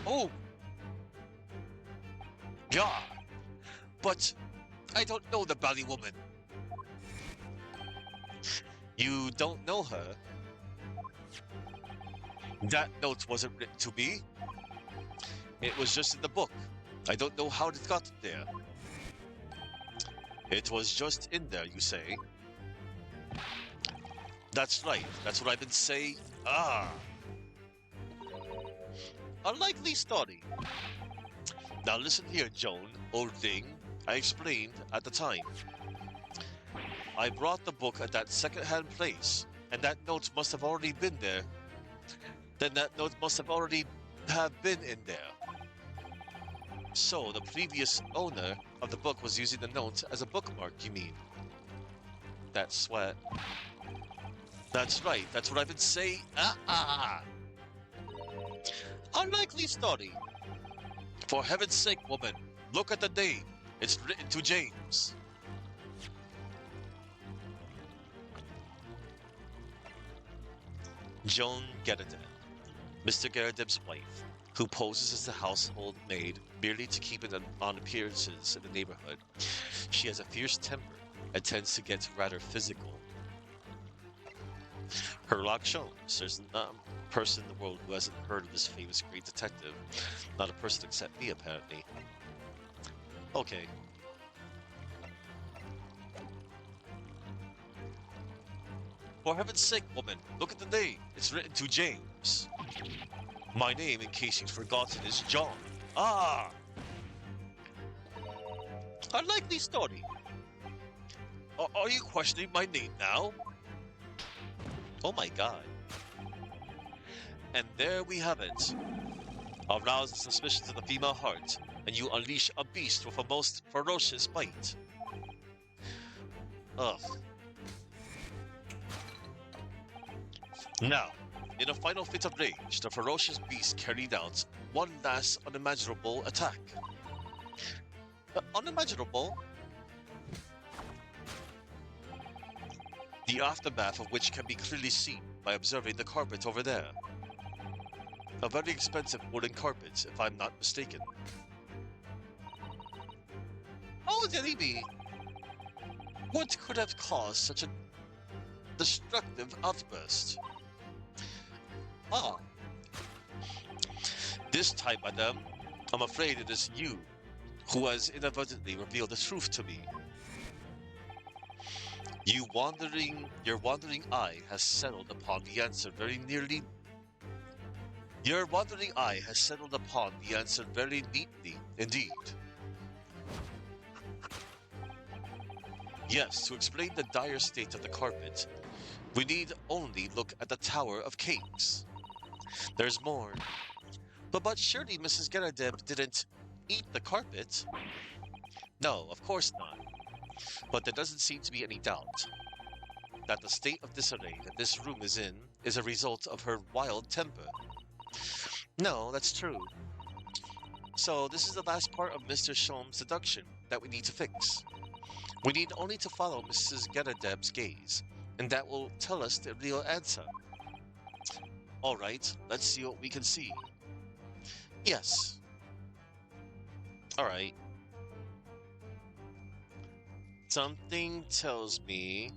Oh! Yeah! But I don't know the bally woman. You don't know her? That note wasn't written to me. It was just in the book. I don't know how it got there. It was just in there, you say? That's right. That's what I've been saying. Ah! A likely story. Now listen here, Joan, old thing. I explained at the time. I brought the book at that second-hand place, and that note must have already been there. Then that note must have already have been in there. So the previous owner of the book was using the note as a bookmark, you mean? That's what... That's right, that's what I've been saying. Unlikely story. For heaven's sake, woman, look at the name. It's written to James. Joan Gerardin, Mr. Gerardin's wife, who poses as the household maid merely to keep it on appearances in the neighborhood. She has a fierce temper and tends to get rather physical. Sherlock Holmes, there's not a person in the world who hasn't heard of this famous great detective. Not a person except me, apparently. Okay. For heaven's sake, woman, look at the name. It's written to James. My name, in case you've forgotten, is John. Ah! Unlikely story. Are you questioning my name now? Oh my god. And there we have it. Arouse the suspicions of the female heart, and you unleash a beast with a most ferocious bite. Ugh. Now, in a final fit of rage, the ferocious beast carried out one last unimaginable attack. Unimaginable? The aftermath of which can be clearly seen by observing the carpet over there. A very expensive wooden carpet, if I'm not mistaken. Oh, Delibi! What could have caused such a destructive outburst? Ah. This time, madame, I'm afraid it is you who has inadvertently revealed the truth to me. Your wandering eye has settled upon the answer very nearly. Your wandering eye has settled upon the answer very neatly, indeed. Yes, to explain the dire state of the carpet, we need only look at the Tower of Cakes. There's more. But surely Mrs. Gerardin didn't eat the carpet? No, of course not. But there doesn't seem to be any doubt that the state of disarray that this room is in is a result of her wild temper. No, that's true. So this is the last part of Mr. Sholm's deduction that we need to fix. We need only to follow Mrs. Gerardin's gaze, and that will tell us the real answer. Alright, let's see what we can see. Yes. Alright. Something tells me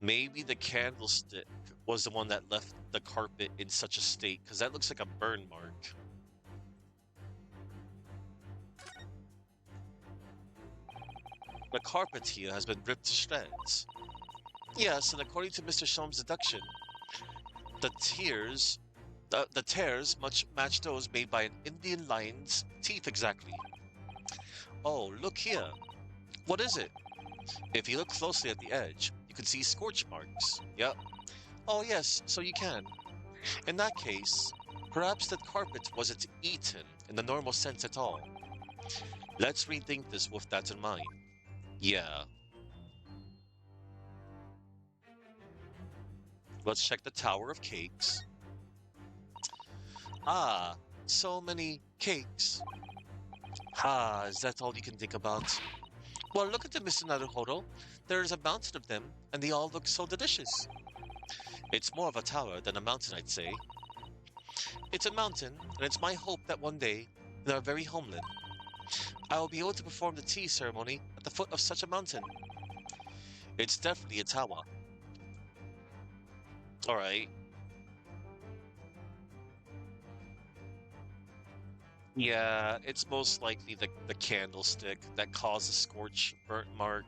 maybe the candlestick was the one that left the carpet in such a state, because that looks like a burn mark. The carpet here has been ripped to shreds. Yes, and according to Mr. Sholm's deduction, the tears much match those made by an Indian lion's teeth exactly. Oh, look here. What is it? If you look closely at the edge, you can see scorch marks. Yep. Oh, yes, so you can. In that case, perhaps that carpet wasn't eaten in the normal sense at all. Let's rethink this with that in mind. Yeah. Let's check the Tower of Cakes. Ah, so many cakes. Ah, is that all you can think about? Well, look at the Mr. Naruhodo. There's a mountain of them, and they all look so delicious. It's more of a tower than a mountain, I'd say. It's a mountain, and it's my hope that one day, in our very homeland, I will be able to perform the tea ceremony at the foot of such a mountain. It's definitely a tower. Alright. Yeah, it's most likely the candlestick that caused the scorch burnt mark.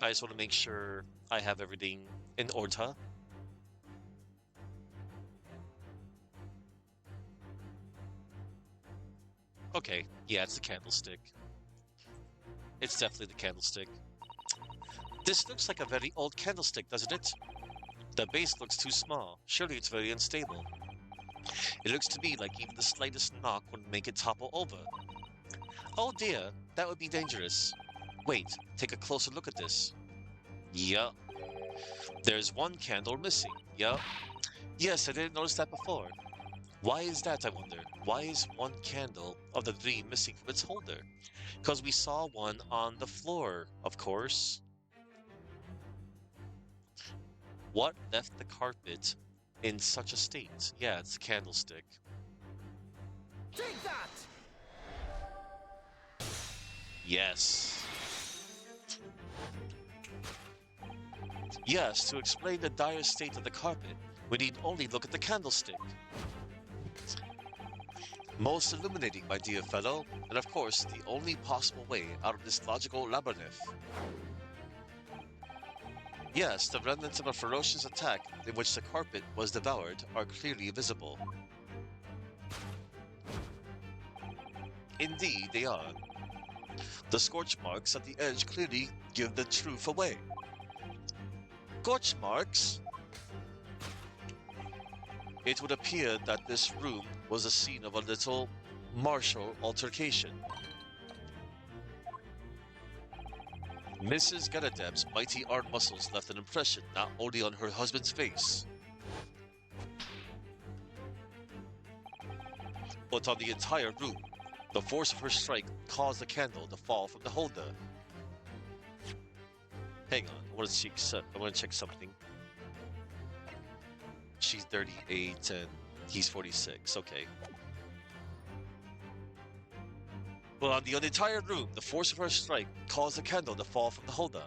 I just want to make sure I have everything in order. Okay, yeah, it's the candlestick. It's definitely the candlestick. This looks like a very old candlestick, doesn't it? The base looks too small. Surely it's very unstable. It looks to me like even the slightest knock would make it topple over. Oh dear, that would be dangerous. Wait, take a closer look at this. Yup. There's one candle missing. Yup. Yes, I didn't notice that before. Why is that, I wonder? Why is one candle of the three missing from its holder? Because we saw one on the floor, of course. What left the carpet in such a state? Yeah, it's a candlestick. Take that! Yes. Yes, to explain the dire state of the carpet, we need only look at the candlestick. Most illuminating, my dear fellow, and of course, the only possible way out of this logical labyrinth. Yes, the remnants of a ferocious attack in which the carpet was devoured are clearly visible. Indeed, they are. The scorch marks at the edge clearly give the truth away. Scorch marks? It would appear that this room was the scene of a little martial altercation. Mrs. Ganadeb's mighty arm muscles left an impression not only on her husband's face, but on the entire room. The force of her strike caused the candle to fall from the holder. Hang on, I want to check something. She's 38 and he's 46. Okay. Well, on the entire room, the force of her strike caused the candle to fall from the holder.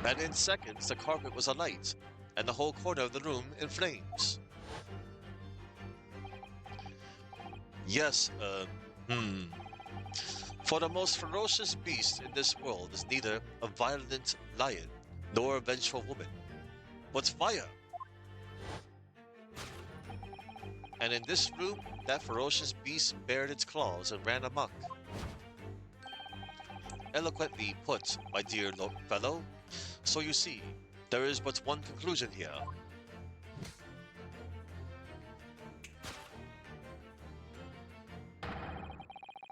And in seconds, the carpet was alight, and the whole corner of the room in flames. Yes, For the most ferocious beast in this world is neither a violent lion nor a vengeful woman, but fire. And in this room, that ferocious beast bared its claws and ran amok. Eloquently put, my dear fellow. So you see, there is but one conclusion here.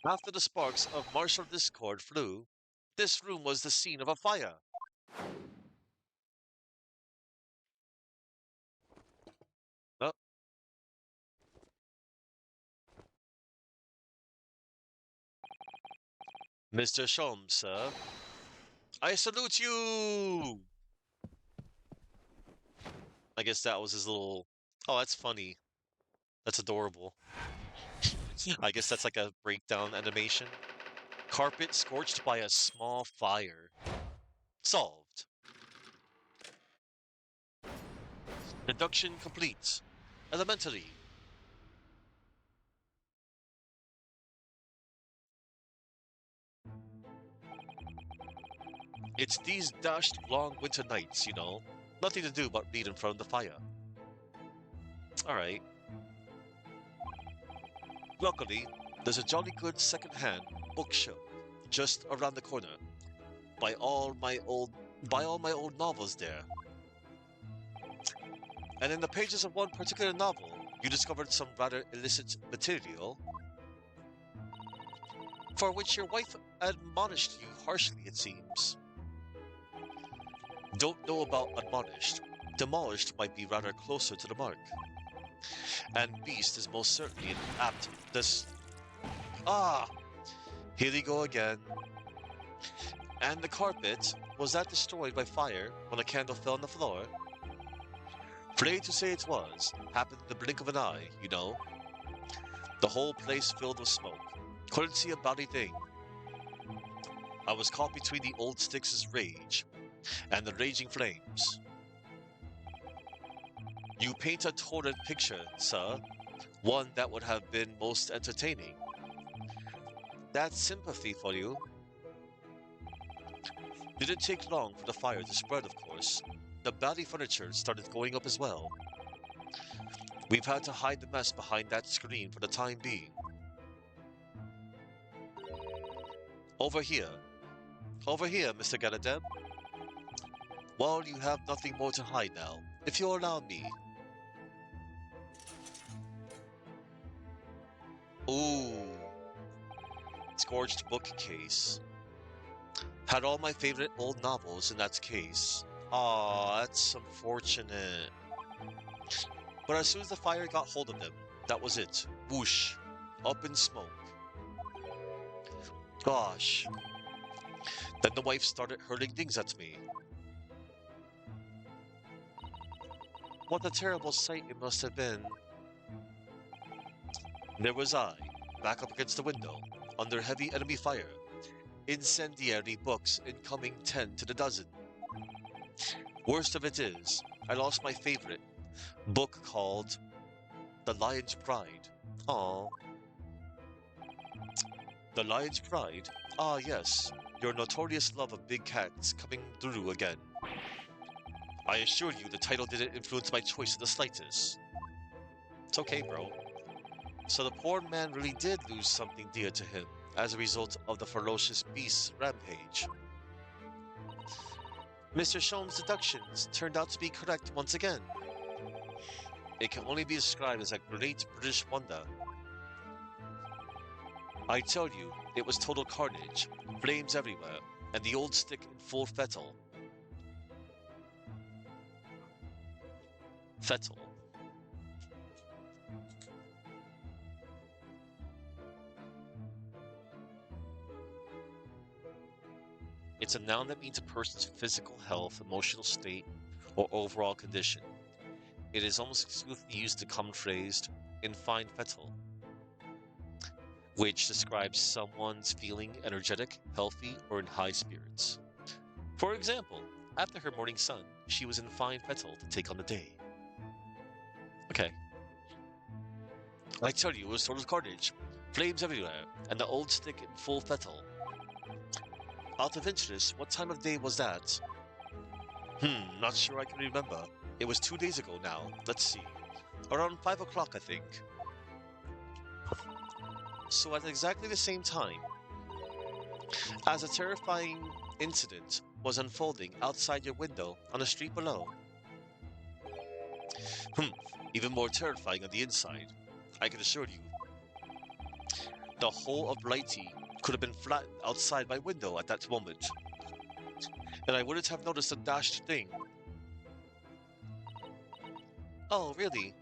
After the sparks of martial discord flew, this room was the scene of a fire. Oh, Mr. Sholmes, sir. I salute you! I guess that was his little... Oh, that's funny. That's adorable. I guess that's like a breakdown animation. Carpet scorched by a small fire. Solved. Deduction complete. Elementary. It's these dashed long winter nights, you know. Nothing to do but read in front of the fire. Alright. Luckily, there's a jolly good second-hand bookshelf just around the corner. By all my old by all my old novels there. And in the pages of one particular novel, you discovered some rather illicit material for which your wife admonished you harshly, it seems. Don't know about admonished. Demolished might be rather closer to the mark. And beast is most certainly an apt this ah here we go again. And the carpet was that destroyed by fire when a candle fell on the floor? Afraid to say it was. Happened in the blink of an eye, you know. The whole place filled with smoke. Couldn't see a bloody thing. I was caught between the old sticks' rage and the raging flames. You paint a torrid picture, sir. One that would have been most entertaining. That's sympathy for you. Didn't take long for the fire to spread, of course. The bloody furniture started going up as well. We've had to hide the mess behind that screen for the time being. Over here. Over here, Mr. Galadeb. Well, you have nothing more to hide now, if you'll allow me. Ooh, scorched bookcase. Had all my favorite old novels in that case. Aw, that's unfortunate. But as soon as the fire got hold of them, that was it. Whoosh. Up in smoke. Gosh. Then the wife started hurling things at me. What a terrible sight it must have been. There was I, back up against the window, under heavy enemy fire. Incendiary books incoming 10 to the dozen. Worst of it is, I lost my favorite book called The Lion's Pride. Aw. The Lion's Pride? Ah, yes, your notorious love of big cats coming through again. I assure you the title didn't influence my choice in the slightest. It's okay, bro. So the poor man really did lose something dear to him as a result of the ferocious beast's rampage. Mr. Sholm's deductions turned out to be correct once again. It can only be described as a great British wonder. I tell you, it was total carnage, flames everywhere, and the old stick in full fettle. Fettle. It's a noun that means a person's physical health, emotional state, or overall condition. It is almost exclusively used the common phrase in fine fettle, which describes someone's feeling energetic, healthy, or in high spirits. For example, after her morning sun, she was in fine fettle to take on the day. Okay. I tell you, it was total carnage. Flames everywhere, and the old stick in full fettle. Out of interest, what time of day was that? Not sure I can remember. It was 2 days ago now. Let's see. Around 5 o'clock, I think. So at exactly the same time, as a terrifying incident was unfolding outside your window on the street below. Hmm, even more terrifying on the inside. I can assure you. The whole of Blighty could have been flattened outside my window at that moment. And I wouldn't have noticed a dashed thing. Oh, really?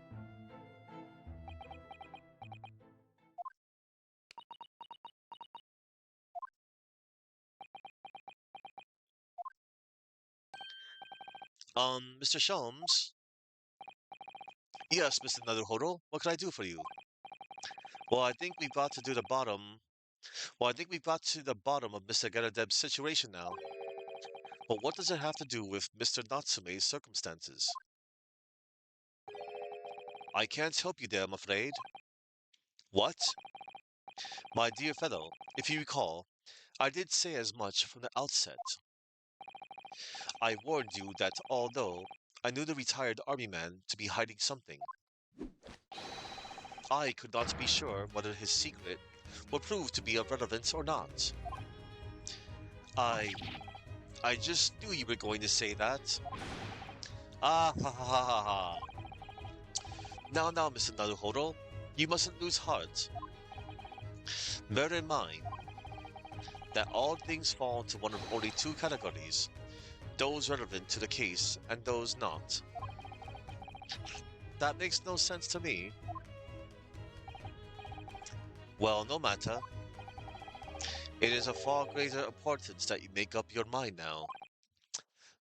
Mr. Sholmes? Yes, Mr. Naruhodo, what can I do for you? Well, I think we've got to do the bottom. Well, I think we've got to the bottom of Mr. Garadeb's situation now. But what does it have to do with Mr. Natsume's circumstances? I can't help you there, I'm afraid. What? My dear fellow, if you recall, I did say as much from the outset. I warned you that although I knew the retired army man to be hiding something, I could not be sure whether his secret would prove to be of relevance or not. I I just knew you were going to say that. Ah ha ha ha ha ha. Now, Mr. Naruhodo, you mustn't lose heart. Bear in mind that all things fall into one of only two categories, those relevant to the case and those not. That makes no sense to me. Well, no matter. It is of far greater importance that you make up your mind now.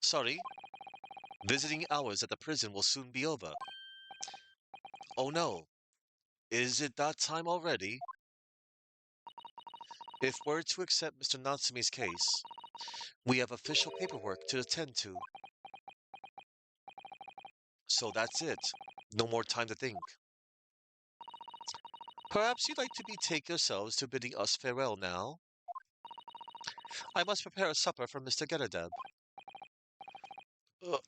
Sorry, visiting hours at the prison will soon be over. Oh no, is it that time already? If we're to accept Mr. Natsume's case, we have official paperwork to attend to. So that's it. No more time to think. Perhaps you'd like to betake yourselves to bidding us farewell now? I must prepare a supper for Mr. Gedadeb.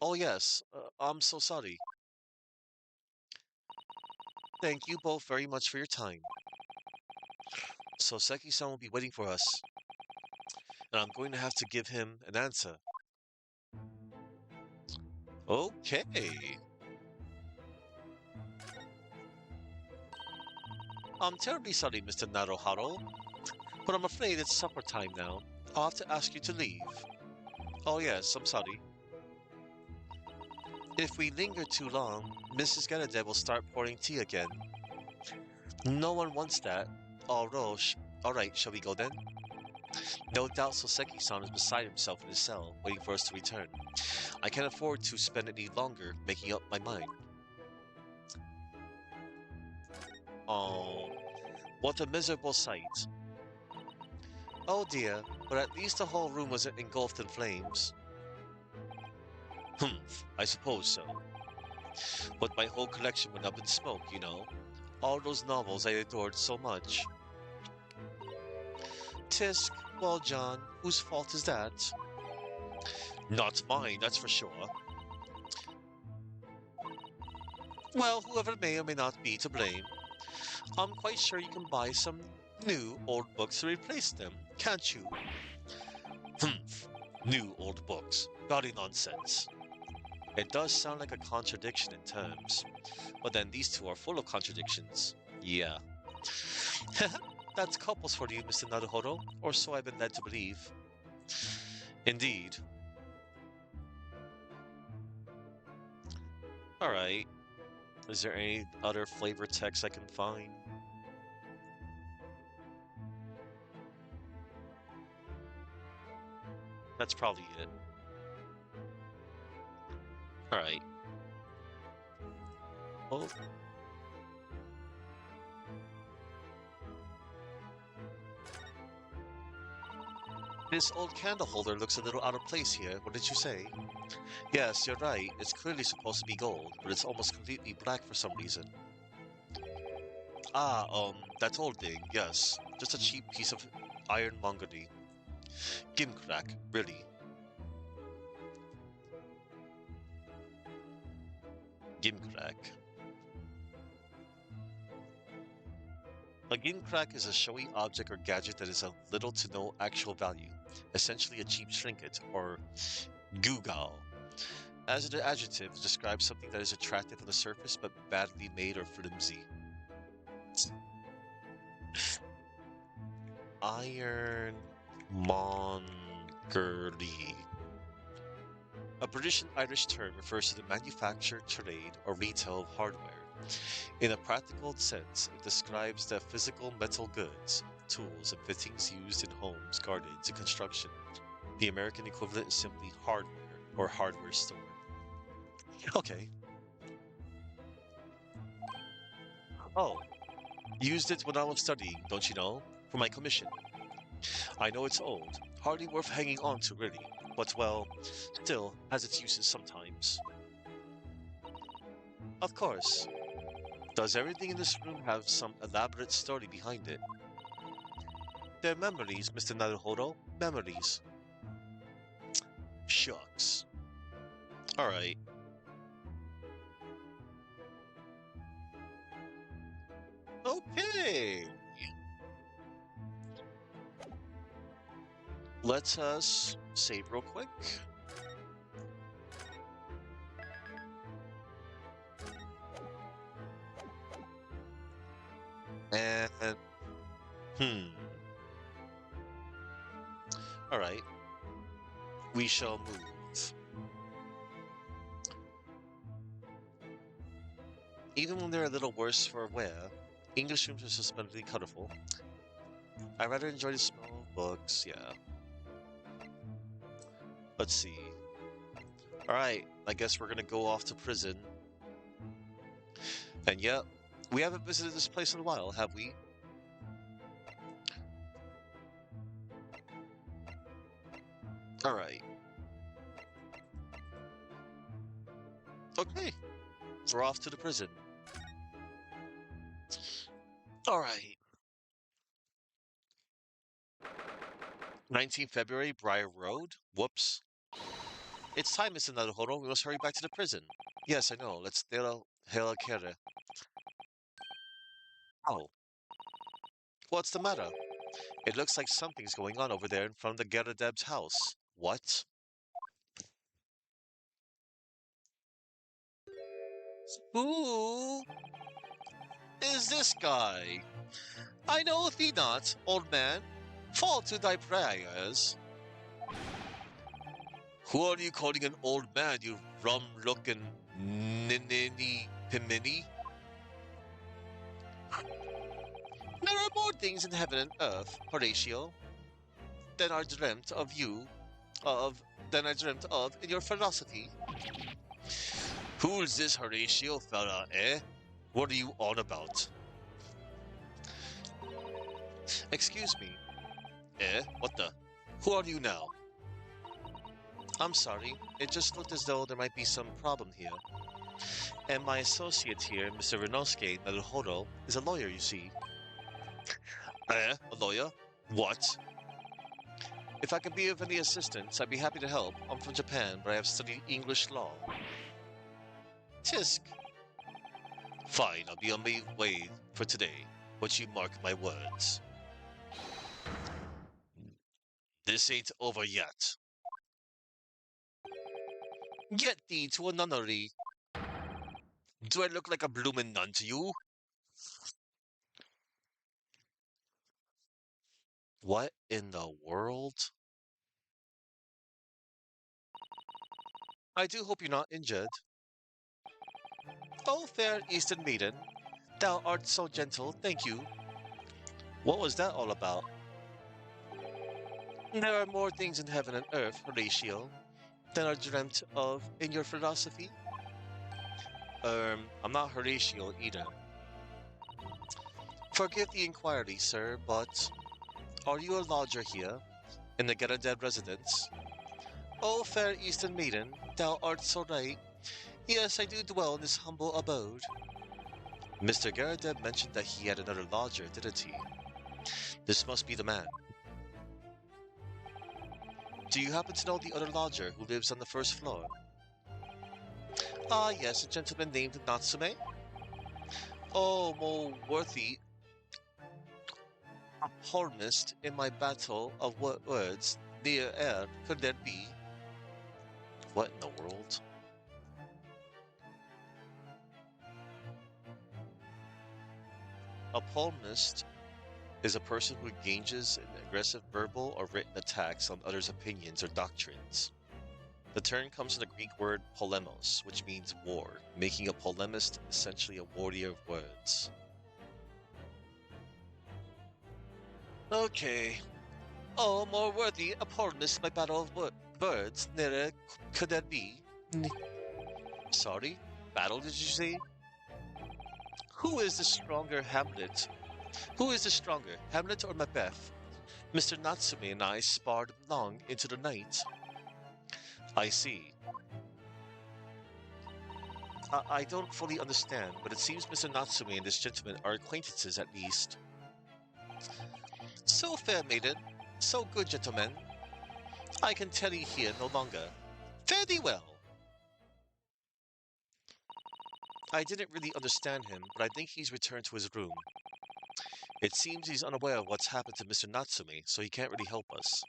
Oh yes, I'm so sorry. Thank you both very much for your time. So Seki-san will be waiting for us, and I'm going to have to give him an answer. Okay. I'm terribly sorry, Mr. Naruharo, but I'm afraid it's supper time now. I'll have to ask you to leave. Oh yes, I'm sorry. If we linger too long, Mrs. Gedade will start pouring tea again. No one wants that. Although, alright, shall we go then? No doubt Soseki-san is beside himself in his cell, waiting for us to return. I can't afford to spend any longer making up my mind. Oh, what a miserable sight. Oh dear, but at least the whole room was engulfed in flames. Humph, I suppose so. But my whole collection went up in smoke, you know. All those novels I adored so much. Tisk, well, John, whose fault is that? Not mine, that's for sure. Well, whoever may or may not be to blame, I'm quite sure you can buy some new old books to replace them, can't you? Humph, new old books. Gaudy nonsense. It does sound like a contradiction in terms, but then these two are full of contradictions. Yeah. That's couples for you, Mr. Naruhodo, or so I've been led to believe. Indeed. Alright. Is there any other flavor text I can find? That's probably it. Alright. Oh. This old candle holder looks a little out of place here. What did you say? Yes, you're right. It's clearly supposed to be gold, but it's almost completely black for some reason. Ah, that old thing, yes. Just a cheap piece of ironmongery. Gimcrack, really. Gimcrack. A gimcrack is a showy object or gadget that is of little to no actual value, essentially a cheap trinket, or gugao. As an adjective, describes something that is attractive on the surface but badly made or flimsy. Ironmongery. A British and Irish term refers to the manufacture, trade, or retail of hardware. In a practical sense, it describes the physical metal goods, tools, and fittings used in homes, gardens, and construction. The American equivalent is simply hardware or hardware store. Okay. Oh, used it when I was studying, don't you know? For my commission. I know it's old, hardly worth hanging on to really, but well, still has its uses sometimes. Of course. Does everything in this room have some elaborate story behind it? They're memories, Mr. Naruhodo. Memories. Shucks. Alright. Okay. Let us save real quick. And hmm. All right. We shall move. Even when they're a little worse for wear, English rooms are suspendedly colorful. I rather enjoy the smell of books. Yeah. Let's see. All right. I guess we're gonna go off to prison. And yep, we haven't visited this place in a while, have we? All right. Okay. We're off to the prison. All right. 19 February, Briar Road. Whoops. It's time, Mr. Naruhodo. We must hurry back to the prison. Yes, I know. Let's hela kere. Oh, what's the matter? It looks like something's going on over there in front of the Geradeb's house. What? Who is this guy? I know thee not, old man. Fall to thy prayers. Who are you calling an old man, you rum-looking ninny pimini? There are more things in heaven and earth, Horatio, than are dreamt of you, of than I dreamt of in your philosophy. Who's this Horatio fella, eh? What are you on about? Excuse me. Eh? What the? Who are you now? I'm sorry. It just looked as though there might be some problem here. And my associate here, Mr. Renosuke Naruhodo, is a lawyer, you see. Eh? A lawyer? What? If I can be of any assistance, I'd be happy to help. I'm from Japan, but I have studied English law. Tisk. Fine, I'll be on my way for today, but you mark my words. This ain't over yet. Get thee to a nunnery. Do I look like a bloomin' nun to you? What in the world? I do hope you're not injured. Oh, fair Eastern maiden, thou art so gentle, thank you. What was that all about? There are more things in heaven and earth, Horatio, than are dreamt of in your philosophy. I'm not Horatio either. Forgive the inquiry, sir, but are you a lodger here, in the Geradeb residence? Oh, fair Eastern maiden, thou art so right. Yes, I do dwell in this humble abode. Mr. Geradeb mentioned that he had another lodger, didn't he? This must be the man. Do you happen to know the other lodger who lives on the first floor? Ah, yes, a gentleman named Natsume. Oh, more worthy opponist in my battle of words near air could there be? What in the world? A palmist is a person who engages in aggressive verbal or written attacks on others' opinions or doctrines. The term comes from the Greek word polemos, which means war, making a polemist essentially a warrior of words. Okay. Oh, more worthy a polemist my battle of birds, nearer could that be? Sorry? Battle, did you say? Who is the stronger, Hamlet? Who is the stronger, Hamlet or Macbeth? Mr. Natsume and I sparred long into the night. I see. I don't fully understand, but it seems Mr. Natsume and this gentleman are acquaintances at least. So fair maiden, so good gentleman. I can tell you here no longer. Fare thee well. I didn't really understand him, but I think he's returned to his room. It seems he's unaware of what's happened to Mr. Natsume, so he can't really help us.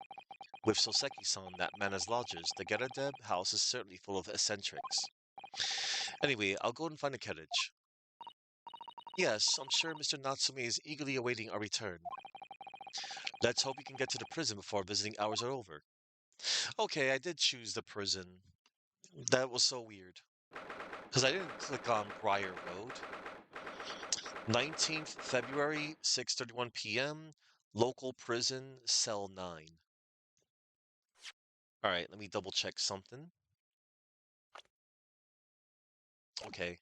With Soseki-san, that man as lodgers, the Geradeb house is certainly full of eccentrics. Anyway, I'll go and find a carriage. Yes, I'm sure Mr. Natsume is eagerly awaiting our return. Let's hope we can get to the prison before visiting hours are over. Okay, I did choose the prison. That was so weird. Because I didn't click on Briar Road. 19th February, 6:31 p.m., local prison, cell 9. All right, let me double check something. Okay.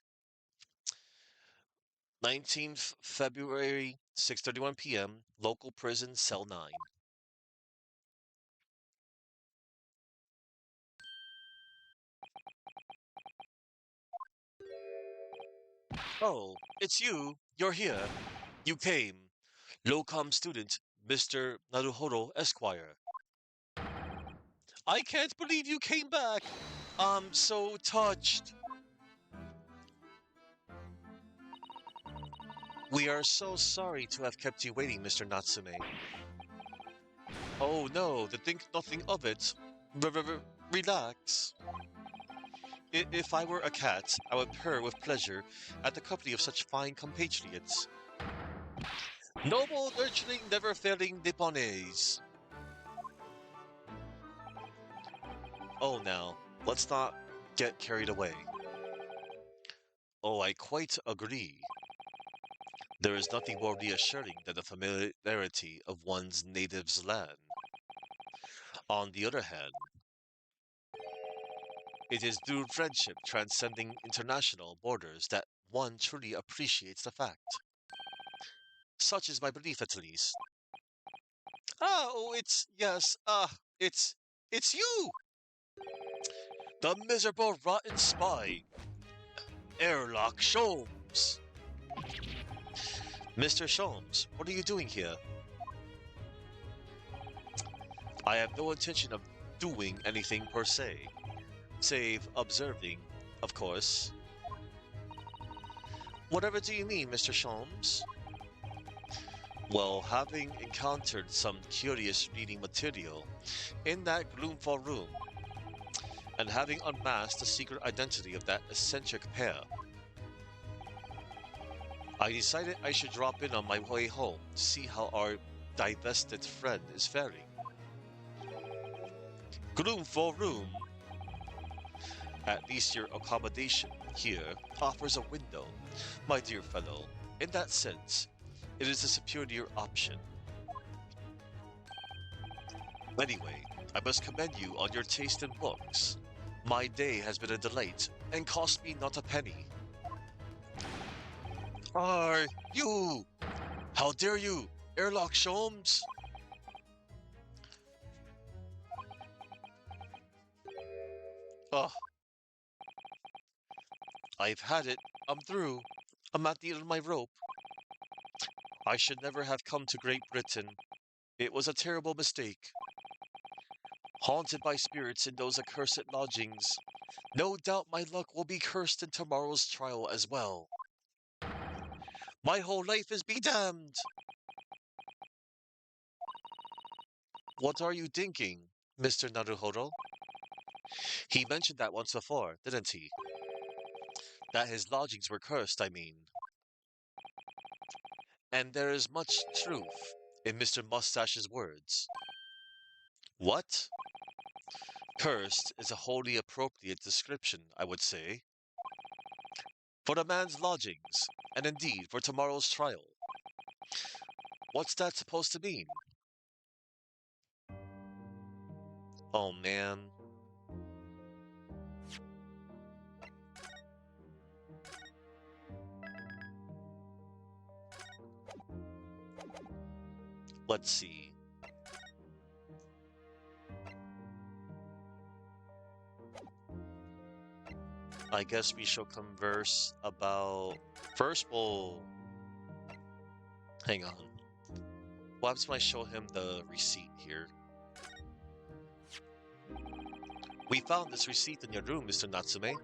19th February, 6:31 p.m., local prison, cell 9. Oh, it's you. You're here. You came. Locom student, Mr. Naruhodo Esquire. I can't believe you came back. I'm so touched. We are so sorry to have kept you waiting, Mr. Natsume. Oh no, think nothing of it. Relax. If I were a cat, I would purr with pleasure at the company of such fine compatriots. Noble, nurturing, never failing Nipponese. Oh, now, let's not get carried away. Oh, I quite agree. There is nothing more reassuring than the familiarity of one's native's land. On the other hand, it is through friendship transcending international borders that one truly appreciates the fact. Such is my belief, at least. Oh, it's, it's you! The miserable, rotten spy, Airlock Sholmes! Mr. Sholmes, what are you doing here? I have no intention of doing anything per se, save observing, of course. Whatever do you mean, Mr. Sholmes? Well, having encountered some curious reading material in that gloomful room, and having unmasked the secret identity of that eccentric pair, I decided I should drop in on my way home to see how our divested friend is faring. Gloomful room! At least your accommodation here offers a window, my dear fellow. In that sense, it is a superior option. Anyway, I must commend you on your taste in books. My day has been a delight and cost me not a penny. Are you? How dare you, Airlock Sholmes? Ugh, I've had it. I'm through. I'm at the end of my rope. I should never have come to Great Britain. It was a terrible mistake. Haunted by spirits in those accursed lodgings. No doubt my luck will be cursed in tomorrow's trial as well. My whole life is be damned! What are you thinking, Mr. Naruhodo? He mentioned that once before, didn't he? That his lodgings were cursed, I mean. And there is much truth in Mr. Mustache's words. What? Cursed is a wholly appropriate description, I would say, for the man's lodgings, and indeed for tomorrow's trial. What's that supposed to mean? Oh man. Let's see. I guess we shall converse about... First, we'll... Hang on. What happens when I show him the receipt here? We found this receipt in your room, Mr. Natsume.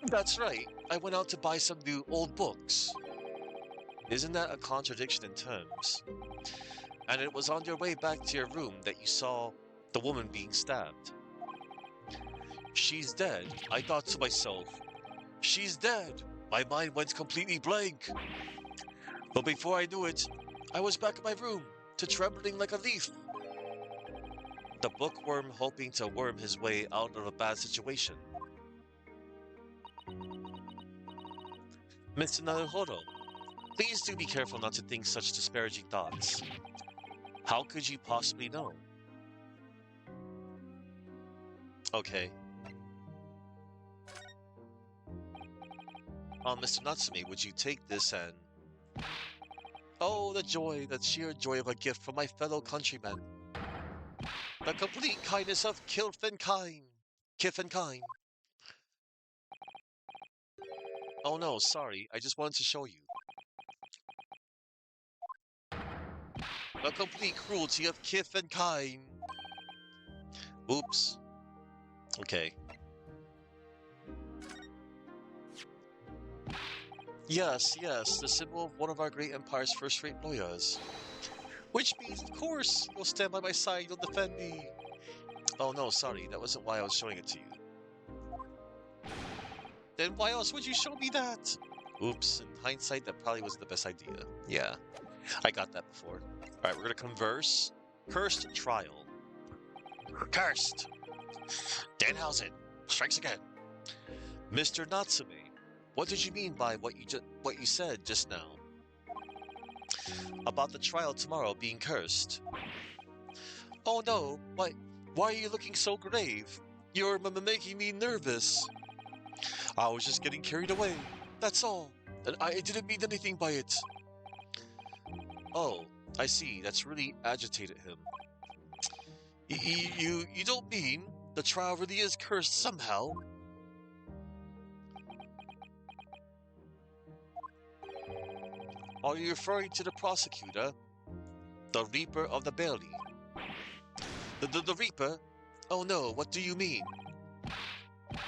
That's right. I went out to buy some new old books. Isn't that a contradiction in terms? And it was on your way back to your room that you saw the woman being stabbed. She's dead. I thought to myself, she's dead. My mind went completely blank. But before I knew it, I was back in my room, to trembling like a leaf. The bookworm hoping to worm his way out of a bad situation. Mr. Naruhodo, please do be careful not to think such disparaging thoughts. How could you possibly know? Okay. Mr. Natsume, would you take this and... Oh, the joy, the sheer joy of a gift from my fellow countrymen. The complete kindness of Kith and Kind. Kith and Kind. Oh no, sorry, I just wanted to show you. The complete cruelty of Kith and Kind. Oops. Okay. Yes, yes, the symbol of one of our great empire's first-rate lawyers. Which means, of course, you'll stand by my side, you'll defend me. Oh no, sorry, that wasn't why I was showing it to you. Then why else would you show me that? Oops, in hindsight, that probably wasn't the best idea. Yeah, I got that before. Alright, we're gonna converse. Cursed trial. Cursed! Danhausen, strikes again. Mr. Natsume, what did you mean by what you said just now? About the trial tomorrow being cursed. Oh no, why are you looking so grave? You're making me nervous. I was just getting carried away, that's all. And I didn't mean anything by it. Oh, I see, that's really agitated him. You don't mean the trial really is cursed somehow? Are you referring to the prosecutor? The Reaper of the Bailey? The Reaper? Oh no, what do you mean?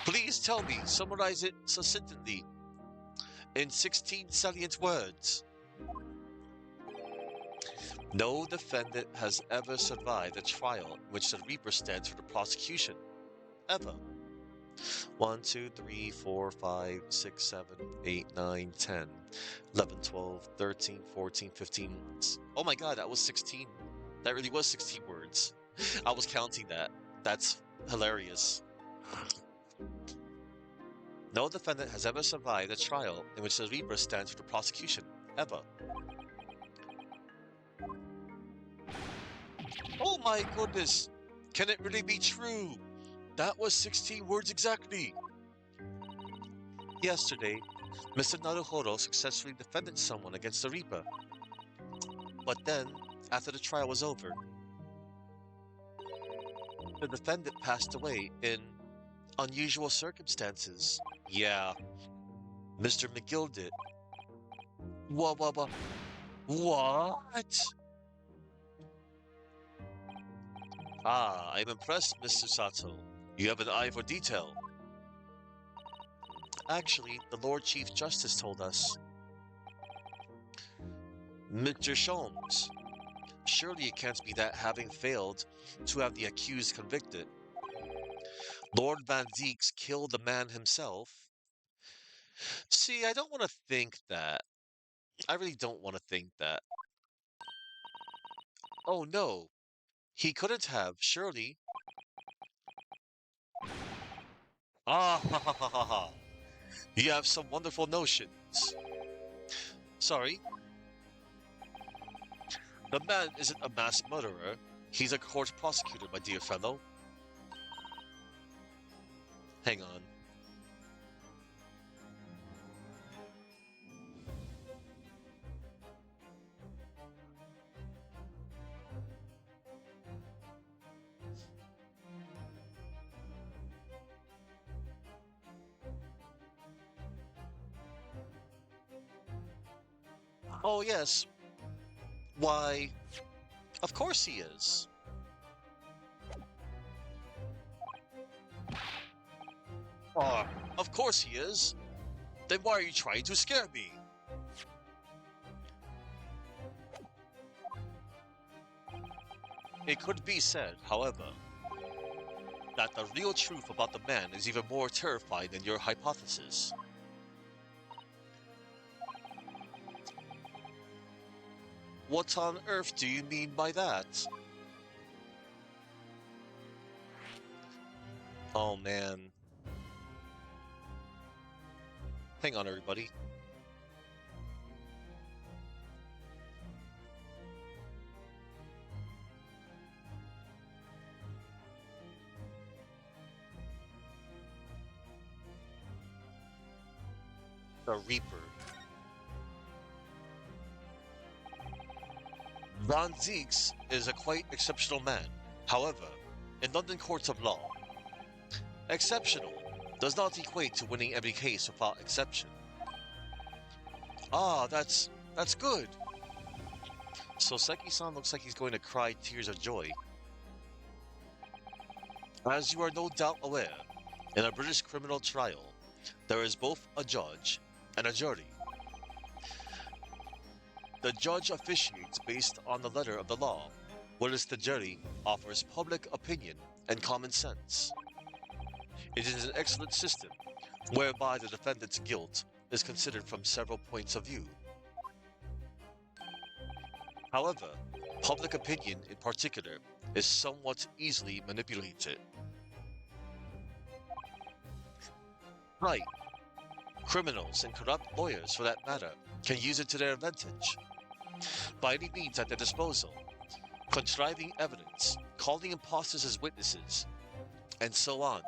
Please tell me, summarize it succinctly. In 16 salient words. No defendant has ever survived a trial in which the Reaper stands for the prosecution. Ever. 1, 2, 3, 4, 5, 6, 7, 8, 9, 10, 11, 12, 13, 14, 15. Oh my god, that was 16. That really was 16 words. I was counting that. That's hilarious. No defendant has ever survived a trial in which the Reaper stands for the prosecution. Ever. Oh my goodness! Can it really be true? That was 16 words exactly! Yesterday, Mr. Naruhodo successfully defended someone against the Reaper. But then, after the trial was over, the defendant passed away in unusual circumstances. Yeah, Mr. McGill did. What? Ah, I'm impressed, Mr. Sato. You have an eye for detail. Actually, the Lord Chief Justice told us. Mr. Sholmes, surely it can't be that having failed to have the accused convicted, Lord Van Zeeks killed the man himself? See, I don't want to think that. I really don't want to think that. Oh no, he couldn't have, surely. Ah ha ha ha ha ha. You have some wonderful notions. Sorry? The man isn't a mass murderer. He's a court prosecutor, my dear fellow. Hang on. Oh yes. Why, of course he is. Ah, of course he is. Then why are you trying to scare me? It could be said, however, that the real truth about the man is even more terrifying than your hypothesis. What on earth do you mean by that? Oh man. Hang on, everybody. The Reaper. Van Zieks is a quite exceptional man. However, in London courts of law, exceptional does not equate to winning every case without exception. Ah, that's good. So Seki-san looks like he's going to cry tears of joy. As you are no doubt aware, in a British criminal trial, there is both a judge and a jury. The judge officiates based on the letter of the law, whereas the jury offers public opinion and common sense. It is an excellent system, whereby the defendant's guilt is considered from several points of view. However, public opinion in particular is somewhat easily manipulated. Right, criminals and corrupt lawyers, for that matter, can use it to their advantage. By any means at their disposal, contriving evidence, calling impostors as witnesses, and so on.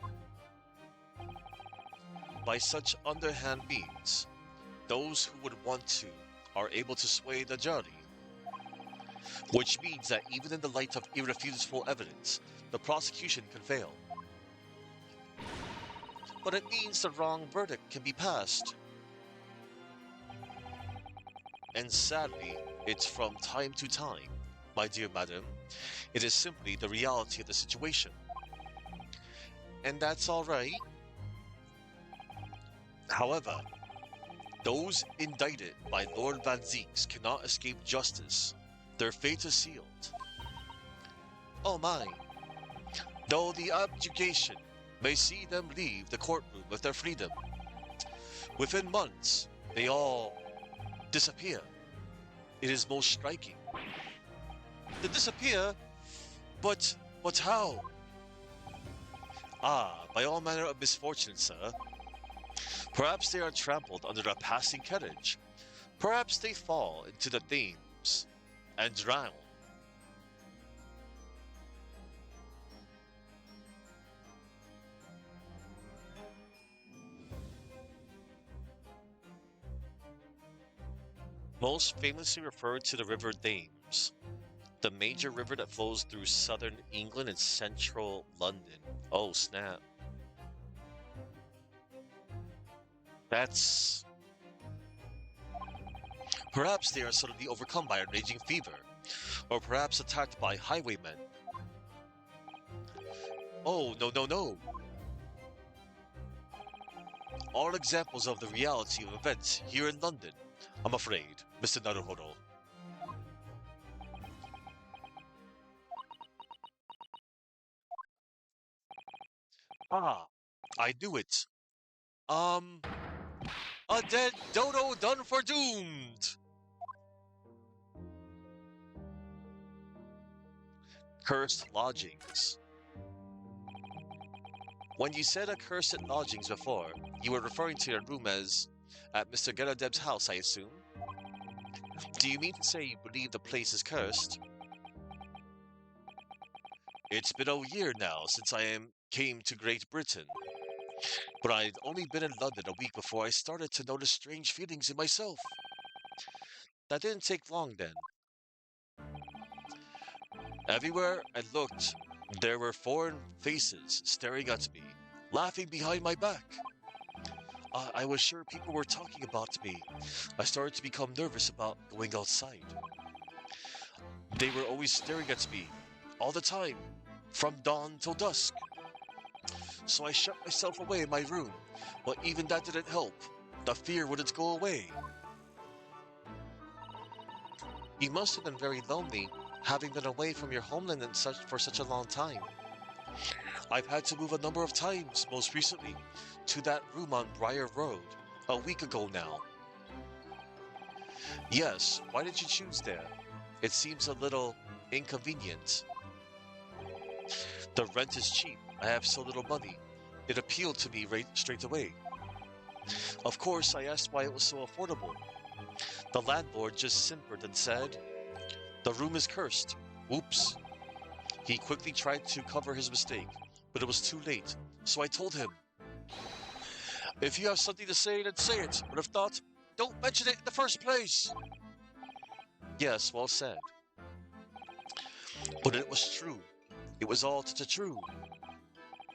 By such underhand means, those who would want to are able to sway the jury, which means that even in the light of irrefutable evidence, the prosecution can fail. But it means the wrong verdict can be passed. And sadly, it's from time to time, my dear madam. It is simply the reality of the situation. And that's alright. However, those indicted by Lord Van Zieks cannot escape justice. Their fate is sealed. Oh my. Though the abjuration may see them leave the courtroom with their freedom, within months, they all disappear. It is most striking. They disappear? But how? Ah, by all manner of misfortune, sir. Perhaps they are trampled under a passing carriage. Perhaps they fall into the Thames and drown. Most famously referred to the River Thames, the major river that flows through southern England and central London. Oh, snap. That's... Perhaps they are suddenly overcome by a raging fever, or perhaps attacked by highwaymen. Oh, no, no, no. All examples of the reality of events here in London, I'm afraid, Mr. Naruhodo. Ah, I knew it. Um, a dead dodo done for doomed! Cursed lodgings. When you said accursed lodgings before, you were referring to your room as at Mr. Geradeb's house, I assume? Do you mean to say you believe the place is cursed? It's been a year now since came to Great Britain, but I'd only been in London a week before I started to notice strange feelings in myself. That didn't take long then. Everywhere I looked, there were foreign faces staring at me, laughing behind my back. I was sure people were talking about me. I started to become nervous about going outside. They were always staring at me, all the time, from dawn till dusk. So I shut myself away in my room, but even that didn't help. The fear wouldn't go away. You must have been very lonely. having been away from your homeland and such for such a long time. I've had to move a number of times, most recently to that room on Briar Road, a week ago now. Yes, why did you choose that? It seems a little inconvenient. The rent is cheap. I have so little money. It appealed to me right straight away. Of course, I asked why it was so affordable. The landlord just simpered and said, "The room is cursed." Oops. He quickly tried to cover his mistake, but it was too late. So I told him, "If you have something to say, then say it. But if not, don't mention it in the first place." Yes, well said. But it was true. It was all to the true.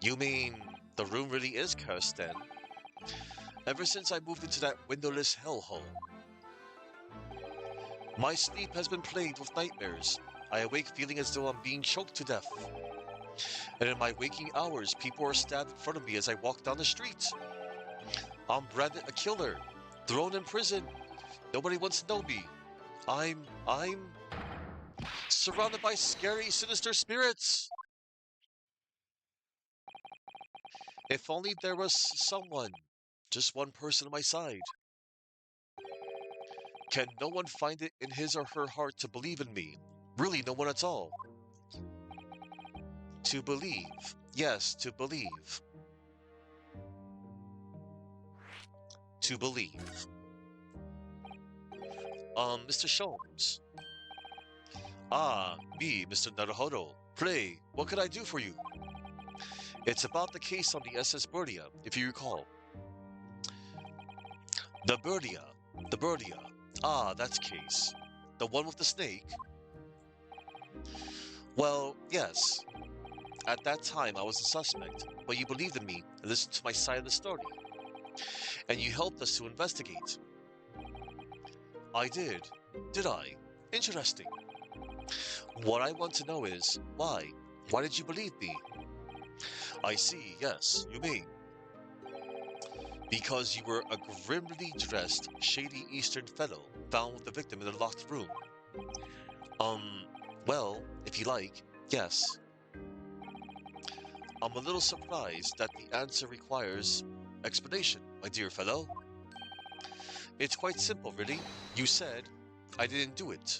You mean the room really is cursed then? Ever since I moved into that windowless hellhole, my sleep has been plagued with nightmares. I awake feeling as though I'm being choked to death. And in my waking hours, people are stabbed in front of me as I walk down the street. I'm branded a killer, thrown in prison. Nobody wants to know me. I'm surrounded by scary, sinister spirits. If only there was someone, just one person on my side. Can no one find it in his or her heart to believe in me? Really, no one at all. To believe. Yes, to believe. To believe. Mr. Sholmes. Ah, me, Mr. Naruhodo. Pray, what could I do for you? It's about the case on the SS Birdia, if you recall. The Birdia. The Birdia. Ah, that case. The one with the snake? Well, yes. At that time, I was a suspect, but you believed in me and listened to my side of the story. And you helped us to investigate. I did. Did I? Interesting. What I want to know is, why? Why did you believe me? I see, yes, you mean. Because you were a grimly dressed, shady Eastern fellow found with the victim in a locked room. Um, well, if you like, yes. I'm a little surprised that the answer requires explanation, my dear fellow. It's quite simple, really. You said, I didn't do it.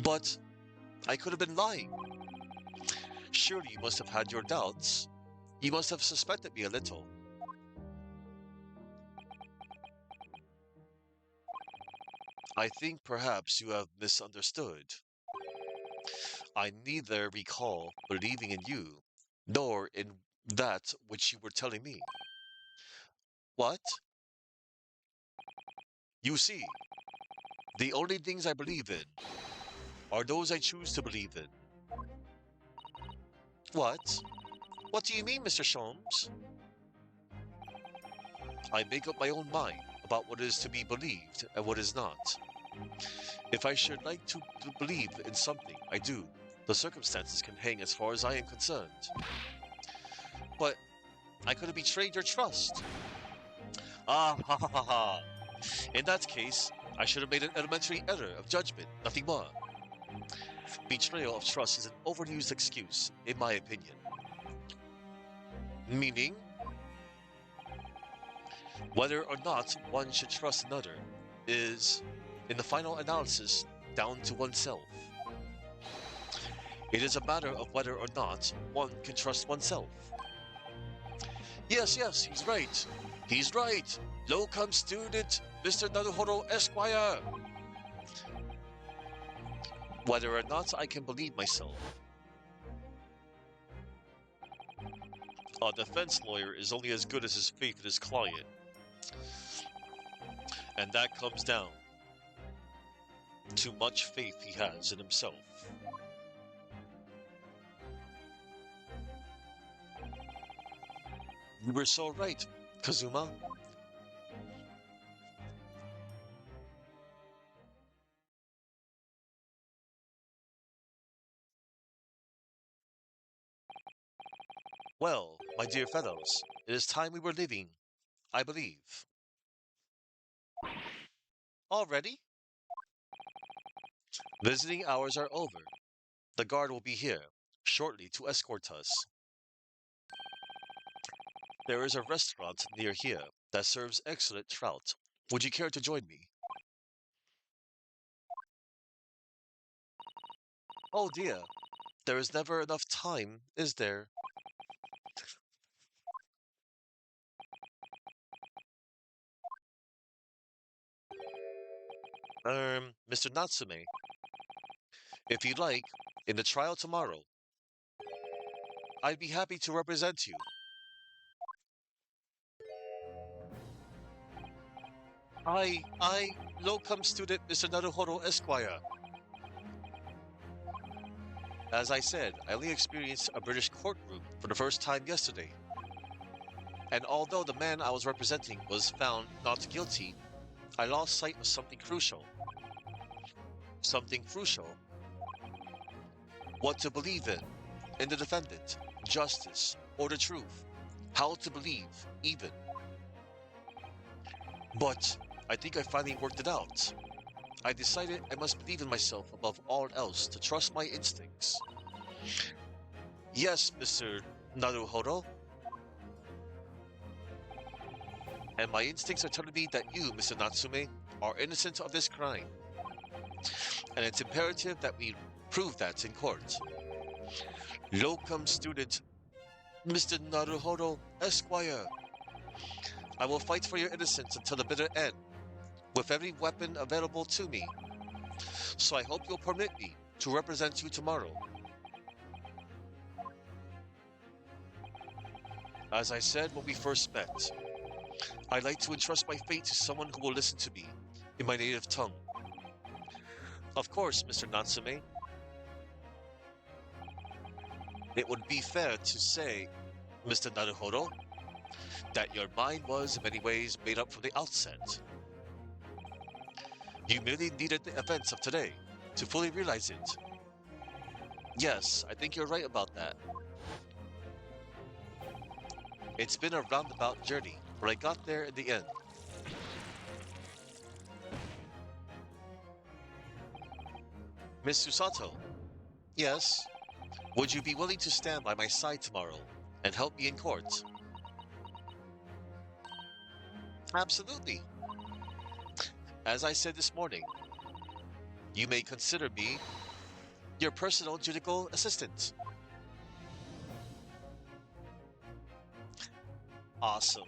But I could have been lying. Surely you must have had your doubts. You must have suspected me a little. I think perhaps you have misunderstood. I neither recall believing in you, nor in that which you were telling me. What? You see, the only things I believe in are those I choose to believe in. What? What do you mean, Mr. Sholmes? I make up my own mind about what is to be believed and what is not. If I should like to believe in something, I do. The circumstances can hang as far as I am concerned. But I could have betrayed your trust. Ah, ha, ha, ha, ha. In that case, I should have made an elementary error of judgment, nothing more. Betrayal of trust is an overused excuse, in my opinion. Meaning, whether or not one should trust another is, in the final analysis, down to oneself. It is a matter of whether or not one can trust oneself. Yes, yes, he's right. He's right. Locum student, Mr. Naruhodo Esquire. Whether or not I can believe myself. A defense lawyer is only as good as his faith in his client. And that comes down to much faith he has in himself. You were so right, Kazuma. Well, my dear fellows, it is time we were leaving, I believe. Already? Visiting hours are over. The guard will be here shortly to escort us. There is a restaurant near here that serves excellent trout. Would you care to join me? Oh dear, there is never enough time, is there? Mr. Natsume, if you'd like, in the trial tomorrow, I'd be happy to represent you. I, locum student Mr. Naruhodo Esquire. As I said, I only experienced a British courtroom for the first time yesterday. And although the man I was representing was found not guilty, I lost sight of something crucial. Something crucial. What to believe in the defendant, justice, or the truth. How to believe, even. But I think I finally worked it out. I decided I must believe in myself above all else to trust my instincts. Yes, Mr. Naruhodo, and my instincts are telling me that you, Mr. Natsume, are innocent of this crime. And it's imperative that we prove that in court. Locum student, Mr. Naruhodo Esquire, I will fight for your innocence until the bitter end, with every weapon available to me. So I hope you'll permit me to represent you tomorrow. As I said when we first met, I'd like to entrust my fate to someone who will listen to me in my native tongue. Of course, Mr. Natsume, it would be fair to say, Mr. Naruhodo, that your mind was in many ways made up from the outset. You merely needed the events of today to fully realize it. Yes, I think you're right about that. It's been a roundabout journey, but I got there in the end. Miss Susato, yes, would you be willing to stand by my side tomorrow and help me in court? Absolutely. As I said this morning, you may consider me your personal judicial assistant. Awesome.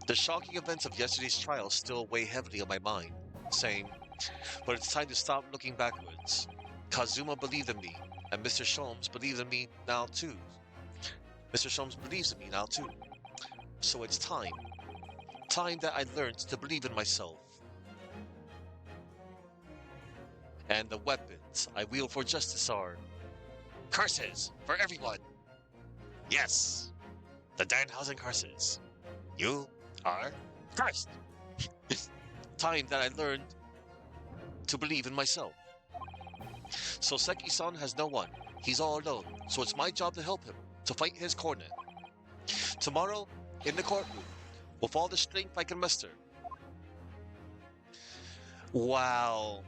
The shocking events of yesterday's trial still weigh heavily on my mind. Same, but it's time to stop looking backwards. Kazuma believed in me, and Mr. Sholmes believes in me now too. Mr. Sholmes believes in me now too. So it's time. Time that I learned to believe in myself. And the weapons I wield for justice are curses for everyone. Yes, the Danhausen curses. You are cursed. Time that I learned to believe in myself. So Seki-san has no one. He's all alone. So it's my job to help him, to fight his corner. Tomorrow, in the courtroom, with all the strength I can muster. Wow.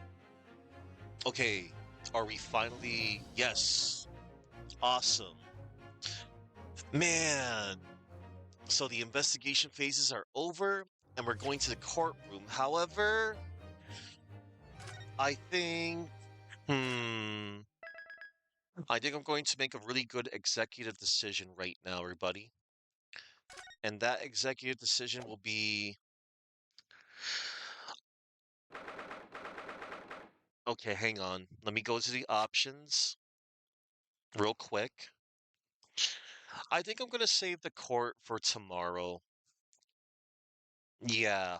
Okay, are we finally? Yes. Awesome. Man. So the investigation phases are over and we're going to the courtroom. However, I think, hmm, I think I'm going to make a really good executive decision right now, everybody. And that executive decision will be, okay, hang on. Let me go to the options real quick. I think I'm going to save the court for tomorrow. Yeah,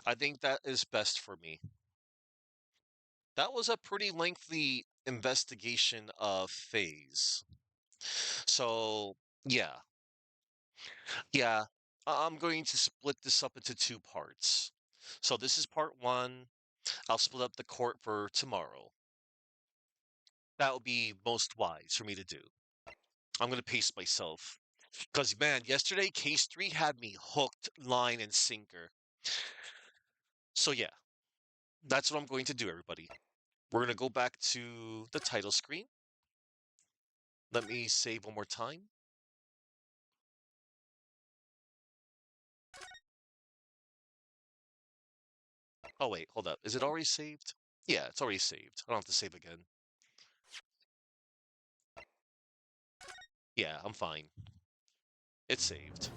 I think that is best for me. That was a pretty lengthy investigation phase. So, yeah, yeah, I'm going to split this up into two parts. So, this is part one. I'll split up the court for tomorrow. That would be most wise for me to do. I'm going to pace myself. Because, man, yesterday, case three had me hooked, line, and sinker. So, yeah. That's what I'm going to do, everybody. We're going to go back to the title screen. Let me save one more time. Oh, wait, hold up. Is it already saved? Yeah, it's already saved. I don't have to save again. Yeah, I'm fine. It's saved.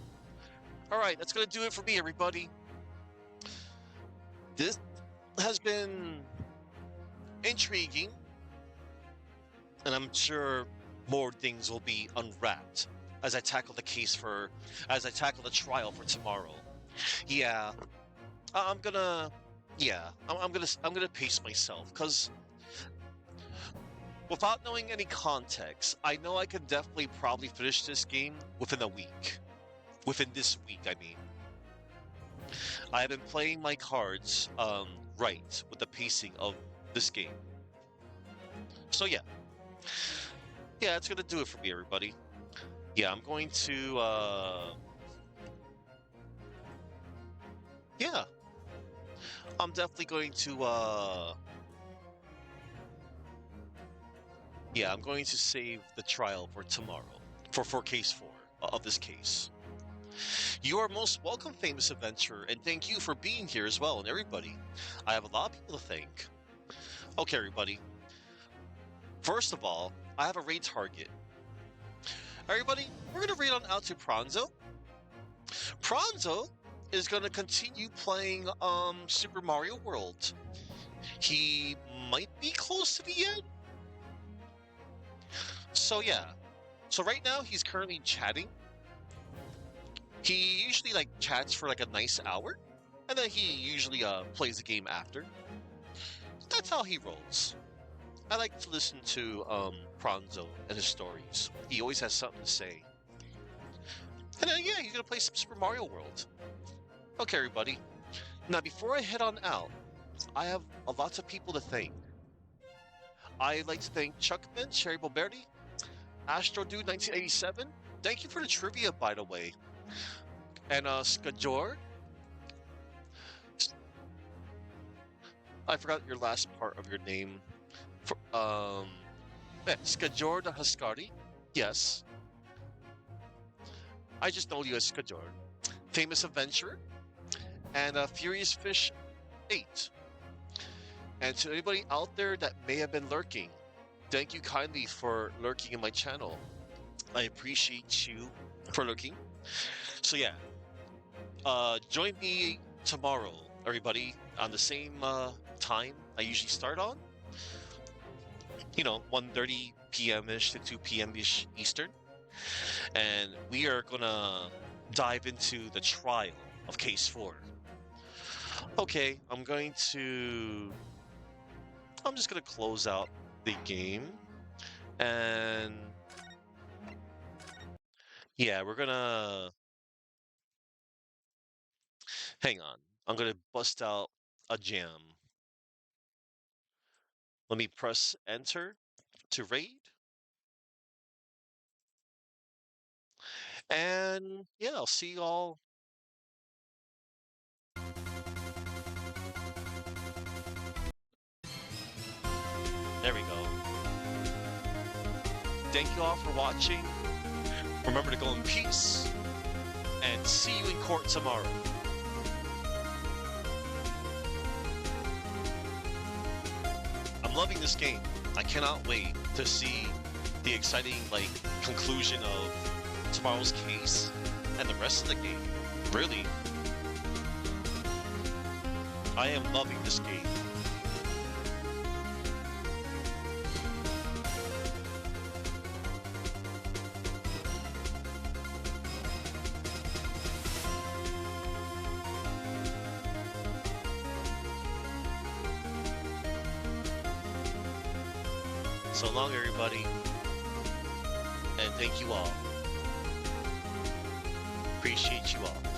All right, that's going to do it for me, everybody. This has been intriguing, and I'm sure more things will be unwrapped as I tackle the trial for tomorrow. Yeah, I'm gonna, I'm gonna pace myself because without knowing any context, I know I could definitely probably finish this game within a week. Within this week, I mean. I have been playing my cards right with the pacing of this game. So yeah, that's gonna do it for me, everybody. Yeah, I'm going to yeah, I'm definitely going to yeah, I'm going to save the trial for tomorrow for case 4 of this case. You are most welcome, famous adventurer, and thank you for being here as well, and everybody. I have a lot of people to thank. Okay, everybody. First of all, I have a raid target. Everybody, we're going to raid on out to Pranzo. Pranzo is going to continue playing Super Mario World. He might be close to the end. So yeah. So right now he's currently chatting. He usually like chats for like a nice hour, and then he usually plays the game after. That's how he rolls. I like to listen to Pranzo and his stories. He always has something to say. And then yeah, he's gonna play some Super Mario World. Okay, everybody. Now before I head on out, I have lots of people to thank. I'd like to thank Chuckman, Cherry Boberti, Astrodude 1987. Thank you for the trivia, by the way. And Skajor. I forgot your last part of your name. Skajor the Haskari. Yes. I just know you as Skajor. Famous Adventurer. And Furious Fish 8. And to anybody out there that may have been lurking, thank you kindly for lurking in my channel. I appreciate you for lurking. So yeah, join me tomorrow, everybody, on the same time I usually start on. 1:30 p.m.-ish to 2 p.m.-ish Eastern. And we are gonna dive into the trial of Case 4. Okay, I'm just gonna close out the game. And yeah, we're gonna hang on. I'm gonna bust out a jam. Let me press enter to raid. And yeah, I'll see you all. There we go. Thank you all for watching. Remember to go in peace. And see you in court tomorrow. I'm loving this game. I cannot wait to see the exciting conclusion of tomorrow's case and the rest of the game. Really, I am loving this game. So long, everybody, and thank you all. Appreciate you all.